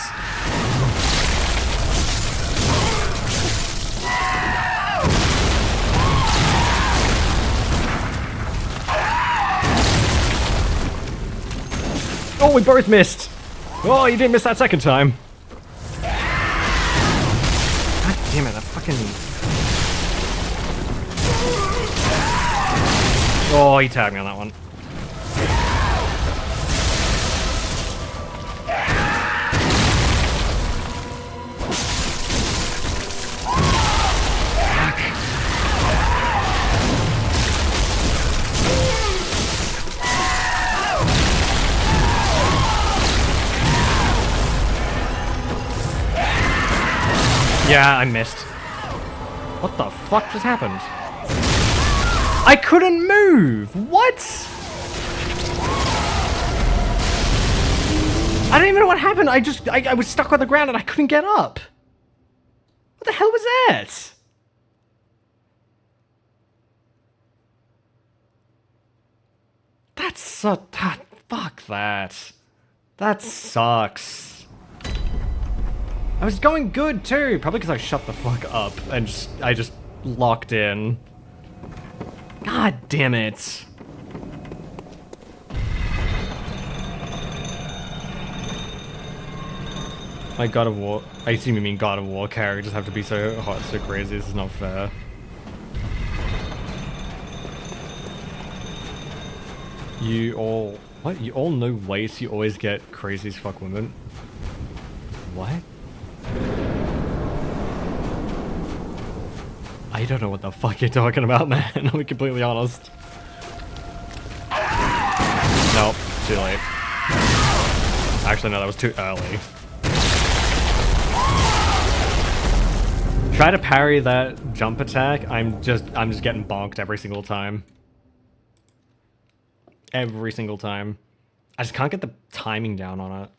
Oh, we both missed! Oh, you didn't miss that second time. God damn it, that fucking... Oh, he tagged me on that one. Yeah, I missed. What the fuck just happened? I couldn't move! What? I don't even know what happened. I was stuck on the ground and I couldn't get up. What the hell was that? That's so... fuck that. That sucks. I was going good too, probably because I shut the fuck up and I just locked in. God damn it. Like God of War, I assume you mean God of War characters have to be so hot, so crazy, this is not fair. You all, what? You all know ways you always get crazy as fuck women? What? I don't know what the fuck you're talking about, man. I'll be completely honest. Nope, too late. Actually, no, that was too early. Try to parry that jump attack. I'm just getting bonked every single time. Every single time. I just can't get the timing down on it.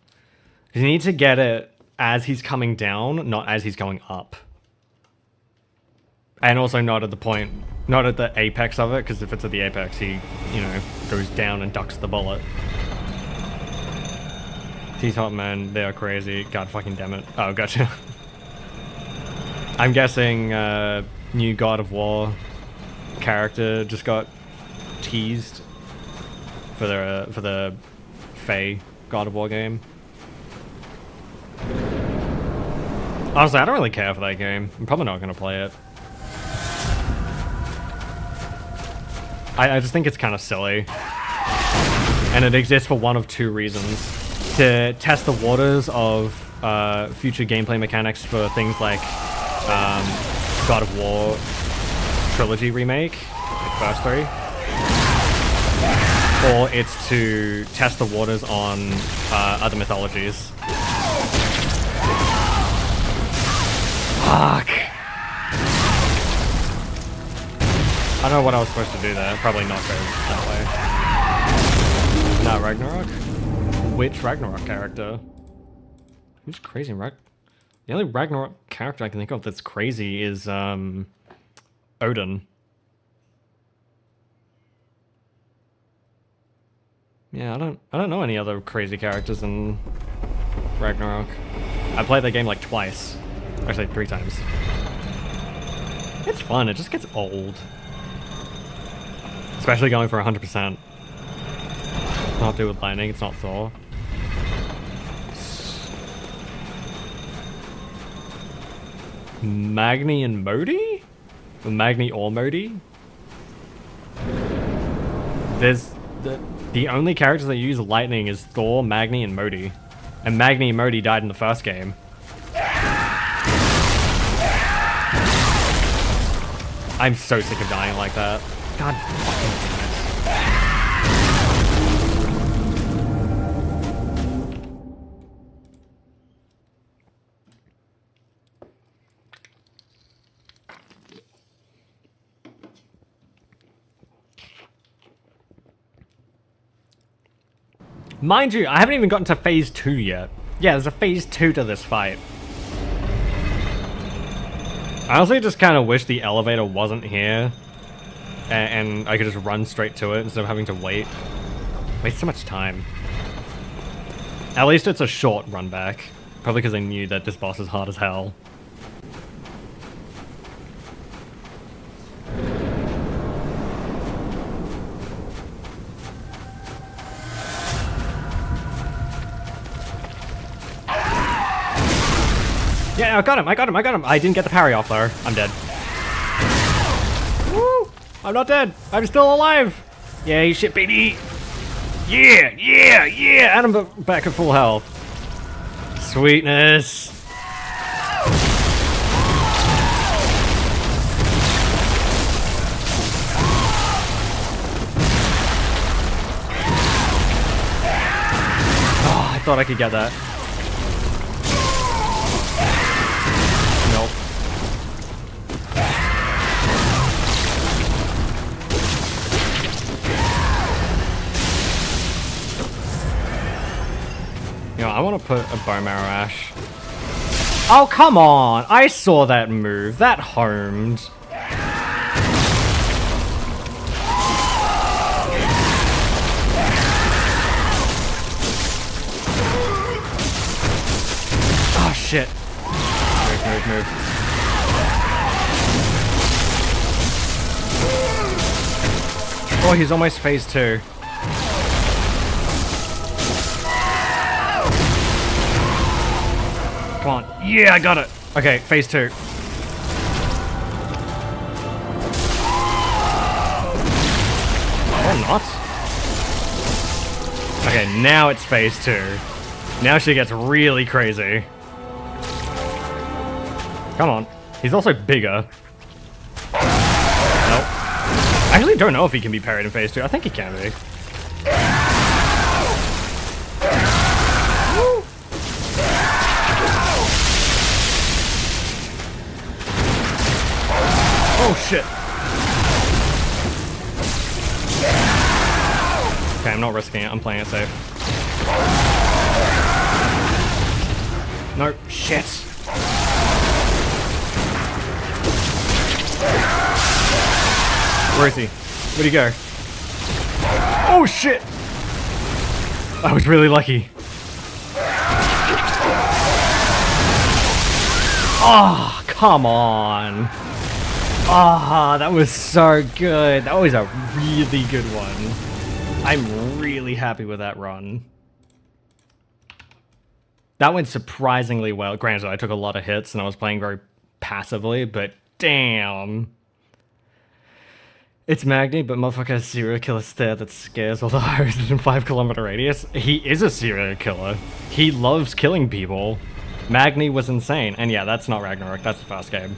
You need to get it as he's coming down, not as he's going up. And also not at the point, not at the apex of it, because if it's at the apex, he, you know, goes down and ducks the bullet. These hot men, they are crazy. God fucking damn it. Oh, gotcha. I'm guessing new God of War character just got teased for the Faye God of War game. Honestly, I don't really care for that game. I'm probably not going to play it. I just think it's kind of silly. And it exists for one of two reasons. To test the waters of future gameplay mechanics for things like God of War Trilogy Remake, like first three. Or it's to test the waters on other mythologies. Fuck! I don't know what I was supposed to do there. Probably not go that way. Not Ragnarok? Which Ragnarok character? Who's crazy in Ragnarok? The only Ragnarok character I can think of that's crazy is Odin. Yeah, I don't know any other crazy characters in Ragnarok. I played that game like twice. Actually, 3 times. It's fun, it just gets old. Especially going for 100%. Not do with lightning, it's not Thor. Magni and Modi? Or Magni or Modi? There's the only characters that use lightning is Thor, Magni, and Modi. And Magni and Modi died in the first game. I'm so sick of dying like that. God fucking damn it. Mind you, I haven't even gotten to phase 2 yet. Yeah, there's a phase 2 to this fight. I honestly just kind of wish the elevator wasn't here. And I could just run straight to it instead of having to wait. Waste so much time. At least it's a short run back. Probably because I knew that this boss is hard as hell. Yeah, I got him, I got him, I got him. I didn't get the parry off though. I'm dead. Woo! I'm not dead. I'm still alive. Yay, shit, baby. Yeah, yeah, yeah. And I'm back at full health. Sweetness. Oh, I thought I could get that. Nope. You know, I want to put a bone marrow ash. Oh, come on! I saw that move. That homed. shit. Move, move, move. Oh, he's almost phase 2. Come on. Yeah, I got it. Okay, phase 2. Or not. Okay, now it's phase 2. Now she gets really crazy. Come on. He's also bigger. Nope. I actually don't know if he can be parried in phase 2. I think he can be. Oh shit. Okay, I'm not risking it. I'm playing it safe. No, shit. Where is he? Where'd he go? Oh shit! I was really lucky. Oh, come on. Ah, that was so good. That was a really good one. I'm really happy with that run. That went surprisingly well. Granted, I took a lot of hits and I was playing very passively, but damn. It's Magni, but motherfucker has serial killer stare that scares all the hoes in 5 kilometer radius. He is a serial killer. He loves killing people. Magni was insane. And yeah, that's not Ragnarok, that's the first game.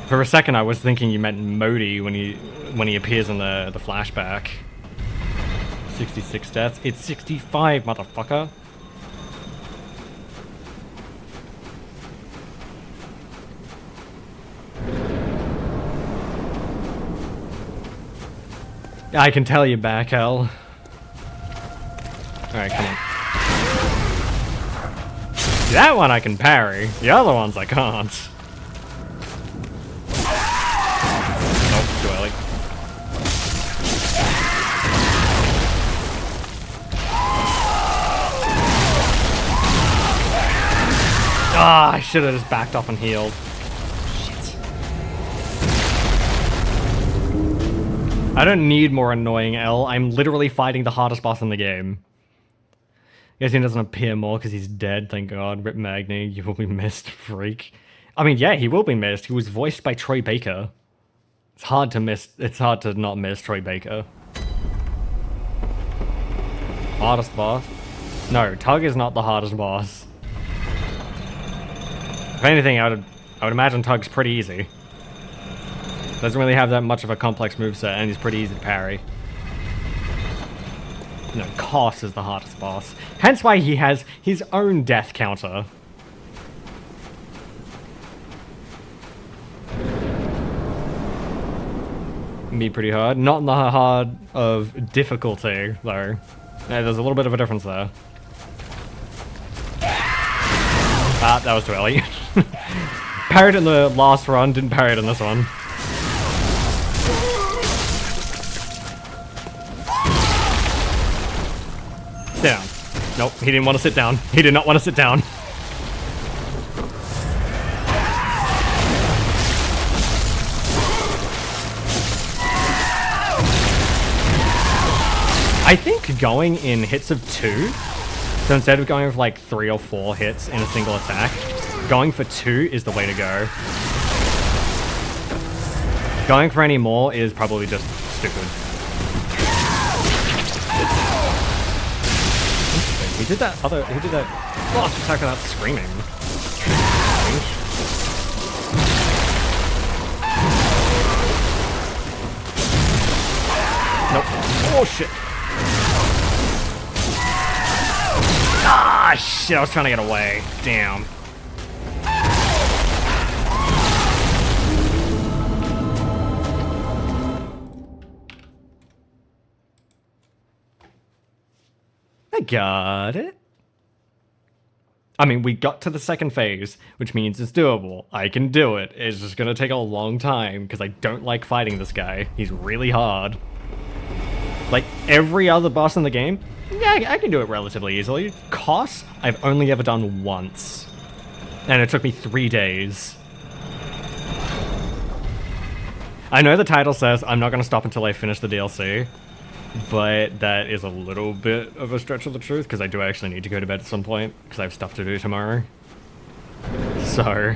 For a second, I was thinking you meant Modi when he appears in the flashback. 66 deaths. It's 65, motherfucker. I can tell you back, hell. Alright, come on. That one I can parry. The other ones I can't. Too early. Ah, I should have just backed off and healed. Shit. I don't need more annoying L. I'm literally fighting the hardest boss in the game. Guess he doesn't appear more because he's dead, thank god. Rip Magni, you will be missed, freak. I mean, yeah, he will be missed. He was voiced by Troy Baker. It's hard to miss. It's hard to not miss Troy Baker. Hardest boss? No, Tug is not the hardest boss. If anything, I would imagine Tug's pretty easy. Doesn't really have that much of a complex moveset, and he's pretty easy to parry. No, Koss is the hardest boss. Hence why he has his own death counter. Be pretty hard. Not in the hard of difficulty, though. Yeah, there's a little bit of a difference there. Ah, that was too early. Parried in the last run, didn't parry it in this one. Sit down. Nope, he didn't want to sit down. He did not want to sit down. I think going in hits of 2, so instead of going with like 3 or 4 hits in a single attack, going for 2 is the way to go. Going for any more is probably just stupid. He did that last attack without screaming. Nope. Oh shit. Ah, shit, I was trying to get away. Damn. I got it. I mean, we got to the second phase, which means it's doable. I can do it. It's just gonna take a long time, because I don't like fighting this guy. He's really hard. Like, every other boss in the game, yeah, I can do it relatively easily. Koss, I've only ever done once. And it took me 3 days. I know the title says I'm not going to stop until I finish the DLC, but that is a little bit of a stretch of the truth, because I do actually need to go to bed at some point, because I have stuff to do tomorrow. So,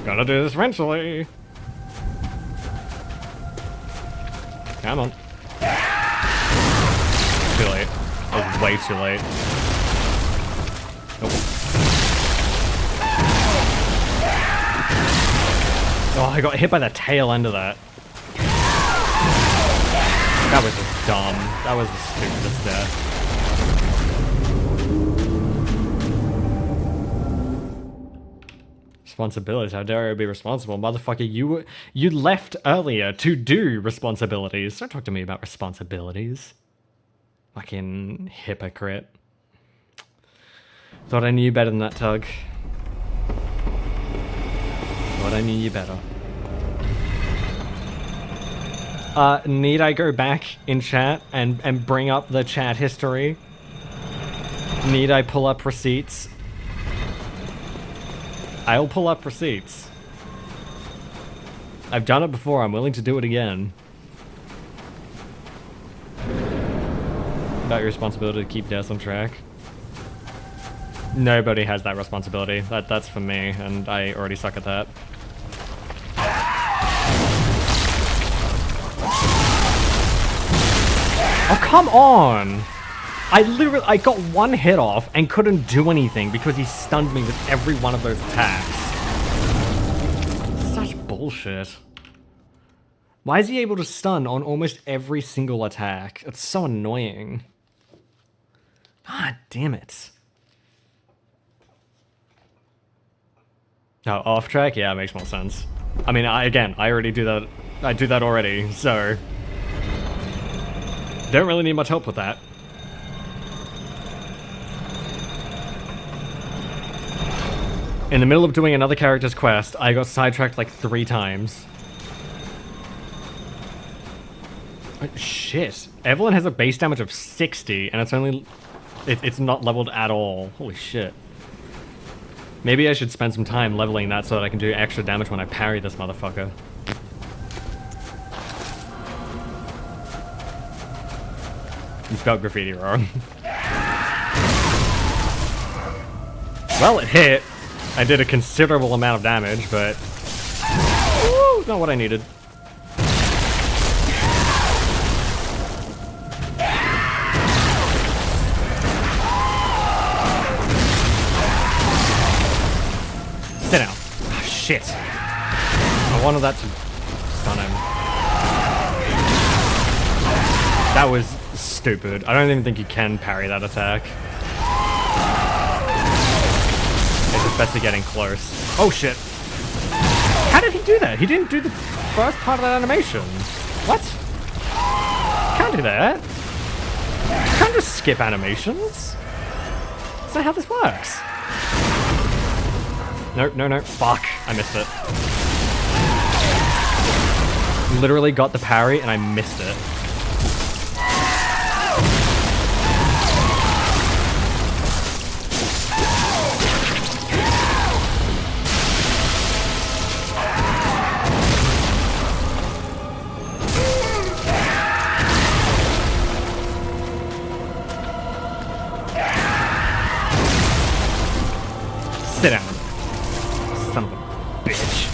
gotta do this eventually. Come on. Too late. That was way too late. Nope. Oh, I got hit by the tail end of that. That was just dumb. That was the stupidest death. Responsibilities? How dare I be responsible? Motherfucker, you left earlier to do responsibilities. Don't talk to me about responsibilities. Fucking hypocrite. Thought I knew you better than that, Tug. Thought I knew you better. Need I go back in chat and bring up the chat history? Need I pull up receipts? I'll pull up receipts. I've done it before, I'm willing to do it again. About your responsibility to keep deaths on track. Nobody has that responsibility. That's for me, and I already suck at that. Oh, come on! I got one hit off and couldn't do anything because he stunned me with every one of those attacks. Such bullshit. Why is he able to stun on almost every single attack? It's so annoying. God damn it. Oh, off track? Yeah, it makes more sense. I mean, I already do that. I do that already, so... Don't really need much help with that. In the middle of doing another character's quest, I got sidetracked like 3 times. Oh, shit. Evelyn has a base damage of 60, and it's only... It's not leveled at all. Holy shit. Maybe I should spend some time leveling that so that I can do extra damage when I parry this motherfucker. You spelled graffiti wrong. Well, it hit. I did a considerable amount of damage, but... Woo, not what I needed. Sit down. Oh, shit. I wanted that to stun him. That was stupid. I don't even think you can parry that attack. It's especially getting close. Oh shit. How did he do that? He didn't do the first part of that animation. What? Can't do that. You can't just skip animations. That's not how this works. No. Fuck. I missed it. Literally got the parry and I missed it. Sit down. Son of a bitch.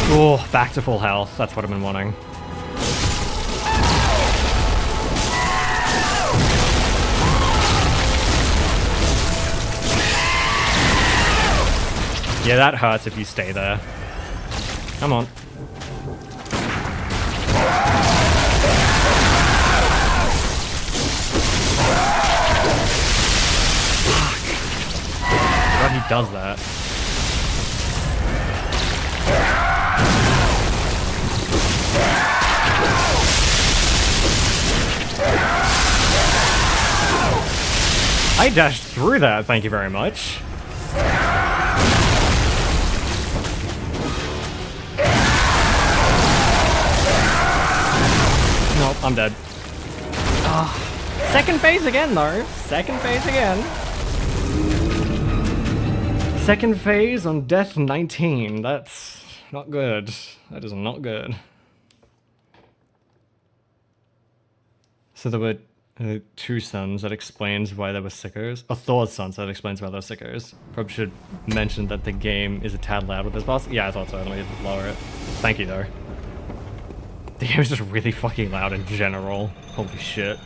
Oh, back to full health. That's what I've been wanting. Yeah, that hurts if you stay there. Come on. God, he does that. I dashed through that, thank you very much. Nope, I'm dead. Second phase again, though. Second phase again. Second phase on death 19. That's not good. That is not good. So there were two sons. That explains why there were sickers. Or Thor's sons. That explains why there were sickers. Probably should mention that the game is a tad loud with this boss. Yeah, I thought so. Let me lower it. Thank you, though. The game is just really fucking loud in general. Holy shit.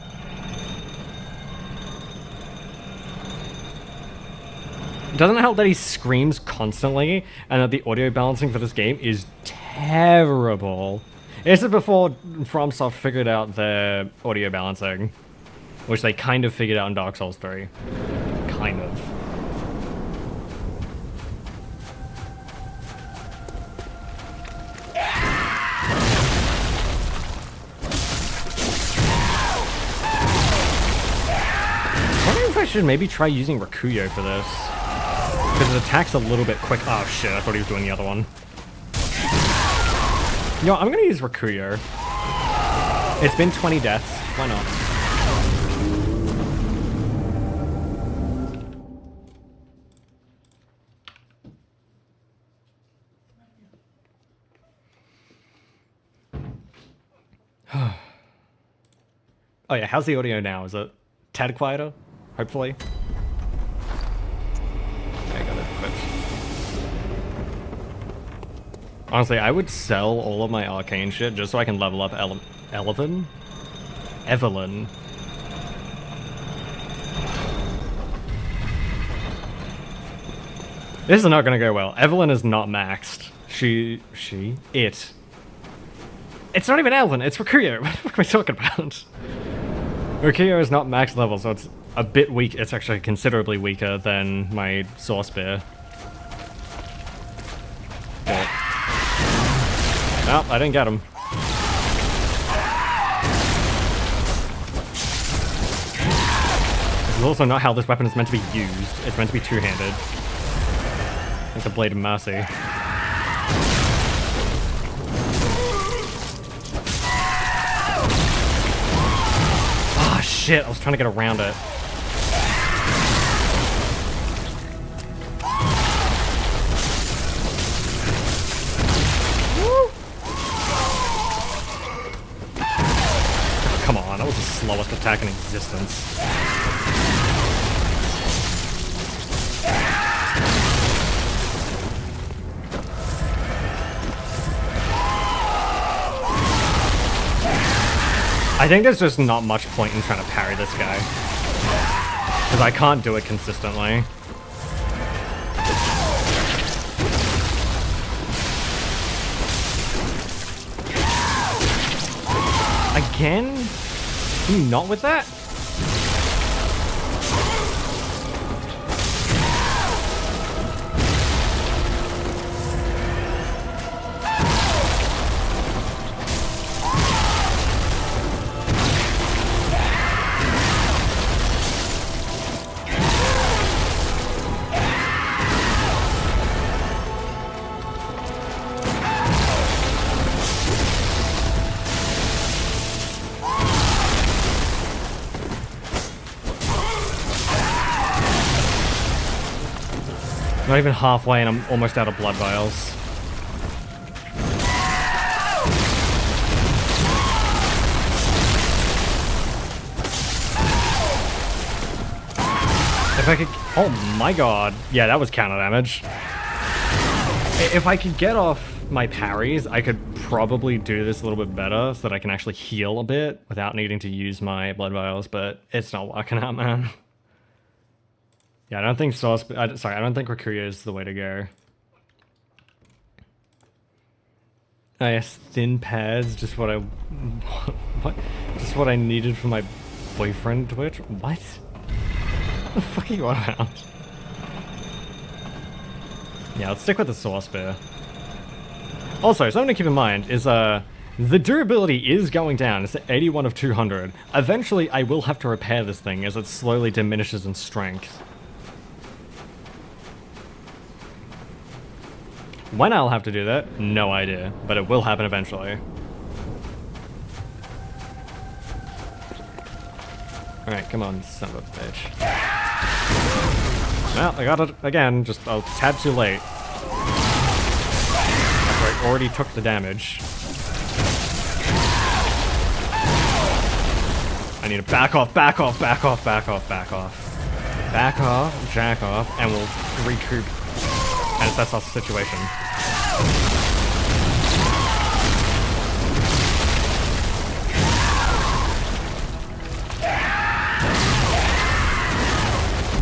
It doesn't help that he screams constantly and that the audio balancing for this game is terrible. This is before FromSoft figured out their audio balancing, which they kind of figured out in Dark Souls 3. Kind of. I wonder if I should maybe try using Rakuyo for this. Because it attacks a little bit quick. Oh shit, I thought he was doing the other one. You know what, I'm gonna use Rakuyo. It's been 20 deaths. Why not? Oh yeah, how's the audio now? Is it tad quieter? Hopefully. I got it equipped. Honestly, I would sell all of my arcane shit just so I can level up Evelyn? Evelyn. This is not gonna go well. Evelyn is not maxed. It. It's not even Evelyn, it's Rakuyo. What the fuck am I talking about? Rakuyo is not max level, so it's a bit weak. It's actually considerably weaker than my Sword Spear. But... oh, I didn't get him. This is also not how this weapon is meant to be used. It's meant to be two-handed. Like the Blade of Mercy. Ah, shit, I was trying to get around it. Come on, that was the slowest attack in existence. I think there's just not much point in trying to parry this guy. Because I can't do it consistently. Again? Can you not with that? Not even halfway and I'm almost out of blood vials. If I could... oh my god. Yeah, that was counter damage. If I could get off my parries, I could probably do this a little bit better so that I can actually heal a bit without needing to use my blood vials, but it's not working out, man. Yeah, I don't think I don't think Rakuyo is the way to go. Oh yes, thin pads, just what I... what? Just what I needed for my boyfriend Twitch? What? What the fuck are you on about? Yeah, let's stick with the Sword Spear. Also, something to keep in mind is, the durability is going down. It's at 81 of 200. Eventually, I will have to repair this thing as it slowly diminishes in strength. When I'll have to do that, no idea, but it will happen eventually. Alright, come on, son of a bitch. Well, I got it again, just a tad too late. After I already took the damage. I need to back off, back off, back off, back off, back off. Back off, jack off, and we'll recoup and assess our situation.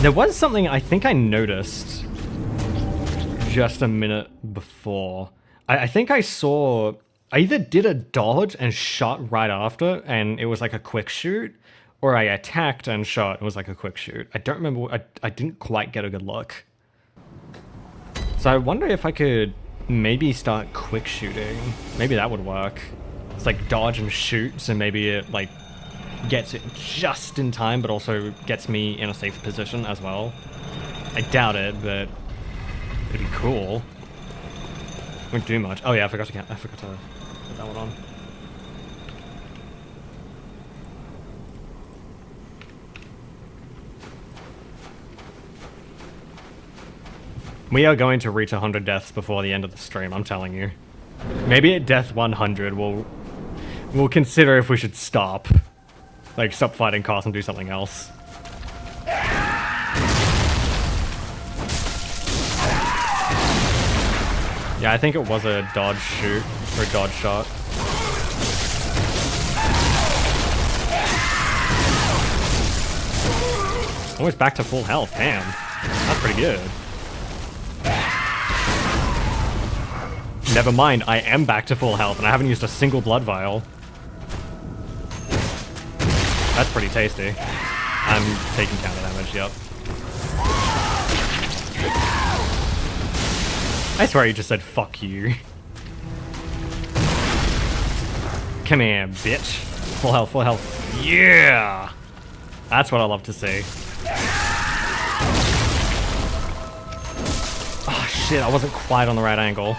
There was something I think I noticed just a minute before. I think I saw... I either did a dodge and shot right after, and it was like a quick shoot, or I attacked and shot and it was like a quick shoot. I don't remember... I didn't quite get a good look. So I wonder if I could maybe start quick shooting. Maybe that would work. It's like dodge and shoot, so maybe it like... gets it just in time, but also gets me in a safe position as well. I doubt it, but it'd be cool. Won't do much. Oh yeah, I forgot to put that one on. We are going to reach 100 deaths before the end of the stream, I'm telling you. Maybe at death 100 we'll consider if we should stop. Like, stop fighting Cos and do something else. Yeah, I think it was a dodge shoot, or a dodge shot. Almost back to full health, damn. That's pretty good. Never mind, I am back to full health, and I haven't used a single blood vial. That's pretty tasty. I'm taking counter damage, yep. I swear you just said fuck you. Come here, bitch. Full health, full health. Yeah! That's what I love to see. Oh shit, I wasn't quite on the right angle.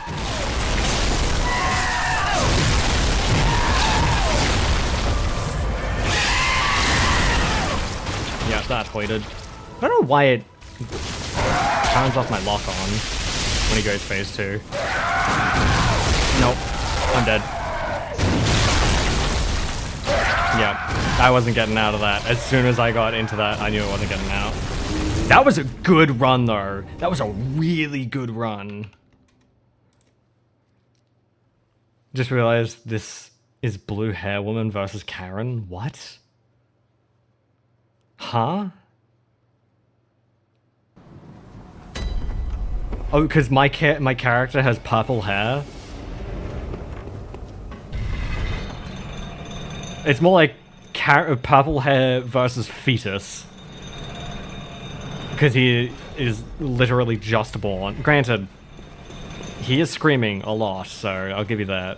Yeah, that hoided. I don't know why it turns off my lock on when he goes phase 2. Nope, I'm dead. Yeah, I wasn't getting out of that. As soon as I got into that, I knew I wasn't getting out. That was a good run, though. That was a really good run. Just realized this is Blue Hair Woman versus Karen. What? Huh? Oh, because my character has purple hair? It's more like purple hair versus fetus. Because he is literally just born. Granted, he is screaming a lot, so I'll give you that.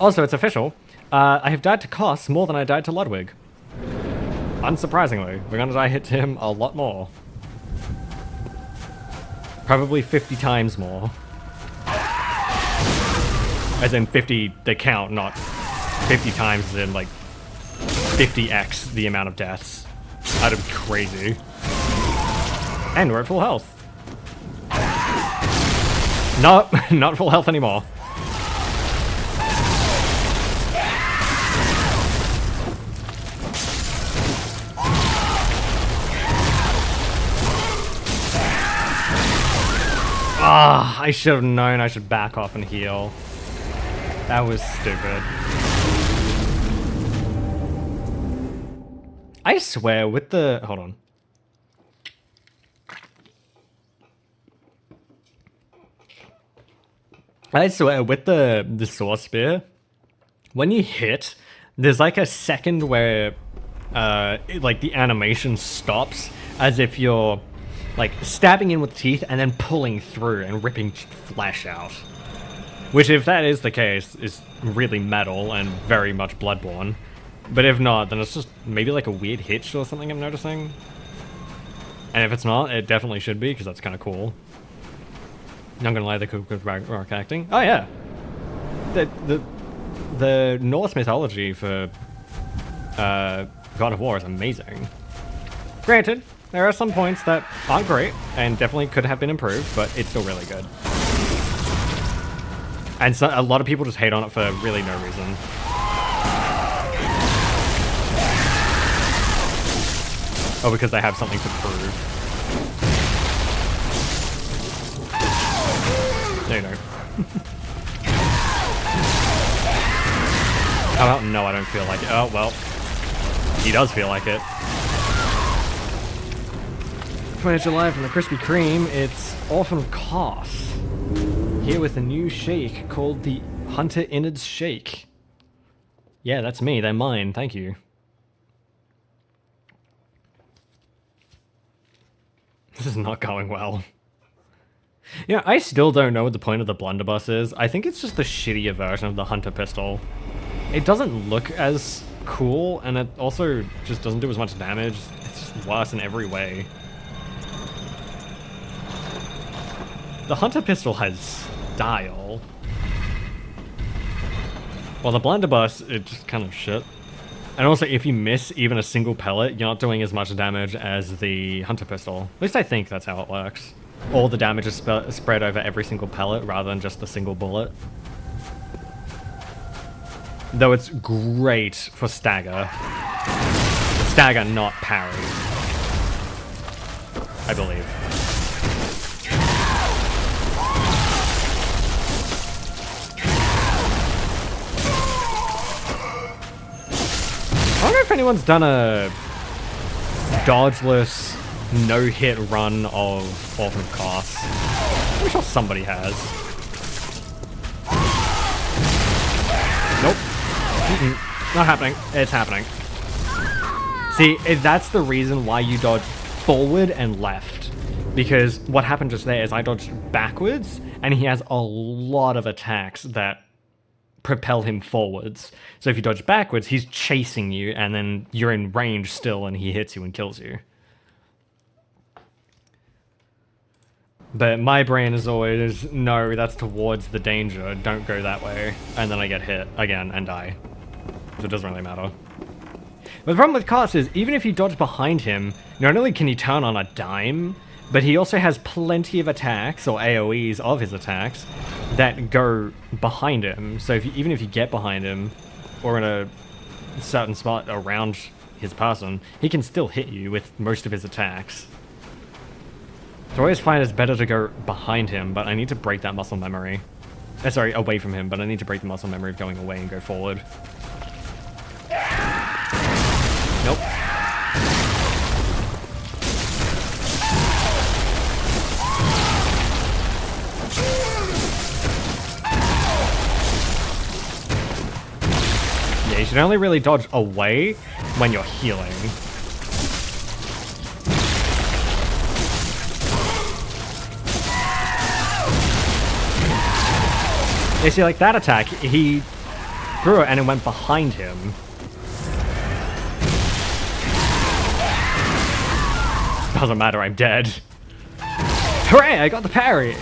Also, it's official. I have died to Cos more than I died to Ludwig. Unsurprisingly, we're gonna die hit to him a lot more. Probably 50 times more. As in 50 the count, not 50 times as in like 50x the amount of deaths. That'd be crazy. And we're at full health. No, not full health anymore. Ah, I should have known I should back off and heal. That was stupid. I swear with the... Hold on. I swear with the sword spear, when you hit, there's like a second where like the animation stops as if you're like stabbing in with teeth and then pulling through and ripping flesh out. Which, if that is the case, is really metal and very much Bloodborne. But if not, then it's just maybe like a weird hitch or something I'm noticing. And if it's not, it definitely should be, because that's kind of cool. Not gonna lie, they could with rock acting. Oh yeah! The Norse mythology for God of War is amazing. Granted, There are some points that aren't great and definitely could have been improved, but it's still really good. And so a lot of people just hate on it for really no reason. Oh, because they have something to prove. No, you know. How about no, I don't feel like it? Oh, well. He does feel like it. 20th July from the Krispy Kreme, it's Orphan of Koss. Here with a new shake called the Hunter Innards Shake. Yeah, that's me. They're mine. Thank you. This is not going well. Yeah, I still don't know what the point of the blunderbuss is. I think it's just the shittier version of the Hunter pistol. It doesn't look as cool, and it also just doesn't do as much damage. It's just worse in every way. The Hunter pistol has style. Well, the blunderbuss, it's just kind of shit. And also, if you miss even a single pellet, you're not doing as much damage as the Hunter pistol. At least I think that's how it works. All the damage is spread over every single pellet rather than just the single bullet. Though it's great for stagger. Stagger, not parry. I believe. I don't know if anyone's done a dodgeless no-hit run of Orphan of Koss. I'm sure somebody has. Nope. Not happening. It's happening. See, that's the reason why you dodge forward and left. Because what happened just there is I dodged backwards, and he has a lot of attacks that propel him forwards. So if you dodge backwards, he's chasing you, and then you're in range still, and he hits you and kills you. But my brain is always, no, that's towards the danger, don't go that way. And then I get hit again and die. So it doesn't really matter. But the problem with Koss is, even if you dodge behind him, not only can he turn on a dime, but he also has plenty of attacks, or AoEs of his attacks, that go behind him. So even if you get behind him, or in a certain spot around his person, he can still hit you with most of his attacks. So I always find it's better to go behind him, but I need to break that muscle memory. Sorry, away from him, but I need to break the muscle memory of going away and go forward. Nope. Yeah, you should only really dodge away when you're healing. You see, like that attack, he threw it and it went behind him. Doesn't matter, I'm dead. Hooray, I got the parry!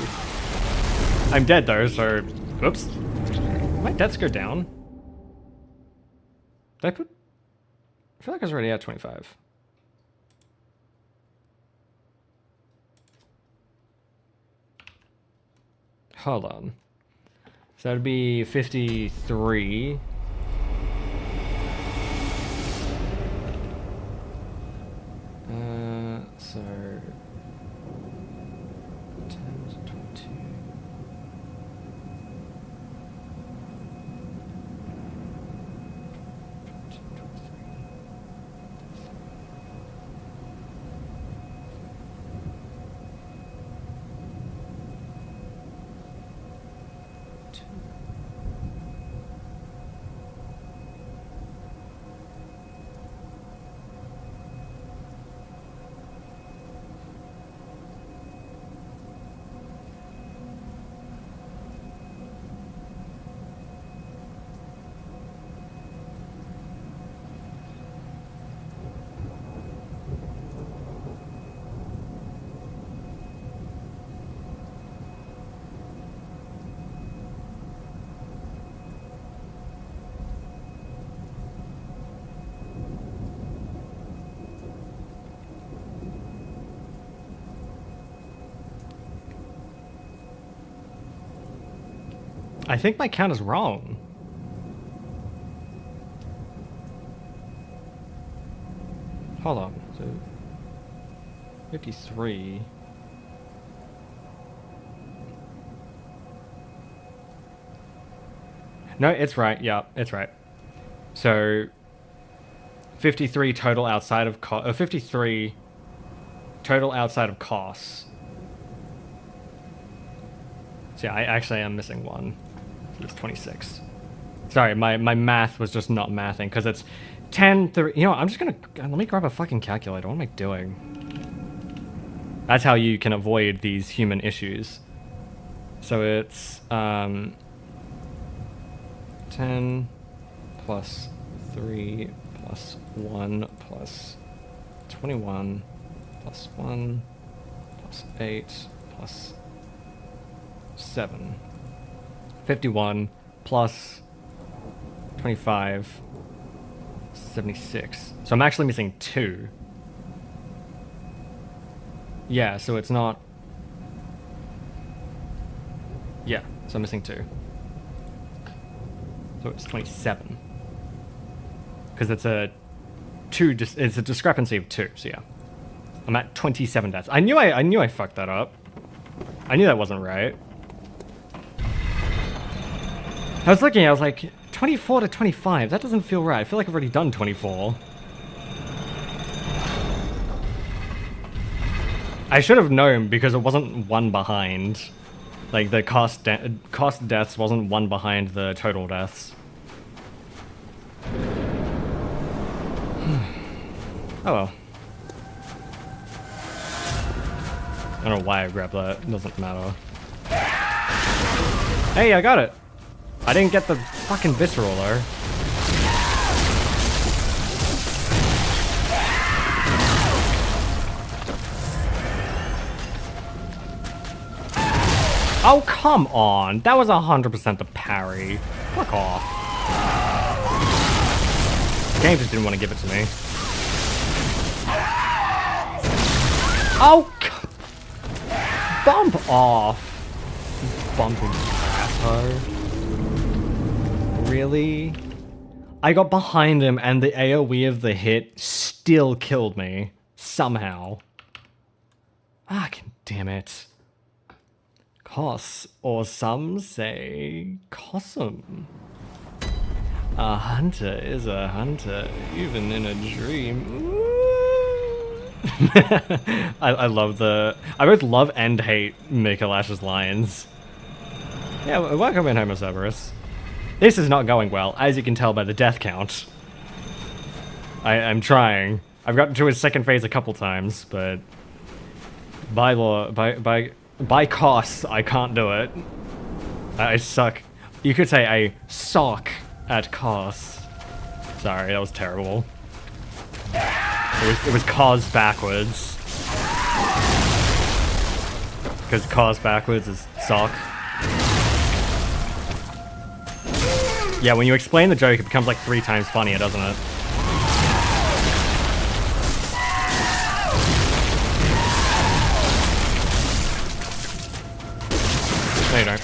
I'm dead though, so... Oops. Did my deaths go down? Did I put... I feel like I was already at 25. Hold on. So that'd be 53. So 10 to 22. I think my count is wrong. Hold on. So 53. No, it's right. Yeah, it's right. So 53 total outside of 53 total outside of costs. So yeah, I actually am missing one. So it's 26. Sorry, my math was just not mathing because it's 10, 30. You know, I'm just gonna let me grab a fucking calculator. What am I doing? That's how you can avoid these human issues. So it's 10 plus 3 plus 1 plus 21 plus 1 plus 8 plus 7. 51 plus 25. 76. So I'm actually missing 2. Yeah, so it's not... Yeah, so I'm missing 2. So it's 27. Because it's a it's a discrepancy of 2, so yeah. I'm at 27 deaths. I knew I fucked that up. I knew that wasn't right. I was looking, I was like, 24 to 25, that doesn't feel right. I feel like I've already done 24. I should have known because it wasn't one behind. Like, the cost deaths wasn't one behind the total deaths. Oh well. I don't know why I grabbed that. It doesn't matter. Hey, I got it! I didn't get the fucking visceral though. Oh, come on! That was 100% the parry. Fuck off. The game just didn't want to give it to me. Oh! Bump off! Bumping asshole. Really? I got behind him and the AoE of the hit still killed me. Somehow. Fucking damn it. Cos, or some say Cossum. A hunter is a hunter, even in a dream. I love I both love and hate Mikolash's lines. Yeah, welcome in, Homo Cerberus. This is not going well, as you can tell by the death count. I'm trying. I've gotten to his second phase a couple times, but by law, by costs, I can't do it. I suck. You could say I suck at costs. Sorry, that was terrible. It was cause backwards. Because cause backwards is sock. Yeah, when you explain the joke, it becomes like 3 times funnier, doesn't it? No, you don't.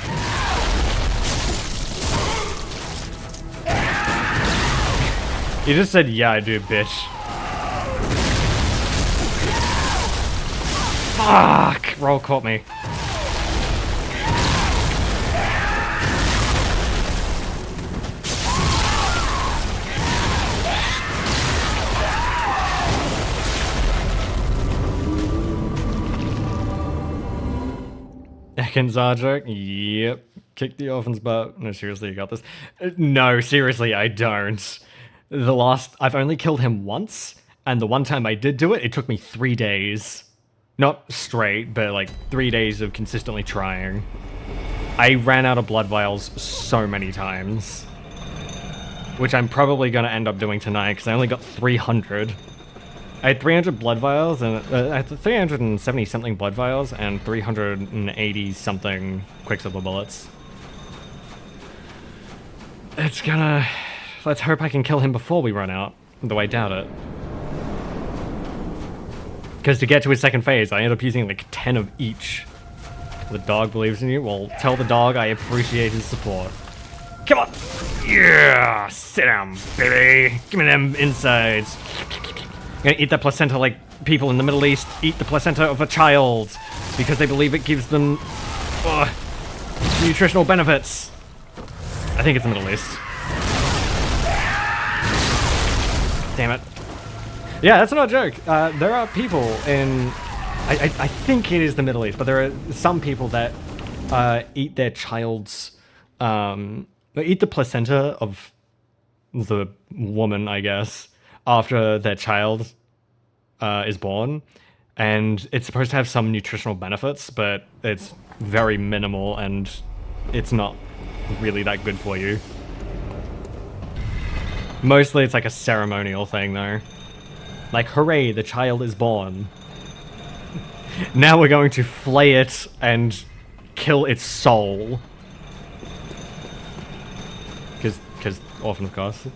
You just said, yeah, I do, bitch. Fuck! Roll caught me. Ekans joke? Yep. Kick the orphan's butt. No, seriously, you got this. No, seriously, I don't. I've only killed him once, and the one time I did do it, it took me 3 days. Not straight, but like 3 days of consistently trying. I ran out of blood vials so many times. Which I'm probably gonna end up doing tonight, because I only got 300. I had 300 blood vials, and I had 370 something blood vials, and 380 something Quicksilver bullets. It's gonna... Let's hope I can kill him before we run out, though I doubt it. Because to get to his second phase, I ended up using like 10 of each. The dog believes in you? Well, tell the dog I appreciate his support. Come on! Yeah! Sit down, baby! Give me them insides. I'm gonna eat that placenta like people in the Middle East eat the placenta of a child because they believe it gives them nutritional benefits. I think it's the Middle East. Damn it. Yeah, that's not a joke. There are people in... I think it is the Middle East, but there are some people that eat their child's... they eat the placenta of the woman, I guess, after their child is born. And it's supposed to have some nutritional benefits, but it's very minimal and it's not really that good for you. Mostly it's like a ceremonial thing, though. Like, hooray, the child is born. Now we're going to flay it and kill its soul. Because orphan, of course.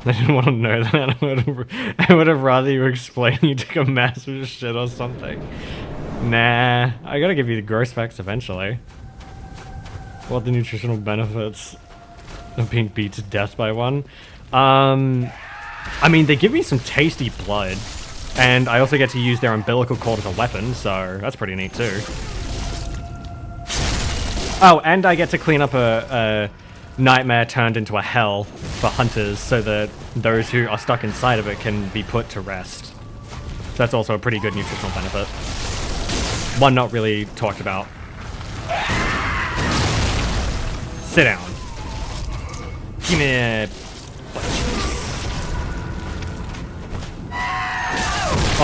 I didn't want to know that. I would have rather you explain you took a massive shit or something. Nah, I gotta give you the gross facts eventually. What are the nutritional benefits of being beat to death by one? I mean, they give me some tasty blood, and I also get to use their umbilical cord as a weapon, so that's pretty neat too. Oh, and I get to clean up a nightmare turned into a hell for hunters, so that those who are stuck inside of it can be put to rest. So that's also a pretty good nutritional benefit. One not really talked about. Sit down. Give me a...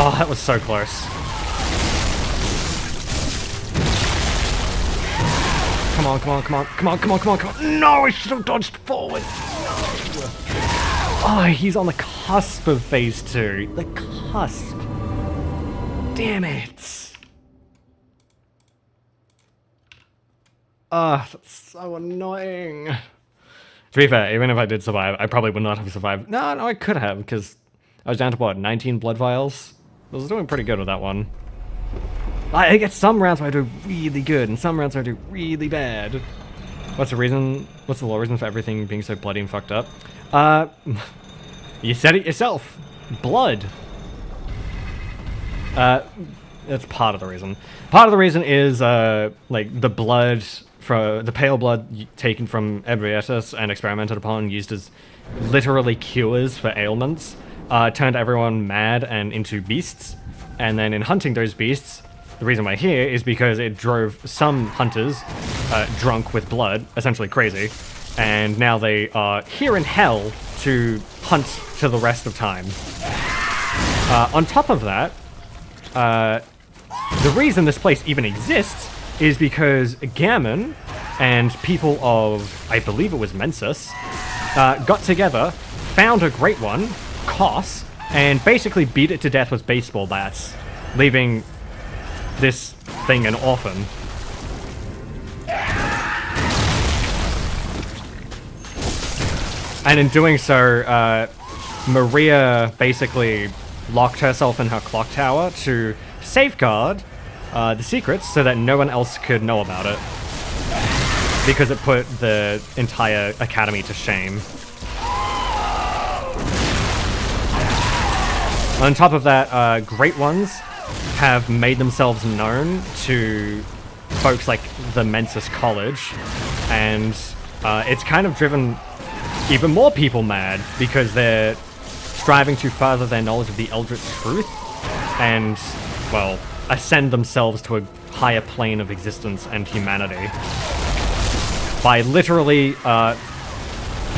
Oh, that was so close. Come on, come on, come on, come on, come on, come on, come on. No, I should have dodged forward. No. Oh, he's on the cusp of phase 2. The cusp. Damn it. Ah, that's so annoying. To be fair, even if I did survive, I probably would not have survived. No, I could have, because I was down to, what, 19 blood vials? I was doing pretty good with that one. I get some rounds where I do really good, and some rounds where I do really bad. What's the reason? What's the law reason for everything being so bloody and fucked up? You said it yourself. Blood. That's part of the reason. Part of the reason is, like, the blood, the pale blood taken from ebrietas and experimented upon, used as literally cures for ailments, turned everyone mad and into beasts. And then in hunting those beasts, the reason we're here is because it drove some hunters drunk with blood, essentially crazy. And now they are here in hell to hunt to the rest of time. On top of that, the reason this place even exists is because Gammon and people of, I believe it was Mensis, got together, found a great one, Koss, and basically beat it to death with baseball bats, leaving this thing an orphan. And in doing so, Maria basically locked herself in her clock tower to safeguard the secrets so that no one else could know about it. Because it put the entire academy to shame. On top of that, Great Ones have made themselves known to folks like the Mensis College, and it's kind of driven even more people mad because they're striving to further their knowledge of the Eldritch truth and, well, ascend themselves to a higher plane of existence and humanity by literally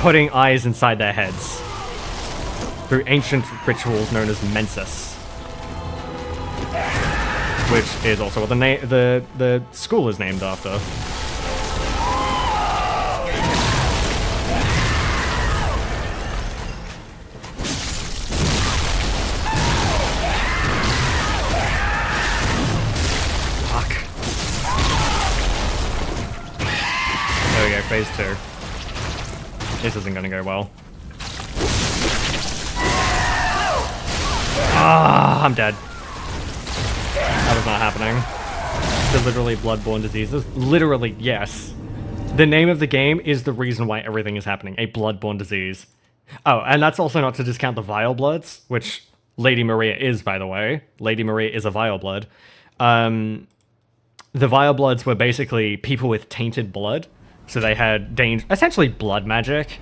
putting eyes inside their heads through ancient rituals known as Mensis, which is also what the school is named after. Fuck. There we go, phase 2. This isn't gonna go well. Ah, I'm dead. That was not happening. They're literally bloodborne diseases. Literally, yes. The name of the game is the reason why everything is happening. A bloodborne disease. Oh, and that's also not to discount the vile bloods, which Lady Maria is, by the way. Lady Maria is a vile blood. The vile bloods were basically people with tainted blood. So they had essentially blood magic.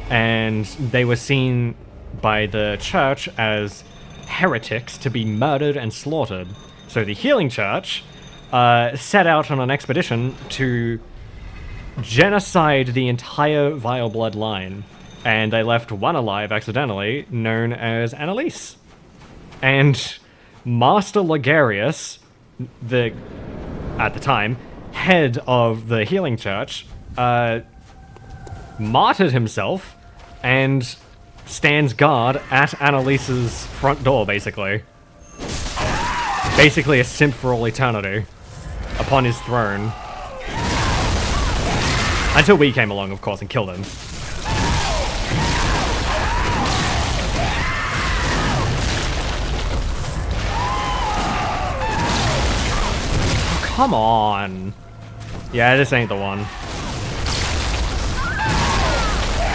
And they were seen by the church as heretics to be murdered and slaughtered. So the Healing Church set out on an expedition to genocide the entire vile blood line. And they left one alive accidentally, known as Annalise. And Master Ligarius, at the time, head of the Healing Church, martyred himself and stands guard at Annalise's front door, basically. Basically a simp for all eternity upon his throne. Until we came along, of course, and killed him. Come on. Yeah, this ain't the one.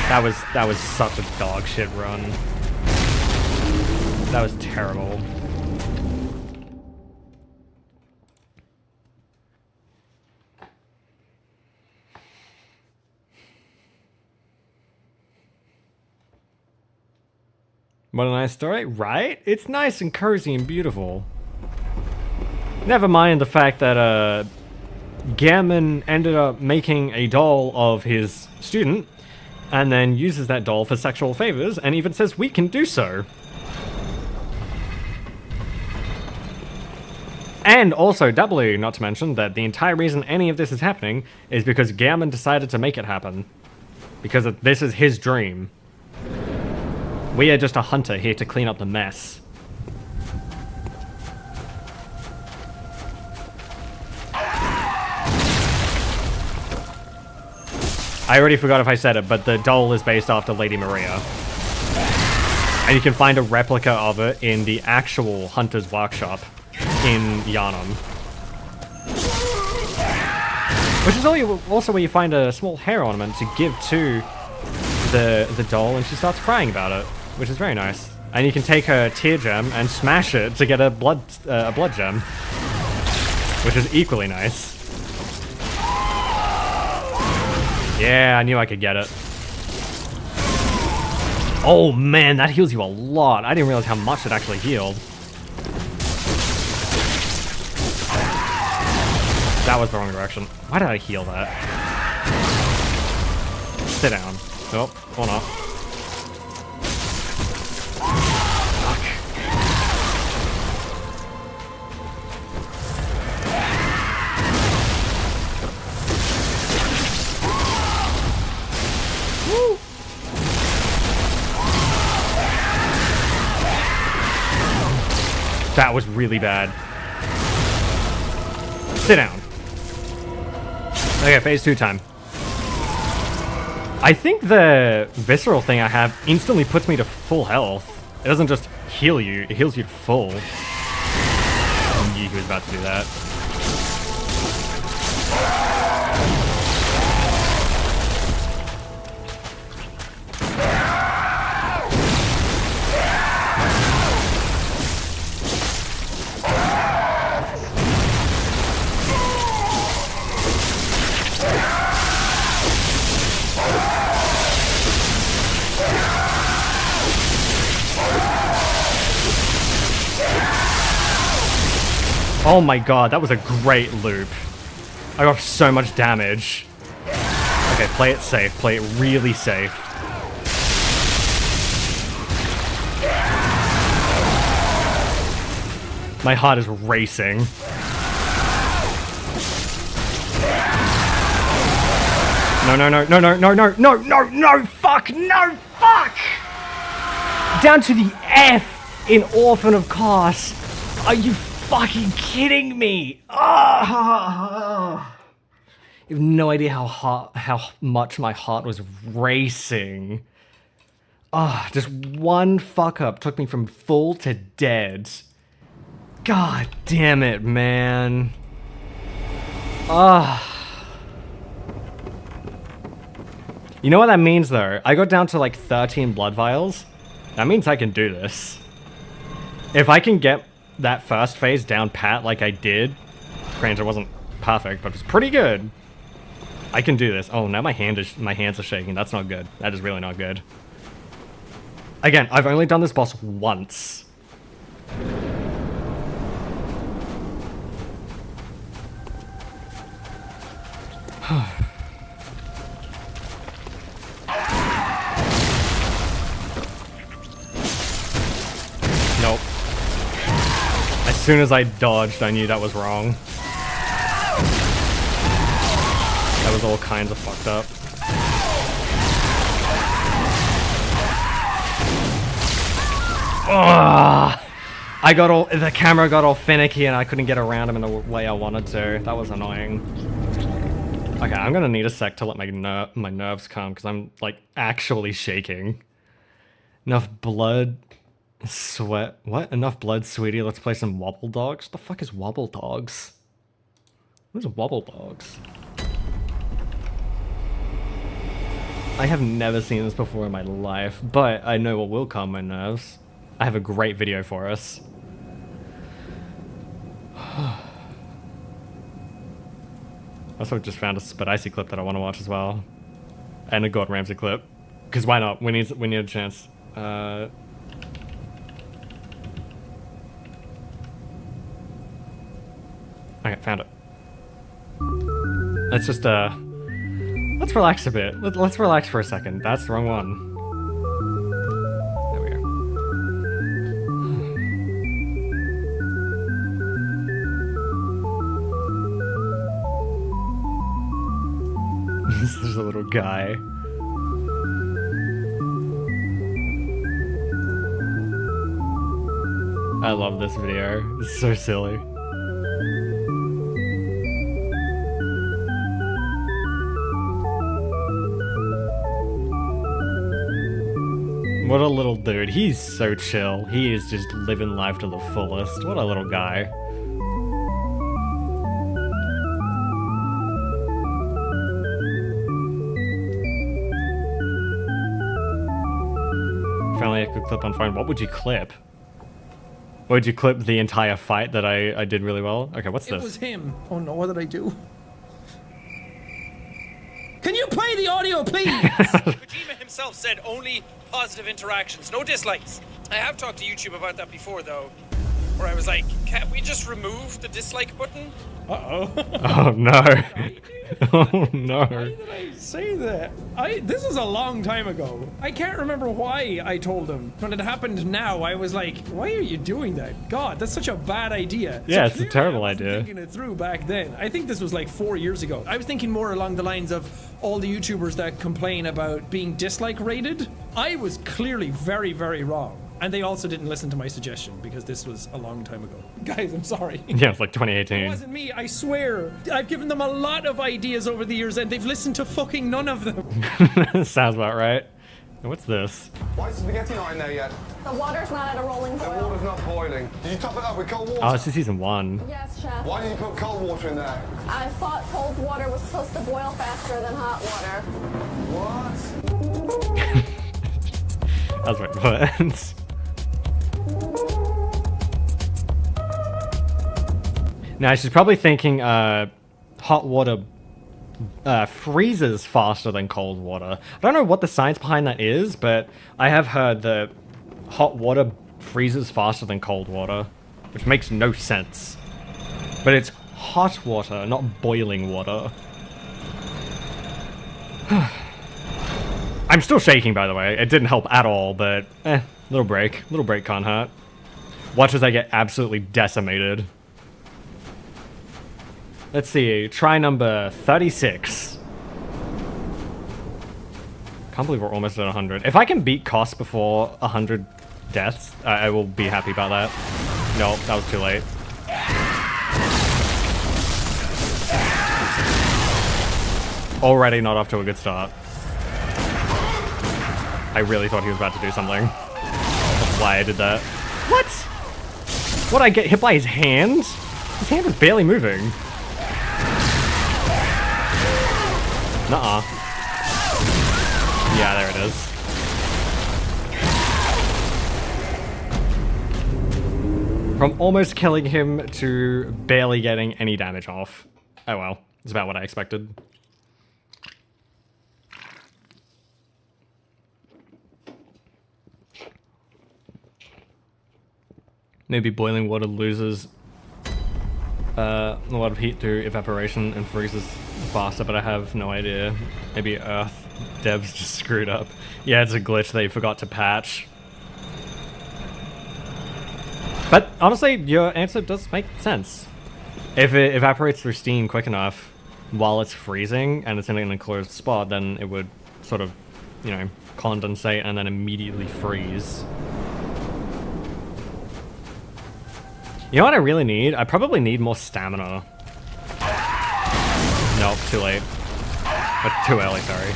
That was such a dog shit run. That was terrible. What a nice story, right? It's nice and cozy and beautiful. Never mind the fact that Gammon ended up making a doll of his student and then uses that doll for sexual favors and even says we can do so. And also, doubly not to mention that the entire reason any of this is happening is because Gammon decided to make it happen. Because this is his dream. We are just a hunter here to clean up the mess. I already forgot if I said it, but the doll is based after Lady Maria. And you can find a replica of it in the actual Hunter's Workshop in Yharnam. Which is also where you find a small hair ornament to give to the doll, and she starts crying about it, which is very nice. And you can take her tear gem and smash it to get a blood gem, which is equally nice. Yeah, I knew I could get it. Oh man, that heals you a lot. I didn't realize how much it actually healed. That was the wrong direction. Why did I heal that? Sit down. Nope, or not. That was really bad. Sit down. Okay, phase 2 time. I think the visceral thing I have instantly puts me to full health. It doesn't just heal you, it heals you to full. I knew he was about to do that. Oh my god, that was a great loop. I got so much damage. Okay, play it safe. Play it really safe. My heart is racing. No, no, no, no, no, no, no, no, no, no, fuck, no, fuck! Down to the F in Orphan of Kos. Are you fucking kidding me? Oh. You have no idea how much my heart was racing. Ah, just one fuck up took me from full to dead. God damn it, man. You know what that means, though? I got down to like 13 blood vials. That means I can do this. If I can get that first phase down pat like I did, granted it wasn't perfect, but it's pretty good. I can do this. Oh, now my hands are shaking. That's not good. That is really not good. Again, I've only done this boss once. Nope. As soon as I dodged, I knew that was wrong. That was all kinds of fucked up. Ugh! The camera got all finicky and I couldn't get around him in the way I wanted to. That was annoying. Okay, I'm gonna need a sec to let my nerves calm because I'm like actually shaking. Enough blood, sweat. What? Enough blood, sweetie. Let's play some wobble dogs. What the fuck is wobble dogs? What is wobble dogs? I have never seen this before in my life, but I know what will calm my nerves. I have a great video for us. Also just found a Spidicy clip that I want to watch as well. And a Gordon Ramsay clip. Because why not? We need a chance. Okay, found it. Let's just let's relax a bit. Let's relax for a second. That's the wrong one. There we go. This is a little guy. I love this video. It's so silly. What a little dude. He's so chill. He is just living life to the fullest. What a little guy. Finally a good clip on phone. What would you clip? Would you clip the entire fight that I did really well? Okay, what's this? It was him. Oh no, what did I do? Can you play the audio, please? Kojima himself said only positive interactions, no dislikes. I have talked to YouTube about that before, though, where I was like, can't we just remove the dislike button? Uh-oh. Oh no. Oh no. Why did I say that? This was a long time ago. I can't remember why I told him. When it happened now, I was like, why are you doing that? God, that's such a bad idea. Yeah, so it's a terrible idea. Thinking it through back then. I think this was like 4 years ago. I was thinking more along the lines of all the YouTubers that complain about being dislike rated. I was clearly very, very wrong. And they also didn't listen to my suggestion because this was a long time ago. Guys, I'm sorry. Yeah, it's like 2018. It wasn't me, I swear. I've given them a lot of ideas over the years and they've listened to fucking none of them. Sounds about right. What's this? Why is the spaghetti not in there yet? The water's not at a rolling boil. The water's not boiling. Did you top it up with cold water? Oh, this is season 1. Yes, Chef. Why did you put cold water in there? I thought cold water was supposed to boil faster than hot water. What? That's my buttons. Now, she's probably thinking hot water freezes faster than cold water. I don't know what the science behind that is, but I have heard that hot water freezes faster than cold water, which makes no sense. But it's hot water, not boiling water. I'm still shaking, by the way. It didn't help at all, but little break. Little break can't hurt. Watch as I get absolutely decimated. Let's see, try number 36. Can't believe we're almost at 100. If I can beat cost before 100 deaths, I will be happy about that. No, that was too late. Already not off to a good start. I really thought he was about to do something. That's why I did that. What? What, I get hit by his hand? His hand was barely moving. Nuh-uh. Yeah, there it is. From almost killing him to barely getting any damage off. Oh well, it's about what I expected. Maybe boiling water loses a lot of heat through evaporation and freezes faster, but I have no idea. Maybe Earth devs just screwed up. Yeah, it's a glitch they forgot to patch. But honestly, your answer does make sense. If it evaporates through steam quick enough while it's freezing and it's in an enclosed spot, then it would sort of, you know, condensate and then immediately freeze. You know what I really need? I probably need more stamina. Nope, too late. But too early, sorry.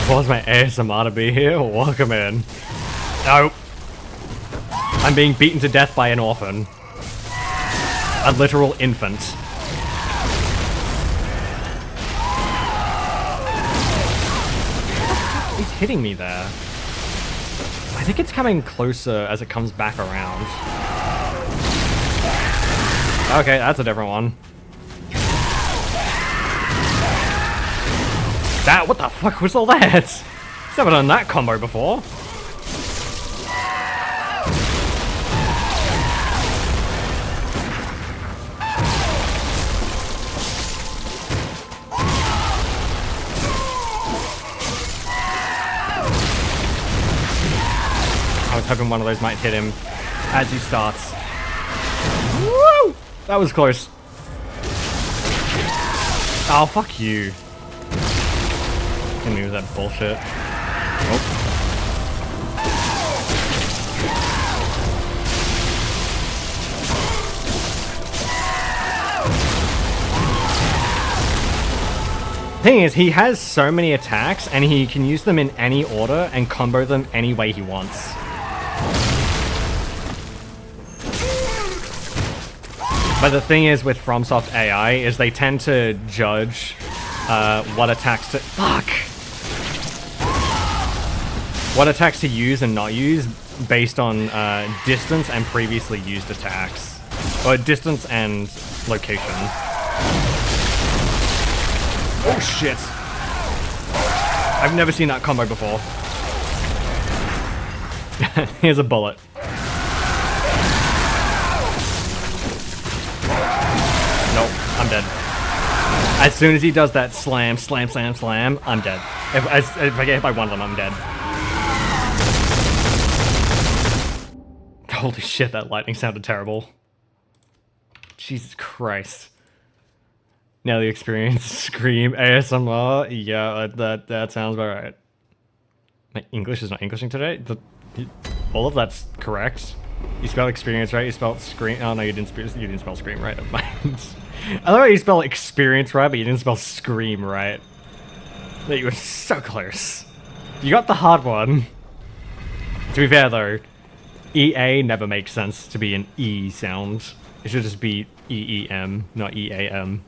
What's my ASMR to be here? Welcome in. Nope. I'm being beaten to death by an orphan. A literal infant. He's hitting me there. I think it's coming closer as it comes back around. Okay, that's a different one. What the fuck was all that? I've never done that combo before. I was hoping one of those might hit him as he starts. Woo! That was close. Oh, fuck you. Didn't use that bullshit. Oh. Thing is, he has so many attacks and he can use them in any order and combo them any way he wants. But the thing is with FromSoft AI is they tend to judge what attacks to what attacks to use and not use based on distance and previously used attacks. Or distance and location. Oh shit! I've never seen that combo before. Here's a bullet. Nope, I'm dead. As soon as he does that slam, slam, slam, slam, I'm dead. If I get hit by one of them, I'm dead. Holy shit, that lightning sounded terrible. Jesus Christ. Now the experience Scream ASMR. Yeah, that sounds about right. My English is not Englishing today. All of that's correct. You spelled experience right. You spelled Scream. Oh no, you didn't spell Scream right. Never mind. I love how you spell experience right, but you didn't spell Scream right. You were so close. You got the hard one. To be fair though, EA never makes sense to be an E sound. It should just be EEM, not EAM.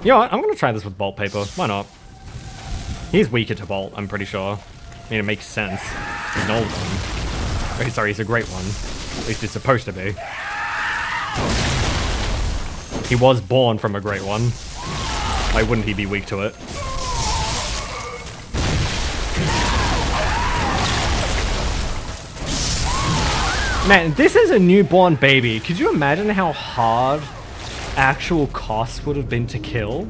You know what? I'm gonna try this with bolt paper. Why not? He's weaker to bolt, I'm pretty sure. I mean, it makes sense. He's an old one. Wait, sorry, he's a great one. At least he's supposed to be. He was born from a great one. Why wouldn't he be weak to it? Man, this is a newborn baby. Could you imagine how hard actual costs would have been to kill?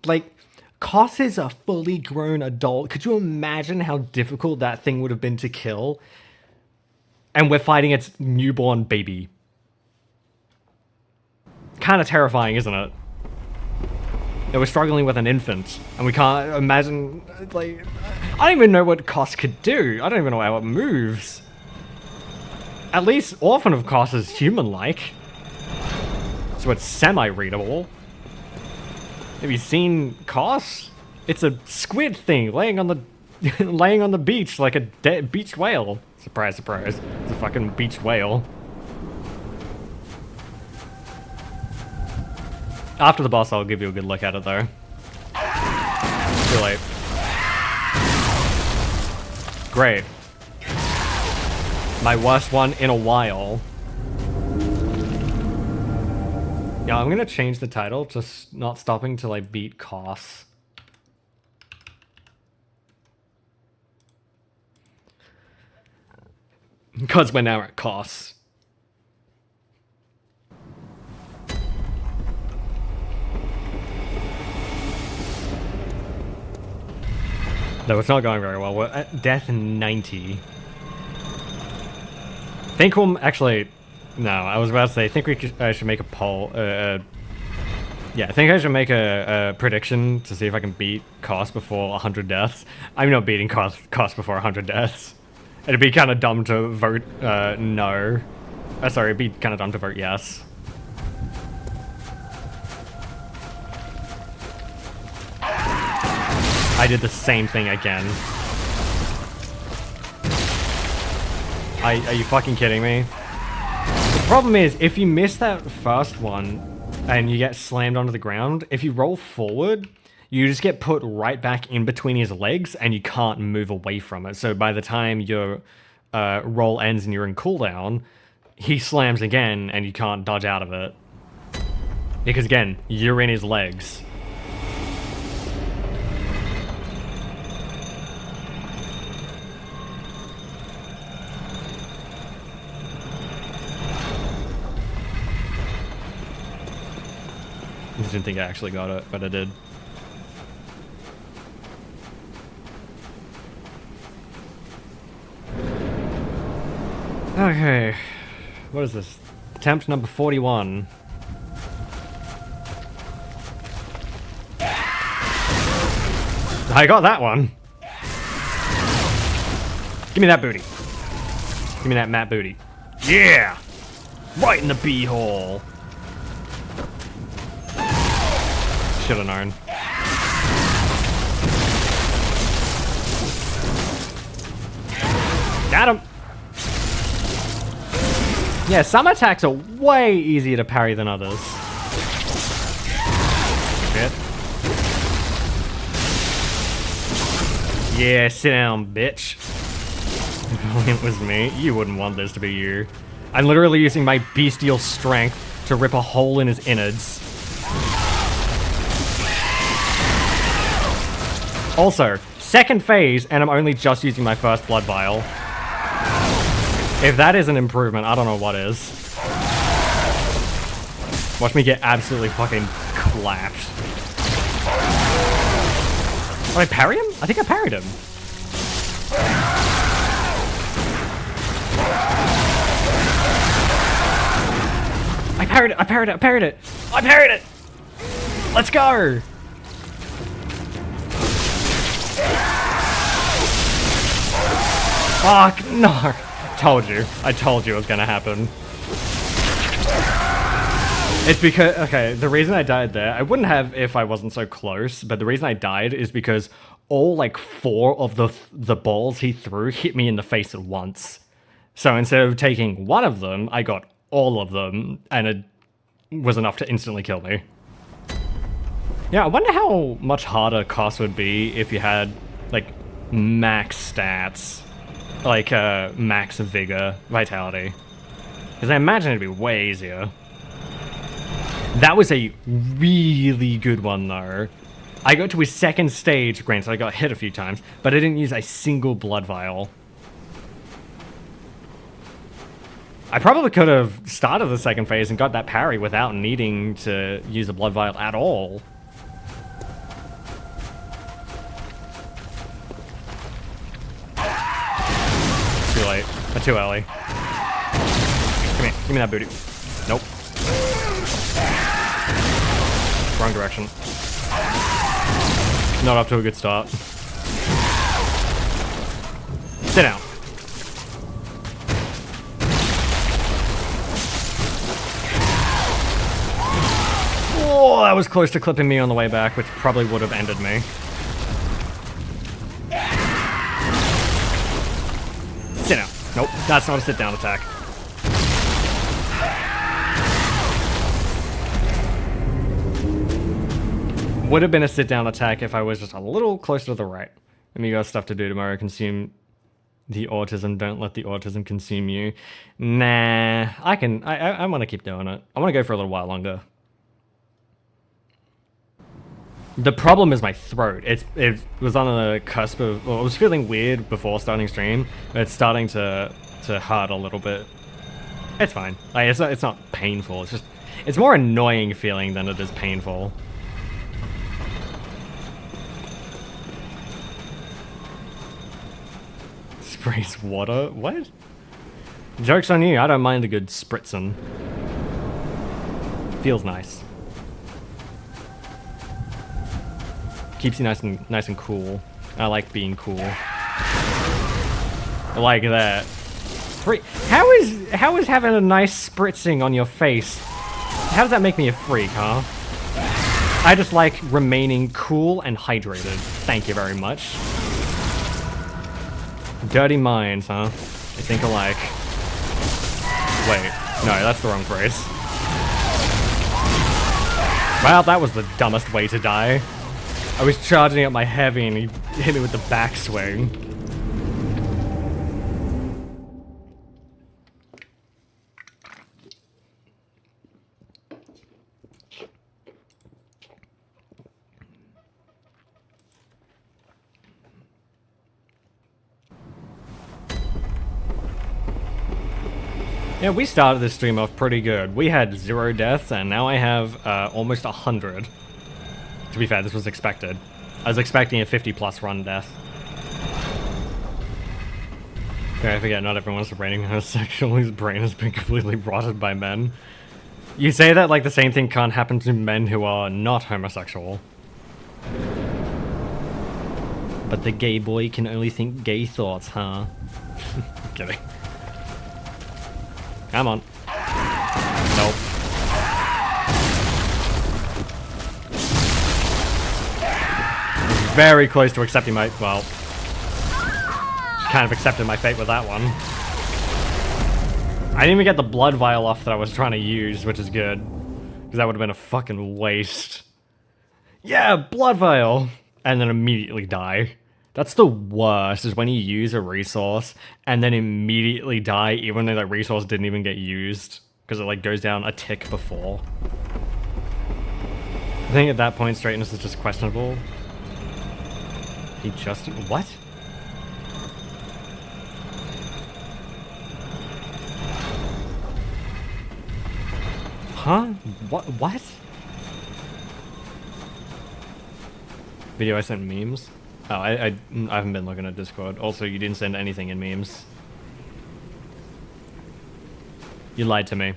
Like, Koss is a fully grown adult. Could you imagine how difficult that thing would have been to kill? And we're fighting its newborn baby. Kind of terrifying, isn't it? That we're struggling with an infant, and we can't imagine, like... I don't even know what Koss could do. I don't even know how it moves. At least Orphan of Koss is human-like. So so it's semi-readable. Have you seen Koss? It's a squid thing laying on the laying on the beach like a dead beached whale. Surprise, surprise. It's a fucking beached whale. After the boss, I'll give you a good look at it though. Too late. Great. My worst one in a while. Yeah, I'm gonna change the title to not stopping till I beat Koss. Because we're now at Koss. No, it's not going very well. We're at death 90. Think we'll actually... No, I was about to say, I think I should make a poll. Yeah, I think I should make a prediction to see if I can beat Koss before 100 deaths. I'm not beating Koss before 100 deaths. It'd be kind of dumb to vote no. Sorry, it'd be kind of dumb to vote yes. I did the same thing again. Are you fucking kidding me? The problem is, if you miss that first one and you get slammed onto the ground, if you roll forward, you just get put right back in between his legs and you can't move away from it. So by the time your roll ends and you're in cooldown, he slams again and you can't dodge out of it. Because again, you're in his legs. I just didn't think I actually got it, but I did. Okay, what is this? Attempt number 41. I got that one. Give me that booty. Give me that Matt booty. Yeah! Right in the bee-hole. Should've known. Got him! Yeah, some attacks are way easier to parry than others. Shit. Yeah, sit down, bitch. If only it was me, you wouldn't want this to be you. I'm literally using my bestial strength to rip a hole in his innards. Also, second phase, and I'm only just using my first blood vial. If that is an improvement, I don't know what is. Watch me get absolutely fucking clapped. Did I parry him? I think I parried him. I parried it, I parried it, I parried it! I parried it! Let's go! Fuck, no! I told you it was gonna happen. It's because, okay, the reason I died there, I wouldn't have if I wasn't so close, but the reason I died is because all, like, 4 of the balls he threw hit me in the face at once. So instead of taking one of them, I got all of them, and it was enough to instantly kill me. Yeah, I wonder how much harder Koss would be if you had, like, max stats. Like, max vigor, vitality. Because I imagine it'd be way easier. That was a really good one, though. I got to his second stage, granted I got hit a few times, but I didn't use a single blood vial. I probably could have started the second phase and got that parry without needing to use a blood vial at all. Too late. Too early. Come here. Give me that booty. Nope. Wrong direction. Not off to a good start. Sit down. Oh, that was close to clipping me on the way back, which probably would have ended me. Sit down. Nope, that's not a sit down attack. Would have been a sit down attack if I was just a little closer to the right. And you got stuff to do tomorrow. Consume the autism. Don't let the autism consume you. Nah, I want to keep doing it. I want to go for a little while longer. The problem is my throat. It was on the cusp of... Well, I was feeling weird before starting stream, but it's starting to hurt a little bit. It's fine. Like, it's not painful. It's just... It's more annoying feeling than it is painful. Sprays water? What? Joke's on you. I don't mind a good spritzing. Feels nice. Keeps you nice and cool. I like being cool. I like that. Freak. How is having a nice spritzing on your face? How does that make me a freak, huh? I just like remaining cool and hydrated. Thank you very much. Dirty minds, huh? They think alike. Wait, no, that's the wrong phrase. Wow, that was the dumbest way to die. I was charging up my heavy and he hit me with the backswing. Yeah, we started this stream off pretty good. We had 0 deaths, and now I have almost 100. To be fair, this was expected. I was expecting a 50+ run death. Okay, I forget, not everyone's rating homosexual whose brain has been completely rotted by men. You say that like the same thing can't happen to men who are not homosexual. But the gay boy can only think gay thoughts, huh? I'm kidding. Come on. Nope. Very close to accepting my... Well... kind of accepted my fate with that one. I didn't even get the blood vial off that I was trying to use, which is good. Because that would have been a fucking waste. Yeah, blood vial! And then immediately die. That's the worst, is when you use a resource and then immediately die even though that resource didn't even get used. Because it like goes down a tick before. I think at that point straightness is just questionable. He just... What? Huh? What? Video I sent memes? Oh, I haven't been looking at Discord. Also, you didn't send anything in memes. You lied to me.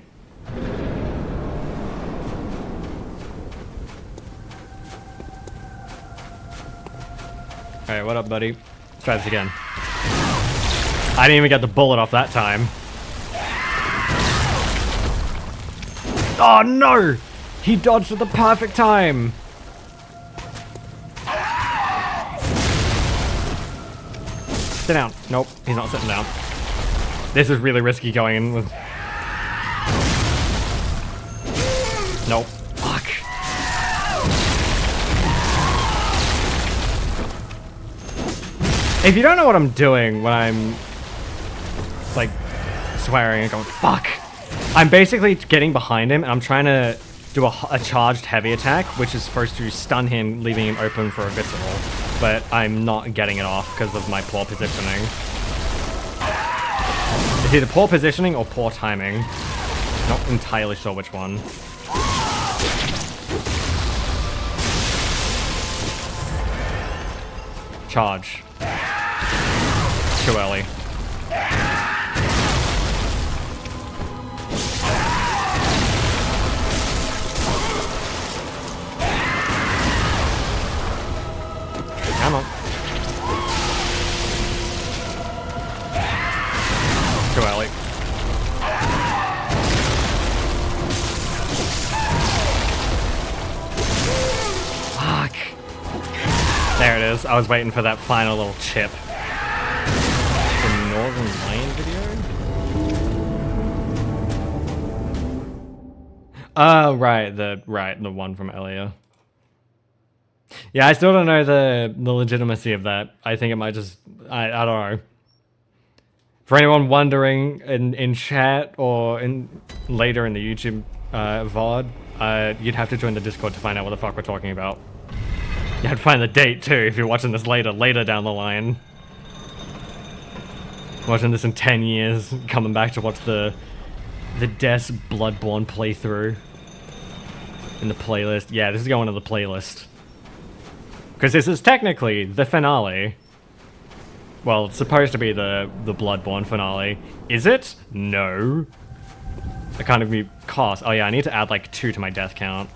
Alright, what up, buddy? Let's try this again. I didn't even get the bullet off that time. Oh no! He dodged at the perfect time! Sit down. Nope, he's not sitting down. This is really risky going in with... Nope. Fuck. If you don't know what I'm doing when I'm... like, swearing and going, fuck! I'm basically getting behind him and I'm trying to do a charged heavy attack, which is supposed to stun him, leaving him open for a visceral. But I'm not getting it off because of my poor positioning. It's either poor positioning or poor timing. Not entirely sure which one. Charge. Too early. Come on. Too early. There it is. I was waiting for that final little chip. The Northern Lion video? Oh, right, the one from earlier. Yeah, I still don't know the legitimacy of that. I think it might just I don't know. For anyone wondering in chat or later in the YouTube VOD, you'd have to join the Discord to find out what the fuck we're talking about. You have to find the date too if you're watching this later down the line. Watching this in 10 years, coming back to watch the Des Bloodborne playthrough in the playlist. Yeah, this is going to the playlist. Because this is technically the finale. Well, it's supposed to be the Bloodborne finale. Is it? No. I can't even be cost. Oh yeah, I need to add like 2 to my death count.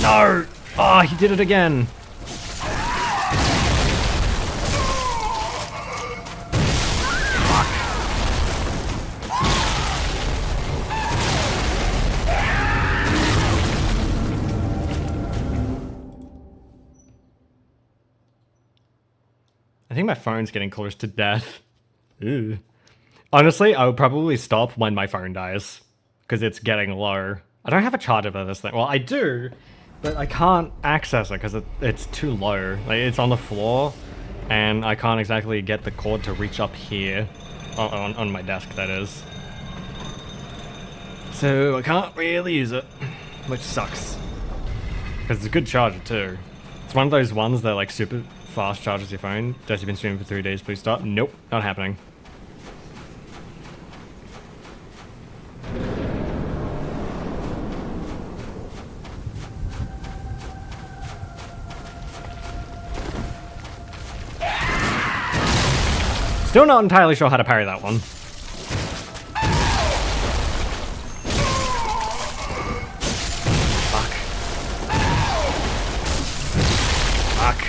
No! Oh, he did it again. I think my phone's getting close to death. Ew. Honestly, I would probably stop when my phone dies. Because it's getting low. I don't have a charger for this thing. Well, I do, but I can't access it because it's too low. Like, it's on the floor, and I can't exactly get the cord to reach up here. On my desk, that is. So, I can't really use it. Which sucks. Because it's a good charger, too. It's one of those ones that, like, super fast charges your phone. Does you've been streaming for 3 days, please stop. Nope, not happening. Still not entirely sure how to parry that one. Fuck. Fuck.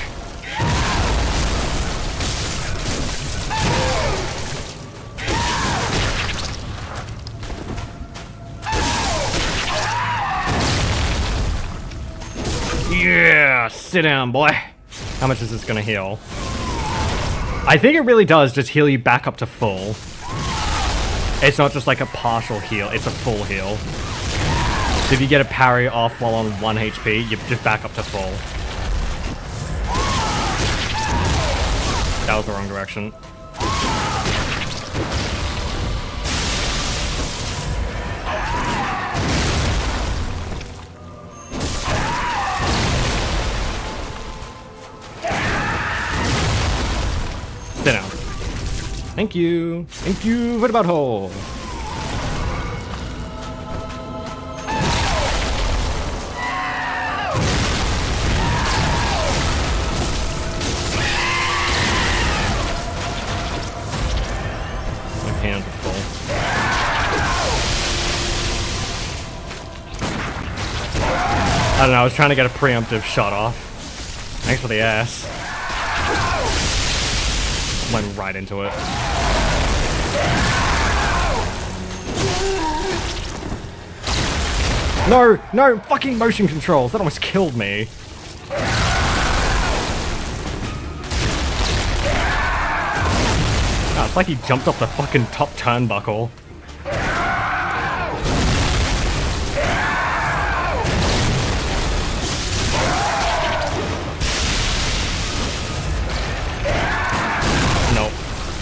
Yeah, sit down, boy. How much is this gonna heal? I think it really does just heal you back up to full. It's not just like a partial heal, it's a full heal. So if you get a parry off while on 1 HP, you just back up to full. That was the wrong direction. Sit down. Thank you. Thank you for the butthole. My hands are full. I don't know, I was trying to get a preemptive shot off. Thanks for the ass. Went right into it. No, no, fucking motion controls. That almost killed me. Oh, it's like he jumped off the fucking top turnbuckle.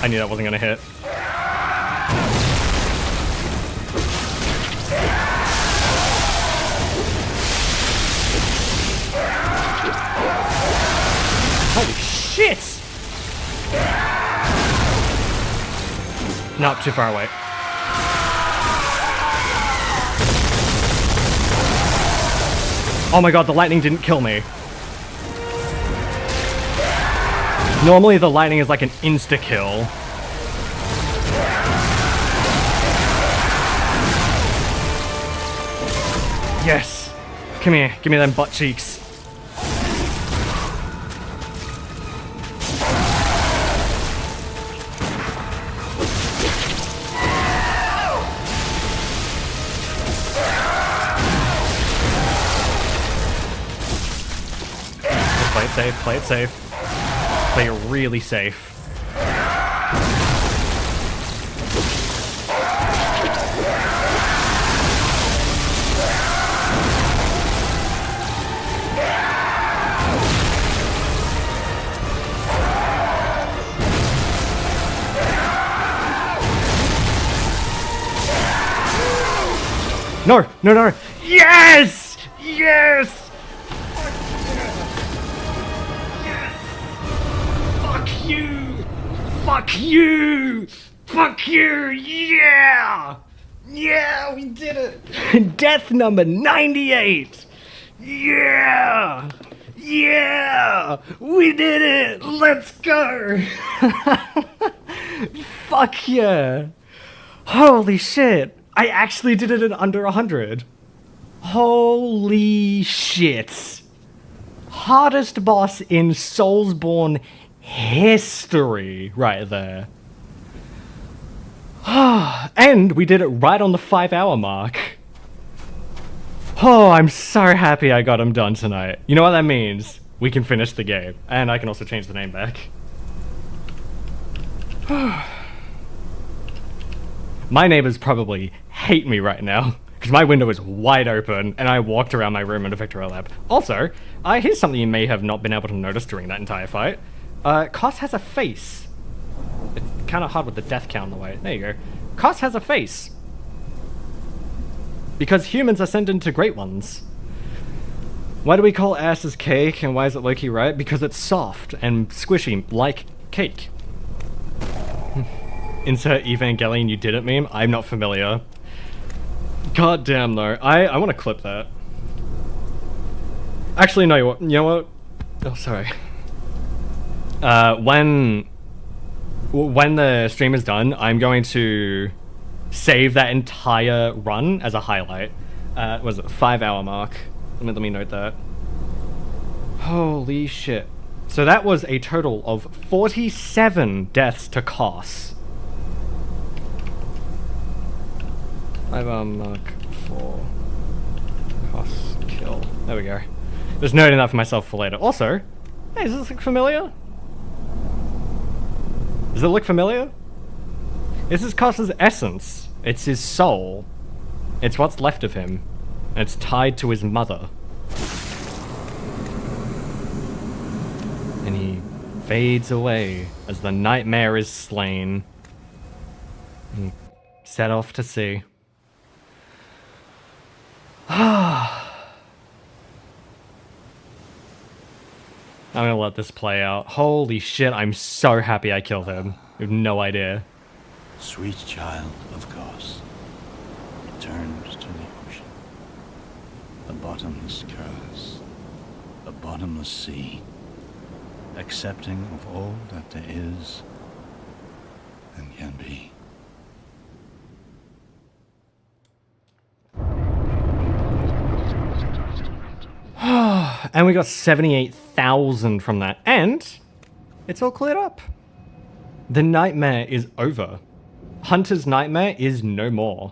I knew that wasn't gonna hit. Holy shit! Not too far away. Oh my god, the lightning didn't kill me. Normally the lightning is like an insta-kill. Yes! Come here, give me them butt cheeks. Play it safe, play it safe. Play it really safe. No, no, no. Yes! Yes! Yes! Fuck you! Fuck you! Fuck you! Yeah! Yeah, we did it! Death number 98! Yeah! Yeah! We did it! Let's go! Fuck yeah! Holy shit! I actually did it in under 100. Holy shit. Hardest boss in Soulsborne history right there. And we did it right on the 5-hour mark. Oh, I'm so happy I got him done tonight. You know what that means? We can finish the game. And I can also change the name back. My neighbors probably hate me right now, because my window is wide open, and I walked around my room in a Victoria lab. Also, here's something you may have not been able to notice during that entire fight. Koss has a face. It's kind of hard with the death count in the way. There you go. Koss has a face. Because humans are sent into great ones. Why do we call asses cake, and why is it low-key right? Because it's soft and squishy, like cake. Insert Evangelion you didn't meme? I'm not familiar. God damn though. I want to clip that. Actually, no, you know what? Oh, sorry. When the stream is done, I'm going to save that entire run as a highlight. Was it 5-hour mark? Let me note that. Holy shit. So that was a total of 47 deaths to Koss. 5-hour mark for Koss kill. There we go. Just noting that for myself for later. Also, hey, does this look familiar? Does it look familiar? This is Koss's essence. It's his soul. It's what's left of him. And it's tied to his mother. And he fades away as the nightmare is slain. And set off to sea. I'm gonna let this play out. Holy shit, I'm so happy I killed him. You have no idea. Sweet child of Koss, turned to the ocean. A bottomless curse, a bottomless sea, accepting of all that there is and can be. And we got 78,000 from that, and it's all cleared up. The nightmare is over. Hunter's nightmare is no more.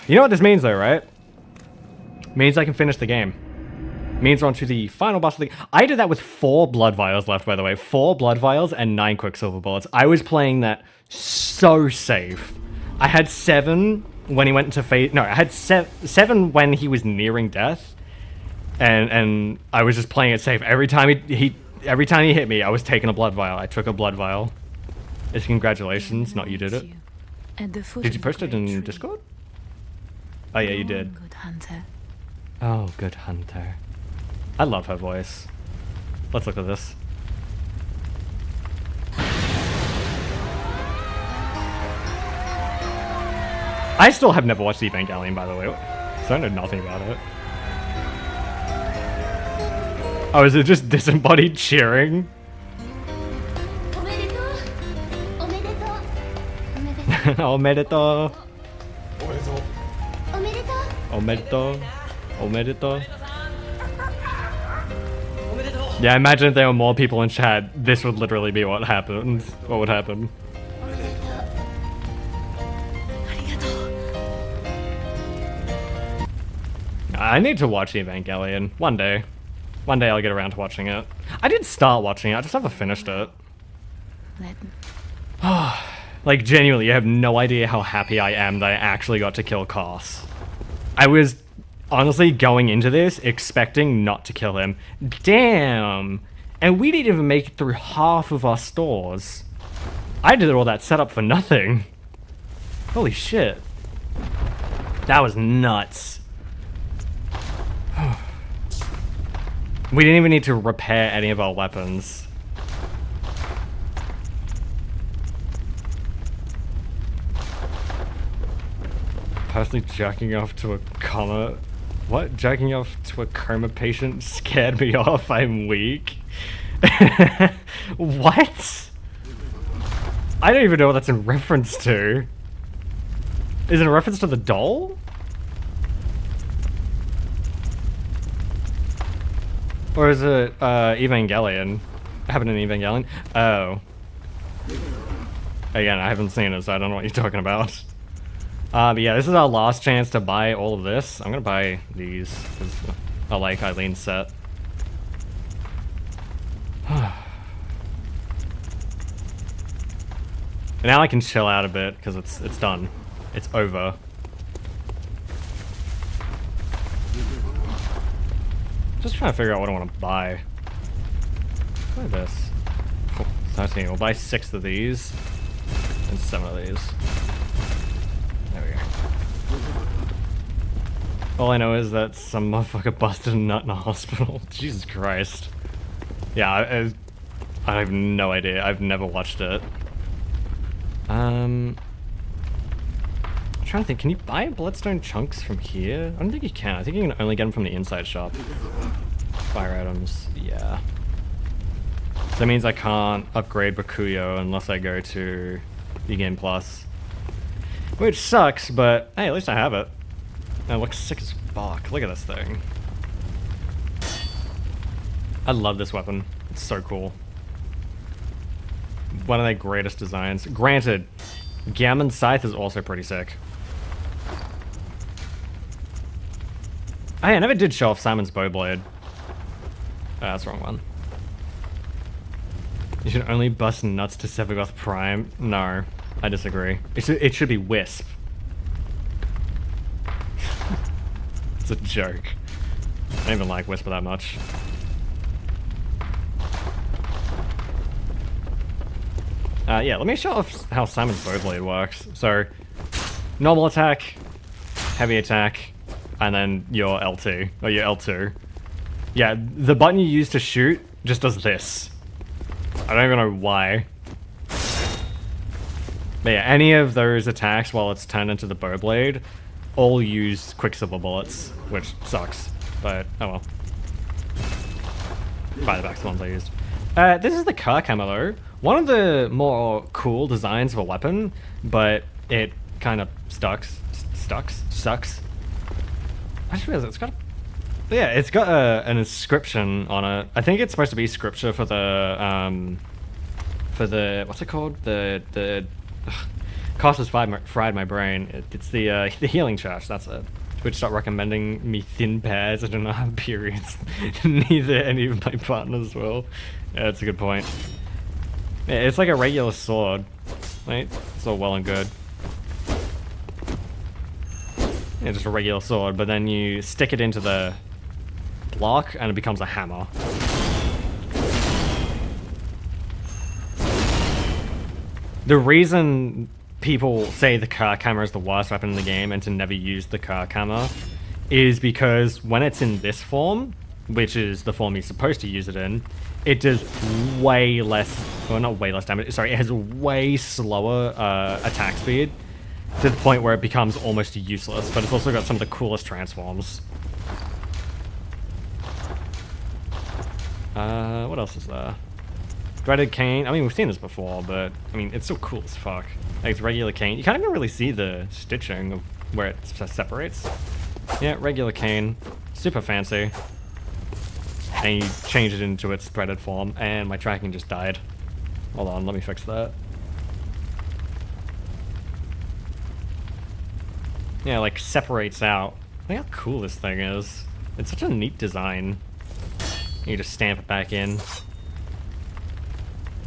You know what this means though, right? Means I can finish the game. Means we're on to the final boss of the game. I did that with 4 blood vials left, by the way. 4 blood vials and 9 quicksilver bullets. I was playing that so safe. I had 7 when he went into phase. No, I had 7 when he was nearing death, and I was just playing it safe. Every time he hit me, I was taking a blood vial. I took a blood vial. It's congratulations, not you did it. Did you post it in Discord? Oh yeah, you did. Good hunter. Oh, good hunter. I love her voice. Let's look at this. I still have never watched Evangelion, by the way, so I know nothing about it. Oh, is it just disembodied cheering? Omedeto. Omedeto. Omedeto. Yeah, imagine if there were more people in chat, this would literally be what happened. What would happen? I need to watch Evangelion one day. One day I'll get around to watching it. I did start watching it, I just never finished it. Like, genuinely, you have no idea how happy I am that I actually got to kill Koss. I was honestly going into this expecting not to kill him. Damn! And we didn't even make it through half of our stores. I did all that setup for nothing. Holy shit. That was nuts. We didn't even need to repair any of our weapons. Personally, jacking off to a coma. What? Jacking off to a coma patient scared me off. I'm weak. What? I don't even know what that's in reference to. Is it a reference to the doll? Or is it Evangelion? Happened in Evangelion? Oh. Again, I haven't seen it, so I don't know what you're talking about. But yeah, this is our last chance to buy all of this. I'm gonna buy these, because I like Eileen's set. And now I can chill out a bit, because it's done. It's over. Just trying to figure out what I want to buy. Look at this. Oh, 13. We'll buy 6 of these. And 7 of these. There we go. All I know is that some motherfucker busted a nut in a hospital. Jesus Christ. Yeah, I have no idea. I've never watched it. I'm trying to think, can you buy bloodstone chunks from here? I don't think you can. I think you can only get them from the inside shop. Fire items, yeah. So that means I can't upgrade Bakuyo unless I go to Begin Plus. Which sucks, but hey, at least I have it. And it looks sick as fuck. Look at this thing. I love this weapon. It's so cool. One of their greatest designs. Granted, Gammon Scythe is also pretty sick. Hey, I never did show off Simon's Bowblade. That's the wrong one. You should only bust nuts to Sephiroth Prime. No, I disagree. It should be Wisp. It's a joke. I don't even like Whisper that much. Yeah, let me show off how Simon's Bowblade works. So, normal attack, heavy attack, and then your L2, or your L2. Yeah, the button you use to shoot just does this. I don't even know why. But yeah, any of those attacks while it's turned into the Bowblade all use Quicksilver bullets, which sucks, but oh well. By the back to the ones I used. This is the car camo though. One of the more cool designs of a weapon, but it kind of sucks. I just realized it's got it's got an inscription on it. I think it's supposed to be scripture for the what's it called? The Cost has fried my brain. It's the healing church, that's it. Twitch stopped recommending me thin pads. I do not have periods. Neither any of my partners will. Yeah, that's a good point. Yeah, it's like a regular sword. Right? It's all well and good. Yeah, just a regular sword, but then you stick it into the block and it becomes a hammer. The reason people say the car camera is the worst weapon in the game and to never use the car camera is because when it's in this form, which is the form you're supposed to use it in, it does way less, well not way less damage, sorry, it has a way slower attack speed to the point where it becomes almost useless, but it's also got some of the coolest transforms. What else is there? Threaded cane. I mean, we've seen this before, but I mean, it's still cool as fuck. Like, it's regular cane. You can't even really see the stitching of where it separates. Yeah, regular cane. Super fancy. And you change it into its threaded form, and my tracking just died. Hold on, let me fix that. Yeah, like, separates out. Look how cool this thing is. It's such a neat design. You just stamp it back in.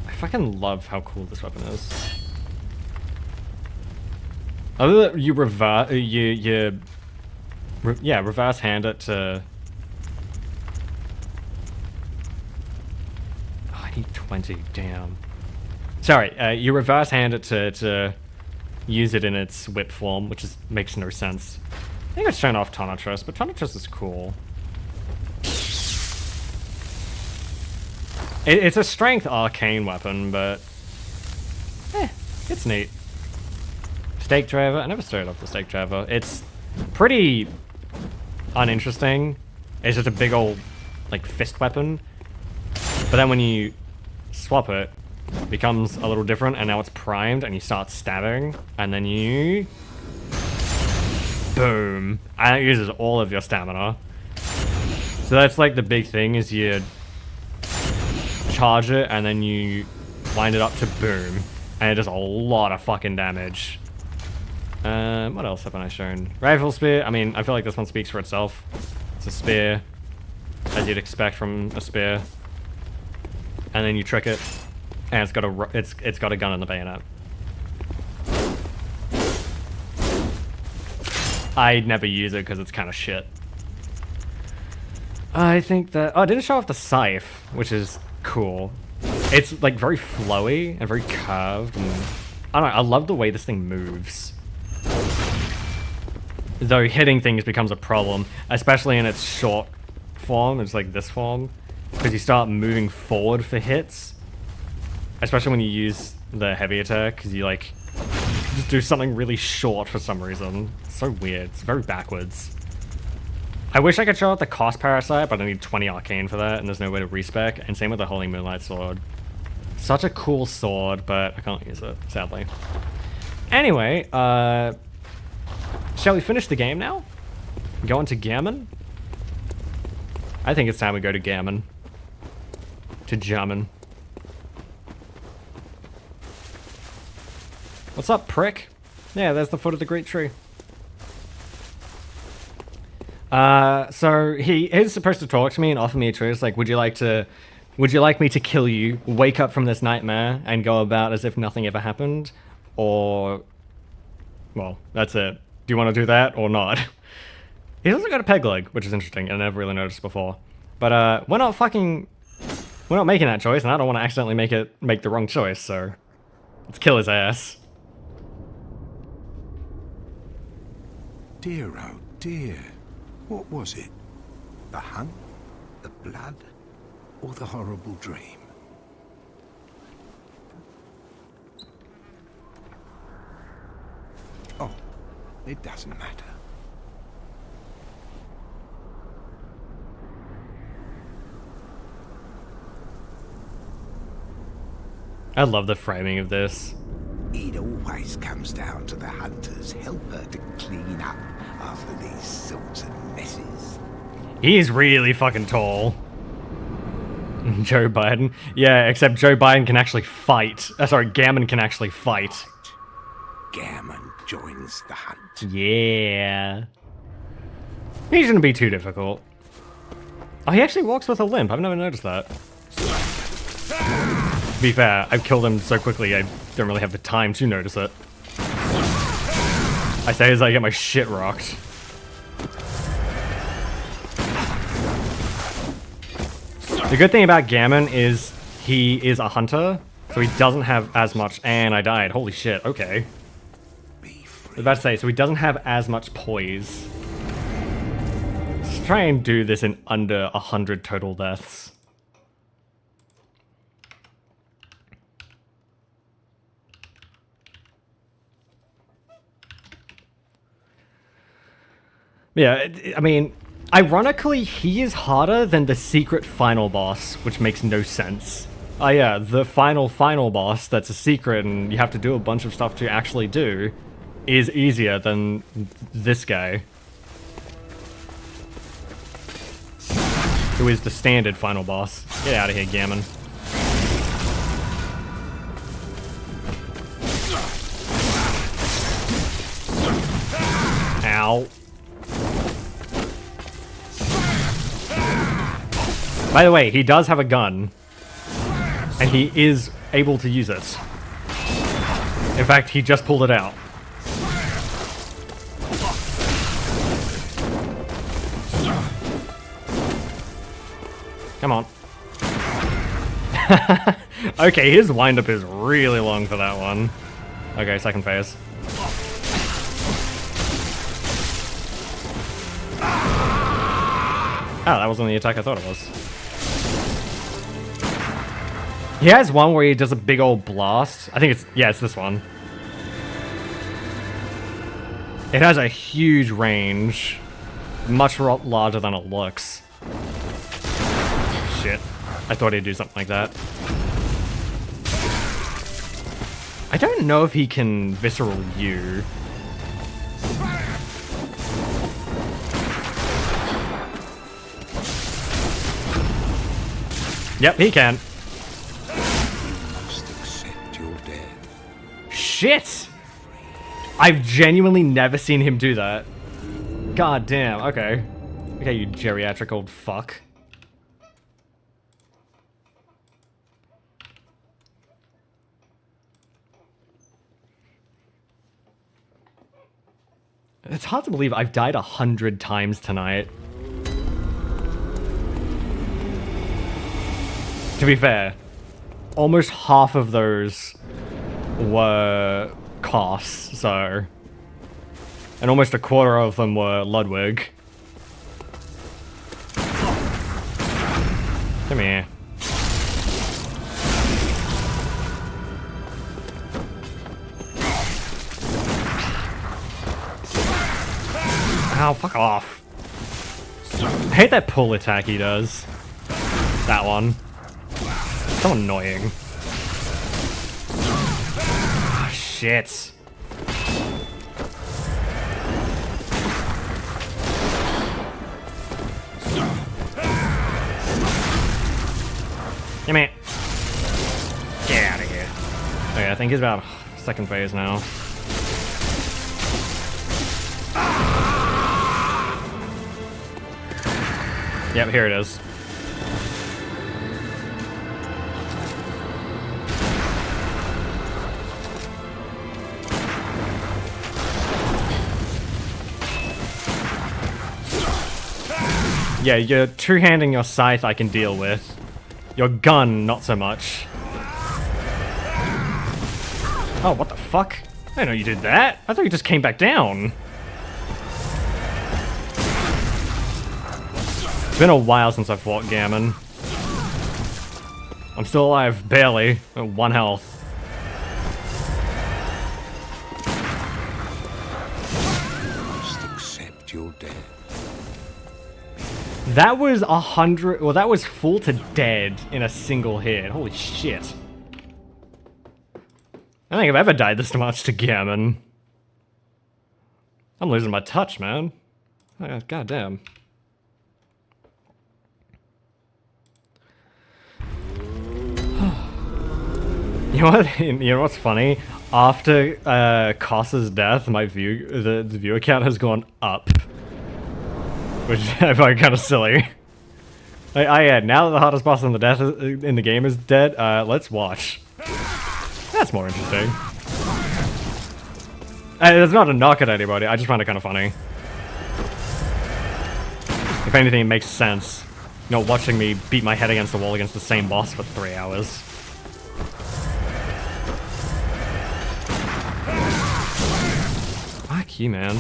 I fucking love how cool this weapon is. Other than you reverse, reverse hand it to. Oh, I need 20. Damn. Sorry, you reverse hand it to use it in its whip form, which makes no sense. I think it's shown off Tonitrus, but Tonitrus is cool. It's a strength arcane weapon, but it's neat. Stake driver. I never started off the stake driver. It's pretty uninteresting. It's just a big old like fist weapon. But then when you swap it, it becomes a little different, and now it's primed, and you start stabbing, and then you boom, and it uses all of your stamina. So that's like the big thing, is you charge it, and then you wind it up to boom, and it does a lot of fucking damage. What else haven't I shown? Rifle spear. I mean, I feel like this one speaks for itself. It's a spear, as you'd expect from a spear, and then you trick it, and it's got a gun in the bayonet. I never use it because it's kind of shit. I think that... Oh, I didn't show off the scythe, which is cool. It's like very flowy and very curved, and I don't know, I love the way this thing moves. Though hitting things becomes a problem, especially in its short form. It's like this form, because you start moving forward for hits, especially when you use the heavy attack, because you like just do something really short for some reason. It's so weird. It's very backwards. I wish I could show out the cost parasite, but I need 20 arcane for that, and there's no way to respec. And same with the Holy Moonlight sword. Such a cool sword, but I can't use it, sadly. Anyway, shall we finish the game now? Go on to Gammon? I think it's time we go to Gammon. To Jammin. What's up, prick? Yeah, there's the foot of the great tree. So he is supposed to talk to me and offer me a choice, like, would you like me to kill you, wake up from this nightmare, and go about as if nothing ever happened? Or, well, that's it. Do you want to do that or not? He's also got a peg leg, which is interesting, and I never really noticed before. But we're not making that choice, and I don't want to accidentally make the wrong choice, so let's kill his ass. Dear, oh dear. What was it? The hunt? The blood? Or the horrible dream? Oh, it doesn't matter. I love the framing of this. It always comes down to the hunter's helper to clean up after these sorts of messes. He is really fucking tall. Joe Biden. Yeah, except Joe Biden can actually fight. Sorry, Gammon can actually fight. Gammon joins the hunt. Yeah. He shouldn't be too difficult. Oh, he actually walks with a limp. I've never noticed that. To be fair, I've killed him so quickly I don't really have the time to notice it. I say as I get my shit rocked. The good thing about Gammon is he is a hunter, so he doesn't have as much... And I died. Holy shit, okay. I was about to say, so he doesn't have as much poise. Let's try and do this in under 100 total deaths. Yeah, I mean, ironically, he is harder than the secret final boss, which makes no sense. Oh yeah, the final boss that's a secret and you have to do a bunch of stuff to actually do is easier than this guy. Who is the standard final boss. Get out of here, Gammon. Ow. By the way, he does have a gun. And he is able to use it. In fact, he just pulled it out. Come on. Okay, his windup is really long for that one. Okay, second phase. Oh, that wasn't the attack I thought it was. He has one where he does a big old blast. I think it's... yeah, it's this one. It has a huge range. Much larger than it looks. Shit. I thought he'd do something like that. I don't know if he can visceral you. Yep, he can. Shit! I've genuinely never seen him do that. God damn, okay. Okay, you geriatric old fuck. It's hard to believe I've died 100 times tonight. To be fair, almost half of those were costs, so... and almost a quarter of them were Ludwig. Come here. Ow, fuck off. I hate that pull attack he does. That one. So annoying. Oh, shit. Come here. Get out of here. Okay, I think he's about second phase now. Yep, here it is. Yeah, your two-handing your scythe I can deal with. Your gun, not so much. Oh, what the fuck? I didn't know you did that. I thought you just came back down. It's been a while since I fought Gammon. I'm still alive, barely. At 1 health. Must accept your death. That was 100... well, that was full to dead in a single hit. Holy shit. I don't think I've ever died this much to Gammon. I'm losing my touch, man. God damn. You know what's funny? After Koss's death, my the viewer count has gone up. Which I find kind of silly. Yeah, now that the hardest boss in the game is dead, let's watch. That's more interesting. It's not a knock at anybody, I just find it kind of funny. If anything, it makes sense. You know, watching me beat my head against the wall against the same boss for 3 hours. Fuck you, man.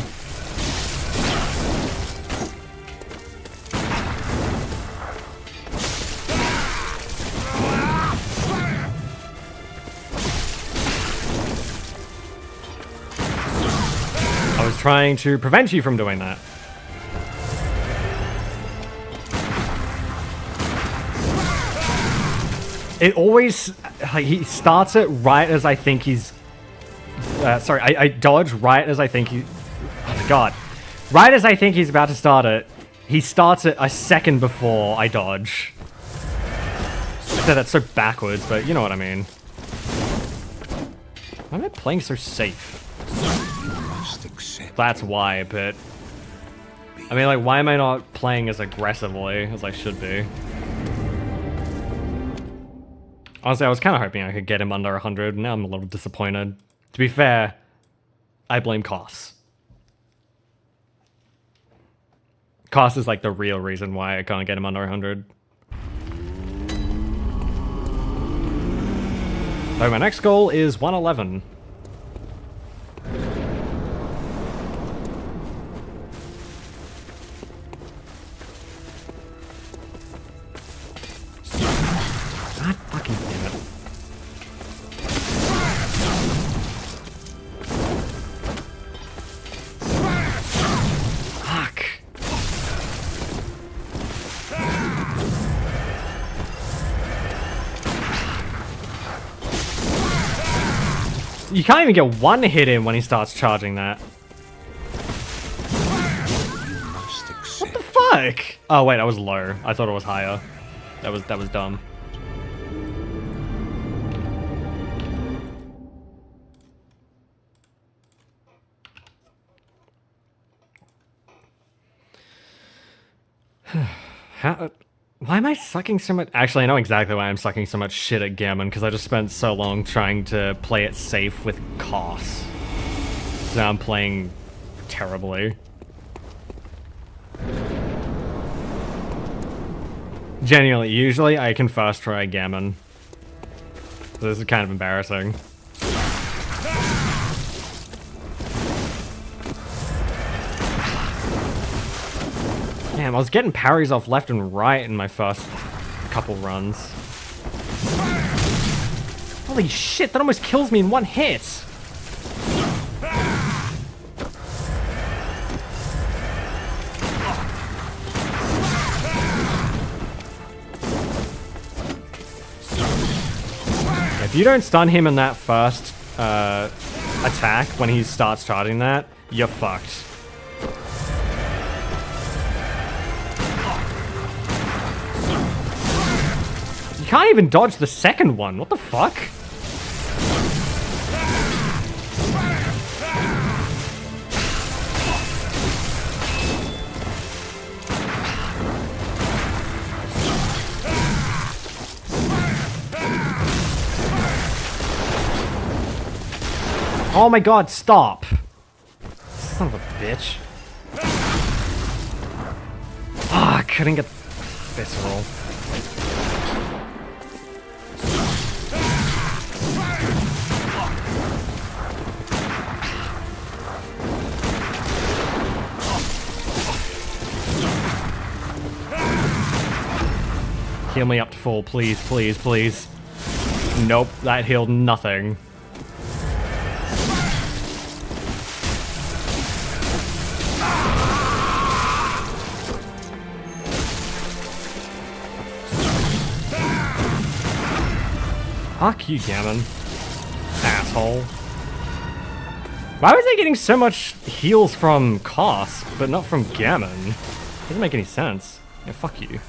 I was trying to prevent you from doing that. It always... he starts it right as I think he's... sorry, I dodge right as I think he... oh my god. Right as I think he's about to start it, he starts it a second before I dodge. I said that's so backwards, but you know what I mean. Why am I playing so safe? That's why, but... I mean, like, why am I not playing as aggressively as I should be? Honestly, I was kind of hoping I could get him under 100. Now I'm a little disappointed. To be fair, I blame costs. Cost is like the real reason why I can't get him under 100. So my next goal is 111. God fucking damn it. Fuck. You can't even get one hit in when he starts charging that. What the fuck? Oh wait, that was low. I thought it was higher. That was dumb. Why am I sucking so much? Actually, I know exactly why I'm sucking so much shit at Gammon, because I just spent so long trying to play it safe with Koss. So now I'm playing terribly. Genuinely, usually I can first try Gammon. So this is kind of embarrassing. Damn, I was getting parries off left and right in my first couple runs. Holy shit, that almost kills me in one hit! If you don't stun him in that first attack when he starts charging that, you're fucked. You can't even dodge the second one. What the fuck? Oh my god, stop. Son of a bitch. Ah, I couldn't get visceral. Heal me up to full, please, please, please. Nope, that healed nothing. Fuck you, Gammon. Asshole. Why was I getting so much heals from Koss, but not from Gammon? Doesn't make any sense. Yeah, fuck you.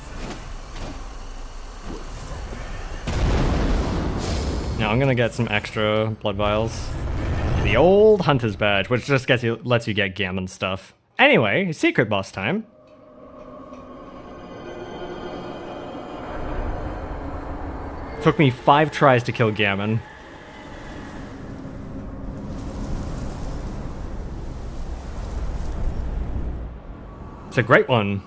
Now I'm gonna get some extra blood vials. The old Hunter's Badge, which just lets you get Gammon stuff. Anyway, secret boss time. Took me 5 tries to kill Gammon. It's a great one.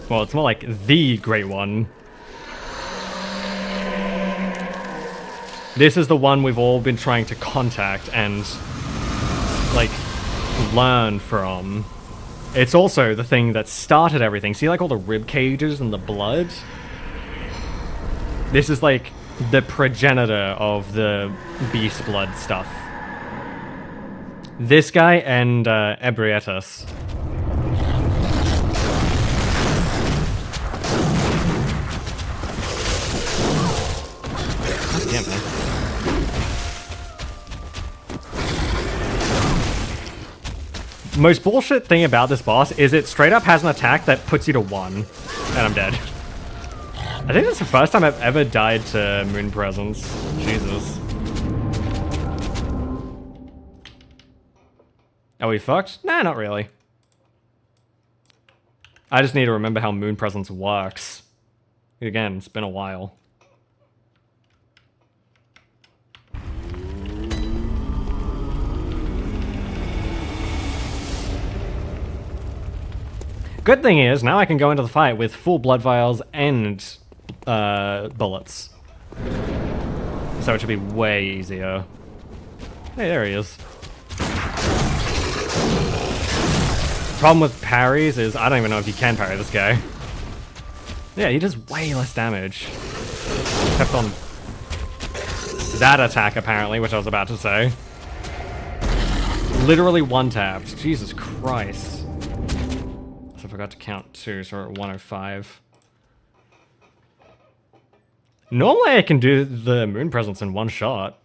Well, it's more like the great one. This is the one we've all been trying to contact and, like, learn from. It's also the thing that started everything. See, like, all the rib cages and the blood? This is, like, the progenitor of the beast blood stuff. This guy and Ebrietas. God damn it. Most bullshit thing about this boss is it straight up has an attack that puts you to 1, and I'm dead. I think that's the first time I've ever died to Moon Presence. Jesus. Are we fucked? Nah, not really. I just need to remember how Moon Presence works. Again, it's been a while. Good thing is, now I can go into the fight with full blood vials and bullets. So it should be way easier. Hey, there he is. Problem with parries is I don't even know if you can parry this guy. Yeah, he does way less damage. Except on that attack, apparently, which I was about to say. Literally one-tapped. Jesus Christ. So I forgot to count too, so we're at 105. Normally I can do the Moon Presence in one shot.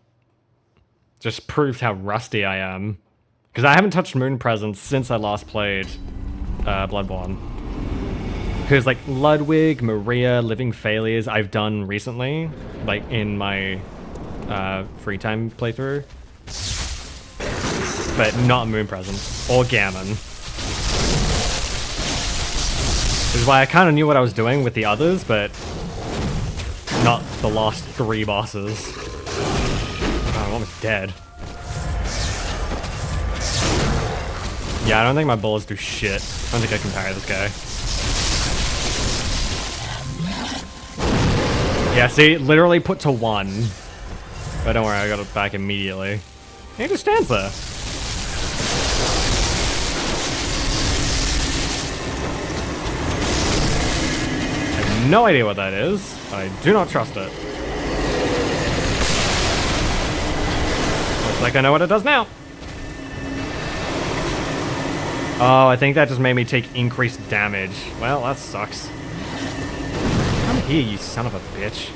Just proved how rusty I am. Because I haven't touched Moon Presence since I last played Bloodborne. Because like Ludwig, Maria, Living Failures I've done recently. Like in my free time playthrough. But not Moon Presence. Or Gammon. Which is why I kind of knew what I was doing with the others, but not the last 3 bosses. Oh, I'm almost dead. Yeah, I don't think my bullets do shit. I don't think I can parry this guy. Yeah, see, literally put to 1. But don't worry, I got it back immediately. He just stands there. I have no idea what that is. I do not trust it. Looks like I know what it does now. Oh, I think that just made me take increased damage. Well, that sucks. Come here, you son of a bitch.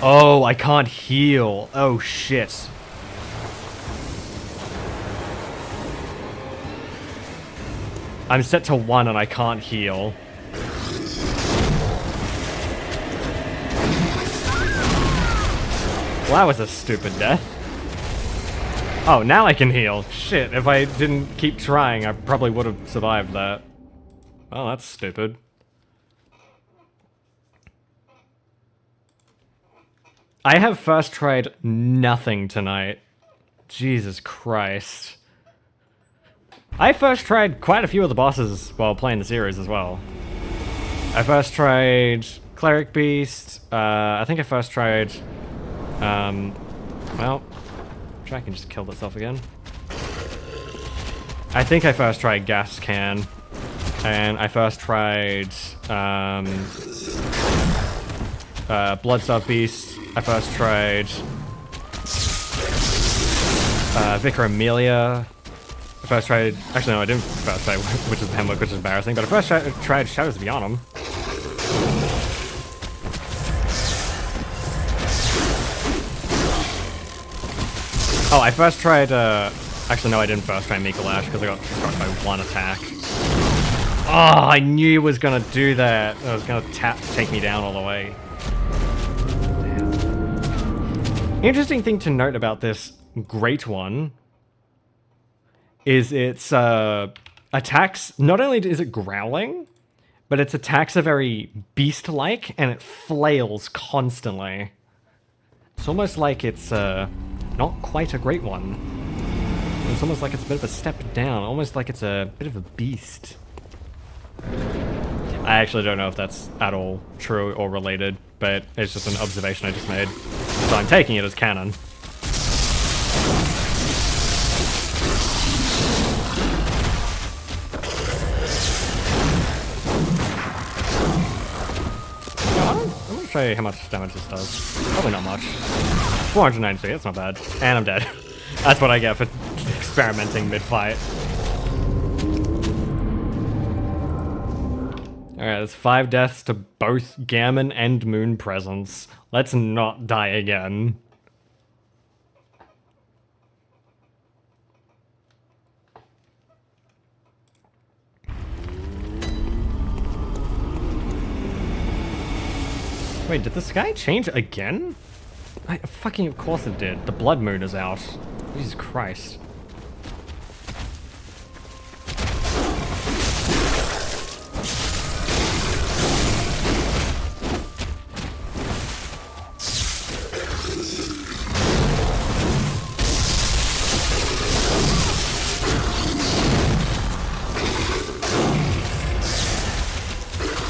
Oh, I can't heal. Oh, shit. I'm set to 1 and I can't heal. Well, that was a stupid death. Oh, now I can heal. Shit, if I didn't keep trying, I probably would have survived that. Oh, that's stupid. I have first tried nothing tonight. Jesus Christ. I first tried quite a few of the bosses while playing the series as well. I first tried Cleric Beast. I think I first tried... well... I can just kill itself again. I think I first tried Gas Can. And I first tried... Bloodstarved Beast. I first tried... Vicar Amelia. I first tried... Actually, no, I didn't first try Witch of the Hemlock, which is embarrassing. But I first tried Shadows of Yharnam. Oh, I first tried, actually no, I didn't first try Mikolash because I got struck by 1 attack. Oh, I knew he was gonna do that. I was gonna take me down all the way. Damn. Interesting thing to note about this Great One is its attacks, not only is it growling, but its attacks are very beast-like and it flails constantly. It's almost like it's, not quite a great one. It's almost like it's a bit of a step down, almost like it's a bit of a beast. I actually don't know if that's at all true or related, but it's just an observation I just made. So I'm taking it as canon. I'm gonna show you how much damage this does. Probably not much. 493, that's not bad. And I'm dead. That's what I get for experimenting mid-fight. Alright, there's 5 deaths to both Gammon and Moon Presence. Let's not die again. Wait, did the sky change again? Fucking of course it did. The blood moon is out. Jesus Christ.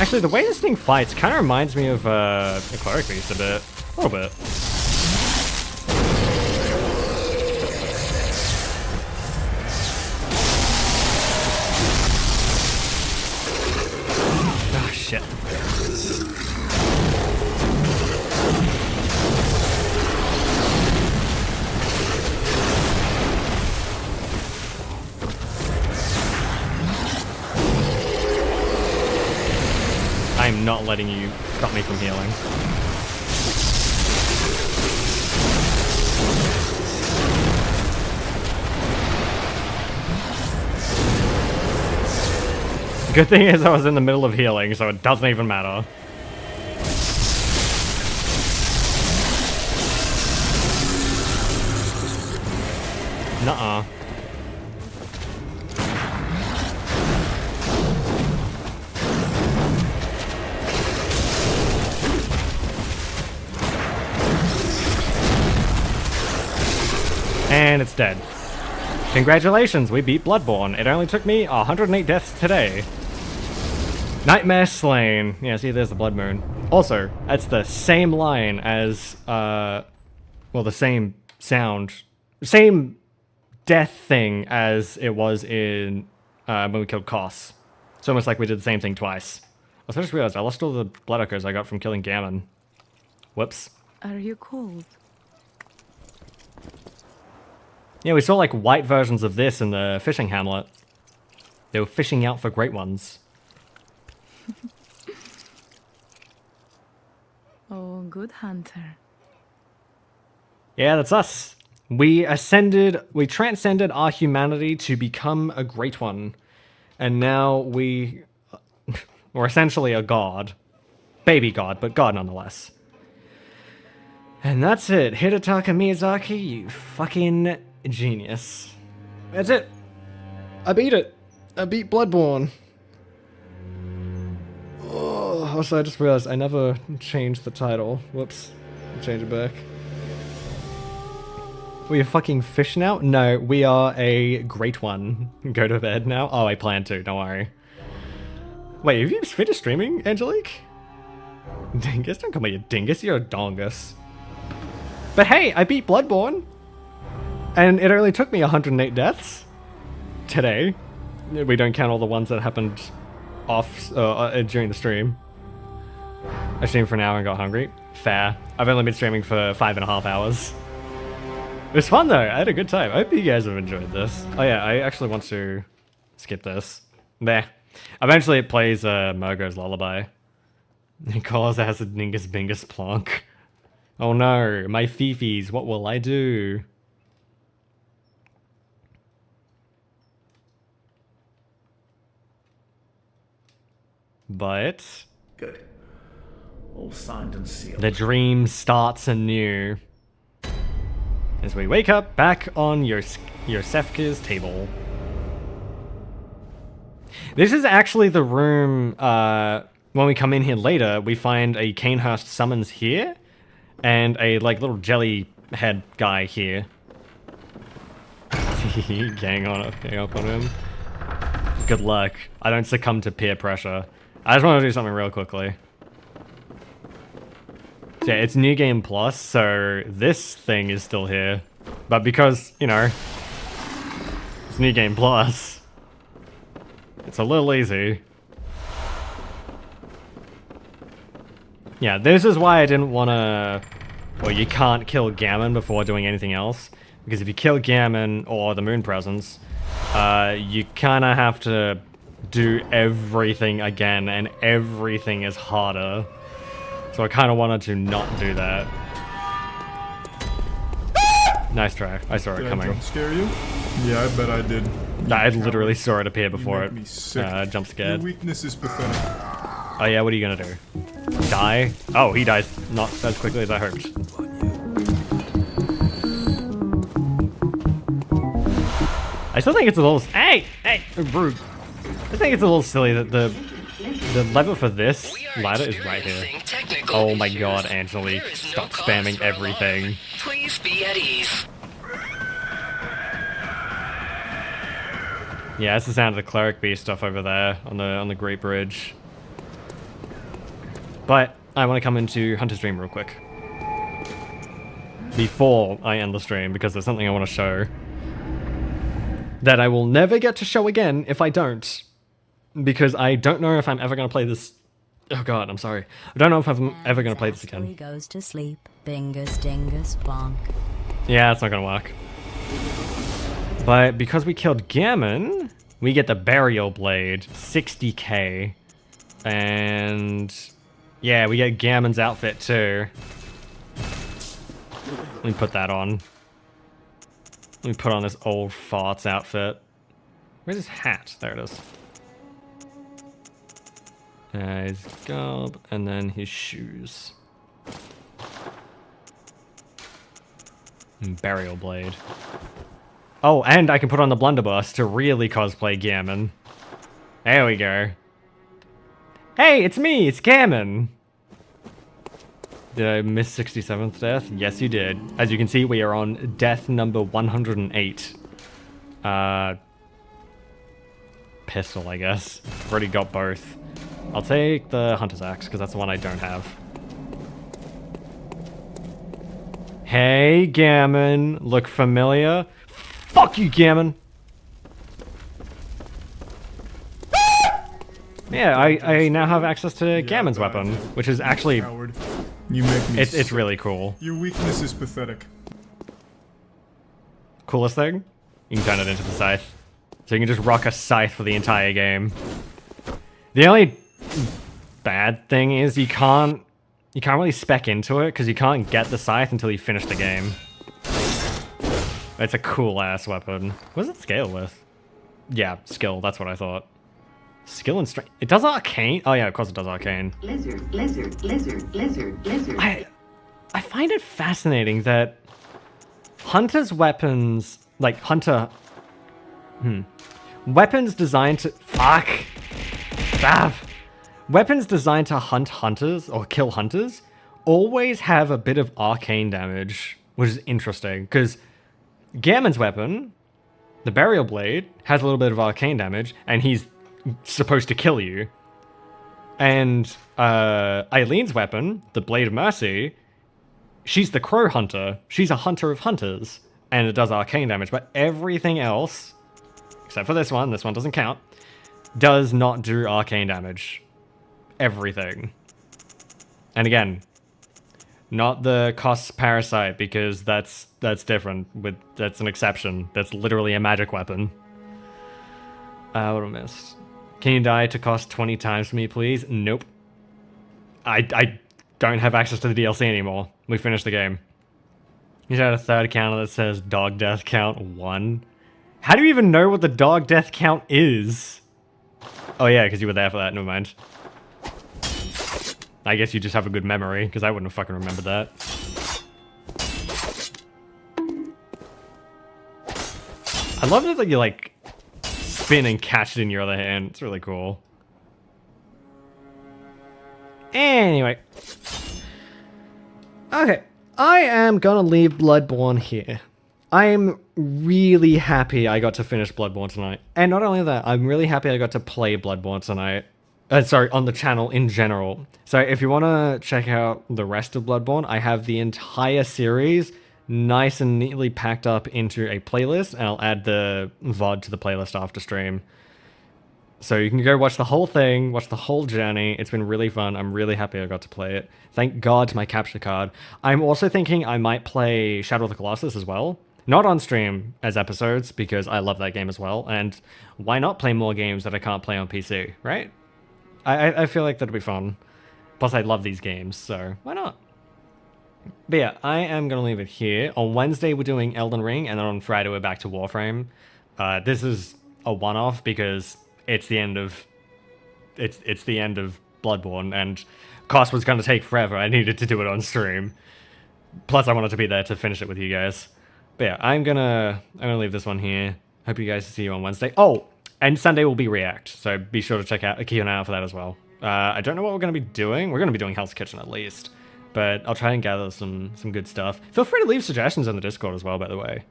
Actually, the way this thing fights kind of reminds me of a cleric beast a bit. A little bit. Ah, shit. I'm not letting you stop me from healing. The good thing is I was in the middle of healing, so it doesn't even matter. Nuh-uh. And it's dead. Congratulations, we beat Bloodborne. It only took me 108 deaths today. Nightmare slain. Yeah, see, there's the blood moon. Also, that's the same line as, well, the same sound, same death thing as it was in, when we killed Koss. It's almost like we did the same thing twice. I just realized I lost all the blood echoes I got from killing Gammon. Whoops. Are you cold? Yeah, we saw like white versions of this in the fishing hamlet. They were fishing out for great ones. Oh, good hunter. Yeah, that's us. We transcended our humanity to become a great one. And now we're essentially a god. Baby god, but god nonetheless. And that's it. Hidetaka Miyazaki, you fucking genius. That's it. I beat it. I beat Bloodborne. Oh, also, I just realized I never changed the title. Whoops. I'll change it back. We a fucking fish now? No, we are a great one. Go to bed now? Oh, I plan to, don't worry. Wait, have you finished streaming, Angelique? Dingus? Don't call me a dingus, you're a dongus. But hey, I beat Bloodborne! And it only took me 108 deaths. Today. We don't count all the ones that happened off during the stream. I streamed for an hour and got hungry. Fair. I've only been streaming for 5.5 hours. It was fun though, I had a good time. I hope you guys have enjoyed this. Oh yeah, I actually want to skip this. There. Eventually it plays Mogo's Lullaby. It calls as a Dingus Bingus Plonk. Oh no, my Fifis, what will I do? But... Good. All signed and sealed. The dream starts anew. As we wake up back on your Sefka's table. This is actually the room, when we come in here later, we find a Canehurst summons here, and a, like, little jelly head guy here. Gang up on him. Good luck. I don't succumb to peer pressure. I just want to do something real quickly. Yeah, it's New Game Plus, so this thing is still here. But because, you know, it's New Game Plus, it's a little easy. Yeah, this is why I didn't want to... Well, you can't kill Gammon before doing anything else. Because if you kill Gammon or the Moon Presence, you kind of have to do everything again, and everything is harder. So I kind of wanted to not do that. Nice try. I saw it coming. Did I jump scare you? Yeah, I bet I did. I literally saw it appear before it jump scared. Your weakness is pathetic. Oh yeah, what are you gonna do? Die? Oh, he dies not as quickly as I hoped. I still think it's a little... Hey! Rude. I think it's a little silly that the lever for this ladder is right here. Oh my god, Angelique. Stop spamming everything. Please be at ease. Yeah, that's the sound of the Cleric Beast stuff over there on the Great Bridge. But I want to come into Hunter's Dream real quick. Before I end the stream, because there's something I want to show. That I will never get to show again if I don't. Because I don't know if I'm ever going to play this. Oh god, I'm sorry. I don't know if I'm ever going to play this again. He goes to sleep. Bingus, dingus, plonk. Yeah, it's not going to work. But because we killed Gammon, we get the Burial Blade, 60k. And yeah, we get Gammon's outfit too. Let me put that on. Let me put on this old fart's outfit. Where's his hat? There it is. His garb, and then his shoes. And Burial Blade. Oh, and I can put on the blunderbuss to really cosplay Gammon. There we go. Hey, it's me, it's Gammon! Did I miss 67th death? Yes, you did. As you can see, we are on death number 108. Pistol, I guess. Already got both. I'll take the Hunter's Axe, because that's the one I don't have. Hey, Gammon. Look familiar? Fuck you, Gammon! Yeah, I now have access to Gammon's weapon, which is actually... Coward. You make me it's really cool. Your weakness is pathetic. Coolest thing? You can turn it into the scythe. So you can just rock a scythe for the entire game. The only bad thing is you can't really spec into it because you can't get the scythe until you finish the game. It's a cool ass weapon. What does it scale with? Yeah, skill, that's what I thought. Skill and strength. It does arcane? Oh yeah, of course it does arcane. Lizard, lizard, lizard, lizard, lizard. I find it fascinating that Hunter's weapons, like Hunter... Weapons designed to... Fuck! Stop! Weapons designed to hunt hunters, or kill hunters, always have a bit of arcane damage, which is interesting, because Gammon's weapon, the Burial Blade, has a little bit of arcane damage, and he's supposed to kill you. And Eileen's weapon, the Blade of Mercy, she's the Crow Hunter. She's a hunter of hunters, and it does arcane damage, but everything else, except for this one doesn't count, does not do arcane damage. Everything. And again, not the cost parasite, because that's different. That's an exception. That's literally a magic weapon. What I missed? Can you die to cost 20 times for me, please? Nope. I don't have access to the DLC anymore. We finished the game. You should have a third counter that says dog death count 1. How do you even know what the dog death count is? Oh yeah, because you were there for that. Never mind. I guess you just have a good memory, because I wouldn't have fucking remembered that. I love it that you, like, spin and catch it in your other hand. It's really cool. Anyway. Okay. I am gonna leave Bloodborne here. I'm really happy I got to finish Bloodborne tonight. And not only that, I'm really happy I got to play Bloodborne tonight. Sorry, on the channel in general. So if you want to check out the rest of Bloodborne, I have the entire series nice and neatly packed up into a playlist, and I'll add the VOD to the playlist after stream. So you can go watch the whole thing, watch the whole journey. It's been really fun. I'm really happy I got to play it. Thank God to my capture card. I'm also thinking I might play Shadow of the Colossus as well. Not on stream as episodes, because I love that game as well. And why not play more games that I can't play on PC, right? I feel like that'd be fun. Plus, I love these games, so why not? But yeah, I am going to leave it here. On Wednesday, we're doing Elden Ring, and then on Friday, we're back to Warframe. This is a one-off because it's the end of... It's the end of Bloodborne, and Cost was going to take forever. I needed to do it on stream. Plus, I wanted to be there to finish it with you guys. But yeah, I'm gonna leave this one here. Hope you guys see you on Wednesday. Oh! And Sunday will be React, so be sure to keep an eye out for that as well. I don't know what we're going to be doing. We're going to be doing Hell's Kitchen at least. But I'll try and gather some good stuff. Feel free to leave suggestions in the Discord as well, by the way.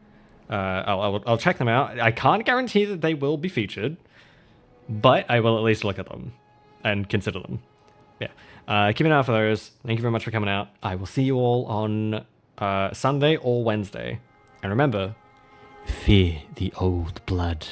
I'll check them out. I can't guarantee that they will be featured, but I will at least look at them and consider them. Yeah. Keep an eye out for those. Thank you very much for coming out. I will see you all on Sunday or Wednesday. And remember, fear the old blood.